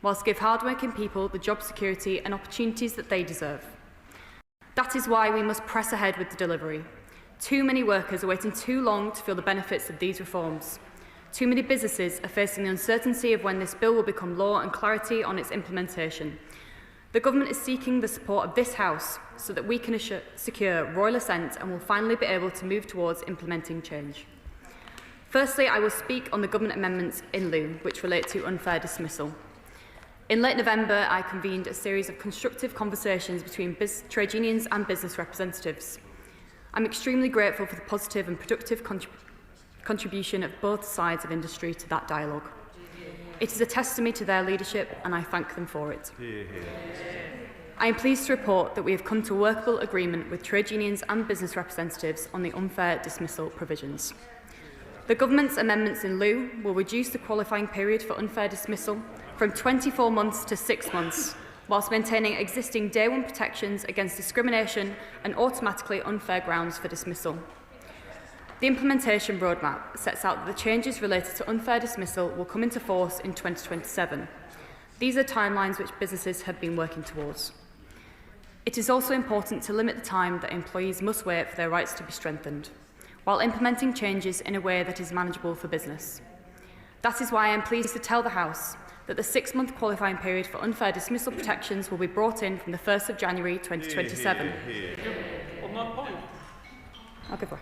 whilst give hard-working people the job security and opportunities that they deserve. That is why we must press ahead with the delivery. Too many workers are waiting too long to feel the benefits of these reforms. Too many businesses are facing the uncertainty of when this bill will become law and clarity on its implementation. The Government is seeking the support of this House so that we can secure royal assent and will finally be able to move towards implementing change. Firstly, I will speak on the Government amendments in lieu, which relate to unfair dismissal. In late November, I convened a series of constructive conversations between trade unions and business representatives. I'm extremely grateful for the positive and productive contribution of both sides of industry to that dialogue. It is a testimony to their leadership, and I thank them for it. I am pleased to report that we have come to a workable agreement with trade unions and business representatives on the unfair dismissal provisions. The Government's amendments in lieu will reduce the qualifying period for unfair dismissal from 24 months to 6 months, whilst maintaining existing day one protections against discrimination and automatically unfair grounds for dismissal. The implementation roadmap sets out that the changes related to unfair dismissal will come into force in 2027. These are timelines which businesses have been working towards. It is also important to limit the time that employees must wait for their rights to be strengthened. while implementing changes in a way that is manageable for business. That is why I am pleased to tell the House that the 6-month qualifying period for unfair dismissal protections will be brought in from the 1st of January 2027. On that point. I'll give way.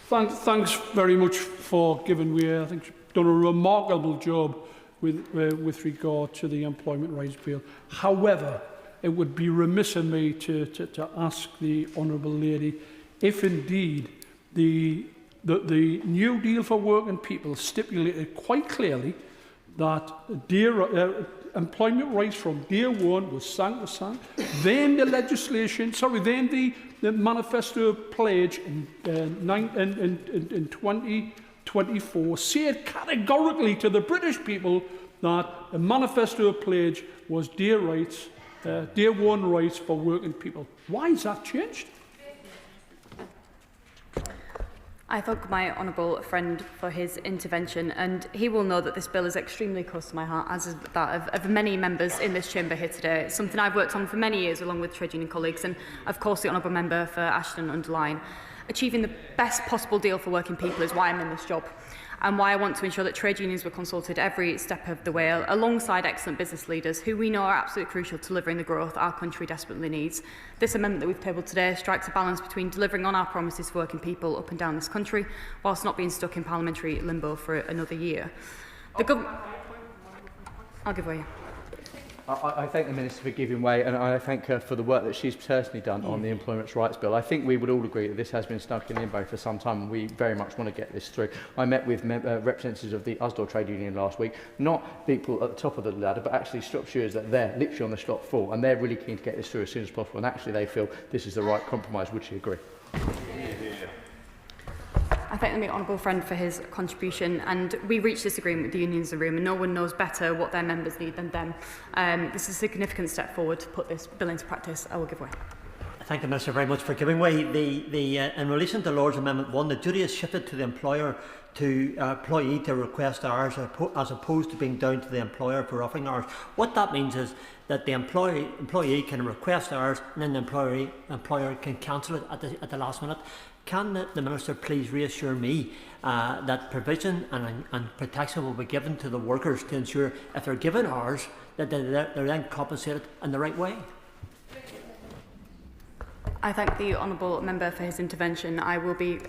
Thanks very much for giving way. I think you've done a remarkable job with regard to the Employment Rights Bill. However, it would be remiss in me to ask the Honourable Lady if indeed the New Deal for Working People stipulated quite clearly that employment rights from day one was sacrosanct. Then the legislation, then the manifesto pledge in 2024 said categorically to the British people that the manifesto pledge was day one rights for working people. Why has that changed? I thank my honourable friend for his intervention, and he will know that this bill is extremely close to my heart, as is that of many members in this chamber here today. It's something I've worked on for many years along with trade union colleagues, and of course the honourable member for Ashton-under-Lyne. Achieving the best possible deal for working people is why I'm in this job, and why I want to ensure that trade unions were consulted every step of the way, alongside excellent business leaders who we know are absolutely crucial to delivering the growth our country desperately needs. This amendment that we've tabled today strikes a balance between delivering on our promises for working people up and down this country, whilst not being stuck in parliamentary limbo for another year. I'll give way. I thank the Minister for giving way, and I thank her for the work that she's personally done on the Employment Rights Bill. I think we would all agree that this has been stuck in limbo for some time, and we very much want to get this through. I met with representatives of the Usdaw Trade Union last week, not people at the top of the ladder, but actually shop stewards that are there, literally on the shop floor, and they're really keen to get this through as soon as possible, and actually they feel this is the right compromise. Would she agree? I thank the honourable friend for his contribution, and we reached this agreement with the unions in the room, and no one knows better what their members need than them. This is a significant step forward to put this bill into practice. I will give way. Thank the Minister very much for giving way. In relation to Lord's Amendment 1, the duty is shifted to the employer to employee to request hours as opposed to being down to the employer for offering hours. What that means is that the employee can request hours, and then the employer can cancel it at the last minute. Can the Minister please reassure me that provision and protection will be given to the workers to ensure if they're given hours that they're then compensated in the right way? I thank the honourable member for his intervention. I will be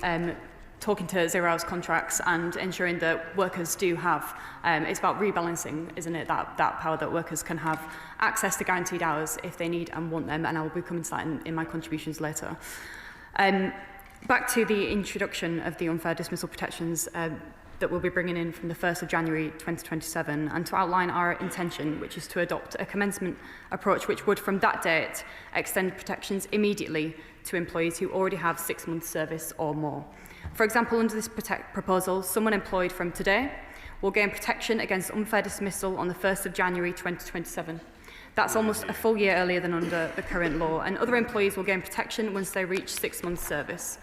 talking to zero hours contracts and ensuring that workers do have, it's about rebalancing, isn't it, that power that workers can have access to guaranteed hours if they need and want them, and I will be coming to that in my contributions later. Back to the introduction of the unfair dismissal protections that we'll be bringing in from the 1st of January 2027, and to outline our intention, which is to adopt a commencement approach which would, from that date, extend protections immediately to employees who already have 6 months' service or more. For example, under this proposal, someone employed from today will gain protection against unfair dismissal on the 1st of January 2027. That's almost a full year earlier than under the current law, and other employees will gain protection once they reach 6 months' service.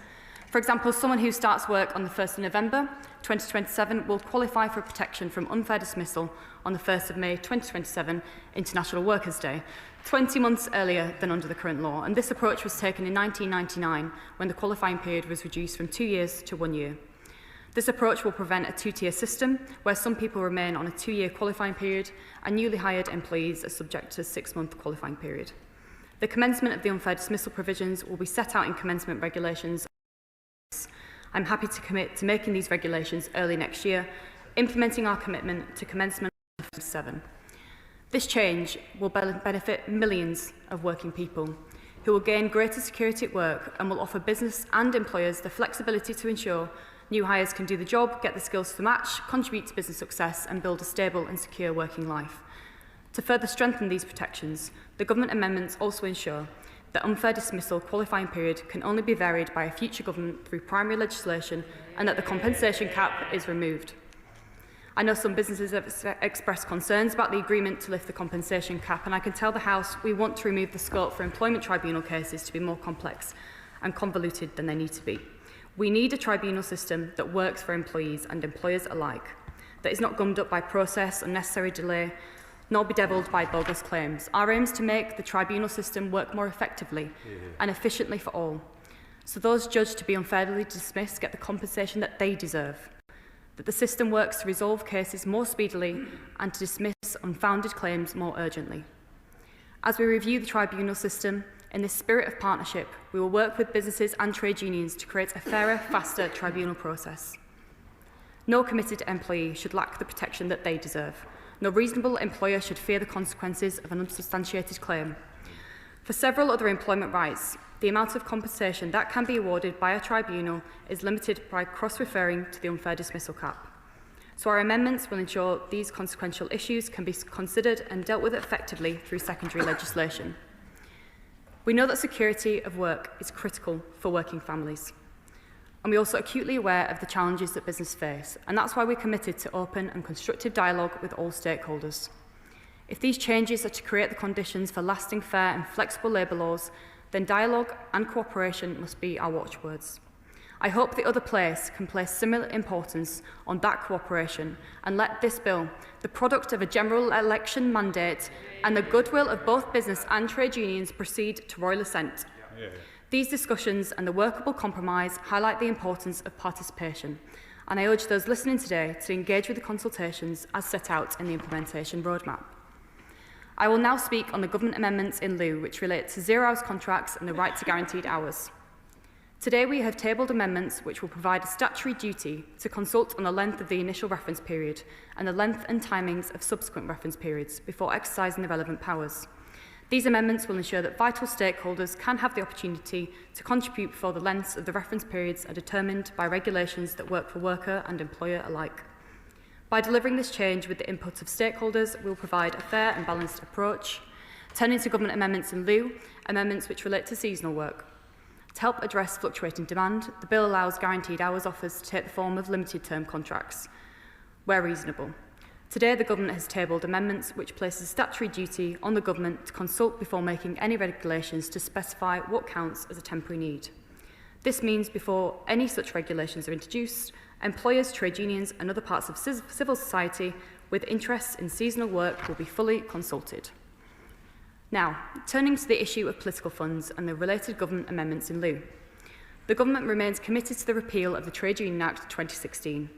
For example, someone who starts work on the 1st of November 2027 will qualify for protection from unfair dismissal on the 1st of May 2027, International Workers' Day, 20 months earlier than under the current law. And this approach was taken in 1999 when the qualifying period was reduced from 2 years to 1 year. This approach will prevent a two-tier system where some people remain on a 2-year qualifying period and newly hired employees are subject to a 6-month qualifying period. The commencement of the unfair dismissal provisions will be set out in commencement regulations. I'm happy to commit to making these regulations early next year, implementing our commitment to commencement of 2027. This change will benefit millions of working people who will gain greater security at work and will offer business and employers the flexibility to ensure new hires can do the job, get the skills to match, contribute to business success and build a stable and secure working life. To further strengthen these protections, the government amendments also ensure that unfair dismissal qualifying period can only be varied by a future government through primary legislation and that the compensation cap is removed. I know some businesses have expressed concerns about the agreement to lift the compensation cap, and I can tell the House we want to remove the scope for employment tribunal cases to be more complex and convoluted than they need to be. We need a tribunal system that works for employees and employers alike, that is not gummed up by process, unnecessary delay, nor bedevilled by bogus claims. Our aim is to make the tribunal system work more effectively and efficiently for all. so those judged to be unfairly dismissed get the compensation that they deserve, that the system works to resolve cases more speedily and to dismiss unfounded claims more urgently. As we review the tribunal system, in this spirit of partnership, we will work with businesses and trade unions to create a fairer, faster tribunal process. No committed employee should lack the protection that they deserve. No reasonable employer should fear the consequences of an unsubstantiated claim. For several other employment rights, the amount of compensation that can be awarded by a tribunal is limited by cross-referring to the unfair dismissal cap. So our amendments will ensure these consequential issues can be considered and dealt with effectively through secondary legislation. We know that security of work is critical for working families. And we're also acutely aware of the challenges that business face, and that's why we're committed to open and constructive dialogue with all stakeholders. If these changes are to create the conditions for lasting, fair and flexible labour laws, then dialogue and cooperation must be our watchwords. I hope the other place can place similar importance on that cooperation and let this bill, the product of a general election mandate and the goodwill of both business and trade unions, proceed to royal assent. These discussions and the workable compromise highlight the importance of participation, and I urge those listening today to engage with the consultations as set out in the implementation roadmap. I will now speak on the government amendments in lieu, which relate to zero-hours contracts and the right to guaranteed hours. Today we have tabled amendments which will provide a statutory duty to consult on the length of the initial reference period and the length and timings of subsequent reference periods before exercising the relevant powers. These amendments will ensure that vital stakeholders can have the opportunity to contribute before the lengths of the reference periods are determined by regulations that work for worker and employer alike. By delivering this change with the input of stakeholders, we will provide a fair and balanced approach. Turning to government amendments in lieu, amendments which relate to seasonal work. To help address fluctuating demand, the bill allows guaranteed hours offers to take the form of limited-term contracts, where reasonable. Today, the Government has tabled amendments which place a statutory duty on the Government to consult before making any regulations to specify what counts as a temporary need. This means before any such regulations are introduced, employers, trade unions and other parts of civil society with interests in seasonal work will be fully consulted. Now, turning to the issue of political funds and the related government amendments in lieu. The Government remains committed to the repeal of the Trade Union Act 2016,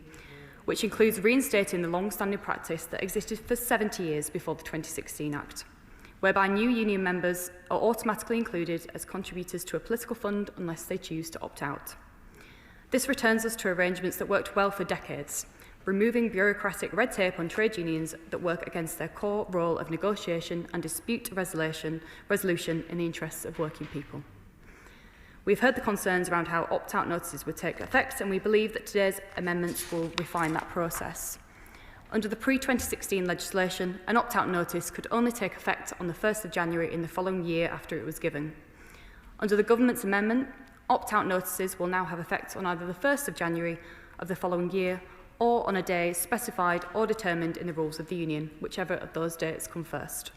which includes reinstating the long-standing practice that existed for 70 years before the 2016 Act, whereby new union members are automatically included as contributors to a political fund unless they choose to opt out. This returns us to arrangements that worked well for decades, removing bureaucratic red tape on trade unions that work against their core role of negotiation and dispute resolution in the interests of working people. We've heard the concerns around how opt-out notices would take effect, and we believe that today's amendments will refine that process. Under the pre-2016 legislation, an opt-out notice could only take effect on the 1st of January in the following year after it was given. Under the Government's amendment, opt-out notices will now have effect on either the 1st of January of the following year or on a day specified or determined in the rules of the Union, whichever of those dates come first.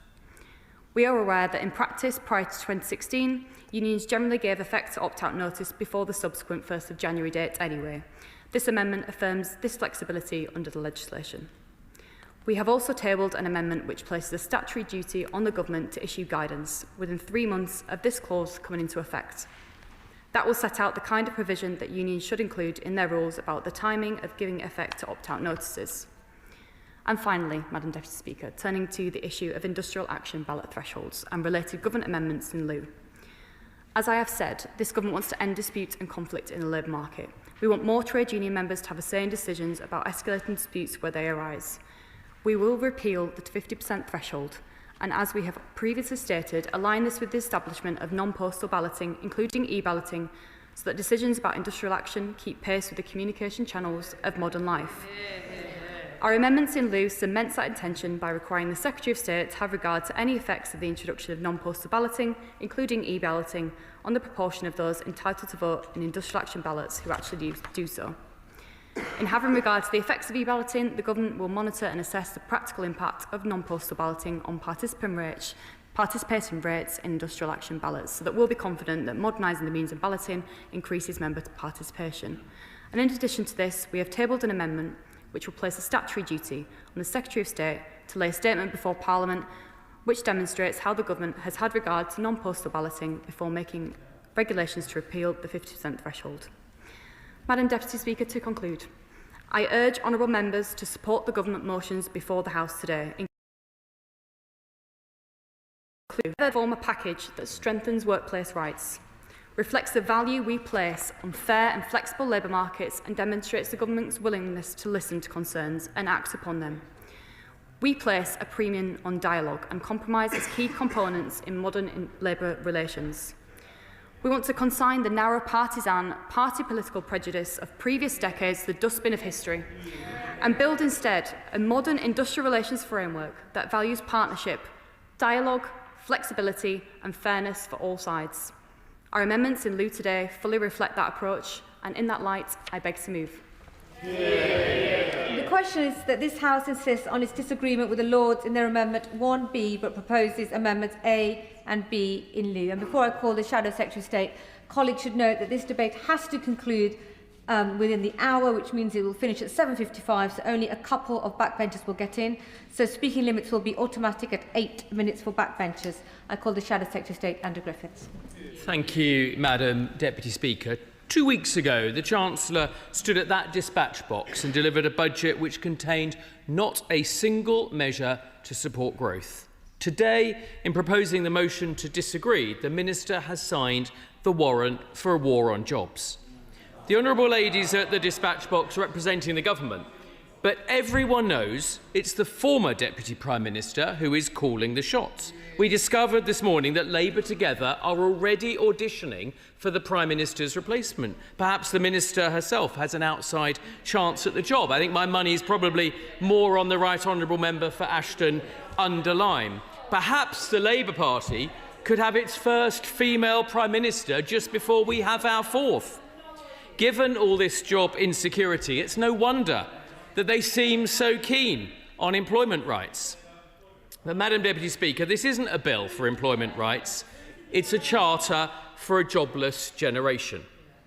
We are aware that in practice, prior to 2016, unions generally gave effect to opt-out notice before the subsequent 1st of January date anyway. This amendment affirms this flexibility under the legislation. We have also tabled an amendment which places a statutory duty on the Government to issue guidance within 3 months of this clause coming into effect. That will set out the kind of provision that unions should include in their rules about the timing of giving effect to opt-out notices. And finally, Madam Deputy Speaker, turning to the issue of industrial action ballot thresholds and related government amendments in lieu. As I have said, this Government wants to end dispute and conflict in the labour market. We want more trade union members to have a say in decisions about escalating disputes where they arise. We will repeal the 50% threshold, and as we have previously stated, align this with the establishment of non-postal balloting, including e-balloting, so that decisions about industrial action keep pace with the communication channels of modern life. Our amendments in lieu cements that intention by requiring the Secretary of State to have regard to any effects of the introduction of non-postal balloting, including e-balloting, on the proportion of those entitled to vote in industrial action ballots who actually do so. In having regard to the effects of e-balloting, the Government will monitor and assess the practical impact of non-postal balloting on participation rates in industrial action ballots, so that we'll be confident that modernising the means of balloting increases member participation. And in addition to this, we have tabled an amendment which will place a statutory duty on the Secretary of State to lay a statement before Parliament which demonstrates how the Government has had regard to non-postal balloting before making regulations to repeal the 50% threshold. Madam Deputy Speaker, to conclude, I urge honourable members to support the government motions before the House today, including a form a package that strengthens workplace rights, reflects the value we place on fair and flexible labour markets and demonstrates the government's willingness to listen to concerns and act upon them. We place a premium on dialogue and compromise as key components in modern labour relations. We want to consign the narrow partisan, party political prejudice of previous decades to the dustbin of history and build instead a modern industrial relations framework that values partnership, dialogue, flexibility and fairness for all sides. Our amendments in lieu today fully reflect that approach, and in that light, I beg to move. The question is that this House insists on its disagreement with the Lords in their Amendment 1B, but proposes Amendments A and B in lieu. And before I call the Shadow Secretary of State, colleagues should note that this debate has to conclude within the hour, which means it will finish at 7:55, so only a couple of backbenchers will get in. So speaking limits will be automatic at 8 minutes for backbenchers. I call the Shadow Secretary of State, Andrew Griffiths. Thank you, Madam Deputy Speaker. 2 weeks ago, the Chancellor stood at that dispatch box and delivered a budget which contained not a single measure to support growth. Today, in proposing the motion to disagree, the Minister has signed the warrant for a war on jobs. The honourable ladies at the dispatch box representing the government, but everyone knows it's the former Deputy Prime Minister who is calling the shots. We discovered this morning that Labour Together are already auditioning for the Prime Minister's replacement. Perhaps the Minister herself has an outside chance at the job. I think my money is probably more on the Right Honourable Member for Ashton under Lyme. Perhaps the Labour Party could have its first female Prime Minister just before we have our fourth. Given all this job insecurity, it's no wonder that they seem so keen on employment rights. But, Madam Deputy Speaker, this isn't a bill for employment rights. It's a charter for a jobless generation.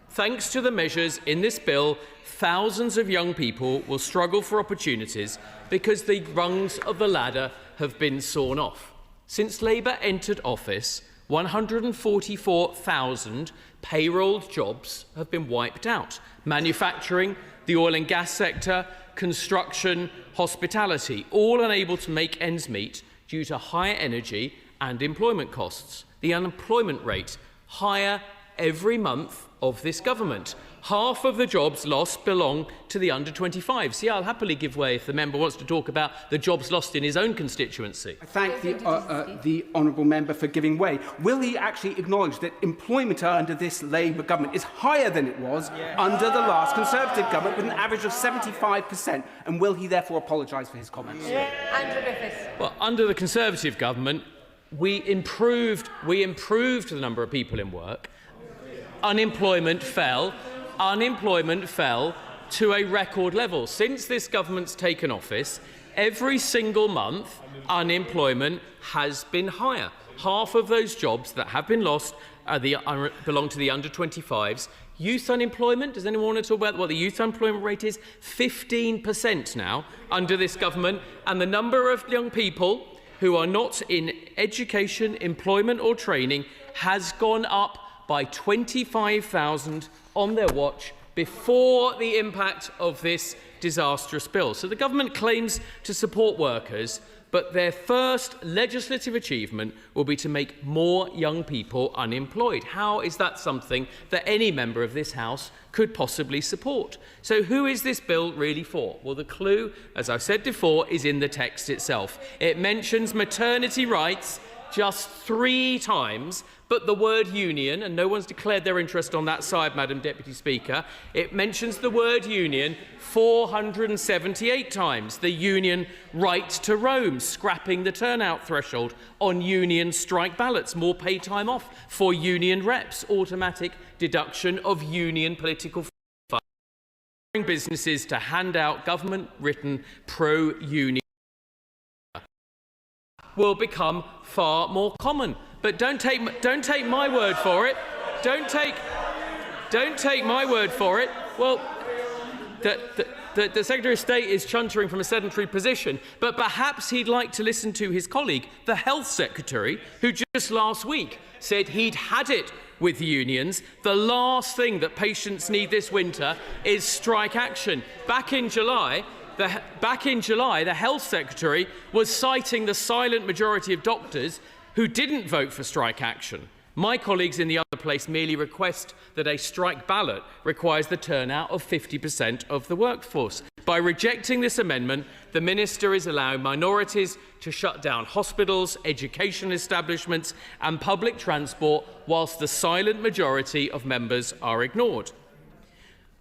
Thanks to the measures in this bill, thousands of young people will struggle for opportunities because the rungs of the ladder have been sawn off. Since Labour entered office, 144,000 payrolled jobs have been wiped out. Manufacturing, the oil and gas sector, construction, hospitality, all unable to make ends meet due to higher energy and employment costs. The unemployment rate higher every month of this government. Half of the jobs lost belong to the under-25s. See, I'll happily give way if the member wants to talk about the jobs lost in his own constituency. I thank the honourable member for giving way. Will he actually acknowledge that employment under this Labour government is higher than it was under the last Conservative government, with an average of 75%? And will he therefore apologise for his comments? Andrew Griffiths. Well, under the Conservative government, we improved the number of people in work. Unemployment fell to a record level. Since this government's taken office, every single month unemployment has been higher. Half of those jobs that have been lost belong to the under-25s. Youth unemployment, does anyone want to talk about what the youth unemployment rate is? 15% now under this government, and the number of young people who are not in education, employment or training has gone up by 25,000 on their watch before the impact of this disastrous bill. So the government claims to support workers, but their first legislative achievement will be to make more young people unemployed. How is that something that any member of this House could possibly support? So who is this bill really for? Well, the clue, as I've said before, is in the text itself. It mentions maternity rights just 3 times, but the word union, and no one's declared their interest on that side, Madam Deputy Speaker, it mentions the word union 478 times. The union right to roam, scrapping the turnout threshold on union strike ballots, more pay time off for union reps, automatic deduction of union political funds, businesses to hand out government-written pro-union will become far more common. But don't take my word for it. Don't take my word for it. Well, the Secretary of State is chuntering from a sedentary position, but perhaps he'd like to listen to his colleague, the Health Secretary, who just last week said he'd had it with the unions. The last thing that patients need this winter is strike action. Back in July, the Health Secretary was citing the silent majority of doctors who didn't vote for strike action. My colleagues in the other place merely request that a strike ballot requires the turnout of 50% of the workforce. By rejecting this amendment, the Minister is allowing minorities to shut down hospitals, education establishments and public transport whilst the silent majority of members are ignored.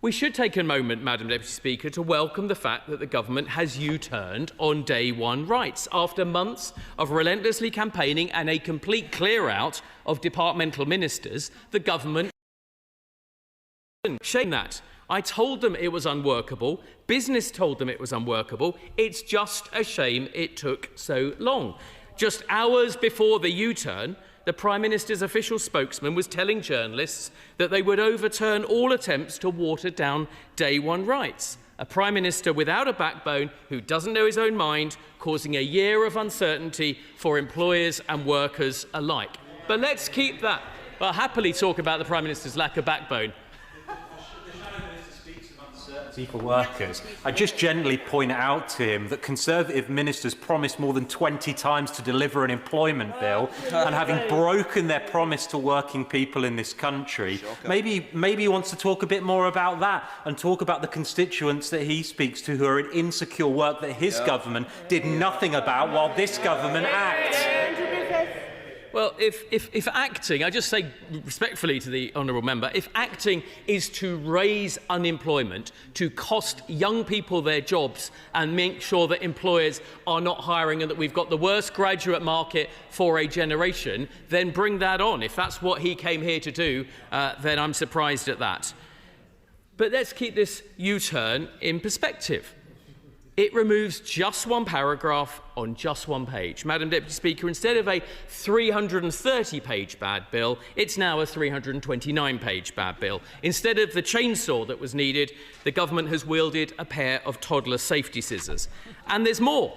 We should take a moment, Madam Deputy Speaker, to welcome the fact that the government has U-turned on day one rights. After months of relentlessly campaigning and a complete clear-out of departmental ministers, the government shame that. I told them it was unworkable. Business told them it was unworkable. It's just a shame it took so long. Just hours before the U-turn, the Prime Minister's official spokesman was telling journalists that they would overturn all attempts to water down day one rights. A Prime Minister without a backbone who doesn't know his own mind, causing a year of uncertainty for employers and workers alike. But let's keep that. I'll happily talk about the Prime Minister's lack of backbone. For workers. I just gently point out to him that Conservative ministers promised more than 20 times to deliver an employment bill, and having broken their promise to working people in this country, maybe he wants to talk a bit more about that and talk about the constituents that he speaks to who are in insecure work that his government did nothing about while this government acts. Well, if acting, I just say respectfully to the honourable member, if acting is to raise unemployment, to cost young people their jobs and make sure that employers are not hiring and that we've got the worst graduate market for a generation, then bring that on. If that's what he came here to do, then I'm surprised at that. But let's keep this U-turn in perspective. It removes just one paragraph on just one page. Madam Deputy Speaker, instead of a 330-page bad bill, it's now a 329-page bad bill. Instead of the chainsaw that was needed, the government has wielded a pair of toddler safety scissors. And there's more.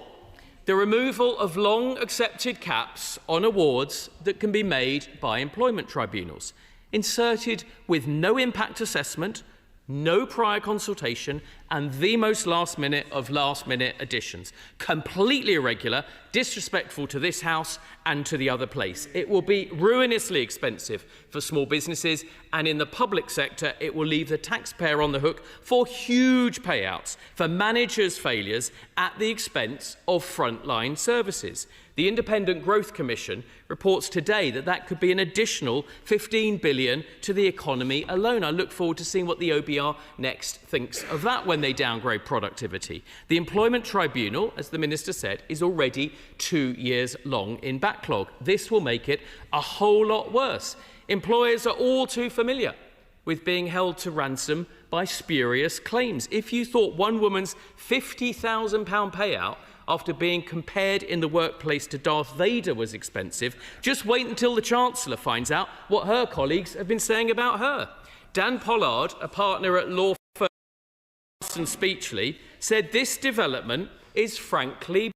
The removal of long-accepted caps on awards that can be made by employment tribunals, inserted with no impact assessment, no prior consultation, and the most last-minute of last-minute additions. Completely irregular, disrespectful to this House and to the other place. It will be ruinously expensive for small businesses, and in the public sector, it will leave the taxpayer on the hook for huge payouts for managers' failures at the expense of frontline services. The Independent Growth Commission reports today that that could be an additional $15 billion to the economy alone. I look forward to seeing what the OBR next thinks of that when they downgrade productivity. The Employment Tribunal, as the Minister said, is already 2 years long in backlog. This will make it a whole lot worse. Employers are all too familiar with being held to ransom by spurious claims. If you thought one woman's £50,000 payout after being compared in the workplace to Darth Vader was expensive, just wait until the Chancellor finds out what her colleagues have been saying about her. Dan Pollard, a partner at law firm Speechley, said this development is frankly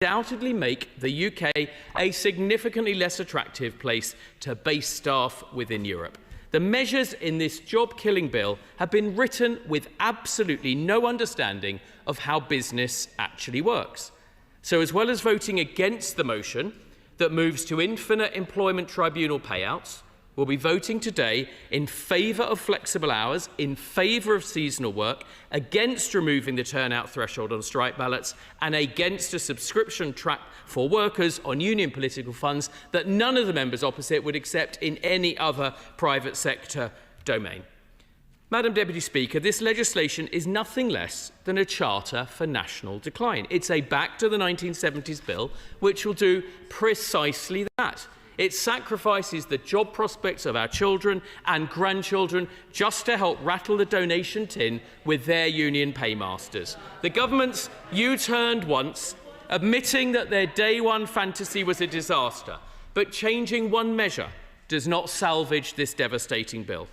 undoubtedly make the UK a significantly less attractive place to base staff within Europe. The measures in this job-killing bill have been written with absolutely no understanding of how business actually works. So as well as voting against the motion that moves to infinite employment tribunal payouts, we'll be voting today in favour of flexible hours, in favour of seasonal work, against removing the turnout threshold on strike ballots, and against a subscription trap for workers on union political funds that none of the members opposite would accept in any other private sector domain. Madam Deputy Speaker, this legislation is nothing less than a charter for national decline. It's a back to the 1970s bill which will do precisely that. It sacrifices the job prospects of our children and grandchildren just to help rattle the donation tin with their union paymasters. The government's U-turned once, admitting that their day one fantasy was a disaster, but changing one measure does not salvage this devastating bill.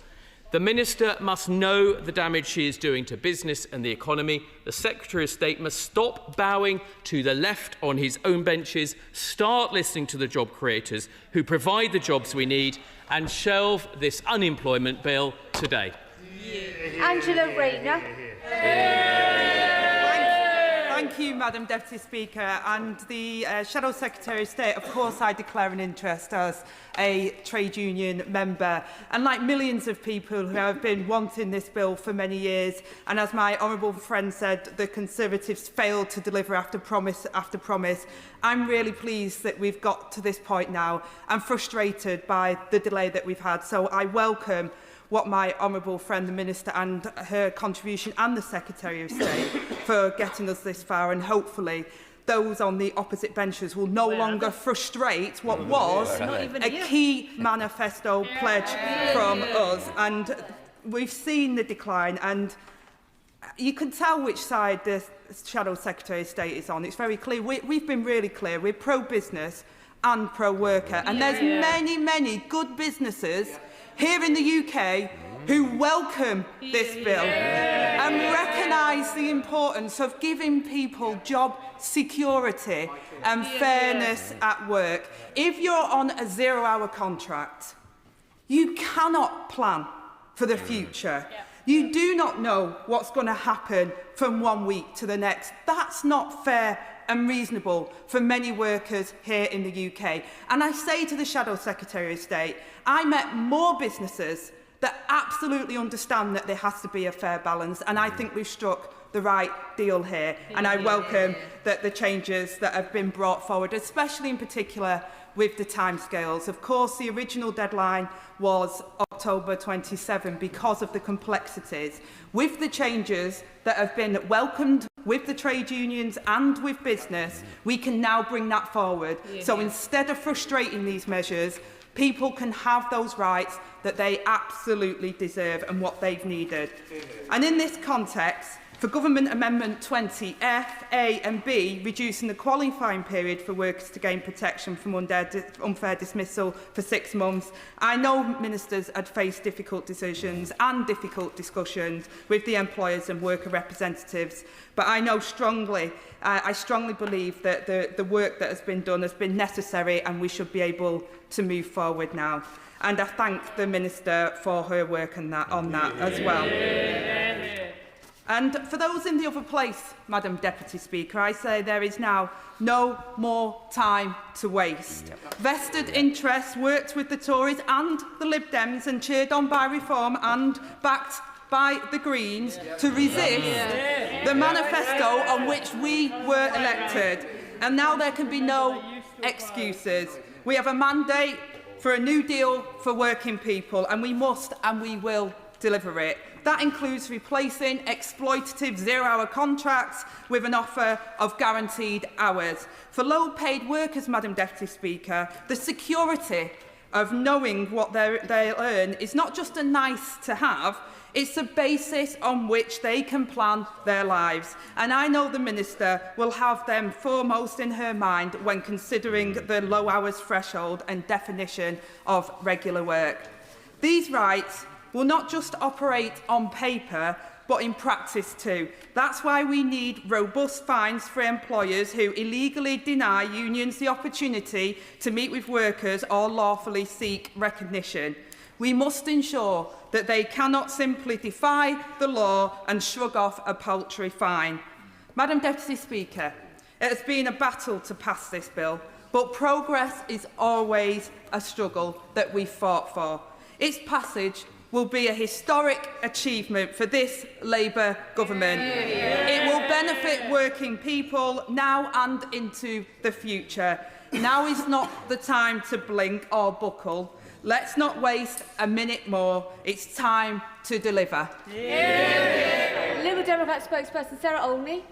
The Minister must know the damage she is doing to business and the economy. The Secretary of State must stop bowing to the left on his own benches, start listening to the job creators who provide the jobs we need, and shelve this unemployment bill today. Angela Rayner. Thank you, Madam Deputy Speaker. And the Shadow Secretary of State, of course, I declare an interest as a trade union member. And like millions of people who have been wanting this bill for many years, and as my honourable friend said, the Conservatives failed to deliver after promise after promise, I'm really pleased that we've got to this point now. I'm frustrated by the delay that we've had. So I welcome what my honourable friend, the Minister, and her contribution, and the Secretary of State for getting us this far, and hopefully those on the opposite benches will no longer frustrate what was a key manifesto pledge from us. And we've seen the decline, and you can tell which side the Shadow Secretary of State is on. It's very clear. We've been really clear. We're pro-business and pro-worker, and there's many good businesses here in the UK who welcome this bill and recognise the importance of giving people job security and fairness at work. If you're on a zero-hour contract, you cannot plan for the future. You do not know what's going to happen from one week to the next. That's not fair and reasonable for many workers here in the UK. And I say to the Shadow Secretary of State, I met more businesses that absolutely understand that there has to be a fair balance, and I think we've struck the right deal here. And I welcome the changes that have been brought forward, especially in particular with the timescales. Of course, the original deadline was October 27 because of the complexities. With the changes that have been welcomed with the trade unions and with business, we can now bring that forward. So instead of frustrating these measures, people can have those rights that they absolutely deserve and what they've needed. And in this context, for Government Amendment 20F, A and B, reducing the qualifying period for workers to gain protection from unfair dismissal for 6 months, I know ministers had faced difficult decisions and difficult discussions with the employers and worker representatives, but I know I strongly believe that the work that has been done has been necessary, and we should be able to move forward now. And I thank the Minister for her work on that as well. And for those in the other place, Madam Deputy Speaker, I say there is now no more time to waste. Vested interests worked with the Tories and the Lib Dems and cheered on by Reform and backed by the Greens to resist the manifesto on which we were elected. And now there can be no excuses. We have a mandate for a new deal for working people, and we must and we will deliver it. That includes replacing exploitative zero-hour contracts with an offer of guaranteed hours. For low-paid workers, Madam Deputy Speaker, the security of knowing what they'll earn is not just a nice-to-have, it's the basis on which they can plan their lives. And I know the Minister will have them foremost in her mind when considering the low hours threshold and definition of regular work. These rights will not just operate on paper, but in practice too. That's why we need robust fines for employers who illegally deny unions the opportunity to meet with workers or lawfully seek recognition. We must ensure that they cannot simply defy the law and shrug off a paltry fine. Madam Deputy Speaker, it has been a battle to pass this bill, but progress is always a struggle that we fought for. Its passage will be a historic achievement for this Labour government. It will benefit working people now and into the future. Now is not the time to blink or buckle. Let's not waste a minute more. It's time to deliver. Liberal Democrat spokesperson Sarah Olney.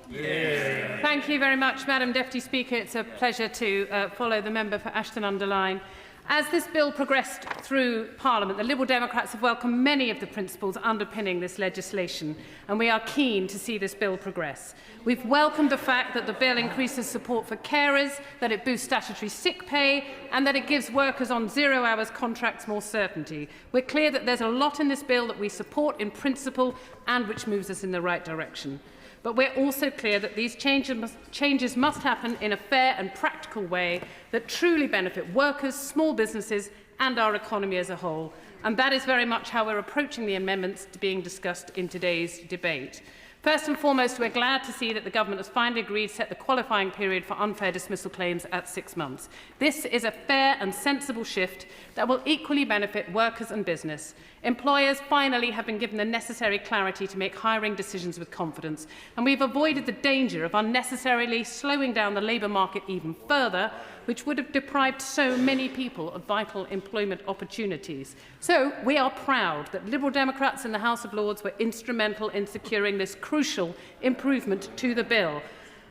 Thank you very much, Madam Deputy Speaker. It's a pleasure to follow the member for Ashton-under-Lyne. As this bill progressed through Parliament, the Liberal Democrats have welcomed many of the principles underpinning this legislation, and we are keen to see this bill progress. We've welcomed the fact that the bill increases support for carers, that it boosts statutory sick pay, and that it gives workers on 0 hours contracts more certainty. We're clear that there's a lot in this bill that we support in principle and which moves us in the right direction. But we're also clear that these changes must happen in a fair and practical way that truly benefit workers, small businesses and our economy as a whole. And that is very much how we're approaching the amendments being discussed in today's debate. First and foremost, we're glad to see that the Government has finally agreed to set the qualifying period for unfair dismissal claims at 6 months. This is a fair and sensible shift that will equally benefit workers and business. Employers finally have been given the necessary clarity to make hiring decisions with confidence, and we've avoided the danger of unnecessarily slowing down the labour market even further, which would have deprived so many people of vital employment opportunities. So we are proud that Liberal Democrats in the House of Lords were instrumental in securing this crucial improvement to the bill.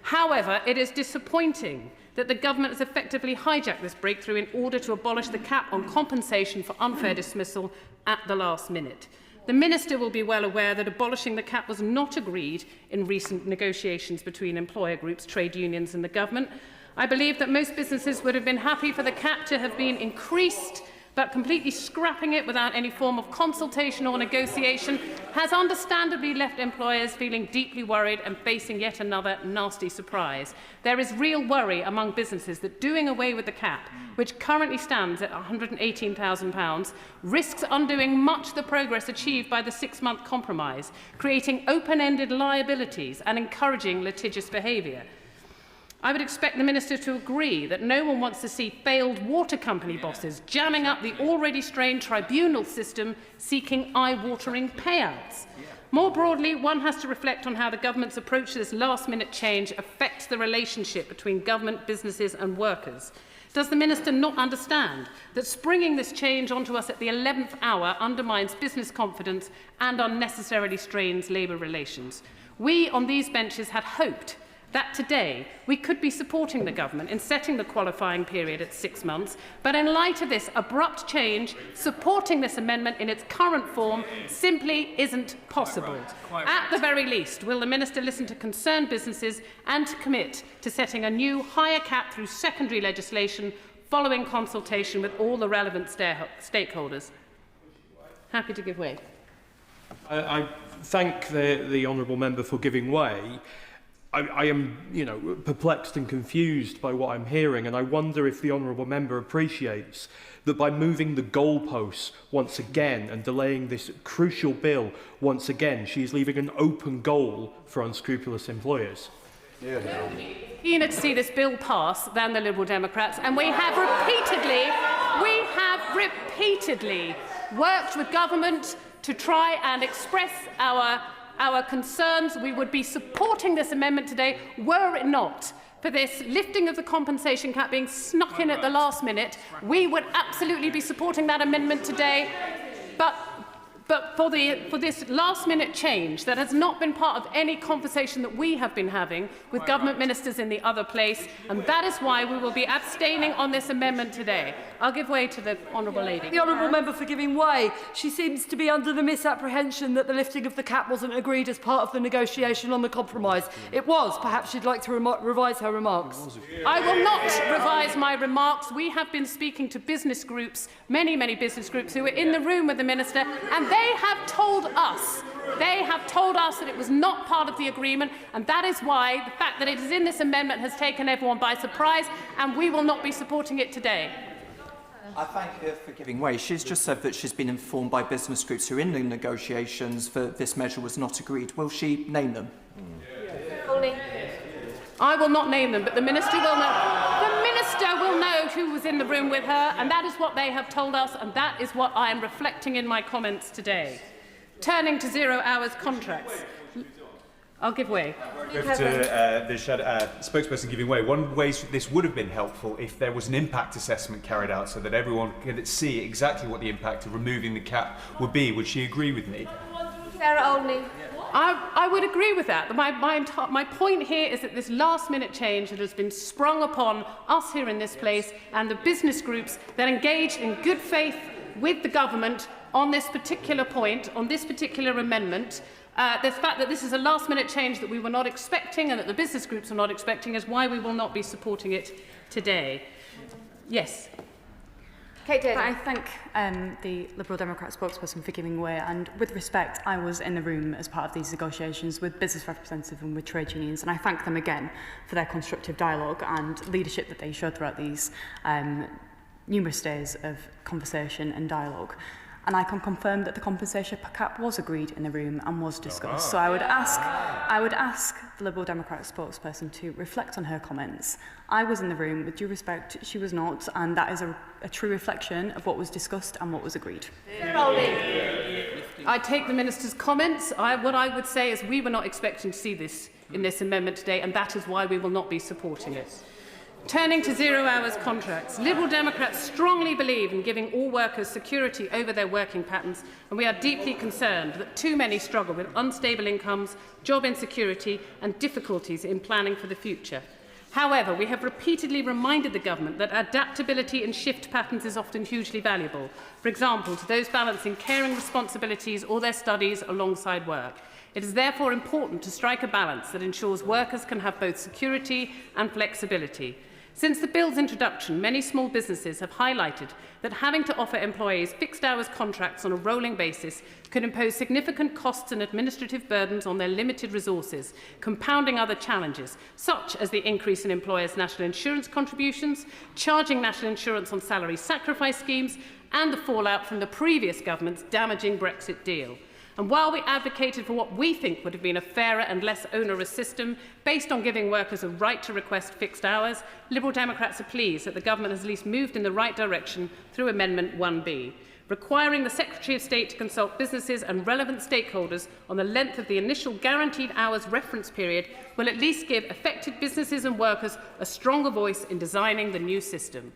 However, it is disappointing that the Government has effectively hijacked this breakthrough in order to abolish the cap on compensation for unfair dismissal at the last minute. The Minister will be well aware that abolishing the cap was not agreed in recent negotiations between employer groups, trade unions and the Government. I believe that most businesses would have been happy for the cap to have been increased, but completely scrapping it without any form of consultation or negotiation has understandably left employers feeling deeply worried and facing yet another nasty surprise. There is real worry among businesses that doing away with the cap, which currently stands at £118,000, risks undoing much of the progress achieved by the 6-month compromise, creating open-ended liabilities and encouraging litigious behaviour. I would expect the Minister to agree that no one wants to see failed water company bosses jamming up the already strained tribunal system seeking eye-watering payouts. More broadly, one has to reflect on how the Government's approach to this last-minute change affects the relationship between government, businesses and workers. Does the Minister not understand that springing this change onto us at the 11th hour undermines business confidence and unnecessarily strains labour relations? We on these benches had hoped that today we could be supporting the Government in setting the qualifying period at 6 months, but in light of this abrupt change, supporting this amendment in its current form simply isn't possible. At the very least, will the Minister listen to concerned businesses and commit to setting a new higher cap through secondary legislation following consultation with all the relevant stakeholders? Happy to give way. I thank the honourable member for giving way. I am, perplexed and confused by what I'm hearing, and I wonder if the honourable member appreciates that by moving the goalposts once again and delaying this crucial bill once again, she is leaving an open goal for unscrupulous employers. Keener to see this bill pass than the Liberal Democrats, and we have repeatedly worked with government to try and express our concerns. We would be supporting this amendment today were it not for this lifting of the compensation cap being snuck in at the last minute. We would absolutely be supporting that amendment today. But for this last-minute change that has not been part of any conversation that we have been having with government ministers in the other place, and that is why we will be abstaining on this amendment today. I'll give way to the honourable lady. The honourable member for giving way. She seems to be under the misapprehension that the lifting of the cap wasn't agreed as part of the negotiation on the compromise. It was. Perhaps she'd like to revise her remarks. I will not revise my remarks. We have been speaking to business groups, many business groups who were in the room with the minister, and they have told us that it was not part of the agreement, and that is why the fact that it is in this amendment has taken everyone by surprise, and we will not be supporting it today. I thank her for giving way. She's just said that she's been informed by business groups who are in the negotiations that this measure was not agreed. Will she name them? I will not name them, but the Minister will know. The Minister will know who was in the room with her, and that is what they have told us, and that is what I am reflecting in my comments today. Turning to 0 hours contracts. I'll give way. To the spokesperson giving way. One way this would have been helpful if there was an impact assessment carried out so that everyone could see exactly what the impact of removing the cap would be. Would she agree with me? Sarah Olney. I would agree with that. My point here is that this last-minute change that has been sprung upon us here in this place and the business groups that engaged in good faith with the government on this particular point, on this particular amendment, the fact that this is a last-minute change that we were not expecting and that the business groups are not expecting is why we will not be supporting it today. Yes. But I thank the Liberal Democrat spokesperson for giving way, and with respect, I was in the room as part of these negotiations with business representatives and with trade unions, and I thank them again for their constructive dialogue and leadership that they showed throughout these numerous days of conversation and dialogue. And I can confirm that the compensation per cap was agreed in the room and was discussed. So I would ask the Liberal Democrat spokesperson to reflect on her comments. I was in the room, with due respect, she was not, and that is a true reflection of what was discussed and what was agreed. I take the Minister's comments. What I would say is we were not expecting to see this in this amendment today, and that is why we will not be supporting it. Turning to zero-hours contracts, Liberal Democrats strongly believe in giving all workers security over their working patterns, and we are deeply concerned that too many struggle with unstable incomes, job insecurity and difficulties in planning for the future. However, we have repeatedly reminded the government that adaptability in shift patterns is often hugely valuable, for example, to those balancing caring responsibilities or their studies alongside work. It is therefore important to strike a balance that ensures workers can have both security and flexibility. Since the bill's introduction, many small businesses have highlighted that having to offer employees fixed-hours contracts on a rolling basis could impose significant costs and administrative burdens on their limited resources, compounding other challenges, such as the increase in employers' national insurance contributions, charging national insurance on salary sacrifice schemes, and the fallout from the previous government's damaging Brexit deal. And while we advocated for what we think would have been a fairer and less onerous system based on giving workers a right to request fixed hours, Liberal Democrats are pleased that the government has at least moved in the right direction through Amendment 1B, requiring the Secretary of State to consult businesses and relevant stakeholders on the length of the initial guaranteed hours reference period will at least give affected businesses and workers a stronger voice in designing the new system.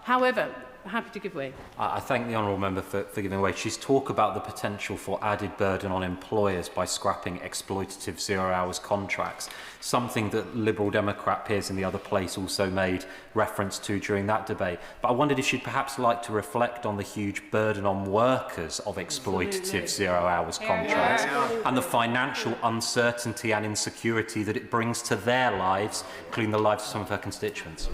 However, happy to give way. I thank the honourable member for giving way. She's talked about the potential for added burden on employers by scrapping exploitative zero-hours contracts, something that Liberal Democrat peers in the other place also made reference to during that debate. But I wondered if she'd perhaps like to reflect on the huge burden on workers of exploitative zero-hours contracts and the financial uncertainty and insecurity that it brings to their lives, including the lives of some of her constituents.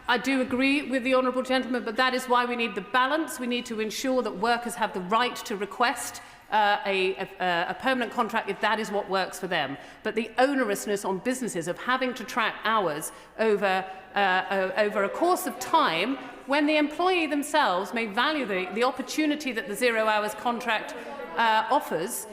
I do agree with the honourable gentleman, but that is why we need the balance. We need to ensure that workers have the right to request a permanent contract if that is what works for them. But the onerousness on businesses of having to track hours over a course of time, when the employee themselves may value the opportunity that the zero-hours contract offers,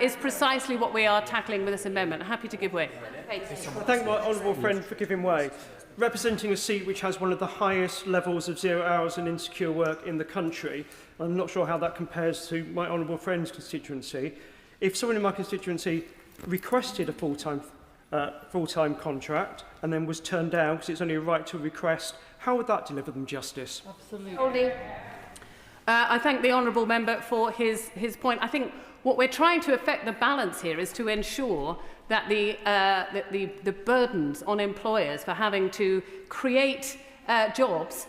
is precisely what we are tackling with this amendment. Happy to give way. I thank my honourable friend for giving way. Representing a seat which has one of the highest levels of zero hours and insecure work in the country, I'm not sure how that compares to my honourable friend's constituency. If someone in my constituency requested a full-time contract and then was turned down because it's only a right to request, how would that deliver them justice? Absolutely. I thank the honourable member for his point. I think what we're trying to effect the balance here is to ensure that the burdens on employers for having to create jobs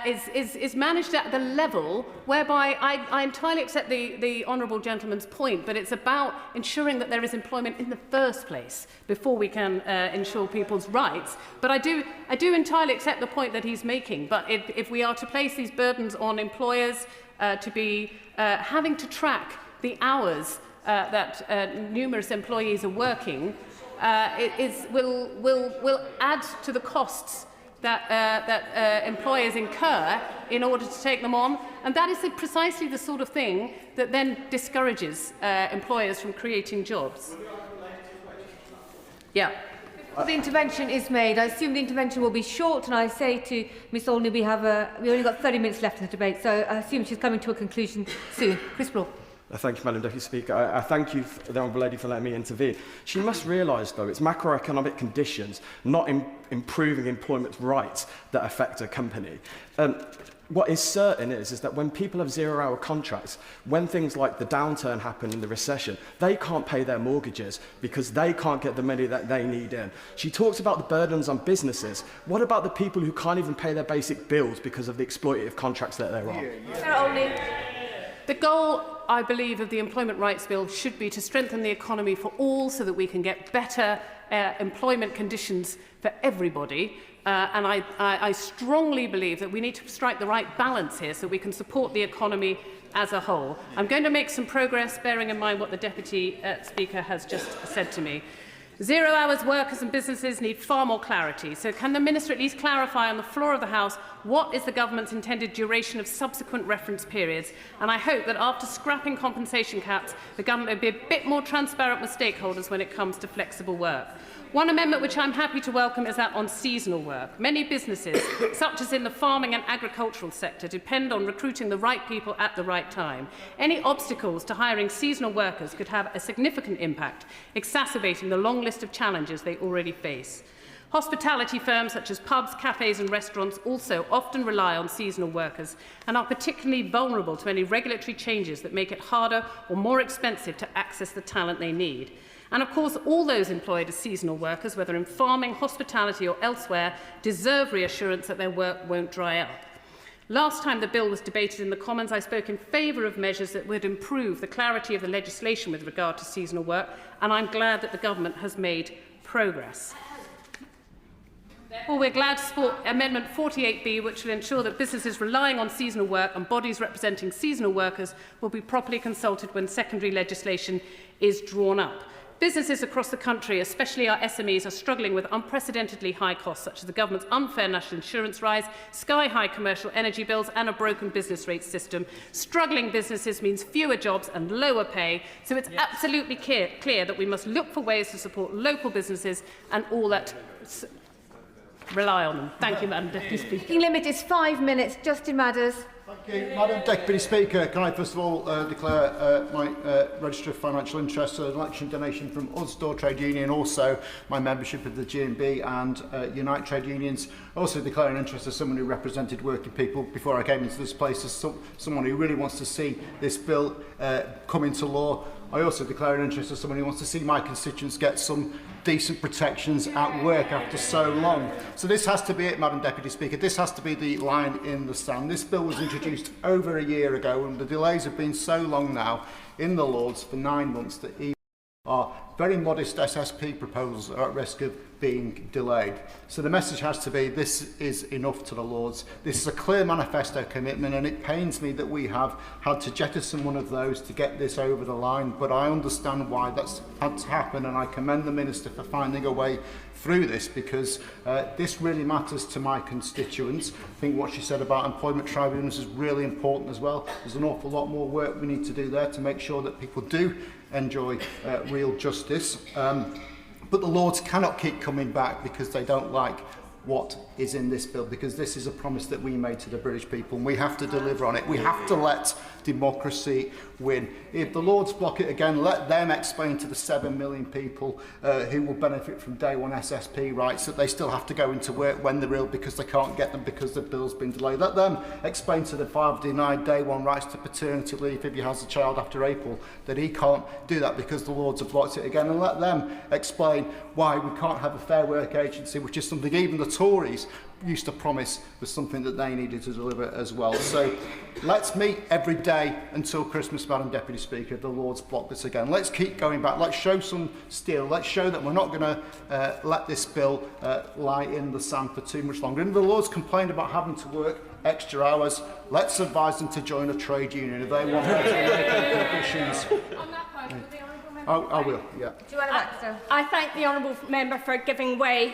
is managed at the level whereby I entirely accept the honourable gentleman's point, but it's about ensuring that there is employment in the first place before we can ensure people's rights. But I do entirely accept the point that he's making. But if we are to place these burdens on employers to be having to track the hours that numerous employees are working, will add to the costs that employers incur in order to take them on, and that is precisely the sort of thing that then discourages employers from creating jobs. Yeah. The intervention is made. I assume the intervention will be short, and I say to Ms Olney we only got 30 minutes left in the debate, so I assume she's coming to a conclusion soon. Chris Bloor. Thank you, Madam Deputy Speaker. I thank you, the Honourable Lady, for letting me intervene. She must realise, though, it's macroeconomic conditions, not improving employment rights, that affect a company. what is certain is that when people have zero-hour contracts, when things like the downturn happen in the recession, they can't pay their mortgages because they can't get the money that they need in. She talks about the burdens on businesses. What about the people who can't even pay their basic bills because of the exploitative contracts that they're on? The goal, I believe, of the Employment Rights Bill should be to strengthen the economy for all so that we can get better employment conditions for everybody. And I strongly believe that we need to strike the right balance here so we can support the economy as a whole. I'm going to make some progress, bearing in mind what the Deputy Speaker has just said to me. Zero hours workers and businesses need far more clarity. So can the Minister at least clarify on the floor of the House what is the government's intended duration of subsequent reference periods? And I hope that after scrapping compensation caps, the government will be a bit more transparent with stakeholders when it comes to flexible work. One amendment which I'm happy to welcome is that on seasonal work. Many businesses, such as in the farming and agricultural sector, depend on recruiting the right people at the right time. Any obstacles to hiring seasonal workers could have a significant impact, exacerbating the long list of challenges they already face. Hospitality firms such as pubs, cafes and restaurants also often rely on seasonal workers and are particularly vulnerable to any regulatory changes that make it harder or more expensive to access the talent they need. And of course, all those employed as seasonal workers, whether in farming, hospitality or elsewhere, deserve reassurance that their work won't dry up. Last time the bill was debated in the Commons, I spoke in favour of measures that would improve the clarity of the legislation with regard to seasonal work, and I'm glad that the government has made progress. Therefore, we're glad to support Amendment 48B, which will ensure that businesses relying on seasonal work and bodies representing seasonal workers will be properly consulted when secondary legislation is drawn up. Businesses across the country, especially our SMEs, are struggling with unprecedentedly high costs, such as the government's unfair national insurance rise, sky-high commercial energy bills and a broken business rates system. Struggling businesses means fewer jobs and lower pay, so it's absolutely clear that we must look for ways to support local businesses and all that rely on them. Thank you, Madam Deputy Speaker. Speaking limit is 5 minutes. Justin Madders. Thank you. Madam Deputy Speaker, can I first of all declare my register of financial interest, an election donation from Usdaw Trade Union, also my membership of the GMB and Unite Trade Unions. Also declare an interest as someone who represented working people before I came into this place, as someone who really wants to see this bill come into law. I also declare an interest as someone who wants to see my constituents get some decent protections at work after so long. So this has to be it, Madam Deputy Speaker. This has to be the line in the sand. This bill was introduced over a year ago, and the delays have been so long now in the Lords for 9 months that even our very modest SSP proposals are at risk of being delayed. So the message has to be, this is enough to the Lords. This is a clear manifesto commitment, and it pains me that we have had to jettison one of those to get this over the line, but I understand why that's had to happen, and I commend the Minister for finding a way through this, because this really matters to my constituents. I think what she said about employment tribunals is really important as well. There's an awful lot more work we need to do there to make sure that people do enjoy real justice. But the Lords cannot keep coming back because they don't like what is in this bill, because this is a promise that we made to the British people and we have to deliver on it. We have to let democracy win. If the Lords block it again, let them explain to the 7 million people who will benefit from day one SSP rights that they still have to go into work when they're ill because they can't get them because the bill's been delayed. Let them explain to the father denied day one rights to paternity leave if he has a child after April that he can't do that because the Lords have blocked it again, and let them explain why we can't have a Fair Work Agency, which is something even the Tories used to promise was something that they needed to deliver as well. So let's meet every day until Christmas, Madam Deputy Speaker. The Lords block this again. Let's keep going back. Let's show some steel. Let's show that we're not going to let this bill lie in the sand for too much longer. And the Lords complained about having to work extra hours. Let's advise them to join a trade union if they want better conditions. I will, yeah. I thank the honourable member for giving way.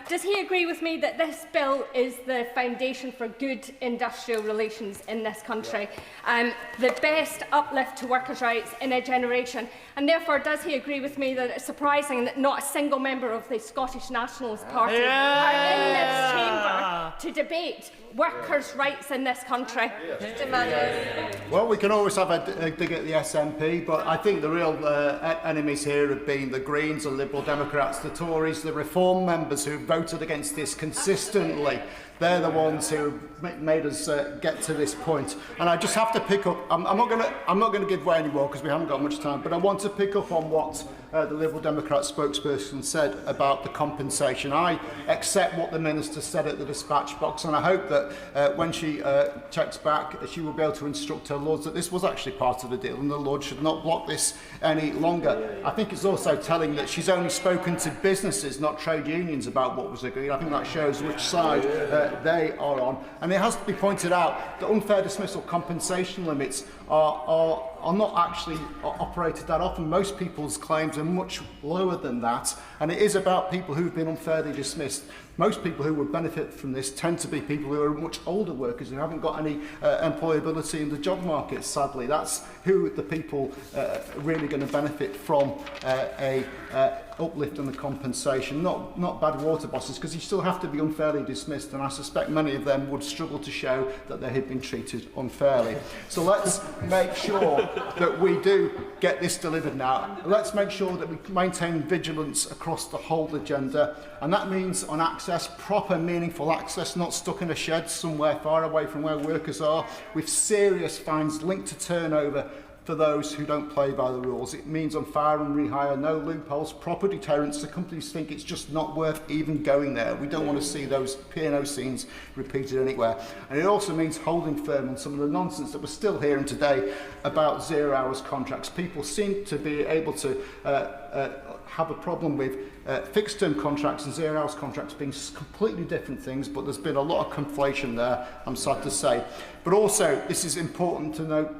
Does he agree with me that this bill is the foundation for good industrial relations in this country? The best uplift to workers' rights in a generation. And therefore, does he agree with me that it's surprising that not a single member of the Scottish Nationalist Party are in this chamber to debate workers' rights in this country? Well, we can always have a dig at the SNP, but I think the real enemies here have been the Greens, the Liberal Democrats, the Tories, the Reform members who voted against this consistently. They're the ones who made us get to this point. And I just have to pick up. I'm not going to give way anymore because we haven't got much time. But I want to pick up on what the Liberal Democrat spokesperson said about the compensation. I accept what the minister said at the dispatch box, and I hope that when she checks back, she will be able to instruct her lords that this was actually part of the deal, and the lords should not block this any longer. I think it's also telling that she's only spoken to businesses, not trade unions, about what was agreed. I think that shows which side they are on. And it has to be pointed out that unfair dismissal compensation limits are not actually operated that often. Most people's claims are much lower than that, and it is about people who've been unfairly dismissed. Most people who would benefit from this tend to be people who are much older workers who haven't got any employability in the job market, sadly. That's who the people are really going to benefit from a uplift in the compensation, not bad water bosses, because you still have to be unfairly dismissed, and I suspect many of them would struggle to show that they had been treated unfairly. So let's make sure that we do get this delivered now. Let's make sure that we maintain vigilance across the whole agenda, and that means on access, proper meaningful access, not stuck in a shed somewhere far away from where workers are, with serious fines linked to turnover for those who don't play by the rules. It means on fire and rehire, no loopholes, proper deterrents. The companies think it's just not worth even going there. We don't want to see those P&O scenes repeated anywhere. And it also means holding firm on some of the nonsense that we're still hearing today about 0 hours contracts. People seem to be able to have a problem with fixed term contracts and 0 hours contracts being completely different things, but there's been a lot of conflation there, I'm sad to say. But also, this is important to note,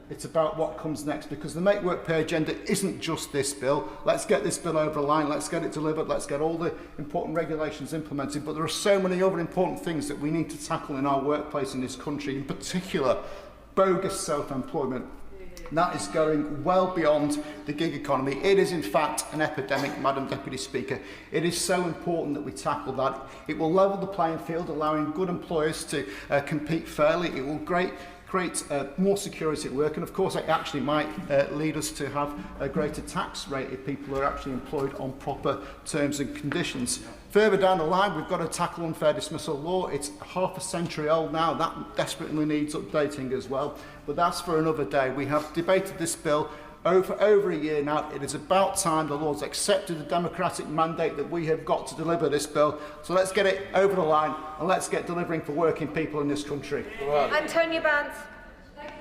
it's about what comes next, because the Make Work Pay agenda isn't just this bill. Let's get this bill over the line, let's get it delivered, let's get all the important regulations implemented, but there are so many other important things that we need to tackle in our workplace in this country, in particular bogus self-employment. That is going well beyond the gig economy. It is in fact an epidemic, Madam Deputy Speaker. It is so important that we tackle that. It will level the playing field, allowing good employers to compete fairly. It will create more security at work, and of course it actually might lead us to have a greater tax rate if people are actually employed on proper terms and conditions. Further down the line, we've got to tackle unfair dismissal law. It's half a century old now. That desperately needs updating as well, but that's for another day. We have debated this bill over a year now. It is about time the Lords accepted the democratic mandate that we have got to deliver this bill. So let's get it over the line, and let's get delivering for working people in this country. Antonia Banks.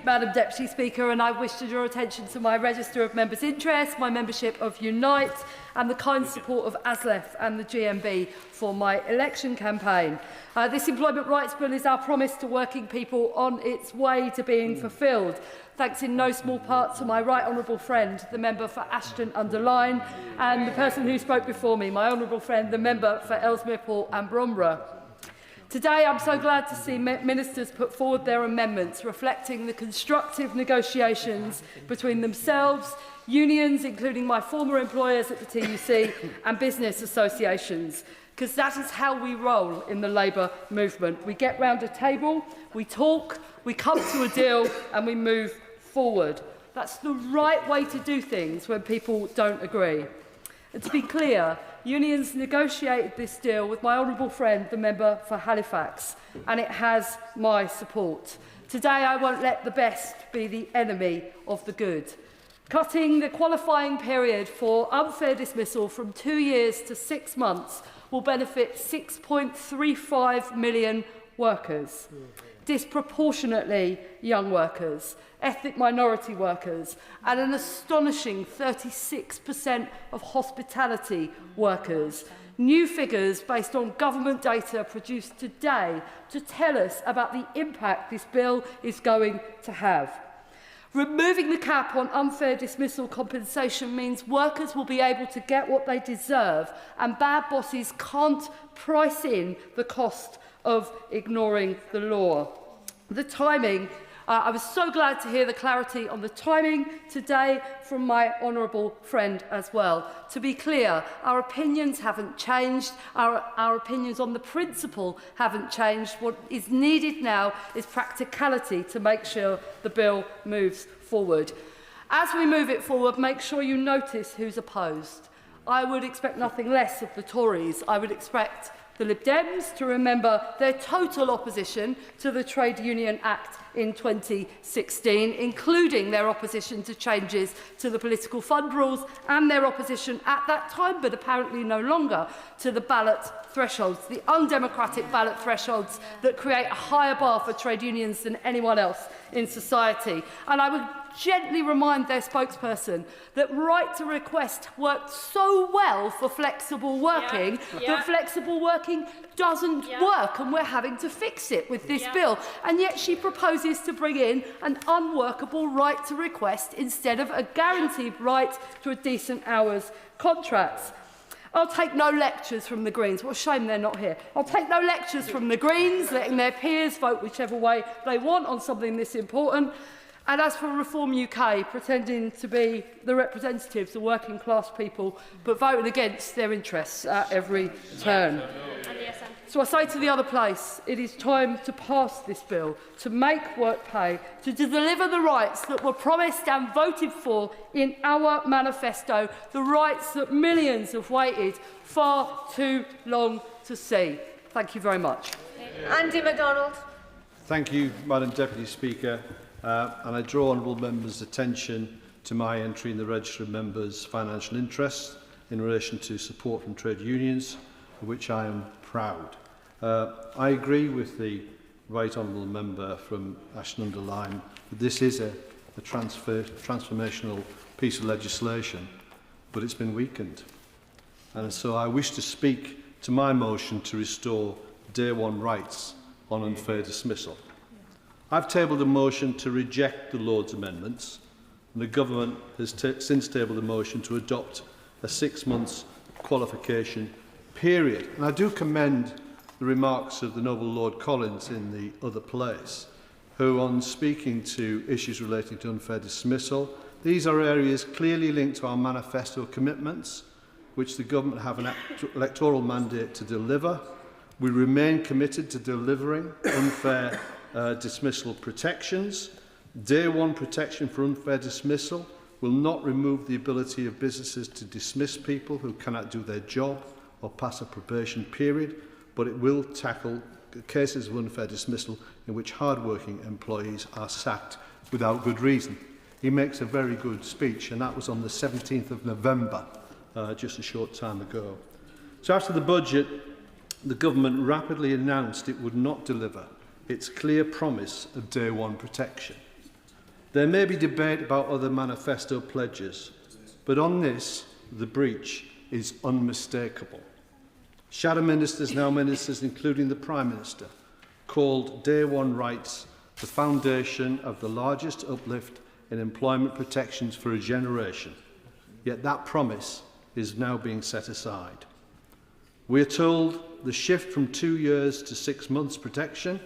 Madam Deputy Speaker, and I wish to draw attention to my register of members' interest, my membership of Unite, and the kind support of ASLEF and the GMB for my election campaign. This Employment Rights Bill is our promise to working people on its way to being fulfilled, thanks in no small part to my right honourable friend, the member for Ashton-under-Lyne, and the person who spoke before me, my honourable friend, the member for Ellesmere Port and Brombergh. Today, I'm so glad to see ministers put forward their amendments reflecting the constructive negotiations between themselves, unions, including my former employers at the TUC, and business associations, because that is how we roll in the Labour movement. We get round a table, we talk, we come to a deal, and we move forward. That's the right way to do things when people don't agree. And to be clear, unions negotiated this deal with my honourable friend, the member for Halifax, and it has my support. Today, I won't let the best be the enemy of the good. Cutting the qualifying period for unfair dismissal from 2 years to 6 months will benefit 6.35 million workers, disproportionately young workers, ethnic minority workers, and an astonishing 36% of hospitality workers. New figures based on government data produced today to tell us about the impact this bill is going to have. Removing the cap on unfair dismissal compensation means workers will be able to get what they deserve, and bad bosses can't price in the cost of ignoring the law. The timing, I was so glad to hear the clarity on the timing today from my honourable friend as well. To be clear, our opinions haven't changed, our opinions on the principle haven't changed. What is needed now is practicality to make sure the bill moves forward. As we move it forward, make sure you notice who's opposed. I would expect nothing less of the Tories. I would expect the Lib Dems to remember their total opposition to the Trade Union Act in 2016, including their opposition to changes to the political fund rules and their opposition at that time, but apparently no longer, to the ballot thresholds, the undemocratic ballot thresholds that create a higher bar for trade unions than anyone else in society. And I would gently remind their spokesperson that Right to Request worked so well for flexible working that flexible working doesn't work, and we're having to fix it with this bill. And yet she proposes to bring in an unworkable right to request instead of a guaranteed right to a decent hours contract. I'll take no lectures from the Greens. What a shame they're not here. I'll take no lectures from the Greens, letting their peers vote whichever way they want on something this important. And as for Reform UK, pretending to be the representatives of working class people, but voting against their interests at every turn. So I say to the other place, it is time to pass this bill, to make work pay, to deliver the rights that were promised and voted for in our manifesto, the rights that millions have waited far too long to see. Thank you very much. Andy MacDonald. Thank you, Madam Deputy Speaker. And I draw honourable members' attention to my entry in the Register of Members' financial interests in relation to support from trade unions, for which I am proud. I agree with the Right Honourable Member from Ashton-under-Lyne that this is a transformational piece of legislation, but it's been weakened. And so I wish to speak to my motion to restore day one rights on unfair dismissal. I've tabled a motion to reject the Lords' amendments, and the Government has since tabled a motion to adopt a 6 months qualification period. And I do commend the remarks of the Noble Lord Collins in the other place, who, on speaking to issues relating to unfair dismissal, these are areas clearly linked to our manifesto commitments, which the Government have an electoral mandate to deliver. We remain committed to delivering unfair dismissal protections. Day one protection for unfair dismissal will not remove the ability of businesses to dismiss people who cannot do their job or pass a probation period, but it will tackle cases of unfair dismissal in which hard-working employees are sacked without good reason. He makes a very good speech, and that was on the 17th of November, just a short time ago. So after the budget, the Government rapidly announced it would not deliver its clear promise of day one protection. There may be debate about other manifesto pledges, but on this, the breach is unmistakable. Shadow ministers, now ministers, including the Prime Minister, called day one rights the foundation of the largest uplift in employment protections for a generation. Yet that promise is now being set aside. We are told the shift from 2 years to 6 months protection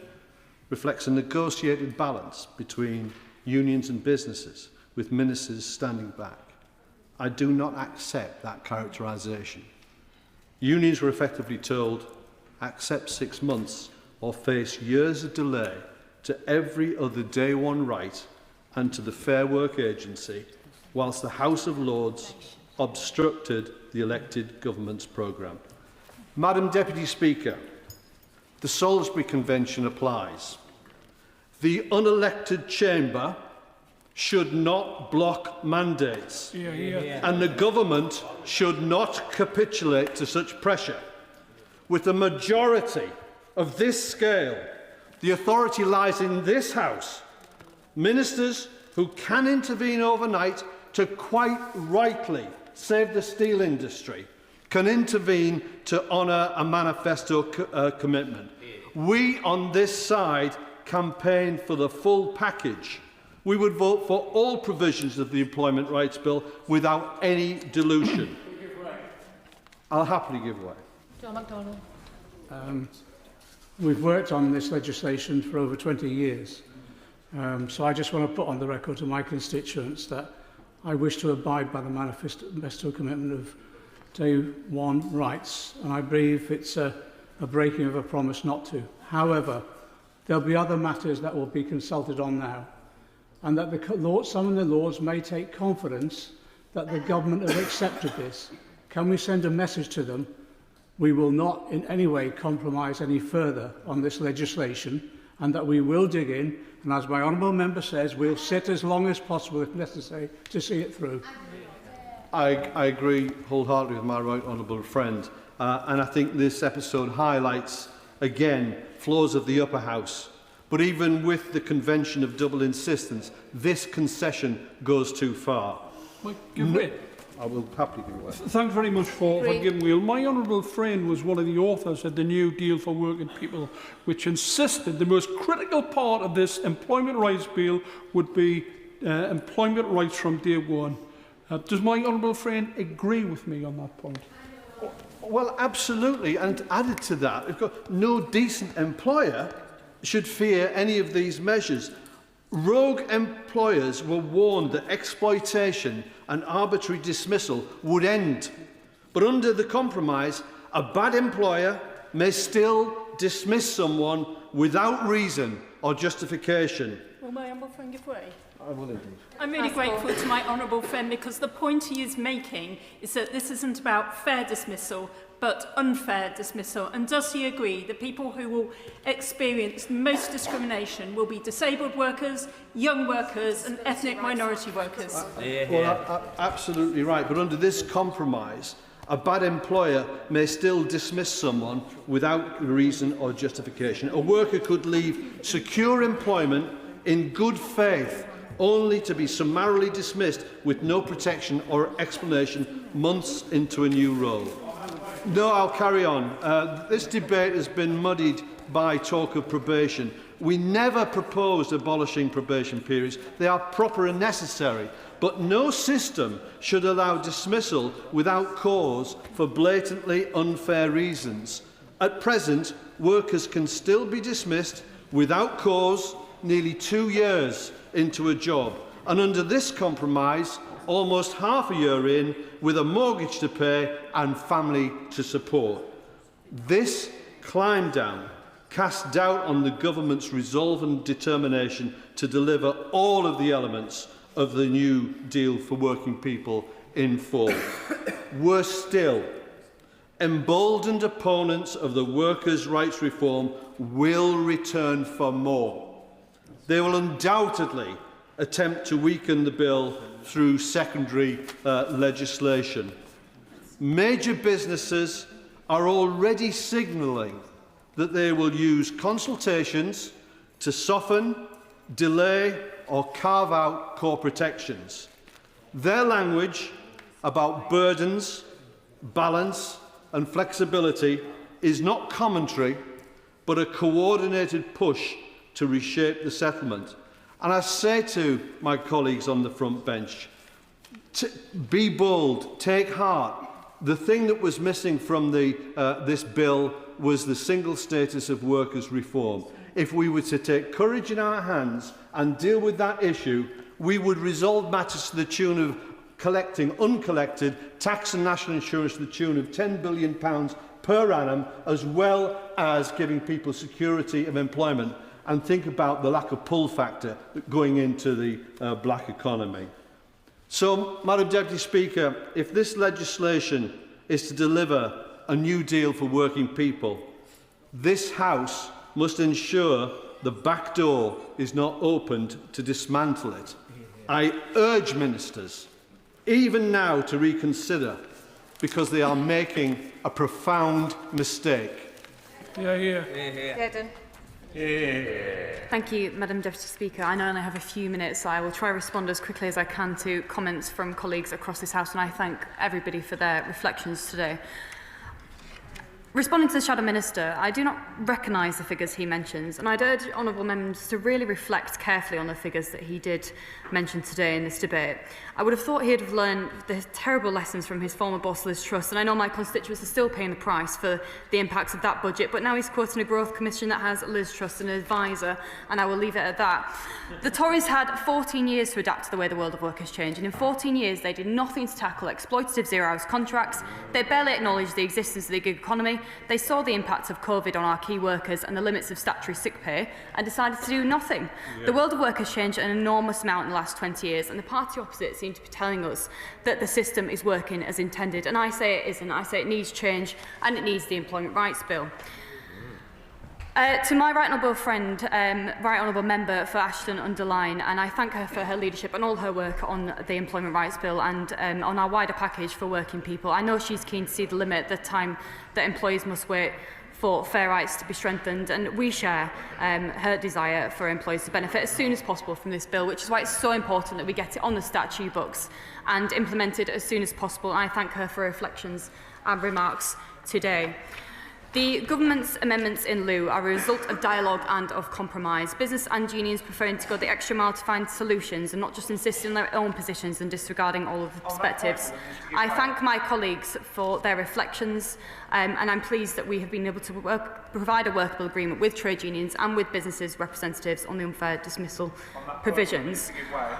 reflects a negotiated balance between unions and businesses, with ministers standing back. I do not accept that characterisation. Unions were effectively told, accept 6 months or face years of delay to every other day one right and to the Fair Work Agency, whilst the House of Lords obstructed the elected government's programme. Madam Deputy Speaker, the Salisbury Convention applies. The unelected chamber should not block mandates, and the government should not capitulate to such pressure. With a majority of this scale, the authority lies in this House. Ministers who can intervene overnight to quite rightly save the steel industry can intervene to honour a manifesto commitment. We on this side campaign for the full package. We would vote for all provisions of the Employment Rights Bill without any dilution. I'll happily give way. John MacDonald. We've worked on this legislation for over 20 years. So I just want to put on the record to my constituents that I wish to abide by the manifesto commitment of day one rights, and I believe it's a breaking of a promise not to. However, there'll be other matters that will be consulted on now, and that some of the Lords may take confidence that the government have accepted this. Can we send a message to them we will not in any way compromise any further on this legislation, and that we will dig in, and as my honourable member says, we'll sit as long as possible if necessary to see it through. I agree wholeheartedly with my right honourable friend, and I think this episode highlights again flaws of the upper house. But even with the convention of double insistence, this concession goes too far. I will happily give way. Thanks very much for giving way. My honourable friend was one of the authors of the New Deal for Working People, which insisted the most critical part of this employment rights bill would be employment rights from day one. Does my honourable friend agree with me on that point? Well, absolutely. And added to that, no decent employer should fear any of these measures. Rogue employers were warned that exploitation and arbitrary dismissal would end. But under the compromise, a bad employer may still dismiss someone without reason or justification. Will my honourable friend give way? I will indeed. I'm really grateful to my honourable friend, because the point he is making is that this isn't about fair dismissal but unfair dismissal. And does he agree that people who will experience most discrimination will be disabled workers, young workers and ethnic minority workers? Well, absolutely right. But under this compromise, a bad employer may still dismiss someone without reason or justification. A worker could leave secure employment in good faith, only to be summarily dismissed with no protection or explanation months into a new role. No, I'll carry on. This debate has been muddied by talk of probation. We never proposed abolishing probation periods. They are proper and necessary. But no system should allow dismissal without cause for blatantly unfair reasons. At present, workers can still be dismissed without cause nearly 2 years into a job. And under this compromise, almost half a year in, with a mortgage to pay and family to support. This climb down casts doubt on the government's resolve and determination to deliver all of the elements of the New Deal for Working People in full. Worse still, emboldened opponents of the workers' rights reform will return for more. They will undoubtedly attempt to weaken the bill through secondary legislation. Major businesses are already signalling that they will use consultations to soften, delay or carve out core protections. Their language about burdens, balance and flexibility is not commentary, but a coordinated push to reshape the settlement. And I say to my colleagues on the front bench, be bold, take heart. The thing that was missing from this bill was the single status of workers reform. If we were to take courage in our hands and deal with that issue, we would resolve matters to the tune of collecting uncollected tax and national insurance to the tune of £10 billion per annum, as well as giving people security of employment. And think about the lack of pull factor going into the black economy. So, Madam Deputy Speaker, if this legislation is to deliver a new deal for working people, this House must ensure the back door is not opened to dismantle it. I urge ministers, even now, to reconsider, because they are making a profound mistake. Gordon. Thank you, Madam Deputy Speaker. I know I only have a few minutes, so I will try to respond as quickly as I can to comments from colleagues across this House, and I thank everybody for their reflections today. Responding to the Shadow Minister, I do not recognise the figures he mentions, and I'd urge honourable members to really reflect carefully on the figures that he did mention today in this debate. I would have thought he'd have learned the terrible lessons from his former boss, Liz Truss, and I know my constituents are still paying the price for the impacts of that budget, but now he's quoting a growth commission that has Liz Truss as an advisor, and I will leave it at that. The Tories had 14 years to adapt to the way the world of work has changed, and in 14 years they did nothing to tackle exploitative zero-hours contracts. They barely acknowledged the existence of the gig economy, they saw the impact of COVID on our key workers and the limits of statutory sick pay and decided to do nothing. Yeah. The world of work has changed an enormous amount in the last 20 years, and the party opposite seem to be telling us that the system is working as intended. And I say it isn't. I say it needs change, and it needs the Employment Rights Bill. To my right honourable friend, right honourable member for Ashton-under-Lyne, and I thank her for her leadership and all her work on the Employment Rights Bill and on our wider package for working people. I know she's keen to see the limit, the time that employees must wait for fair rights to be strengthened, and we share her desire for employees to benefit as soon as possible from this bill, which is why it's so important that we get it on the statute books and implemented as soon as possible. And I thank her for her reflections and remarks today. The government's amendments in lieu are a result of dialogue and of compromise. Business and unions preferring to go the extra mile to find solutions and not just insisting on their own positions and disregarding all of the perspectives. I thank my colleagues for their reflections, and I'm pleased that we have been able to provide a workable agreement with trade unions and with businesses' representatives on the unfair dismissal provisions.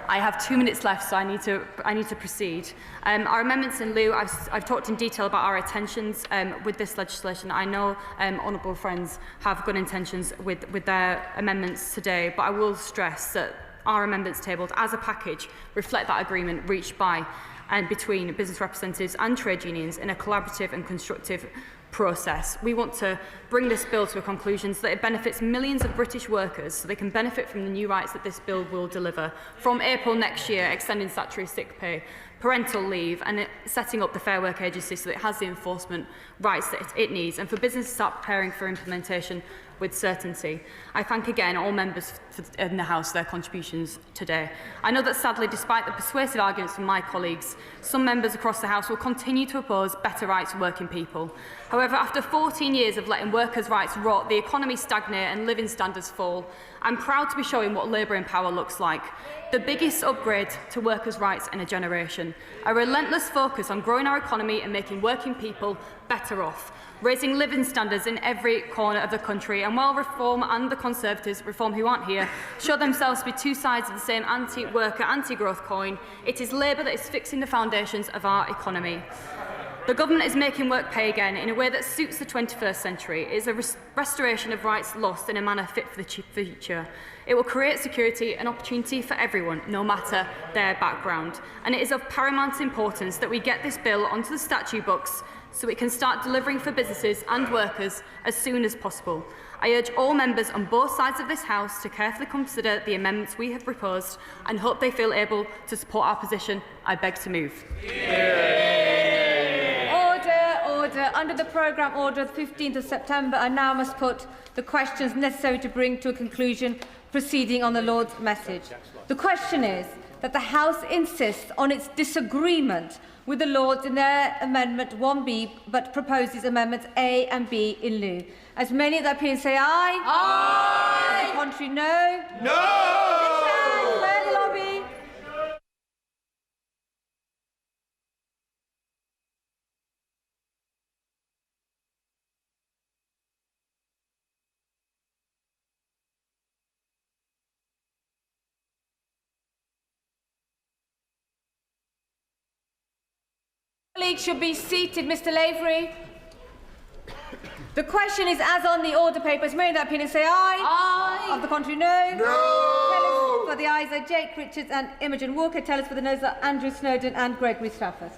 I have 2 minutes left, so I need to proceed. Our amendments in lieu, I've talked in detail about our intentions with this legislation. I know honourable friends have good intentions with their amendments today, but I will stress that our amendments tabled as a package reflect that agreement reached by and between business representatives and trade unions in a collaborative and constructive process. We want to bring this bill to a conclusion so that it benefits millions of British workers so they can benefit from the new rights that this bill will deliver. From April next year, extending statutory sick pay, parental leave, and setting up the Fair Work Agency so that it has the enforcement rights that it needs, and for business to start preparing for implementation with certainty. I thank again all members in the House for their contributions today. I know that sadly, despite the persuasive arguments from my colleagues, some members across the House will continue to oppose better rights for working people. However, after 14 years of letting workers' rights rot, the economy stagnate and living standards fall, I'm proud to be showing what Labour in power looks like. The biggest upgrade to workers' rights in a generation. A relentless focus on growing our economy and making working people better off. Raising living standards in every corner of the country. And while Reform and the Conservatives, Reform who aren't here, show themselves to be two sides of the same anti-worker, anti-growth coin, it is Labour that is fixing the foundations of our economy. The government is making work pay again in a way that suits the 21st century. It is a restoration of rights lost in a manner fit for the future. It will create security and opportunity for everyone, no matter their background. And it is of paramount importance that we get this bill onto the statute books so it can start delivering for businesses and workers as soon as possible. I urge all members on both sides of this House to carefully consider the amendments we have proposed and hope they feel able to support our position. I beg to move. Order. Under the programme order of the 15th of September, I now must put the questions necessary to bring to a conclusion proceeding on the Lord's message. The question is that the House insists on its disagreement with the Lords in their Amendment 1B, but proposes Amendments A and B in lieu. As many that appear say aye. Aye. The contrary, no. No. Clear the lobby. Colleagues should be seated. Mr. Lavery. The question is as on the order papers. May that opinion say aye. Aye. Of the contrary, no. No. Tellers for the ayes are Jake Richards and Imogen Walker. Tellers for the noes are Andrew Snowden and Gregory Stafford.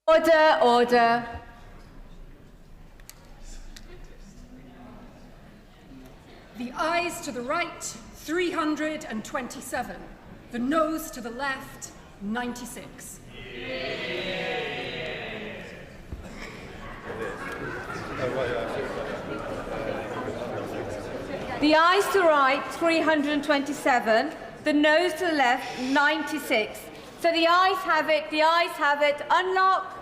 Order, order. The ayes to the right, 327. The noes to the left, 96. The ayes to the right, 327. The noes to the left, 96. So the ayes have it, the ayes have it. Unlock.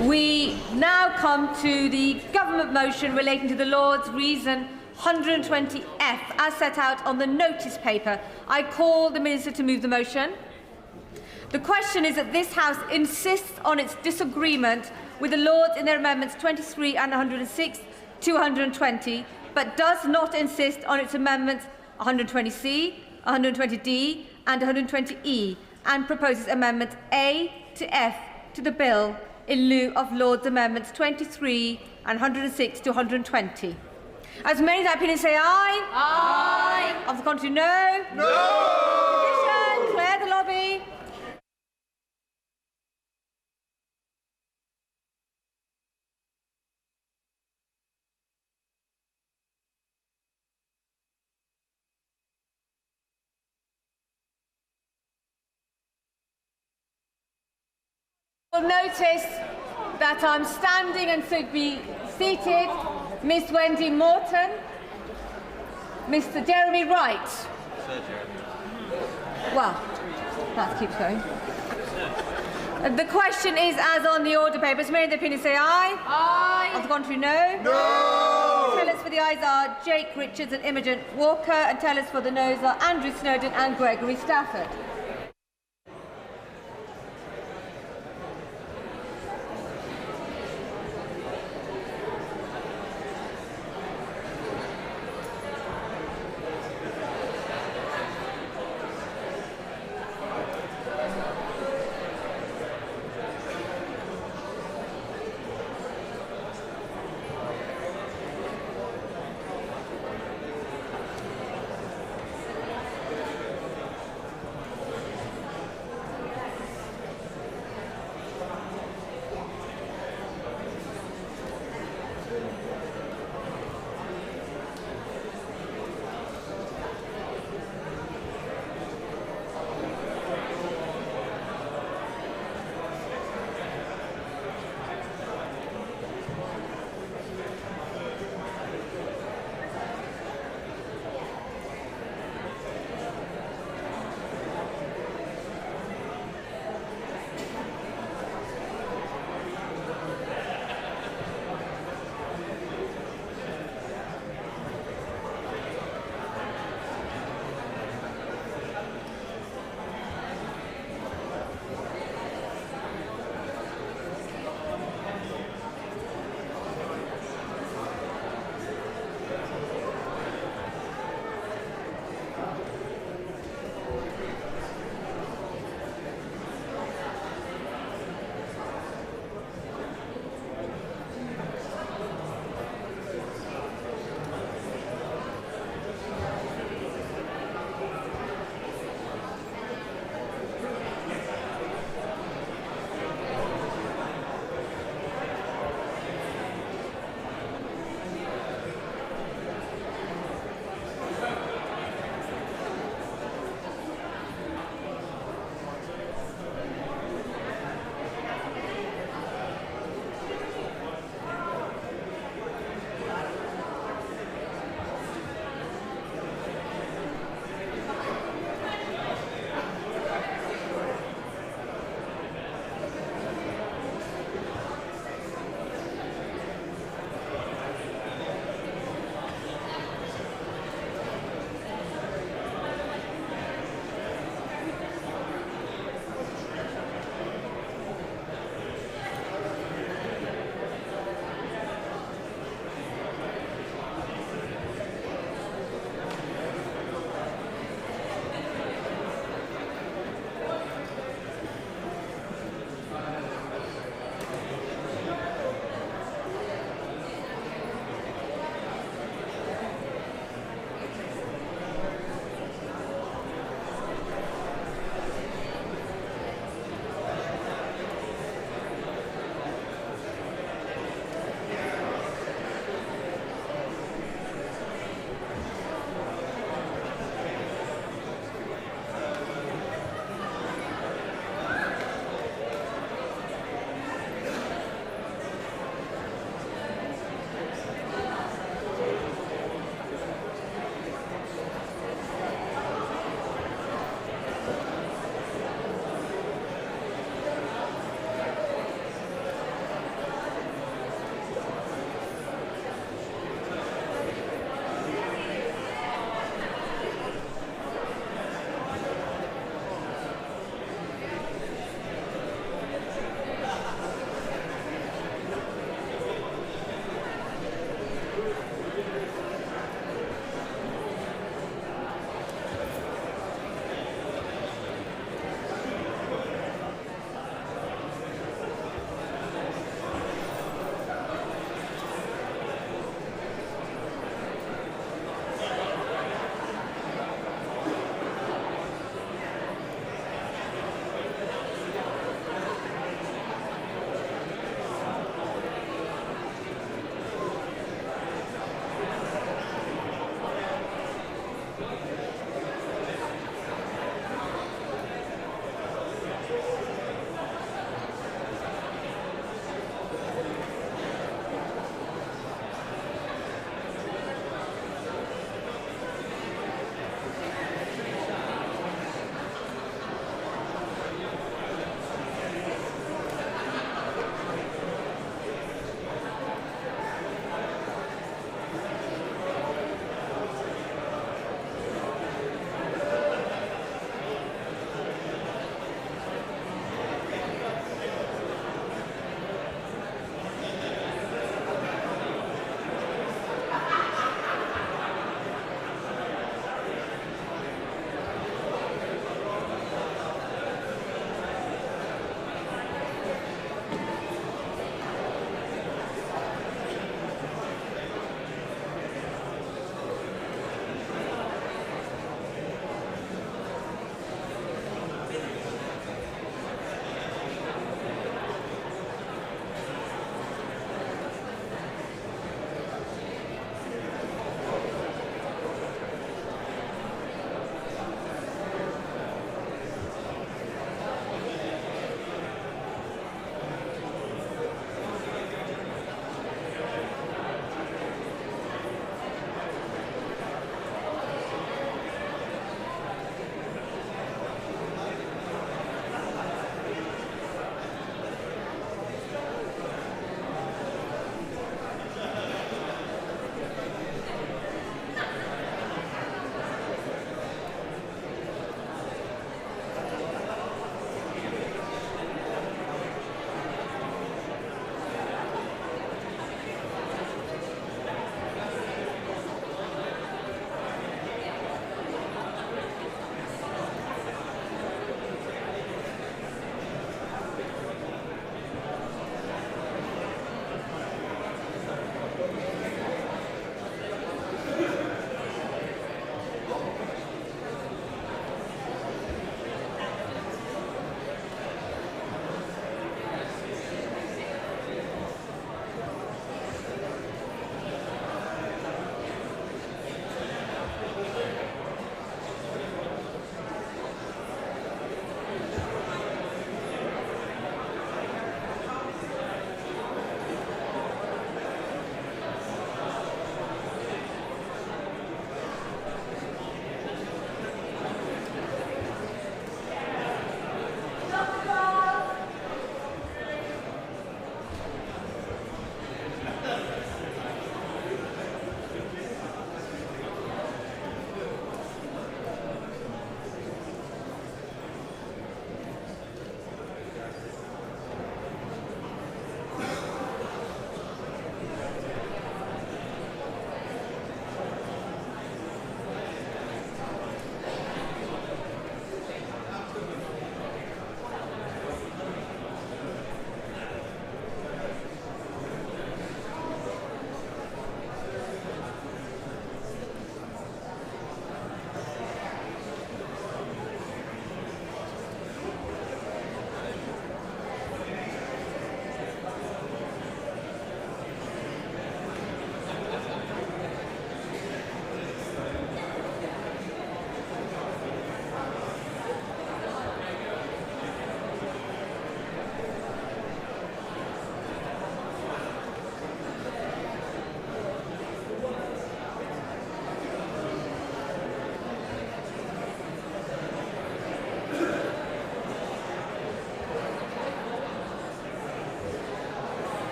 We now come to the government motion relating to the Lord's reason 120F as set out on the notice paper. I call the Minister to move the motion. The question is that this House insists on its disagreement with the Lords in their amendments 23 and 106 to 120, but does not insist on its amendments 120C, 120D and 120E, and proposes amendments A to F to the bill in lieu of Lords' amendments 23 and 106 to 120. As many as that opinion say aye. Aye. Of the contrary, no. No. Petition, clear the lobby. You'll notice that I'm standing and should be seated. Miss Wendy Morton, Mr. Jeremy Wright. Well, that keeps going. The question is, as on the order paper, as many of the opinion say aye. Aye. Of the contrary, no. No. Tellers for the ayes are Jake Richards and Imogen Walker, and tellers for the noes are Andrew Snowden and Gregory Stafford.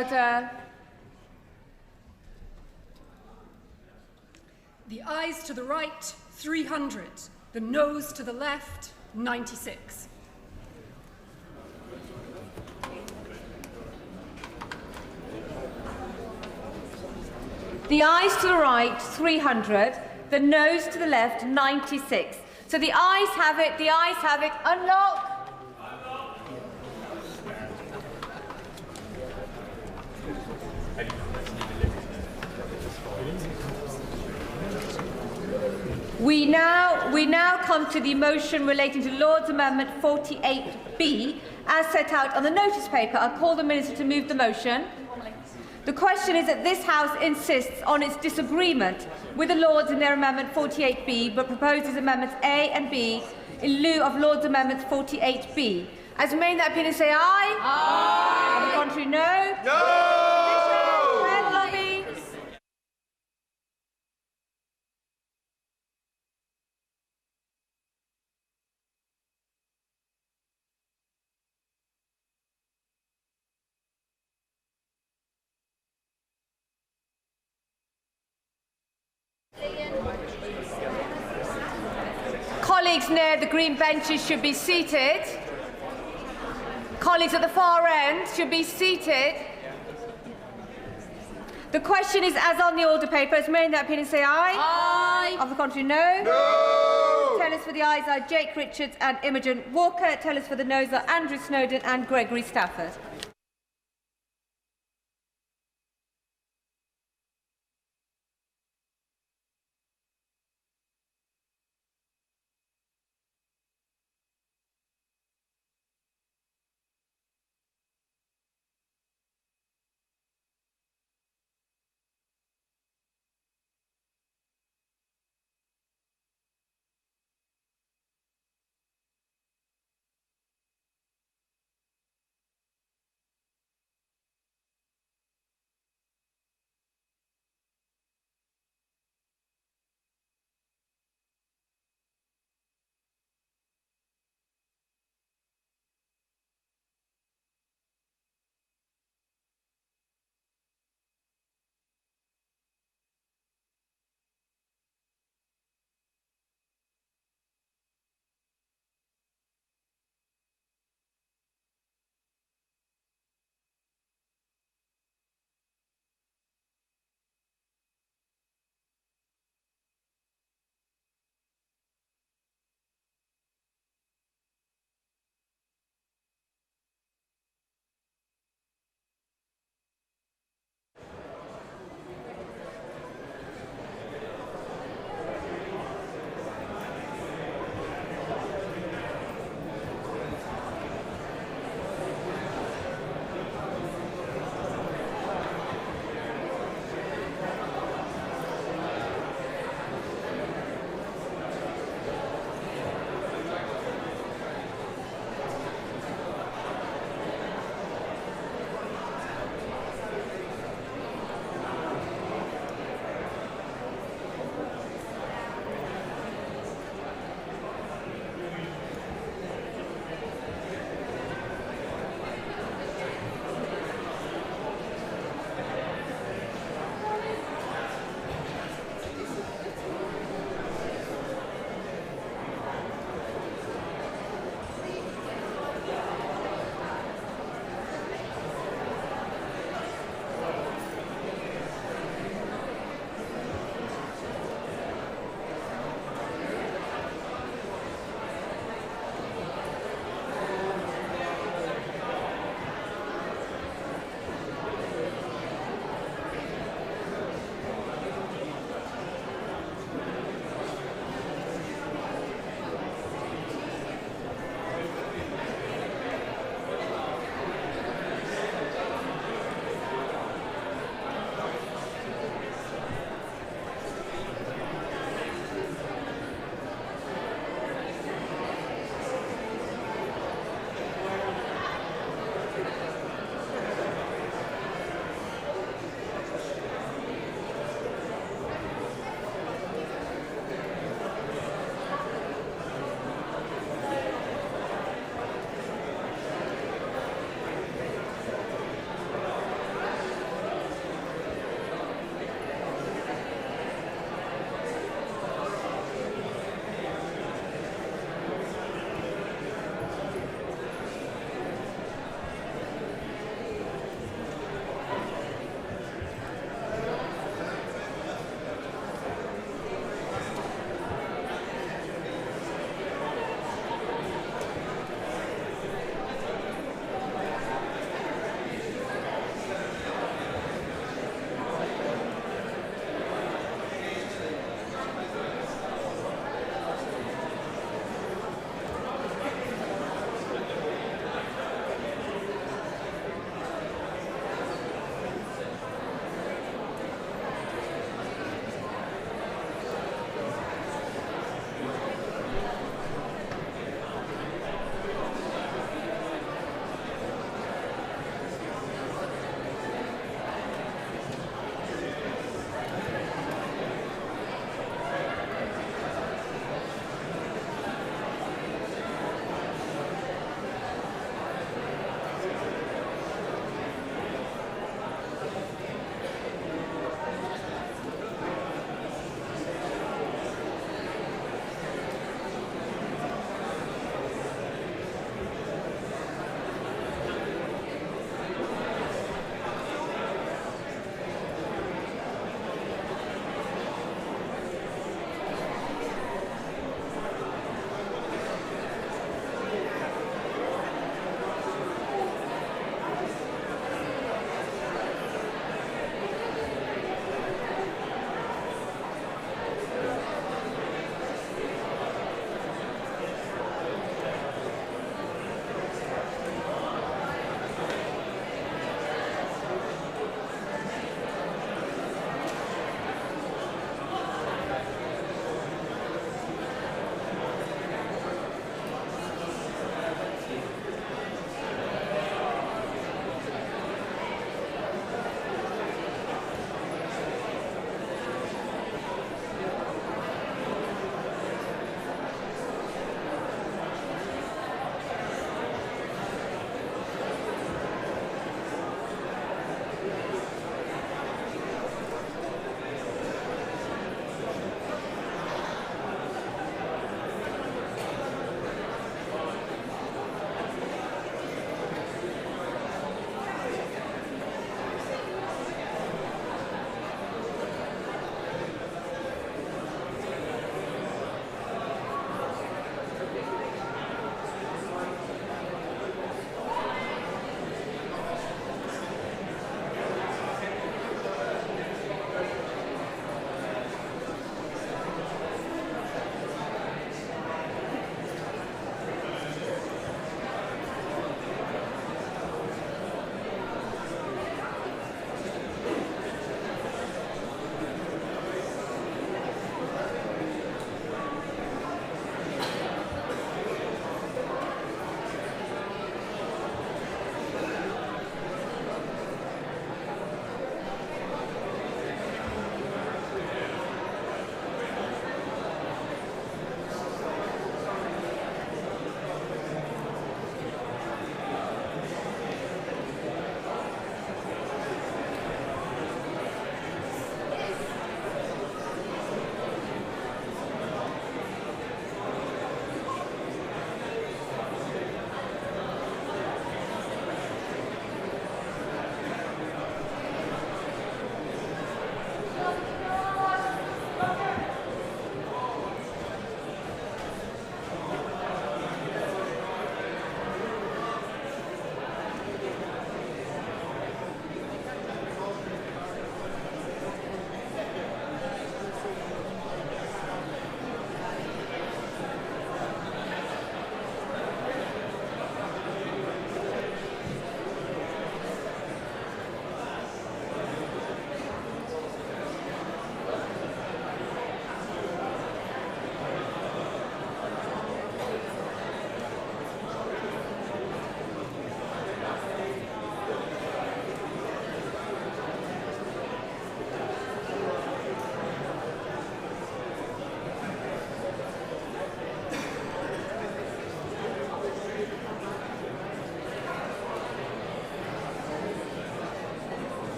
Order. The ayes to the right, 300. The noes to the left, 96. The ayes to the right, 300. The noes to the left, 96. So the ayes have it. The ayes have it. Unlock. We now come to the motion relating to Lord's Amendment 48B, as set out on the notice paper. I'll call the Minister to move the motion. The question is that this House insists on its disagreement with the Lords in their Amendment 48B, but proposes Amendments A and B in lieu of Lord's Amendment 48B. As remain that opinion, say aye. Aye. On the contrary, no. No. Red lobby. Colleagues near the green benches should be seated. Colleagues at the far end should be seated. The question is as on the order paper. As made in that opinion, say aye. Aye. Of the contrary, no. No. Tellers for the ayes are Jake Richards and Imogen Walker. Tellers for the noes are Andrew Snowden and Gregory Stafford.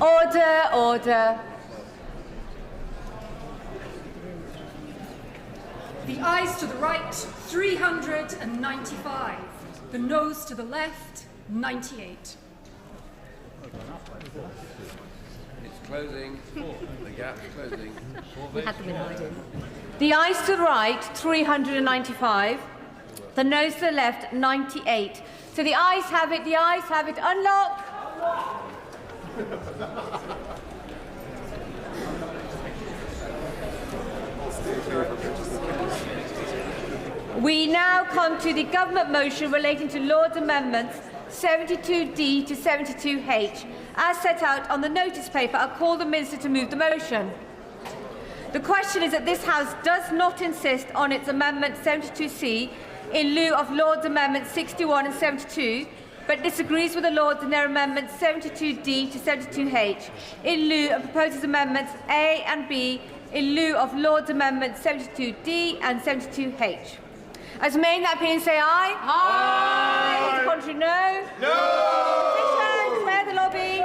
Order, order. The ayes to the right, 395. The noes to the left, 98. It's closing. The gap's closing. We had them in hiding. The ayes to the right, 395. The noes to the left, 98. So the ayes have it, the ayes have it. Unlock. We now come to the government motion relating to Lord's amendments 72D to 72H. As set out on the notice paper, I call the Minister to move the motion. The question is that this House does not insist on its Amendment 72C in lieu of Lord's Amendments 61 and 72, but disagrees with the Lords in their Amendments 72D to 72H in lieu of proposes Amendments A and B in lieu of Lord's Amendments 72D and 72H. As main that opinion, say aye. Aye. The contrary, no. No. Petition, clear the lobby.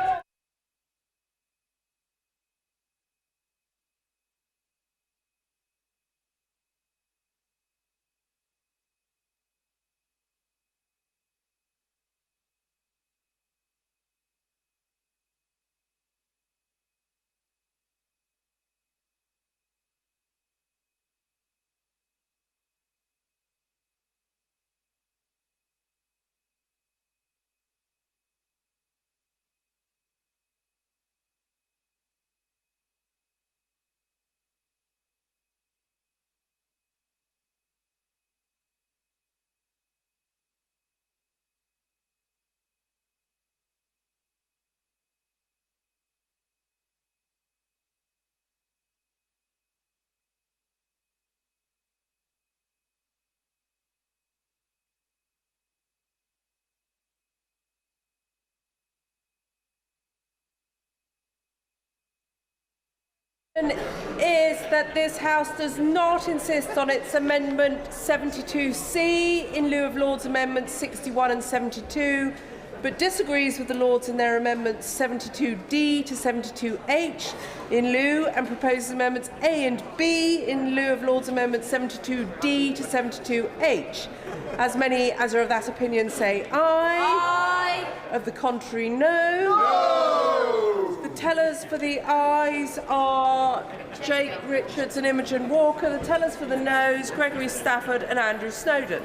Is that this House does not insist on its Amendment 72C in lieu of Lord's Amendments 61 and 72, but disagrees with the Lords in their Amendments 72D to 72H in lieu and proposes Amendments A and B in lieu of Lords Amendments 72D to 72H. As many as are of that opinion say aye. Aye. Of the contrary, no. No. The tellers for the ayes are Jake Richards and Imogen Walker. The tellers for the noes, Gregory Stafford and Andrew Snowden.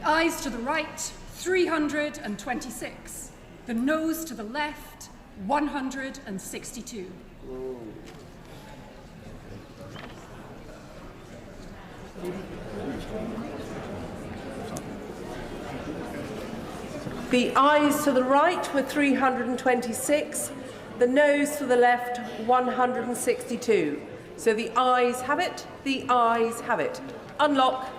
ayes to the right, 326. The noes to the left, 162. The ayes to the right were 326. The noes to the left, 162. So the ayes have it. The ayes have it. Unlock.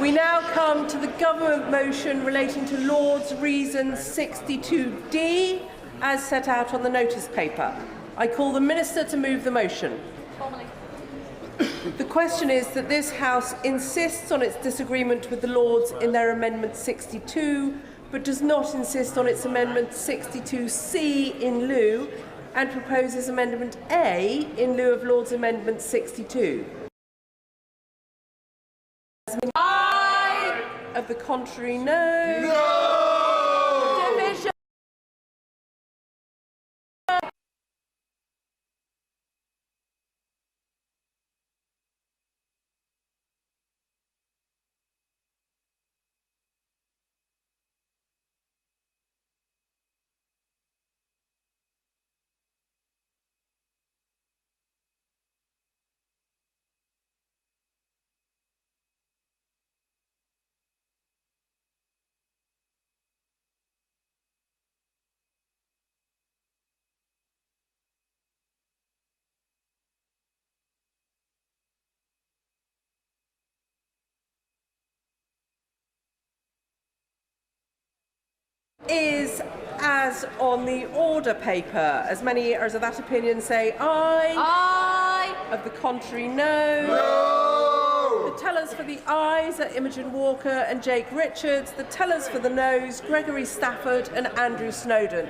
We now come to the government motion relating to Lord's Reasons 62D, as set out on the notice paper. I call the Minister to move the motion. The question is that this House insists on its disagreement with the Lords in their Amendment 62, but does not insist on its Amendment 62C in lieu, and proposes Amendment A in lieu of Lord's Amendment 62. Aye. Of the contrary, no. No. Division. Is as on the order paper. As many as of that opinion say aye. Aye. Of the contrary, no. No. The tellers for the ayes are Imogen Walker and Jake Richards. The tellers for the noes, Gregory Stafford and Andrew Snowden.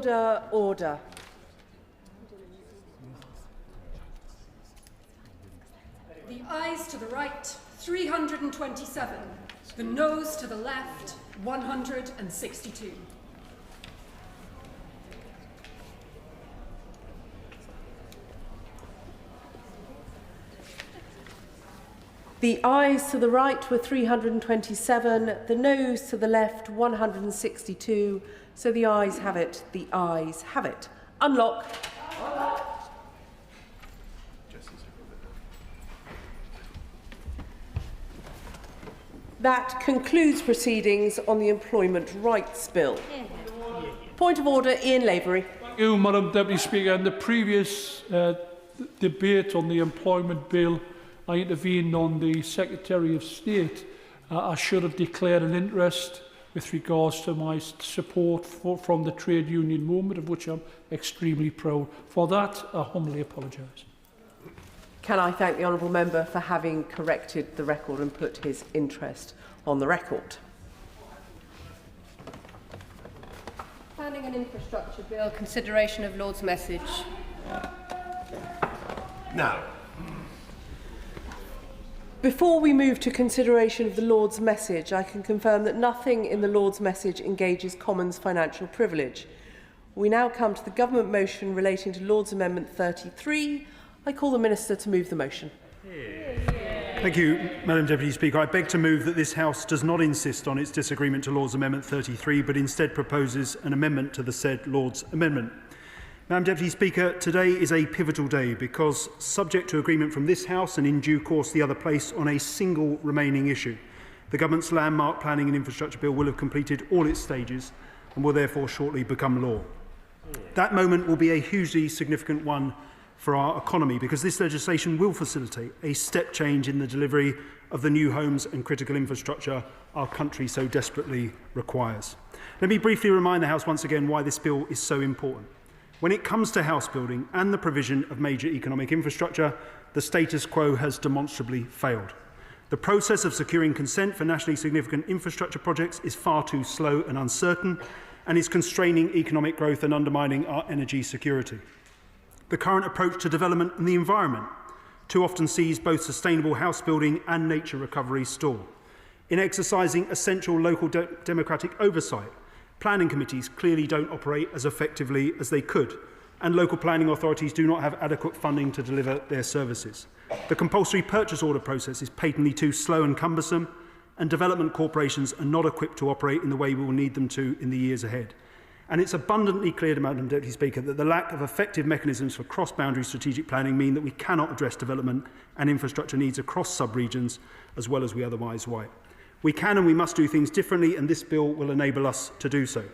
Order, order. The ayes to the right, 327. The noes to the left, 162. The ayes to the right were 327, the noes to the left 162, so the ayes have it, the ayes have it. Unlock. That concludes proceedings on the Employment Rights Bill. Point of order, Ian Lavery. Thank you, Madam Deputy Speaker. In the previous debate on the Employment Bill, I intervened on the Secretary of State. I should have declared an interest with regards to my support from the trade union movement, of which I'm extremely proud. For that, I humbly apologise. Can I thank the honourable member for having corrected the record and put his interest on the record. Planning and Infrastructure Bill, consideration of Lord's message. Now. Before we move to consideration of the Lord's message, I can confirm that nothing in the Lord's message engages Commons financial privilege. We now come to the government motion relating to Lord's Amendment 33. I call the Minister to move the motion. Thank you, Madam Deputy Speaker. I beg to move that this House does not insist on its disagreement to Lord's Amendment 33, but instead proposes an amendment to the said Lord's Amendment. Madam Deputy Speaker, today is a pivotal day because, subject to agreement from this House and in due course the other place on a single remaining issue, the Government's landmark planning and infrastructure bill will have completed all its stages and will therefore shortly become law. That moment will be a hugely significant one for our economy because this legislation will facilitate a step change in the delivery of the new homes and critical infrastructure our country so desperately requires. Let me briefly remind the House once again why this bill is so important. When it comes to house building and the provision of major economic infrastructure, the status quo has demonstrably failed. The process of securing consent for nationally significant infrastructure projects is far too slow and uncertain and is constraining economic growth and undermining our energy security. The current approach to development and the environment too often sees both sustainable house building and nature recovery stall. In exercising essential local democratic oversight, planning committees clearly don't operate as effectively as they could, and local planning authorities do not have adequate funding to deliver their services. The compulsory purchase order process is patently too slow and cumbersome, and development corporations are not equipped to operate in the way we will need them to in the years ahead. And it's abundantly clear to Madam Deputy Speaker that the lack of effective mechanisms for cross-boundary strategic planning mean that we cannot address development and infrastructure needs across sub-regions as well as we otherwise might. We can and we must do things differently, and this bill will enable us to do so.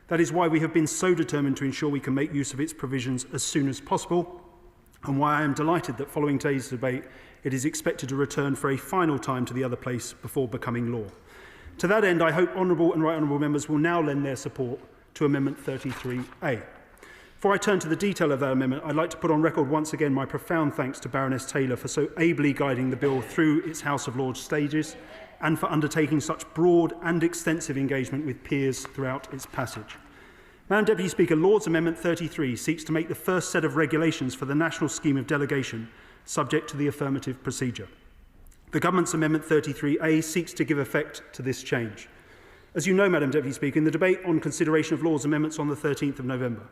That is why we have been so determined to ensure we can make use of its provisions as soon as possible, and why I am delighted that following today's debate, it is expected to return for a final time to the other place before becoming law. To that end, I hope honourable and right honourable members will now lend their support to Amendment 33A. Before I turn to the detail of that amendment, I'd like to put on record once again my profound thanks to Baroness Taylor for so ably guiding the bill through its House of Lords stages and for undertaking such broad and extensive engagement with peers throughout its passage. Madam Deputy Speaker, Lord's Amendment 33 seeks to make the first set of regulations for the national scheme of delegation subject to the affirmative procedure. The Government's Amendment 33A seeks to give effect to this change. As you know, Madam Deputy Speaker, in the debate on consideration of Lord's amendments on the 13th of November,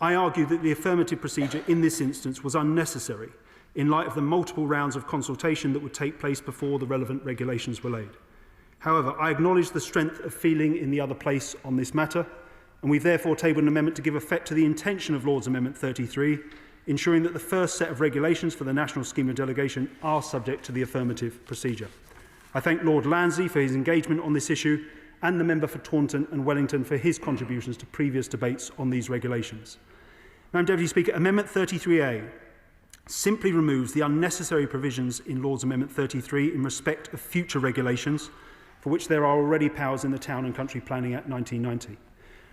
I argued that the affirmative procedure in this instance was unnecessary in light of the multiple rounds of consultation that would take place before the relevant regulations were laid. However, I acknowledge the strength of feeling in the other place on this matter, and we've therefore tabled an amendment to give effect to the intention of Lord's Amendment 33, ensuring that the first set of regulations for the national scheme of delegation are subject to the affirmative procedure. I thank Lord Lansley for his engagement on this issue and the member for Taunton and Wellington for his contributions to previous debates on these regulations. Madam Deputy Speaker, Amendment 33A simply removes the unnecessary provisions in Lord's Amendment 33 in respect of future regulations, for which there are already powers in the Town and Country Planning Act 1990.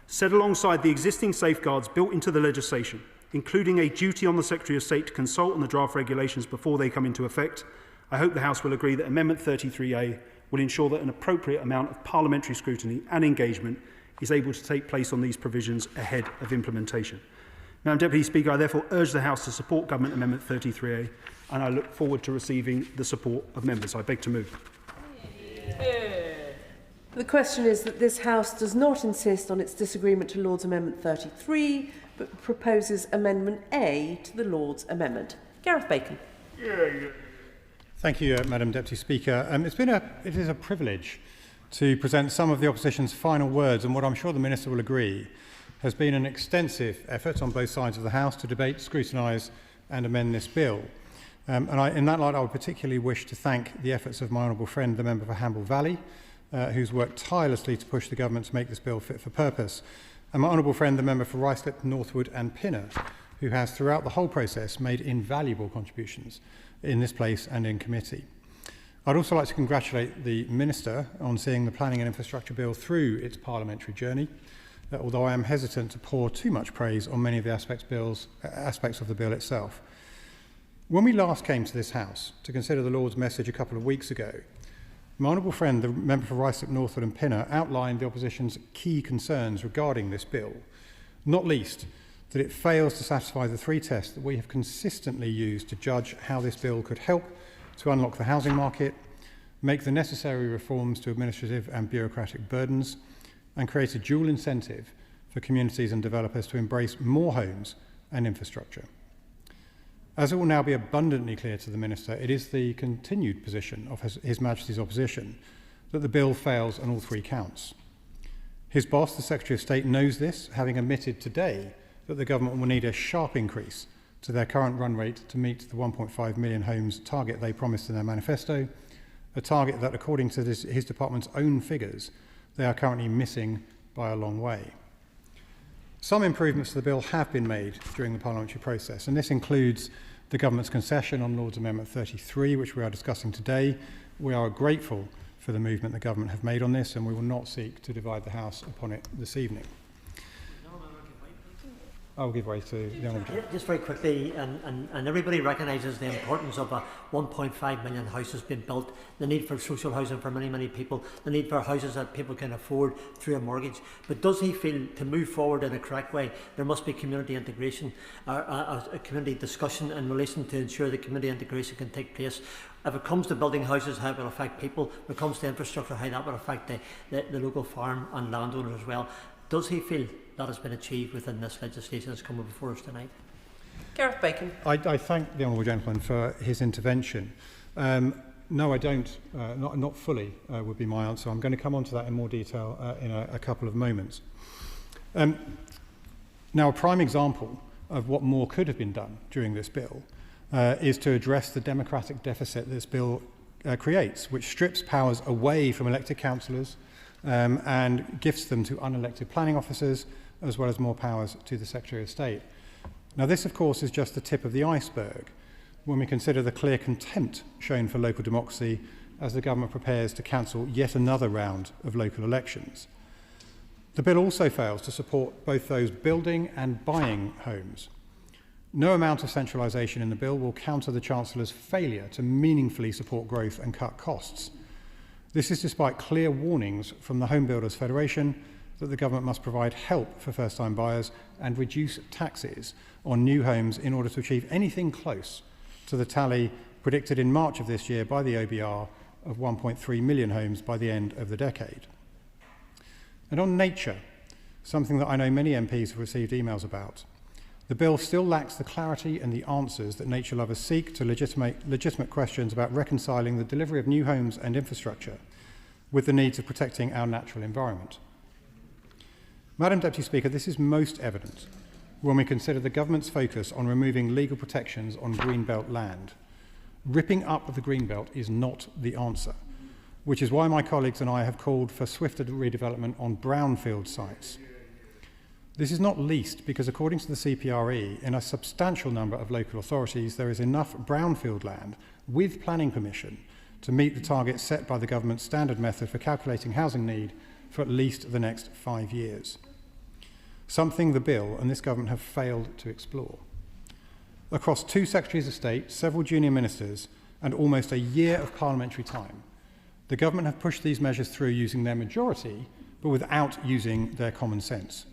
Set alongside the existing safeguards built into the legislation, including a duty on the Secretary of State to consult on the draft regulations before they come into effect, I hope the House will agree that Amendment 33A will ensure that an appropriate amount of parliamentary scrutiny and engagement is able to take place on these provisions ahead of implementation. Madam Deputy Speaker, I therefore urge the House to support Government Amendment 33A, and I look forward to receiving the support of members. I beg to move. The question is that this House does not insist on its disagreement to Lord's Amendment 33, but proposes Amendment A to the Lord's Amendment. Gareth Bacon. Thank you, Madam Deputy Speaker. It is a privilege to present some of the opposition's final words, and what I'm sure the Minister will agree has been an extensive effort on both sides of the House to debate, scrutinise and amend this bill. In that light, I would particularly wish to thank the efforts of my honourable friend, the member for Hamble Valley, who's worked tirelessly to push the government to make this bill fit for purpose, and my honourable friend, the member for Ruislip, Northwood and Pinner, who has throughout the whole process made invaluable contributions in this place and in committee. I'd also like to congratulate the Minister on seeing the Planning and Infrastructure Bill through its parliamentary journey, although I am hesitant to pour too much praise on many of the aspects of the bill itself. When we last came to this House to consider the Lord's message a couple of weeks ago, my honourable friend, the member for Ruislip, Northwood and Pinner, outlined the opposition's key concerns regarding this bill, not least that it fails to satisfy the three tests that we have consistently used to judge how this bill could help to unlock the housing market, make the necessary reforms to administrative and bureaucratic burdens, and create a dual incentive for communities and developers to embrace more homes and infrastructure. As it will now be abundantly clear to the Minister, it is the continued position of His Majesty's opposition that the bill fails on all three counts. His boss, the Secretary of State, knows this, having admitted today that the government will need a sharp increase to their current run rate to meet the 1.5 million homes target they promised in their manifesto, a target that, according to his department's own figures, they are currently missing by a long way. Some improvements to the bill have been made during the parliamentary process, and this includes the government's concession on Lord's Amendment 33, which we are discussing today. We are grateful for the movement the government have made on this, and we will not seek to divide the House upon it this evening. I'll give way to the Honourable. Just very quickly, and everybody recognises the importance of 1.5 million houses being built, the need for social housing for many, many people, the need for houses that people can afford through a mortgage. But does he feel to move forward in a correct way, there must be community integration, a community discussion in relation to ensure that community integration can take place? If it comes to building houses, how it will affect people. If it comes to infrastructure, how that will affect the local farm and landowners as well. Does he feel that has been achieved within this legislation that's coming before us tonight? Gareth Bacon. I thank the honourable gentleman for his intervention. No, I don't. Not fully would be my answer. I'm going to come on to that in more detail in a couple of moments. Now, a prime example of what more could have been done during this bill is to address the democratic deficit this bill creates, which strips powers away from elected councillors and gifts them to unelected planning officers, as well as more powers to the Secretary of State. Now, this, of course, is just the tip of the iceberg when we consider the clear contempt shown for local democracy as the government prepares to cancel yet another round of local elections. The bill also fails to support both those building and buying homes. No amount of centralisation in the bill will counter the Chancellor's failure to meaningfully support growth and cut costs. This is despite clear warnings from the Home Builders Federation that the government must provide help for first-time buyers and reduce taxes on new homes in order to achieve anything close to the tally predicted in March of this year by the OBR of 1.3 million homes by the end of the decade. And on nature, something that I know many MPs have received emails about, the bill still lacks the clarity and the answers that nature lovers seek to legitimate questions about reconciling the delivery of new homes and infrastructure with the needs of protecting our natural environment. Madam Deputy Speaker, this is most evident when we consider the government's focus on removing legal protections on Greenbelt land. Ripping up the Greenbelt is not the answer, which is why my colleagues and I have called for swifter redevelopment on brownfield sites. This is not least because, according to the CPRE, in a substantial number of local authorities, there is enough brownfield land with planning permission to meet the targets set by the government's standard method for calculating housing need for at least the next 5 years. Something the bill and this government have failed to explore. Across 2 Secretaries of State, several junior ministers, and almost a year of parliamentary time, the government have pushed these measures through using their majority but without using their common sense.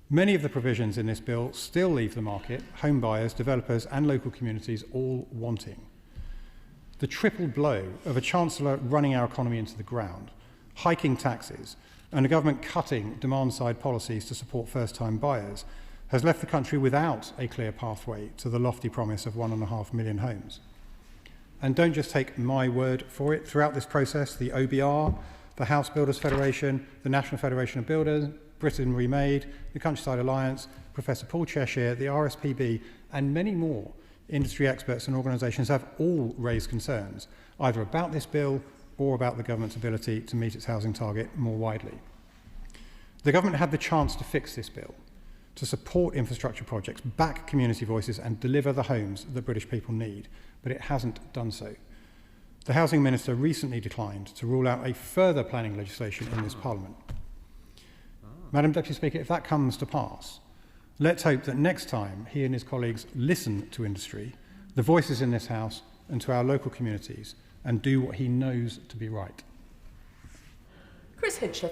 Many of the provisions in this bill still leave the market, home buyers, developers and local communities all wanting. The triple blow of a Chancellor running our economy into the ground, hiking taxes, and a government cutting demand-side policies to support first-time buyers has left the country without a clear pathway to the lofty promise of 1.5 million homes. And don't just take my word for it. Throughout this process, the OBR, the House Builders Federation, the National Federation of Builders, Britain Remade, the Countryside Alliance, Professor Paul Cheshire, the RSPB, and many more industry experts and organisations have all raised concerns, either about this bill or about the government's ability to meet its housing target more widely. The government had the chance to fix this bill, to support infrastructure projects, back community voices and deliver the homes that British people need, but it hasn't done so. The Housing Minister recently declined to rule out a further planning legislation in this Parliament. Madam Deputy Speaker, if that comes to pass, let's hope that next time he and his colleagues listen to industry, the voices in this House and to our local communities and do what he knows to be right. Chris Hinchcliffe.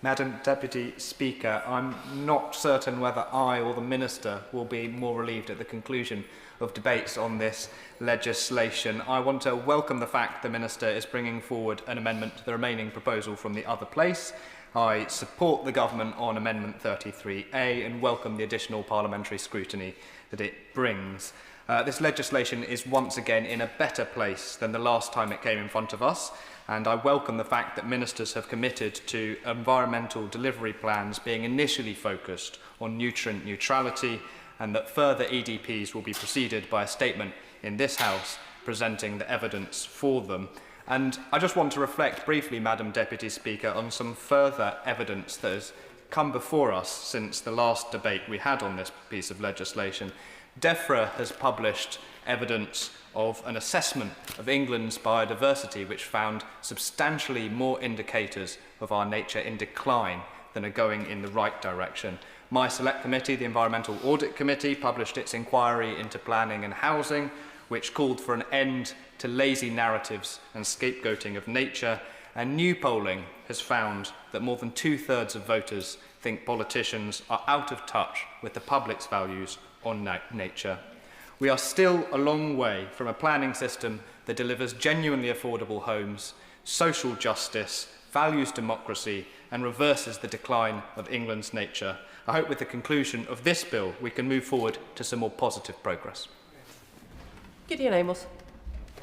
Madam Deputy Speaker, I'm not certain whether I or the Minister will be more relieved at the conclusion of debates on this legislation. I want to welcome the fact the Minister is bringing forward an amendment to the remaining proposal from the other place. I support the Government on Amendment 33A and welcome the additional parliamentary scrutiny that it brings. This legislation is once again in a better place than the last time it came in front of us, and I welcome the fact that ministers have committed to environmental delivery plans being initially focused on nutrient neutrality, and that further EDPs will be preceded by a statement in this House presenting the evidence for them. And I just want to reflect briefly, Madam Deputy Speaker, on some further evidence that has come before us since the last debate we had on this piece of legislation. DEFRA has published evidence of an assessment of England's biodiversity which found substantially more indicators of our nature in decline than are going in the right direction. My select committee, the Environmental Audit Committee, published its inquiry into planning and housing, which called for an end to lazy narratives and scapegoating of nature, and new polling has found that more than 2/3 of voters think politicians are out of touch with the public's values on nature. We are still a long way from a planning system that delivers genuinely affordable homes, social justice, values democracy, and reverses the decline of England's nature. I hope with the conclusion of this bill we can move forward to some more positive progress. Gideon Amos.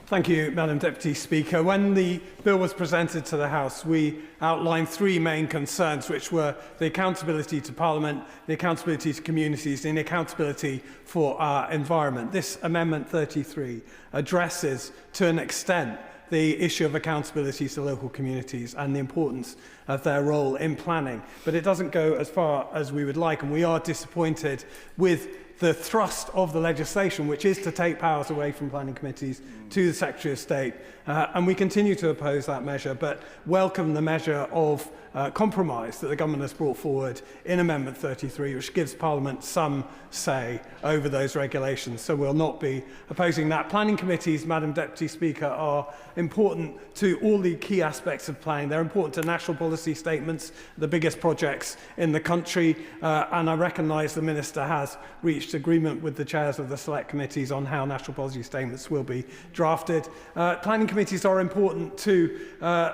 Thank you, Madam Deputy Speaker. When the bill was presented to the House, we outlined three main concerns, which were the accountability to Parliament, the accountability to communities, and the accountability for our environment. This Amendment 33 addresses, to an extent, the issue of accountability to local communities and the importance of their role in planning. But it doesn't go as far as we would like, and we are disappointed with the thrust of the legislation, which is to take powers away from planning committees to the Secretary of State. And we continue to oppose that measure, but welcome the measure of compromise that the government has brought forward in Amendment 33, which gives Parliament some say over those regulations. So we'll not be opposing that. Planning committees, Madam Deputy Speaker, are important to all the key aspects of planning. They're important to national policy statements, the biggest projects in the country, and I recognise the Minister has reached agreement with the chairs of the select committees on how national policy statements will be drafted. Planning committees are important to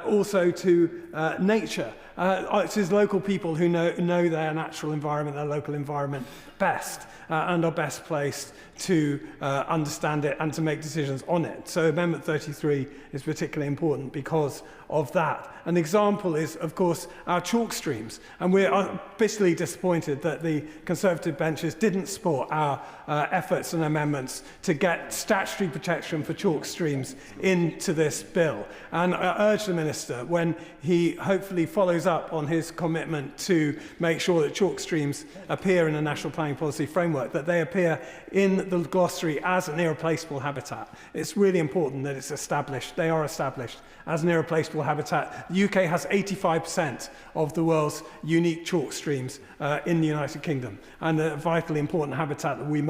also to nature. It is local people who know their natural environment, their local environment best, and are best placed to understand it and to make decisions on it. So Amendment 33 is particularly important because of that. An example is, of course, our chalk streams. And we are bitterly disappointed that the Conservative benches didn't support our efforts and amendments to get statutory protection for chalk streams into this bill. And I urge the Minister, when he hopefully follows up on his commitment to make sure that chalk streams appear in a national planning policy framework, that they appear in the glossary as an irreplaceable habitat. It's really important that it's established, they are established as an irreplaceable habitat. The UK has 85% of the world's unique chalk streams in the United Kingdom, and a vitally important habitat that we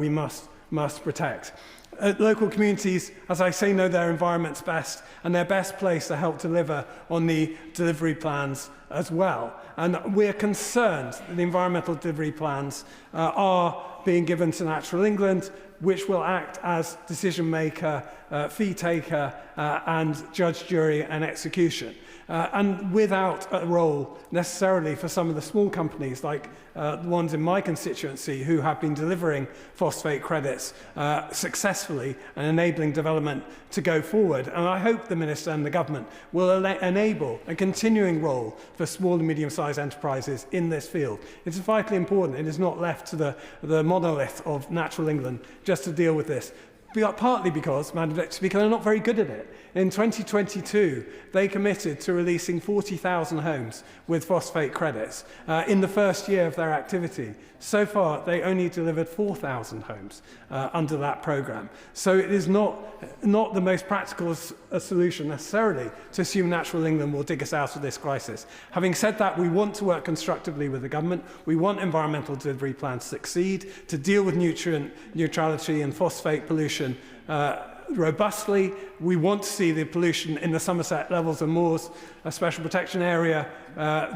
must protect. Local communities, as I say, know their environments best, and they're best placed to help deliver on the delivery plans as well. And we're concerned that the environmental delivery plans are being given to Natural England, which will act as decision maker, fee taker, and judge, jury, and execution. And without a role necessarily for some of the small companies like the ones in my constituency who have been delivering phosphate credits successfully and enabling development to go forward. And I hope the Minister and the Government will enable a continuing role for small and medium-sized enterprises in this field. It's vitally important. It is not left to the monolith of Natural England just to deal with this. Partly because, Madam Deputy Speaker, they're not very good at it. In 2022, they committed to releasing 40,000 homes with phosphate credits in the first year of their activity. So far, they only delivered 4,000 homes under that programme. So it is not the most practical solution necessarily to assume Natural England will dig us out of this crisis. Having said that, we want to work constructively with the government. We want environmental delivery plans to succeed, to deal with nutrient neutrality and phosphate pollution robustly. We want to see the pollution in the Somerset Levels and Moors, a special protection area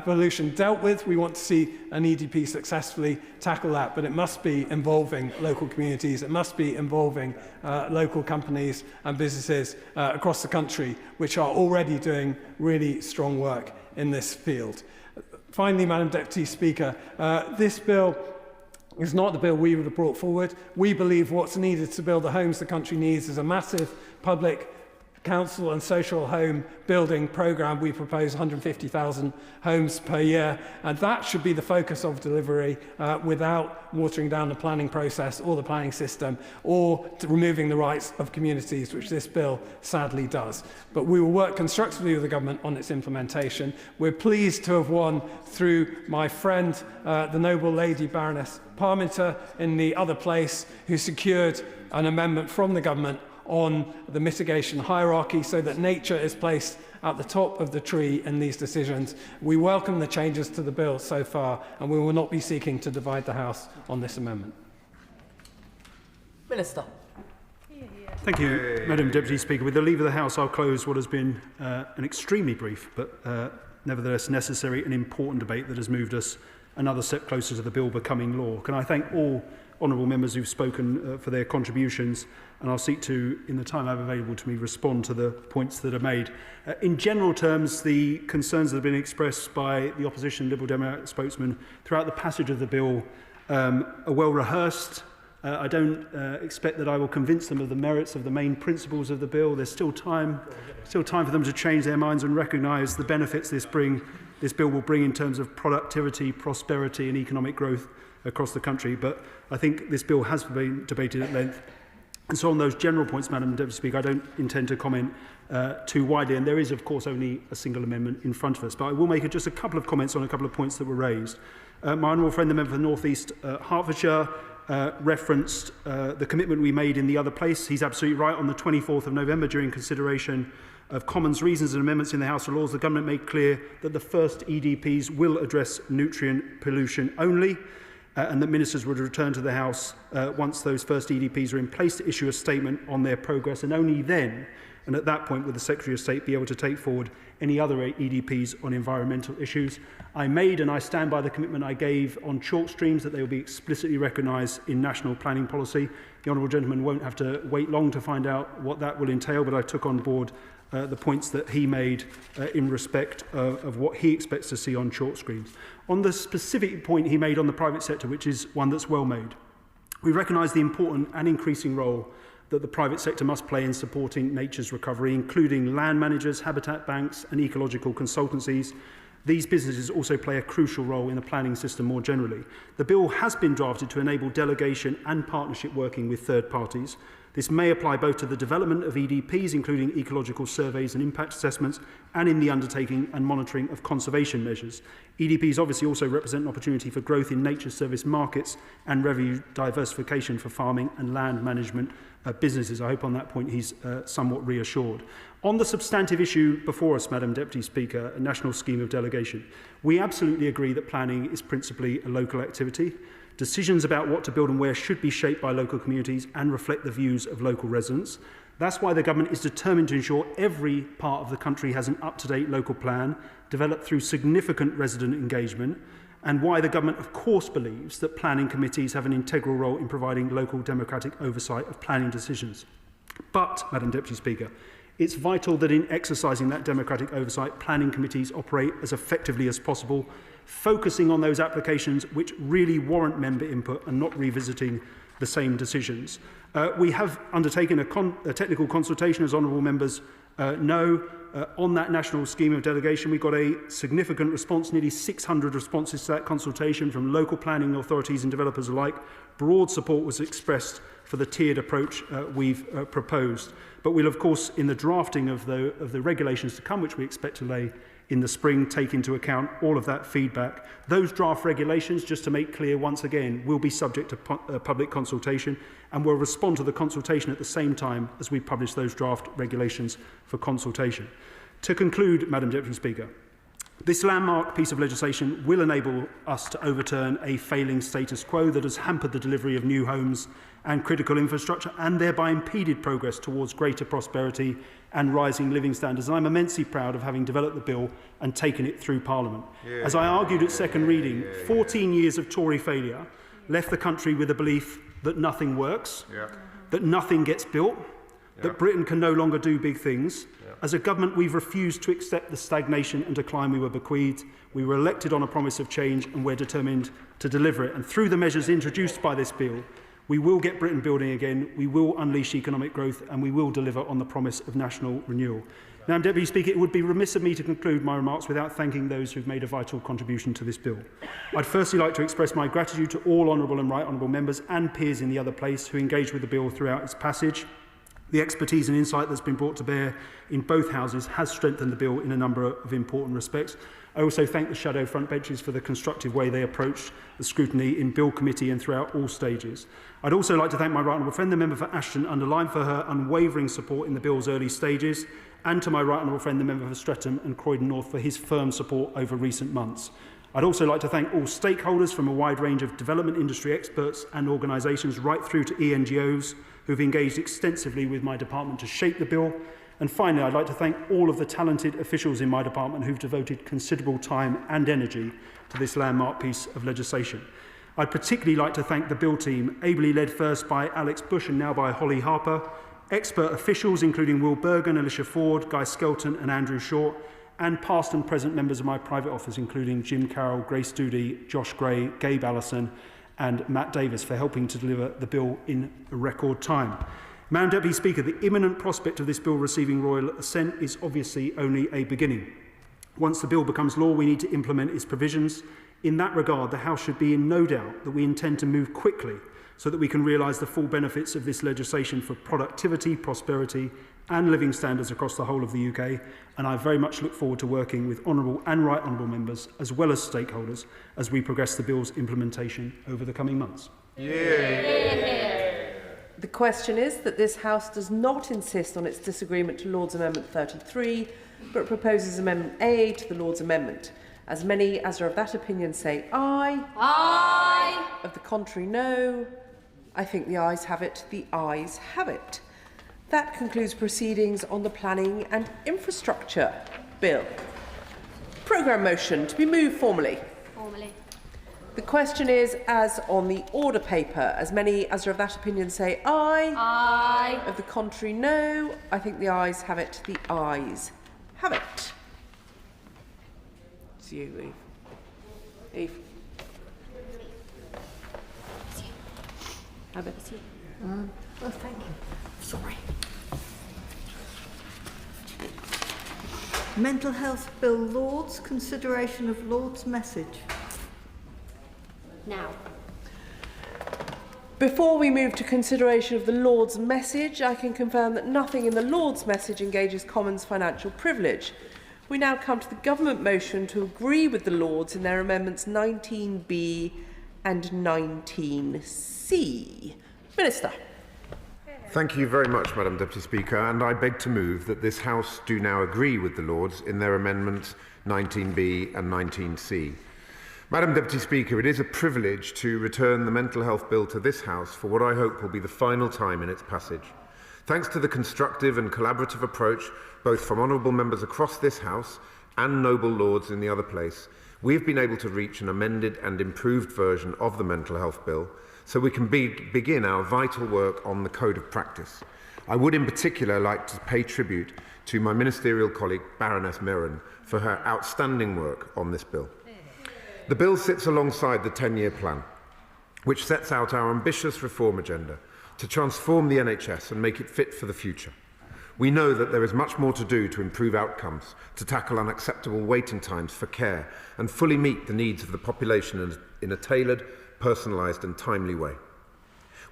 pollution dealt with. We want to see an EDP successfully tackle that, but it must be involving local communities. It must be involving local companies and businesses across the country, which are already doing really strong work in this field. Finally, Madam Deputy Speaker, this bill is not the bill we would have brought forward. We believe what's needed to build the homes the country needs is a massive public council and social home building programme. We propose 150,000 homes per year, and that should be the focus of delivery without watering down the planning process or the planning system or removing the rights of communities, which this bill sadly does. But we will work constructively with the government on its implementation. We're pleased to have won through my friend, the noble lady Baroness Parminter in the other place, who secured an amendment from the government on the mitigation hierarchy so that nature is placed at the top of the tree in these decisions. We welcome the changes to the bill so far, and we will not be seeking to divide the House on this amendment. Minister. Thank you, Madam Deputy Speaker. With the leave of the House, I'll close what has been an extremely brief but nevertheless necessary and important debate that has moved us another step closer to the bill becoming law. Can I thank all honourable members who've spoken for their contributions, and I'll seek to, in the time I have available to me, respond to the points that are made. In general terms, the concerns that have been expressed by the opposition Liberal Democrat spokesman throughout the passage of the bill are well rehearsed. I don't expect that I will convince them of the merits of the main principles of the bill. There's still time for them to change their minds and recognise the benefits this bill will bring in terms of productivity, prosperity and economic growth across the country. But I think this bill has been debated at length. And so on those general points, Madam Deputy Speaker, I don't intend to comment too widely. And there is, of course, only a single amendment in front of us. But I will make just a couple of comments on a couple of points that were raised. My honourable friend, the member for North East Hertfordshire, referenced the commitment we made in the other place. He's absolutely right. On the 24th of November, during consideration of Commons reasons and amendments in the House of Lords, the government made clear that the first EDPs will address nutrient pollution only, and that ministers would return to the House once those first EDPs are in place to issue a statement on their progress, and only then, and at that point, would the Secretary of State be able to take forward any other EDPs on environmental issues. I made and I stand by the commitment I gave on chalk streams that they will be explicitly recognised in national planning policy. The honourable gentleman won't have to wait long to find out what that will entail, but I took on board the points that he made in respect of what he expects to see on chalk screens. On the specific point he made on the private sector, which is one that's well made, we recognise the important and increasing role that the private sector must play in supporting nature's recovery, including land managers, habitat banks and ecological consultancies. These businesses also play a crucial role in the planning system more generally. The bill has been drafted to enable delegation and partnership working with third parties. This may apply both to the development of EDPs, including ecological surveys and impact assessments, and in the undertaking and monitoring of conservation measures. EDPs obviously also represent an opportunity for growth in nature service markets and revenue diversification for farming and land management businesses. I hope on that point he's somewhat reassured. On the substantive issue before us, Madam Deputy Speaker, a national scheme of delegation, we absolutely agree that planning is principally a local activity. Decisions about what to build and where should be shaped by local communities and reflect the views of local residents. That's why the government is determined to ensure every part of the country has an up-to-date local plan developed through significant resident engagement, and why the government of course believes that planning committees have an integral role in providing local democratic oversight of planning decisions. But, Madam Deputy Speaker, it's vital that in exercising that democratic oversight, planning committees operate as effectively as possible, focusing on those applications which really warrant member input and not revisiting the same decisions. We have undertaken a technical consultation, as honourable members know, on that national scheme of delegation. We got a significant response, nearly 600 responses to that consultation from local planning authorities and developers alike. Broad support was expressed for the tiered approach we've proposed. But we'll, of course, in the drafting of the regulations to come, which we expect to lay in the spring, take into account all of that feedback. Those draft regulations, just to make clear once again, will be subject to public consultation, and will respond to the consultation at the same time as we publish those draft regulations for consultation. To conclude, Madam Deputy Speaker, this landmark piece of legislation will enable us to overturn a failing status quo that has hampered the delivery of new homes and critical infrastructure, and thereby impeded progress towards greater prosperity and rising living standards. And I'm immensely proud of having developed the bill and taken it through Parliament. As I argued at second reading, 14 years of Tory failure left the country with a belief that nothing works, that nothing gets built, that Britain can no longer do big things. As a government, we've refused to accept the stagnation and decline we were bequeathed. We were elected on a promise of change, and we're determined to deliver it. And through the measures introduced by this bill, we will get Britain building again, we will unleash economic growth, and we will deliver on the promise of national renewal. Madam Deputy Speaker, it would be remiss of me to conclude my remarks without thanking those who have made a vital contribution to this bill. I'd firstly like to express my gratitude to all honourable and right honourable members and peers in the other place who engaged with the bill throughout its passage. The expertise and insight that's been brought to bear in both houses has strengthened the bill in a number of important respects. I also thank the shadow frontbenchers for the constructive way they approached the scrutiny in Bill Committee and throughout all stages. I'd also like to thank my right honourable friend, the member for Ashton Underline, for her unwavering support in the bill's early stages, and to my right honourable friend, the member for Streatham and Croydon North, for his firm support over recent months. I'd also like to thank all stakeholders from a wide range of development industry experts and organisations right through to ENGOs who've engaged extensively with my department to shape the bill. And finally, I'd like to thank all of the talented officials in my department who've devoted considerable time and energy to this landmark piece of legislation. I'd particularly like to thank the bill team, ably led first by Alex Bush and now by Holly Harper, expert officials including Will Bergen, Alicia Ford, Guy Skelton and Andrew Short, and past and present members of my private office including Jim Carroll, Grace Doody, Josh Gray, Gabe Allison and Matt Davis for helping to deliver the bill in a record time. Madam Deputy Speaker, the imminent prospect of this bill receiving royal assent is obviously only a beginning. Once the bill becomes law, we need to implement its provisions. In that regard, the House should be in no doubt that we intend to move quickly so that we can realise the full benefits of this legislation for productivity, prosperity and living standards across the whole of the UK, and I very much look forward to working with honourable and right honourable members as well as stakeholders as we progress the bill's implementation over the coming months. The question is that this House does not insist on its disagreement to Lord's Amendment 33, but proposes Amendment A to the Lord's Amendment. As many as are of that opinion say aye. Aye. Of the contrary, no. I think the ayes have it. The ayes have it. That concludes proceedings on the Planning and Infrastructure Bill. Programme motion to be moved formally. Formally. The question is, as on the order paper, as many as are of that opinion say aye. Aye. Of the contrary, no. I think the ayes have it. The ayes have it. It's you, Eve. Eve. Have it. Oh, thank you. Sorry. Mental Health Bill Lords, consideration of Lord's message. Now. Before we move to consideration of the Lord's message, I can confirm that nothing in the Lord's message engages Commons financial privilege. We now come to the government motion to agree with the Lords in their amendments 19B and 19C. Minister. Thank you very much, Madam Deputy Speaker, and I beg to move that this House do now agree with the Lords in their amendments 19B and 19C. Madam Deputy Speaker, it is a privilege to return the Mental Health Bill to this House for what I hope will be the final time in its passage. Thanks to the constructive and collaborative approach both from honourable members across this House and noble lords in the other place, we have been able to reach an amended and improved version of the Mental Health Bill so we can begin our vital work on the Code of Practice. I would in particular like to pay tribute to my ministerial colleague Baroness Meron for her outstanding work on this bill. The bill sits alongside the 10-year plan, which sets out our ambitious reform agenda to transform the NHS and make it fit for the future. We know that there is much more to do to improve outcomes, to tackle unacceptable waiting times for care and fully meet the needs of the population in a tailored, personalised and timely way.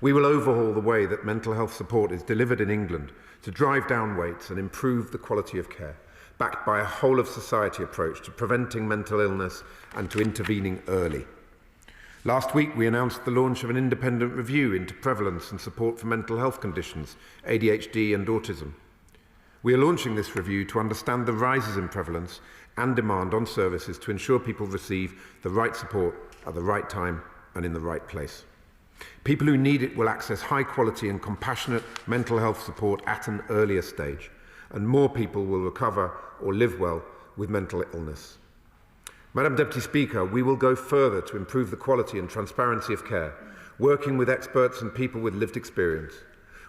We will overhaul the way that mental health support is delivered in England to drive down waits and improve the quality of care, backed by a whole-of-society approach to preventing mental illness and to intervening early. Last week, we announced the launch of an independent review into prevalence and support for mental health conditions, ADHD and autism. We are launching this review to understand the rises in prevalence and demand on services to ensure people receive the right support at the right time and in the right place. People who need it will access high quality and compassionate mental health support at an earlier stage, and more people will recover or live well with mental illness. Madam Deputy Speaker, we will go further to improve the quality and transparency of care, working with experts and people with lived experience.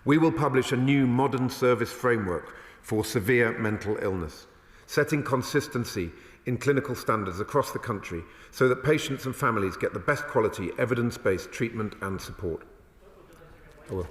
We will publish a new modern service framework for severe mental illness, setting consistency in clinical standards across the country so that patients and families get the best quality, evidence-based treatment and support. I will.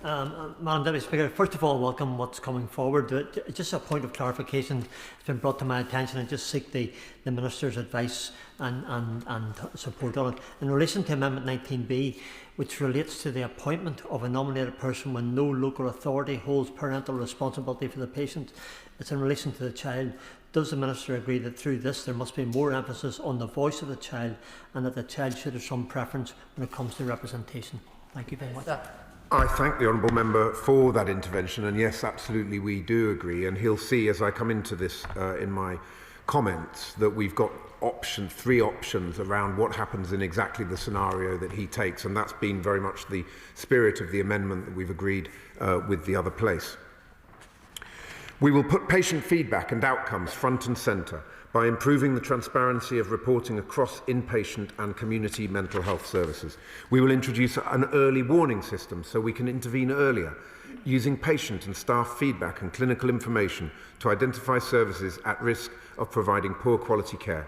Madam Deputy Speaker, first of all, welcome what's coming forward. Just a point of clarification has been brought to my attention and just seek the Minister's advice and support on it. In relation to Amendment 19B, which relates to the appointment of a nominated person when no local authority holds parental responsibility for the patient, it's in relation to the child. Does the Minister agree that through this there must be more emphasis on the voice of the child and that the child should have some preference when it comes to representation? Thank you very much. I thank the Honourable Member for that intervention, and yes, absolutely we do agree, and he'll see as I come into this in my comments that we've got three options around what happens in exactly the scenario that he takes, and that's been very much the spirit of the amendment that we've agreed with the other place. We will put patient feedback and outcomes front and centre by improving the transparency of reporting across inpatient and community mental health services. We will introduce an early warning system so we can intervene earlier, using patient and staff feedback and clinical information to identify services at risk of providing poor quality care.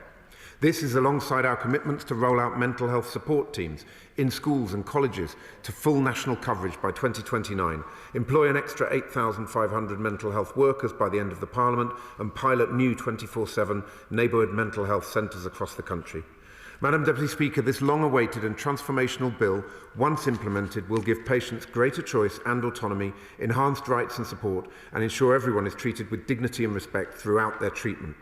This is alongside our commitments to roll out mental health support teams in schools and colleges to full national coverage by 2029, employ an extra 8,500 mental health workers by the end of the Parliament, and pilot new 24/7 neighbourhood mental health centres across the country. Madam Deputy Speaker, this long-awaited and transformational bill, once implemented, will give patients greater choice and autonomy, enhanced rights and support, and ensure everyone is treated with dignity and respect throughout their treatment.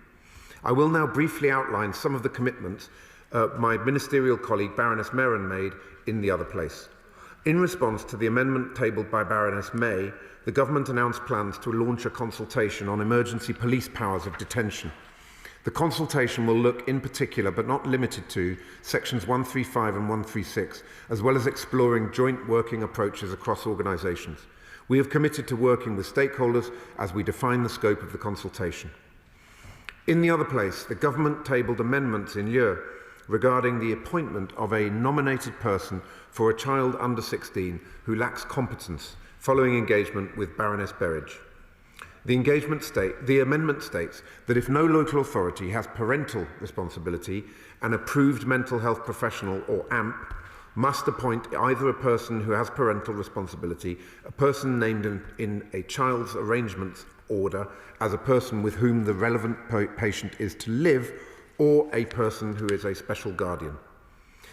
I will now briefly outline some of the commitments my ministerial colleague Baroness Meron made in the other place. In response to the amendment tabled by Baroness May, the government announced plans to launch a consultation on emergency police powers of detention. The consultation will look in particular, but not limited to, sections 135 and 136, as well as exploring joint working approaches across organisations. We have committed to working with stakeholders as we define the scope of the consultation. In the other place, the government tabled amendments in lieu regarding the appointment of a nominated person for a child under 16 who lacks competence following engagement with Baroness Berridge. The amendment states that if no local authority has parental responsibility, an approved mental health professional, or AMP, must appoint either a person who has parental responsibility, a person named in a child's arrangements order as a person with whom the relevant patient is to live, or a person who is a special guardian.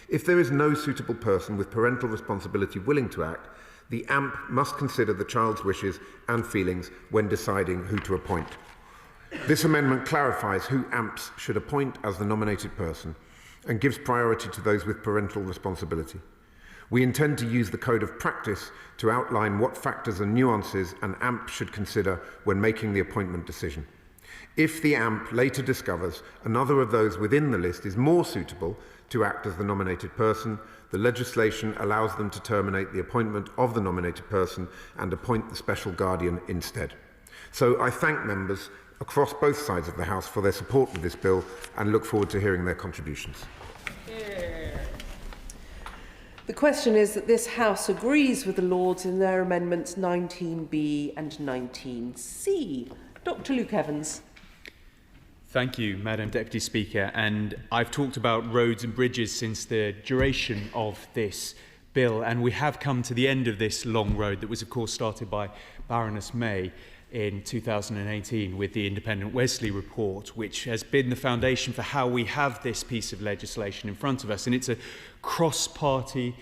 If there is no suitable person with parental responsibility willing to act, the AMP must consider the child's wishes and feelings when deciding who to appoint. This amendment clarifies who AMPs should appoint as the nominated person and gives priority to those with parental responsibility. We intend to use the Code of Practice to outline what factors and nuances an AMP should consider when making the appointment decision. If the AMP later discovers another of those within the list is more suitable to act as the nominated person, the legislation allows them to terminate the appointment of the nominated person and appoint the special guardian instead. So I thank members across both sides of the House for their support of this bill and look forward to hearing their contributions. The question is that this House agrees with the Lords in their amendments 19B and 19C. Dr Luke Evans. Thank you, Madam Deputy Speaker. And I've talked about roads and bridges since the duration of this bill, and we have come to the end of this long road that was, of course, started by Baroness May in 2018 with the Independent Wesley report, which has been the foundation for how we have this piece of legislation in front of us. And it's a cross-party,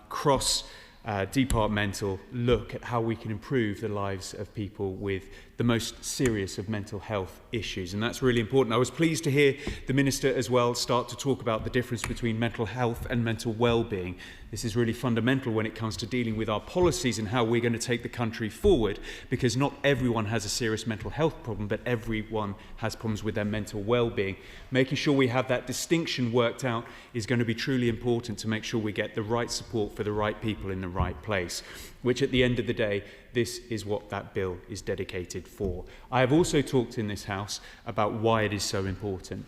cross-departmental look at how we can improve the lives of people with the most serious of mental health issues. And that's really important. I was pleased to hear the Minister as well start to talk about the difference between mental health and mental well-being. This is really fundamental when it comes to dealing with our policies and how we're going to take the country forward, because not everyone has a serious mental health problem, but everyone has problems with their mental well-being. Making sure we have that distinction worked out is going to be truly important to make sure we get the right support for the right people in the right place, which at the end of the day, this is what that bill is dedicated for. I have also talked in this House about why it is so important.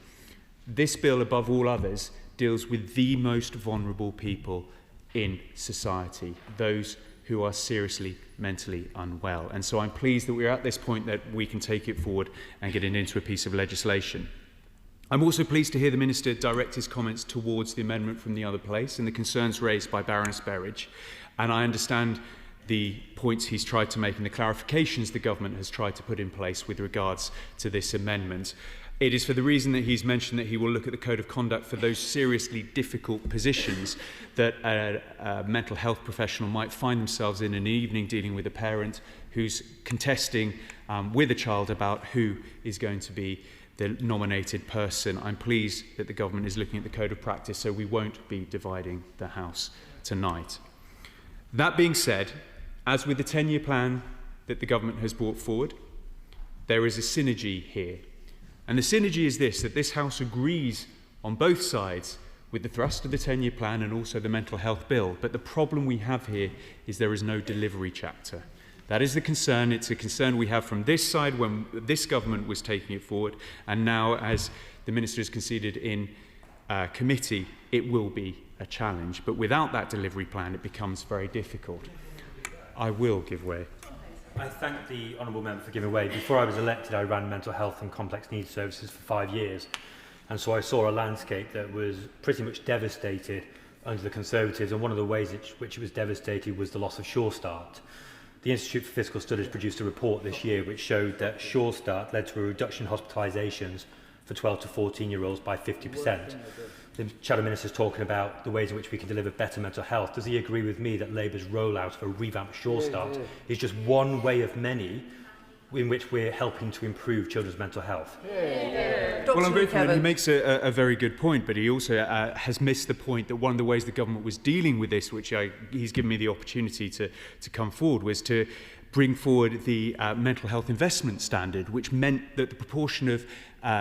This bill, above all others, deals with the most vulnerable people in society, those who are seriously mentally unwell. And so I'm pleased that we're at this point that we can take it forward and get it into a piece of legislation. I'm also pleased to hear the Minister direct his comments towards the amendment from the other place and the concerns raised by Baroness Berridge. And I understand the points he's tried to make and the clarifications the government has tried to put in place with regards to this amendment. It is for the reason that he's mentioned that he will look at the code of conduct for those seriously difficult positions that a mental health professional might find themselves in an evening dealing with a parent who's contesting with a child about who is going to be the nominated person. I'm pleased that the government is looking at the code of practice, so we won't be dividing the House tonight. That being said, as with the 10-year plan that the government has brought forward, there is a synergy here. And the synergy is this, that this House agrees on both sides with the thrust of the 10-year plan and also the mental health bill. But the problem we have here is there is no delivery chapter. That is the concern. It's a concern we have from this side when this government was taking it forward. And now, as the Minister has conceded in committee, it will be a challenge. But without that delivery plan, it becomes very difficult. I will give way. I thank the honourable member for giving way. Before I was elected, I ran mental health and complex needs services for 5 years. And so I saw a landscape that was pretty much devastated under the Conservatives. And one of the ways which it was devastated was the loss of Sure Start. The Institute for Fiscal Studies produced a report this year which showed that Sure Start led to a reduction in hospitalisations for 12 to 14-year-olds by 50%. The Shadow Minister is talking about the ways in which we can deliver better mental health. Does he agree with me that Labour's rollout of a revamped Sure Start is just one way of many in which we're helping to improve children's mental health? Well, I'm grateful that he makes a very good point, but he also has missed the point that one of the ways the government was dealing with this, which he's given me the opportunity to come forward, was to bring forward the mental health investment standard, which meant that the proportion of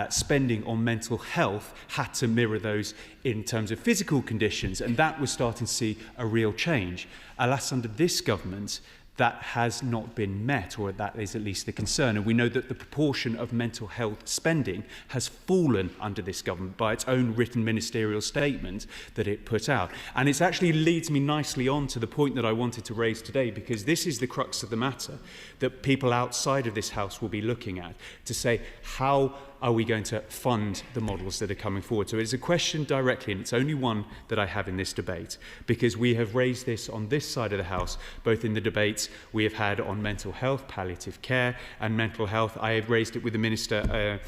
spending on mental health had to mirror those in terms of physical conditions, and that was starting to see a real change. Alas, under this government, that has not been met, or that is at least the concern. And we know that the proportion of mental health spending has fallen under this government by its own written ministerial statement that it put out. And it actually leads me nicely on to the point that I wanted to raise today, because this is the crux of the matter that people outside of this House will be looking at to say, how are we going to fund the models that are coming forward? So it is a question directly, and it's only one that I have in this debate, because we have raised this on this side of the House, both in the debates we have had on mental health, palliative care and mental health. I have raised it with the Minister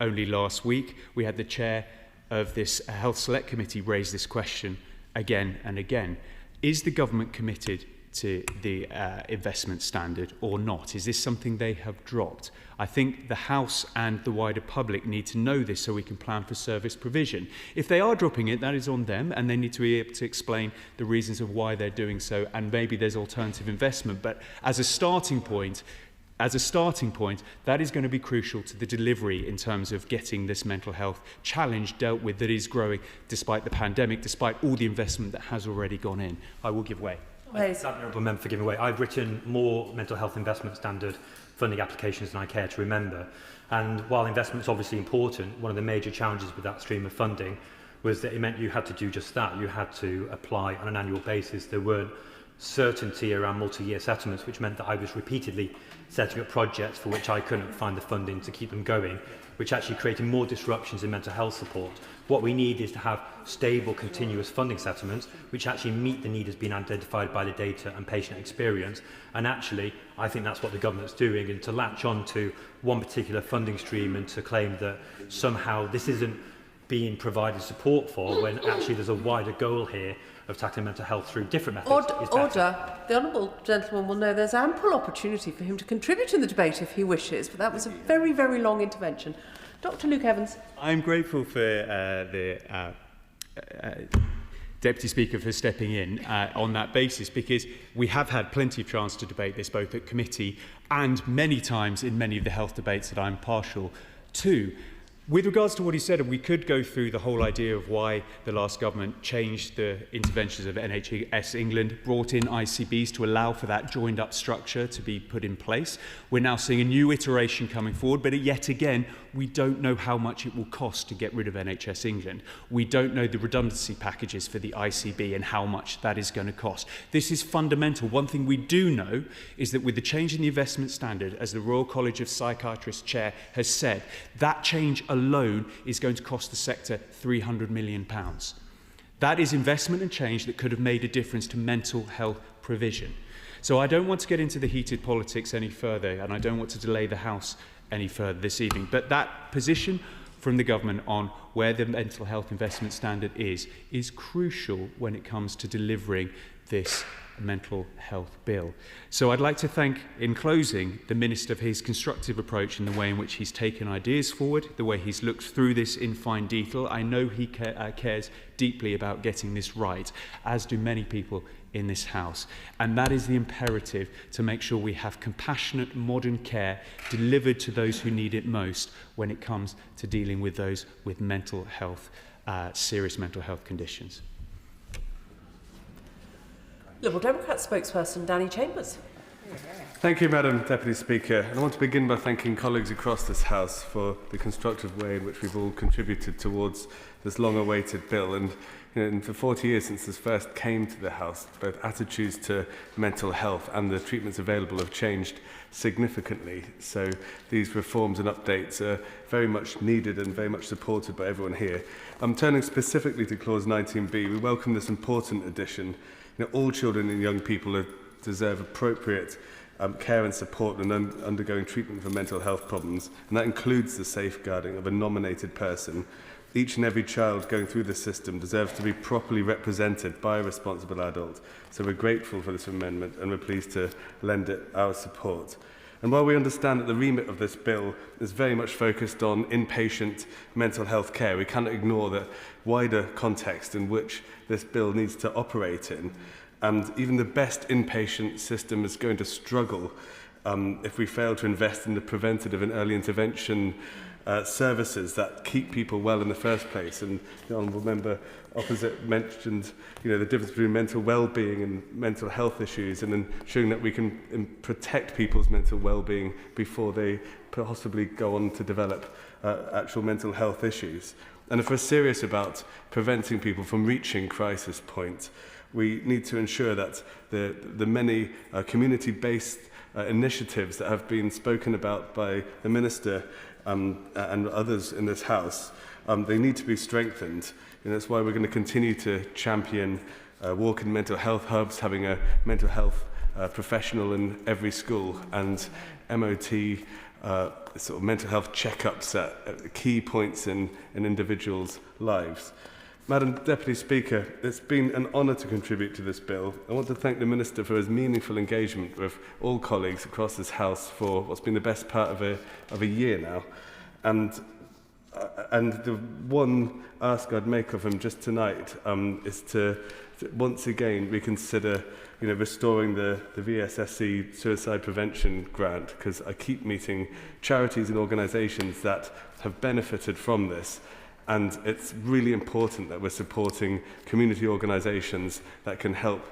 only last week. We had the chair of this Health Select Committee raise this question again and again. Is the government committed to the investment standard or not? Is this something they have dropped? I think the House and the wider public need to know this so we can plan for service provision. If they are dropping it, that is on them, and they need to be able to explain the reasons of why they're doing so, and maybe there's alternative investment. But as a starting point, as a starting point, that is going to be crucial to the delivery in terms of getting this mental health challenge dealt with that is growing despite the pandemic, despite all the investment that has already gone in. I will give way. Thank the Honourable Member for giving way. I've written more mental health investment standard funding applications than I care to remember. And while investment is obviously important, one of the major challenges with that stream of funding was that it meant you had to do just that. You had to apply on an annual basis. There weren't certainty around multi-year settlements, which meant that I was repeatedly setting up projects for which I couldn't find the funding to keep them going, which actually created more disruptions in mental health support. What we need is to have stable, continuous funding settlements which actually meet the need as being identified by the data and patient experience. And actually, I think that's what the government's doing, and to latch on to one particular funding stream and to claim that somehow this isn't being provided support for when actually there's a wider goal here of tackling mental health through different methods. Order. The honourable gentleman will know there's ample opportunity for him to contribute in the debate if he wishes, but that was a very, very long intervention. Dr Luke Evans. I'm grateful for the Deputy Speaker for stepping in on that basis, because we have had plenty of chance to debate this both at committee and many times in many of the health debates that I'm partial to. With regards to what he said, we could go through the whole idea of why the last government changed the interventions of NHS England, brought in ICBs to allow for that joined-up structure to be put in place. We're now seeing a new iteration coming forward, but yet again, we don't know how much it will cost to get rid of NHS England. We don't know the redundancy packages for the ICB and how much that is going to cost. This is fundamental. One thing we do know is that with the change in the investment standard, as the Royal College of Psychiatrists Chair has said, that change alone is going to cost the sector £300 million. That is investment and change that could have made a difference to mental health provision. So I don't want to get into the heated politics any further, and I don't want to delay the House any further this evening. But that position from the government on where the mental health investment standard is crucial when it comes to delivering this mental health bill. So I'd like to thank, in closing, the Minister for his constructive approach in the way in which he's taken ideas forward, the way he's looked through this in fine detail. I know he cares deeply about getting this right, as do many people in this House. And that is the imperative, to make sure we have compassionate modern care delivered to those who need it most when it comes to dealing with those with mental health, serious mental health conditions. Liberal Democrat spokesperson Danny Chambers. Thank you, Madam Deputy Speaker. And I want to begin by thanking colleagues across this House for the constructive way in which we've all contributed towards this long-awaited bill. And in the 40 years since this first came to the House, both attitudes to mental health and the treatments available have changed significantly. So these reforms and updates are very much needed and very much supported by everyone here. Turning specifically to Clause 19B, we welcome this important addition. All children and young people deserve appropriate care and support when undergoing treatment for mental health problems, and that includes the safeguarding of a nominated person. Each and every child going through the system deserves to be properly represented by a responsible adult. So we're grateful for this amendment, and we're pleased to lend it our support. And while we understand that the remit of this bill is very much focused on inpatient mental health care, we cannot ignore the wider context in which this bill needs to operate in. And even the best inpatient system is going to struggle if we fail to invest in the preventative and early intervention services that keep people well in the first place. And the Honourable Member opposite mentioned the difference between mental well-being and mental health issues, and ensuring that we can protect people's mental well-being before they possibly go on to develop actual mental health issues. And if we're serious about preventing people from reaching crisis point, we need to ensure that the many community-based initiatives that have been spoken about by the Minister and others in this House, they need to be strengthened. And that's why we're going to continue to champion walking mental health hubs, having a mental health professional in every school, and MOT sort of mental health checkups at key points in individuals' lives. Madam Deputy Speaker, it's been an honour to contribute to this bill. I want to thank the Minister for his meaningful engagement with all colleagues across this House for what's been the best part of a year now. And And the one ask I'd make of him just tonight is to once again reconsider, restoring the VSSC suicide prevention grant, because I keep meeting charities and organisations that have benefited from this. And it's really important that we're supporting community organisations that can help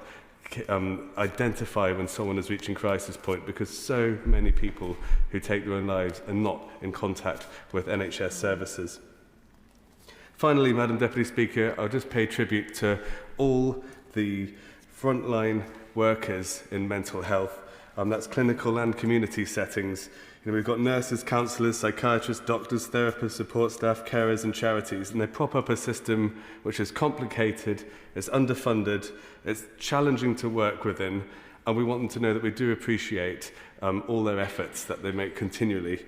identify when someone is reaching crisis point, because so many people who take their own lives are not in contact with NHS services. Finally, Madam Deputy Speaker, I'll just pay tribute to all the frontline workers in mental health. That's clinical and community settings. We've got nurses, counsellors, psychiatrists, doctors, therapists, support staff, carers and charities, and they prop up a system which is complicated, it's underfunded, it's challenging to work within, and we want them to know that we do appreciate all their efforts that they make continually.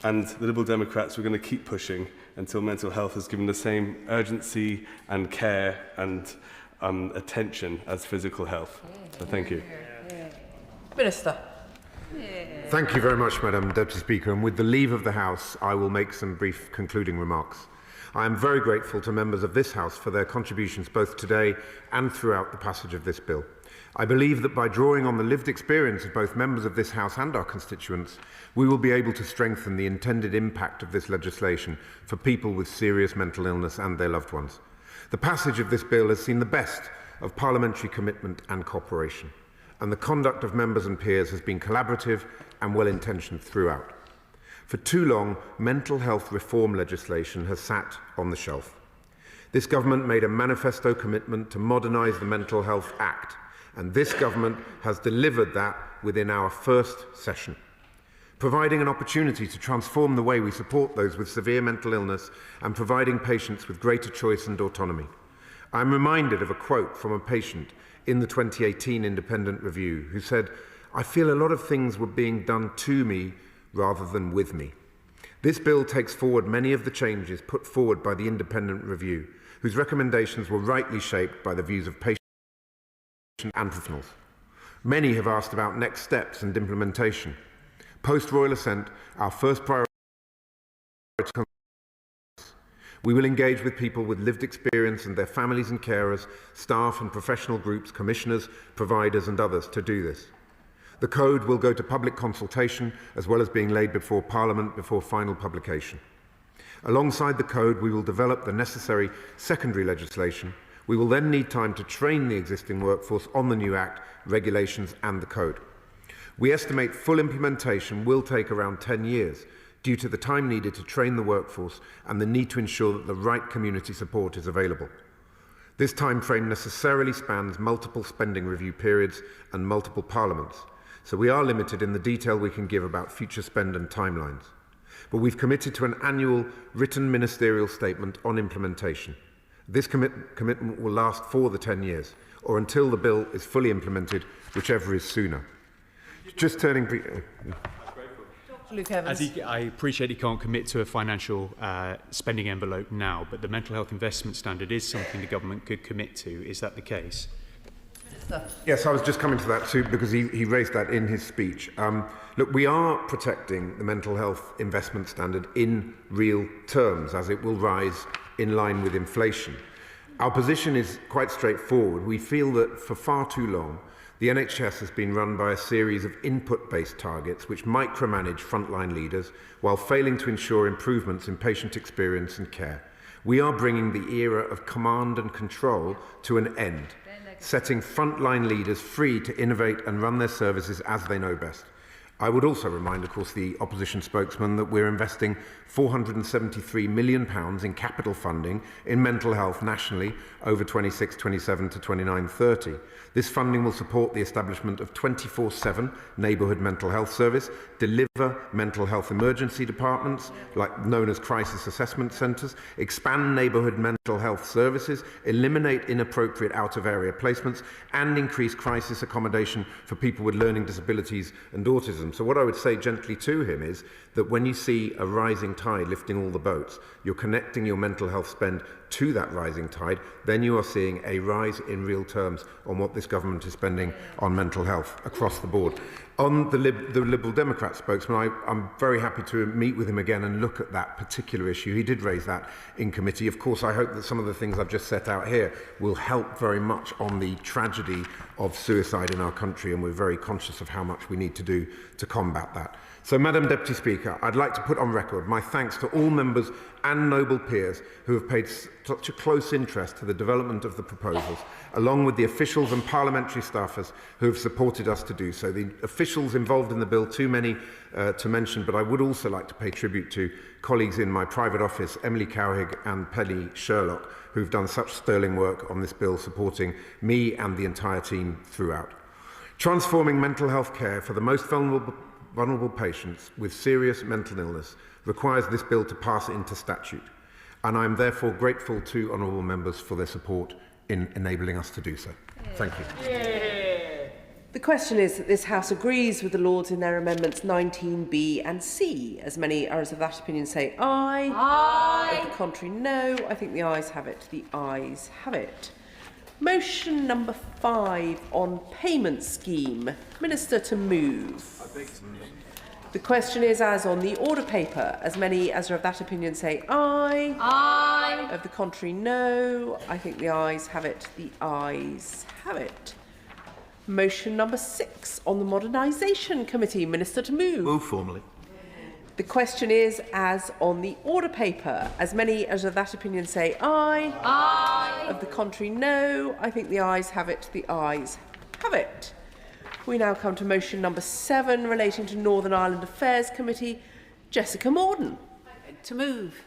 And the Liberal Democrats, we're going to keep pushing until mental health is given the same urgency and care and attention as physical health. So thank you. Minister. Thank you very much, Madam Deputy Speaker. And with the leave of the House, I will make some brief concluding remarks. I am very grateful to members of this House for their contributions both today and throughout the passage of this bill. I believe that by drawing on the lived experience of both members of this House and our constituents, we will be able to strengthen the intended impact of this legislation for people with serious mental illness and their loved ones. The passage of this bill has seen the best of parliamentary commitment and cooperation, and the conduct of members and peers has been collaborative and well-intentioned throughout. For too long, mental health reform legislation has sat on the shelf. This government made a manifesto commitment to modernise the Mental Health Act, and this government has delivered that within our first session, providing an opportunity to transform the way we support those with severe mental illness and providing patients with greater choice and autonomy. I'm reminded of a quote from a patient in the 2018 Independent Review who said, "I feel a lot of things were being done to me rather than with me." This bill takes forward many of the changes put forward by the Independent Review, whose recommendations were rightly shaped by the views of patients and professionals. Many have asked about next steps and implementation. Post-Royal Assent, our first priority. We will engage with people with lived experience and their families and carers, staff and professional groups, commissioners, providers and others to do this. The code will go to public consultation as well as being laid before Parliament before final publication. Alongside the code, we will develop the necessary secondary legislation. We will then need time to train the existing workforce on the new Act, regulations and the code. We estimate full implementation will take around 10 years due to the time needed to train the workforce and the need to ensure that the right community support is available. This time frame necessarily spans multiple spending review periods and multiple parliaments, so we are limited in the detail we can give about future spend and timelines. But we've committed to an annual written ministerial statement on implementation. This commitment will last for the 10 years, or until the bill is fully implemented, whichever is sooner. Just turning... Luke Evans. I appreciate he can't commit to a financial spending envelope now, but the mental health investment standard is something the government could commit to. Is that the case? Yes, I was just coming to that too, because he raised that in his speech. Look, we are protecting the mental health investment standard in real terms, as it will rise in line with inflation. Our position is quite straightforward. We feel that for far too long, the NHS has been run by a series of input-based targets which micromanage frontline leaders while failing to ensure improvements in patient experience and care. We are bringing the era of command and control to an end, setting frontline leaders free to innovate and run their services as they know best. I would also remind, of course, the opposition spokesman that we're investing £473 million in capital funding in mental health nationally over 26-27 to 29-30. This funding will support the establishment of 24/7 neighbourhood mental health service, deliver mental health emergency departments, known as crisis assessment centres, expand neighbourhood mental health services, eliminate inappropriate out-of-area placements, and increase crisis accommodation for people with learning disabilities and autism. optimism. So what I would say gently to him is that when you see a rising tide lifting all the boats, you're connecting your mental health spend to that rising tide, then you are seeing a rise in real terms on what this government is spending on mental health across the board. On the Liberal Democrat spokesman, I'm very happy to meet with him again and look at that particular issue. He did raise that in committee. Of course, I hope that some of the things I've just set out here will help very much on the tragedy of suicide in our country, and we're very conscious of how much we need to do to combat that. So, Madam Deputy Speaker, I'd like to put on record my thanks to all members and noble peers who have paid such a close interest to the development of the proposals, along with the officials and parliamentary staffers who have supported us to do so. The officials involved in the bill, too many to mention, but I would also like to pay tribute to colleagues in my private office, Emily Cowhig and Penny Sherlock, who've done such sterling work on this bill, supporting me and the entire team throughout. Transforming mental health care for the most vulnerable patients with serious mental illness requires this bill to pass into statute, and I am therefore grateful to honourable members for their support in enabling us to do so. Thank you. The question is that this House agrees with the Lords in their amendments 19B and C. As many as of that opinion say aye. Aye. Of the contrary, no. I think the ayes have it. The ayes have it. Motion number 5 on payment scheme. Minister to move. The question is as on the order paper. As many as are of that opinion say aye. Aye. Of the contrary, no. I think the ayes have it. The ayes have it. Motion number 6 on the Modernisation Committee. Minister to move. Move formally. The question is as on the order paper. As many as of that opinion say aye. Aye. Of the contrary, no. I think the ayes have it. The ayes have it. We now come to motion number 7 relating to Northern Ireland Affairs Committee. Jessica Morden. To move.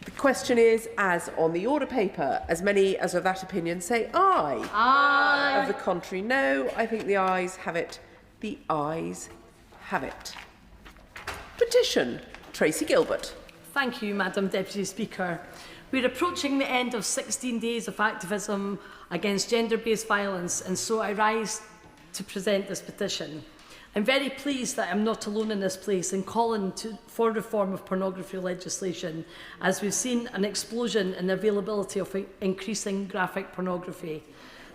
The question is as on the order paper. As many as of that opinion say aye. Aye. Of the contrary, no. I think the ayes have it. The ayes have it. Petition. Tracy Gilbert. Thank you, Madam Deputy Speaker. We're approaching the end of 16 days of activism against gender-based violence, and so I rise to present this petition. I'm very pleased that I'm not alone in this place in calling for reform of pornography legislation, as we've seen an explosion in the availability of increasing graphic pornography.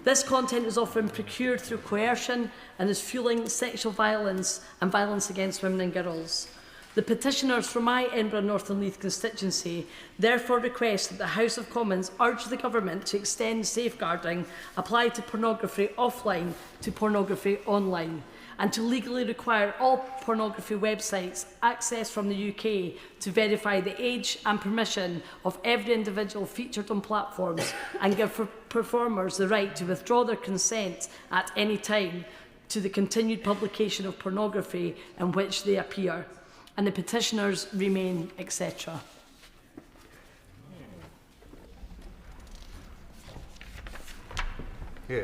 This content is often procured through coercion and is fueling sexual violence and violence against women and girls. The petitioners from my Edinburgh North and Leith constituency therefore request that the House of Commons urge the Government to extend safeguarding applied to pornography offline to pornography online, and to legally require all pornography websites access from the UK to verify the age and permission of every individual featured on platforms, and give performers the right to withdraw their consent at any time to the continued publication of pornography in which they appear. And the petitioners remain, etc. Yeah.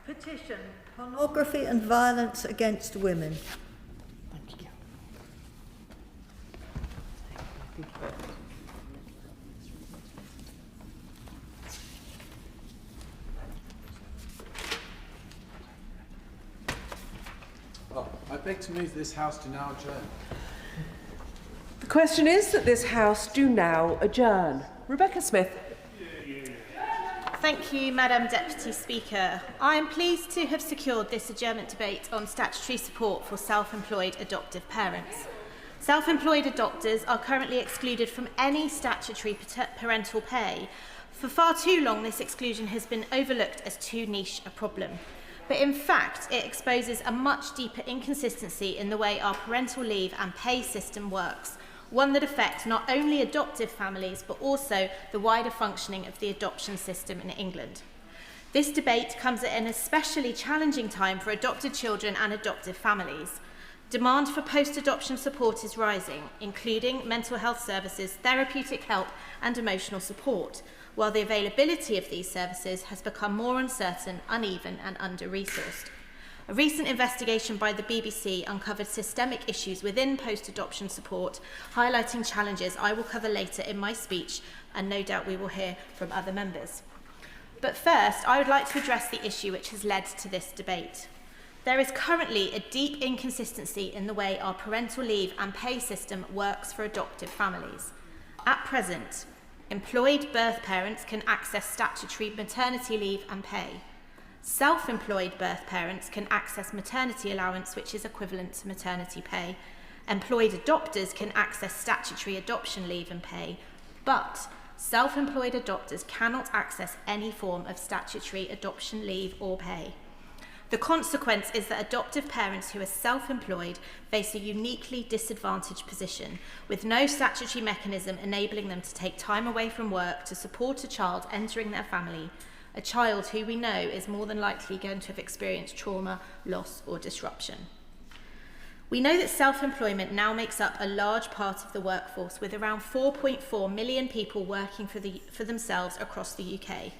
Petition. Pornography and violence against women. Thank you. I beg to move this House to now adjourn. The question is that this House do now adjourn. Rebecca Smith. Thank you, Madam Deputy Speaker. I am pleased to have secured this adjournment debate on statutory support for self-employed adoptive parents. Self-employed adopters are currently excluded from any statutory parental pay. For far too long, this exclusion has been overlooked as too niche a problem. But in fact, it exposes a much deeper inconsistency in the way our parental leave and pay system works, one that affects not only adoptive families, but also the wider functioning of the adoption system in England. This debate comes at an especially challenging time for adopted children and adoptive families. Demand for post-adoption support is rising, including mental health services, therapeutic help and emotional support, while the availability of these services has become more uncertain, uneven and under-resourced. A recent investigation by the BBC uncovered systemic issues within post-adoption support, highlighting challenges I will cover later in my speech, and no doubt we will hear from other members. But first, I would like to address the issue which has led to this debate. There is currently a deep inconsistency in the way our parental leave and pay system works for adoptive families. At present, employed birth parents can access statutory maternity leave and pay. Self-employed birth parents can access maternity allowance, which is equivalent to maternity pay. Employed adopters can access statutory adoption leave and pay, but self-employed adopters cannot access any form of statutory adoption leave or pay. The consequence is that adoptive parents who are self-employed face a uniquely disadvantaged position, with no statutory mechanism enabling them to take time away from work to support a child entering their family, a child who we know is more than likely going to have experienced trauma, loss or disruption. We know that self-employment now makes up a large part of the workforce, with around 4.4 million people working for themselves across the UK.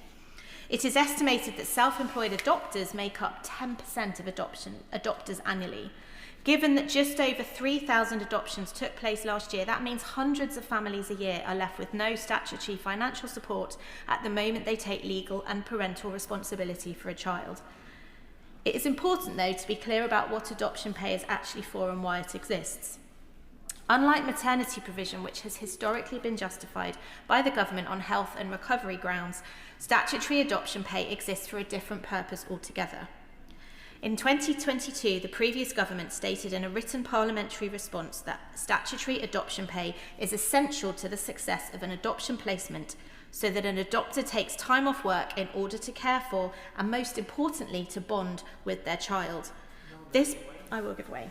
It is estimated that self-employed adopters make up 10% of adopters annually. Given that just over 3,000 adoptions took place last year, that means hundreds of families a year are left with no statutory financial support at the moment they take legal and parental responsibility for a child. It is important, though, to be clear about what adoption pay is actually for and why it exists. Unlike maternity provision, which has historically been justified by the government on health and recovery grounds, statutory adoption pay exists for a different purpose altogether. In 2022, the previous government stated in a written parliamentary response that statutory adoption pay is essential to the success of an adoption placement, so that an adopter takes time off work in order to care for and, most importantly, to bond with their child. This I will give way.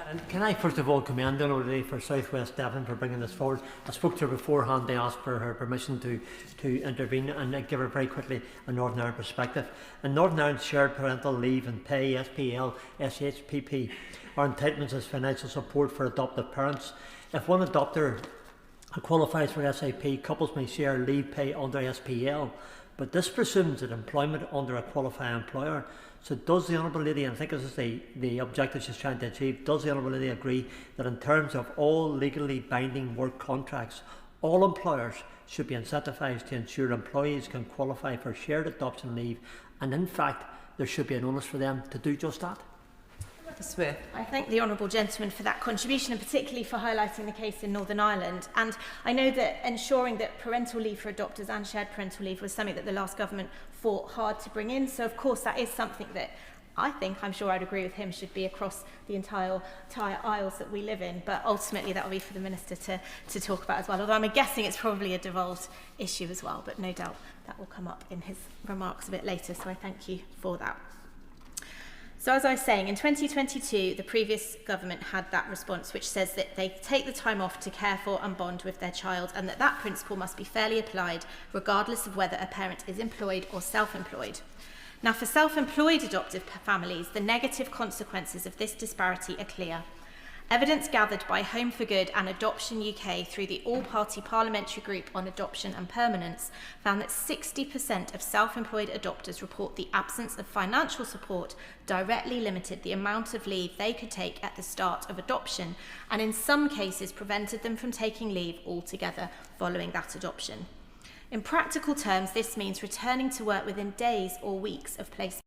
And can I first of all commend the Honourable Lady for South West Devon for bringing this forward? I spoke to her beforehand. They asked for her permission to intervene, and I give her very quickly a Northern Ireland perspective. In Northern Ireland, shared parental leave and pay, SPL, SHPP, are entitlements as financial support for adoptive parents. If one adopter qualifies for SAP, couples may share leave pay under SPL, but this presumes that employment under a qualifying employer. So does the Honourable Lady, and I think this is the objective she's trying to achieve, does the Honourable Lady agree that in terms of all legally binding work contracts, all employers should be incentivised to ensure employees can qualify for shared adoption leave, and in fact there should be an onus for them to do just that? Smith. I thank the honourable gentleman for that contribution, and particularly for highlighting the case in Northern Ireland. And I know that ensuring that parental leave for adopters and shared parental leave was something that the last government fought hard to bring in. So of course that is something that I'm sure I'd agree with him, should be across the entire aisles that we live in. But ultimately that will be for the Minister to talk about as well. Although I'm guessing it's probably a devolved issue as well, but no doubt that will come up in his remarks a bit later. So I thank you for that. So as I was saying, in 2022, the previous government had that response which says that they take the time off to care for and bond with their child, and that principle must be fairly applied regardless of whether a parent is employed or self-employed. Now, for self-employed adoptive families, the negative consequences of this disparity are clear. Evidence gathered by Home for Good and Adoption UK through the all-party parliamentary group on adoption and permanence found that 60% of self-employed adopters report the absence of financial support directly limited the amount of leave they could take at the start of adoption, and in some cases prevented them from taking leave altogether following that adoption. In practical terms, this means returning to work within days or weeks of placement.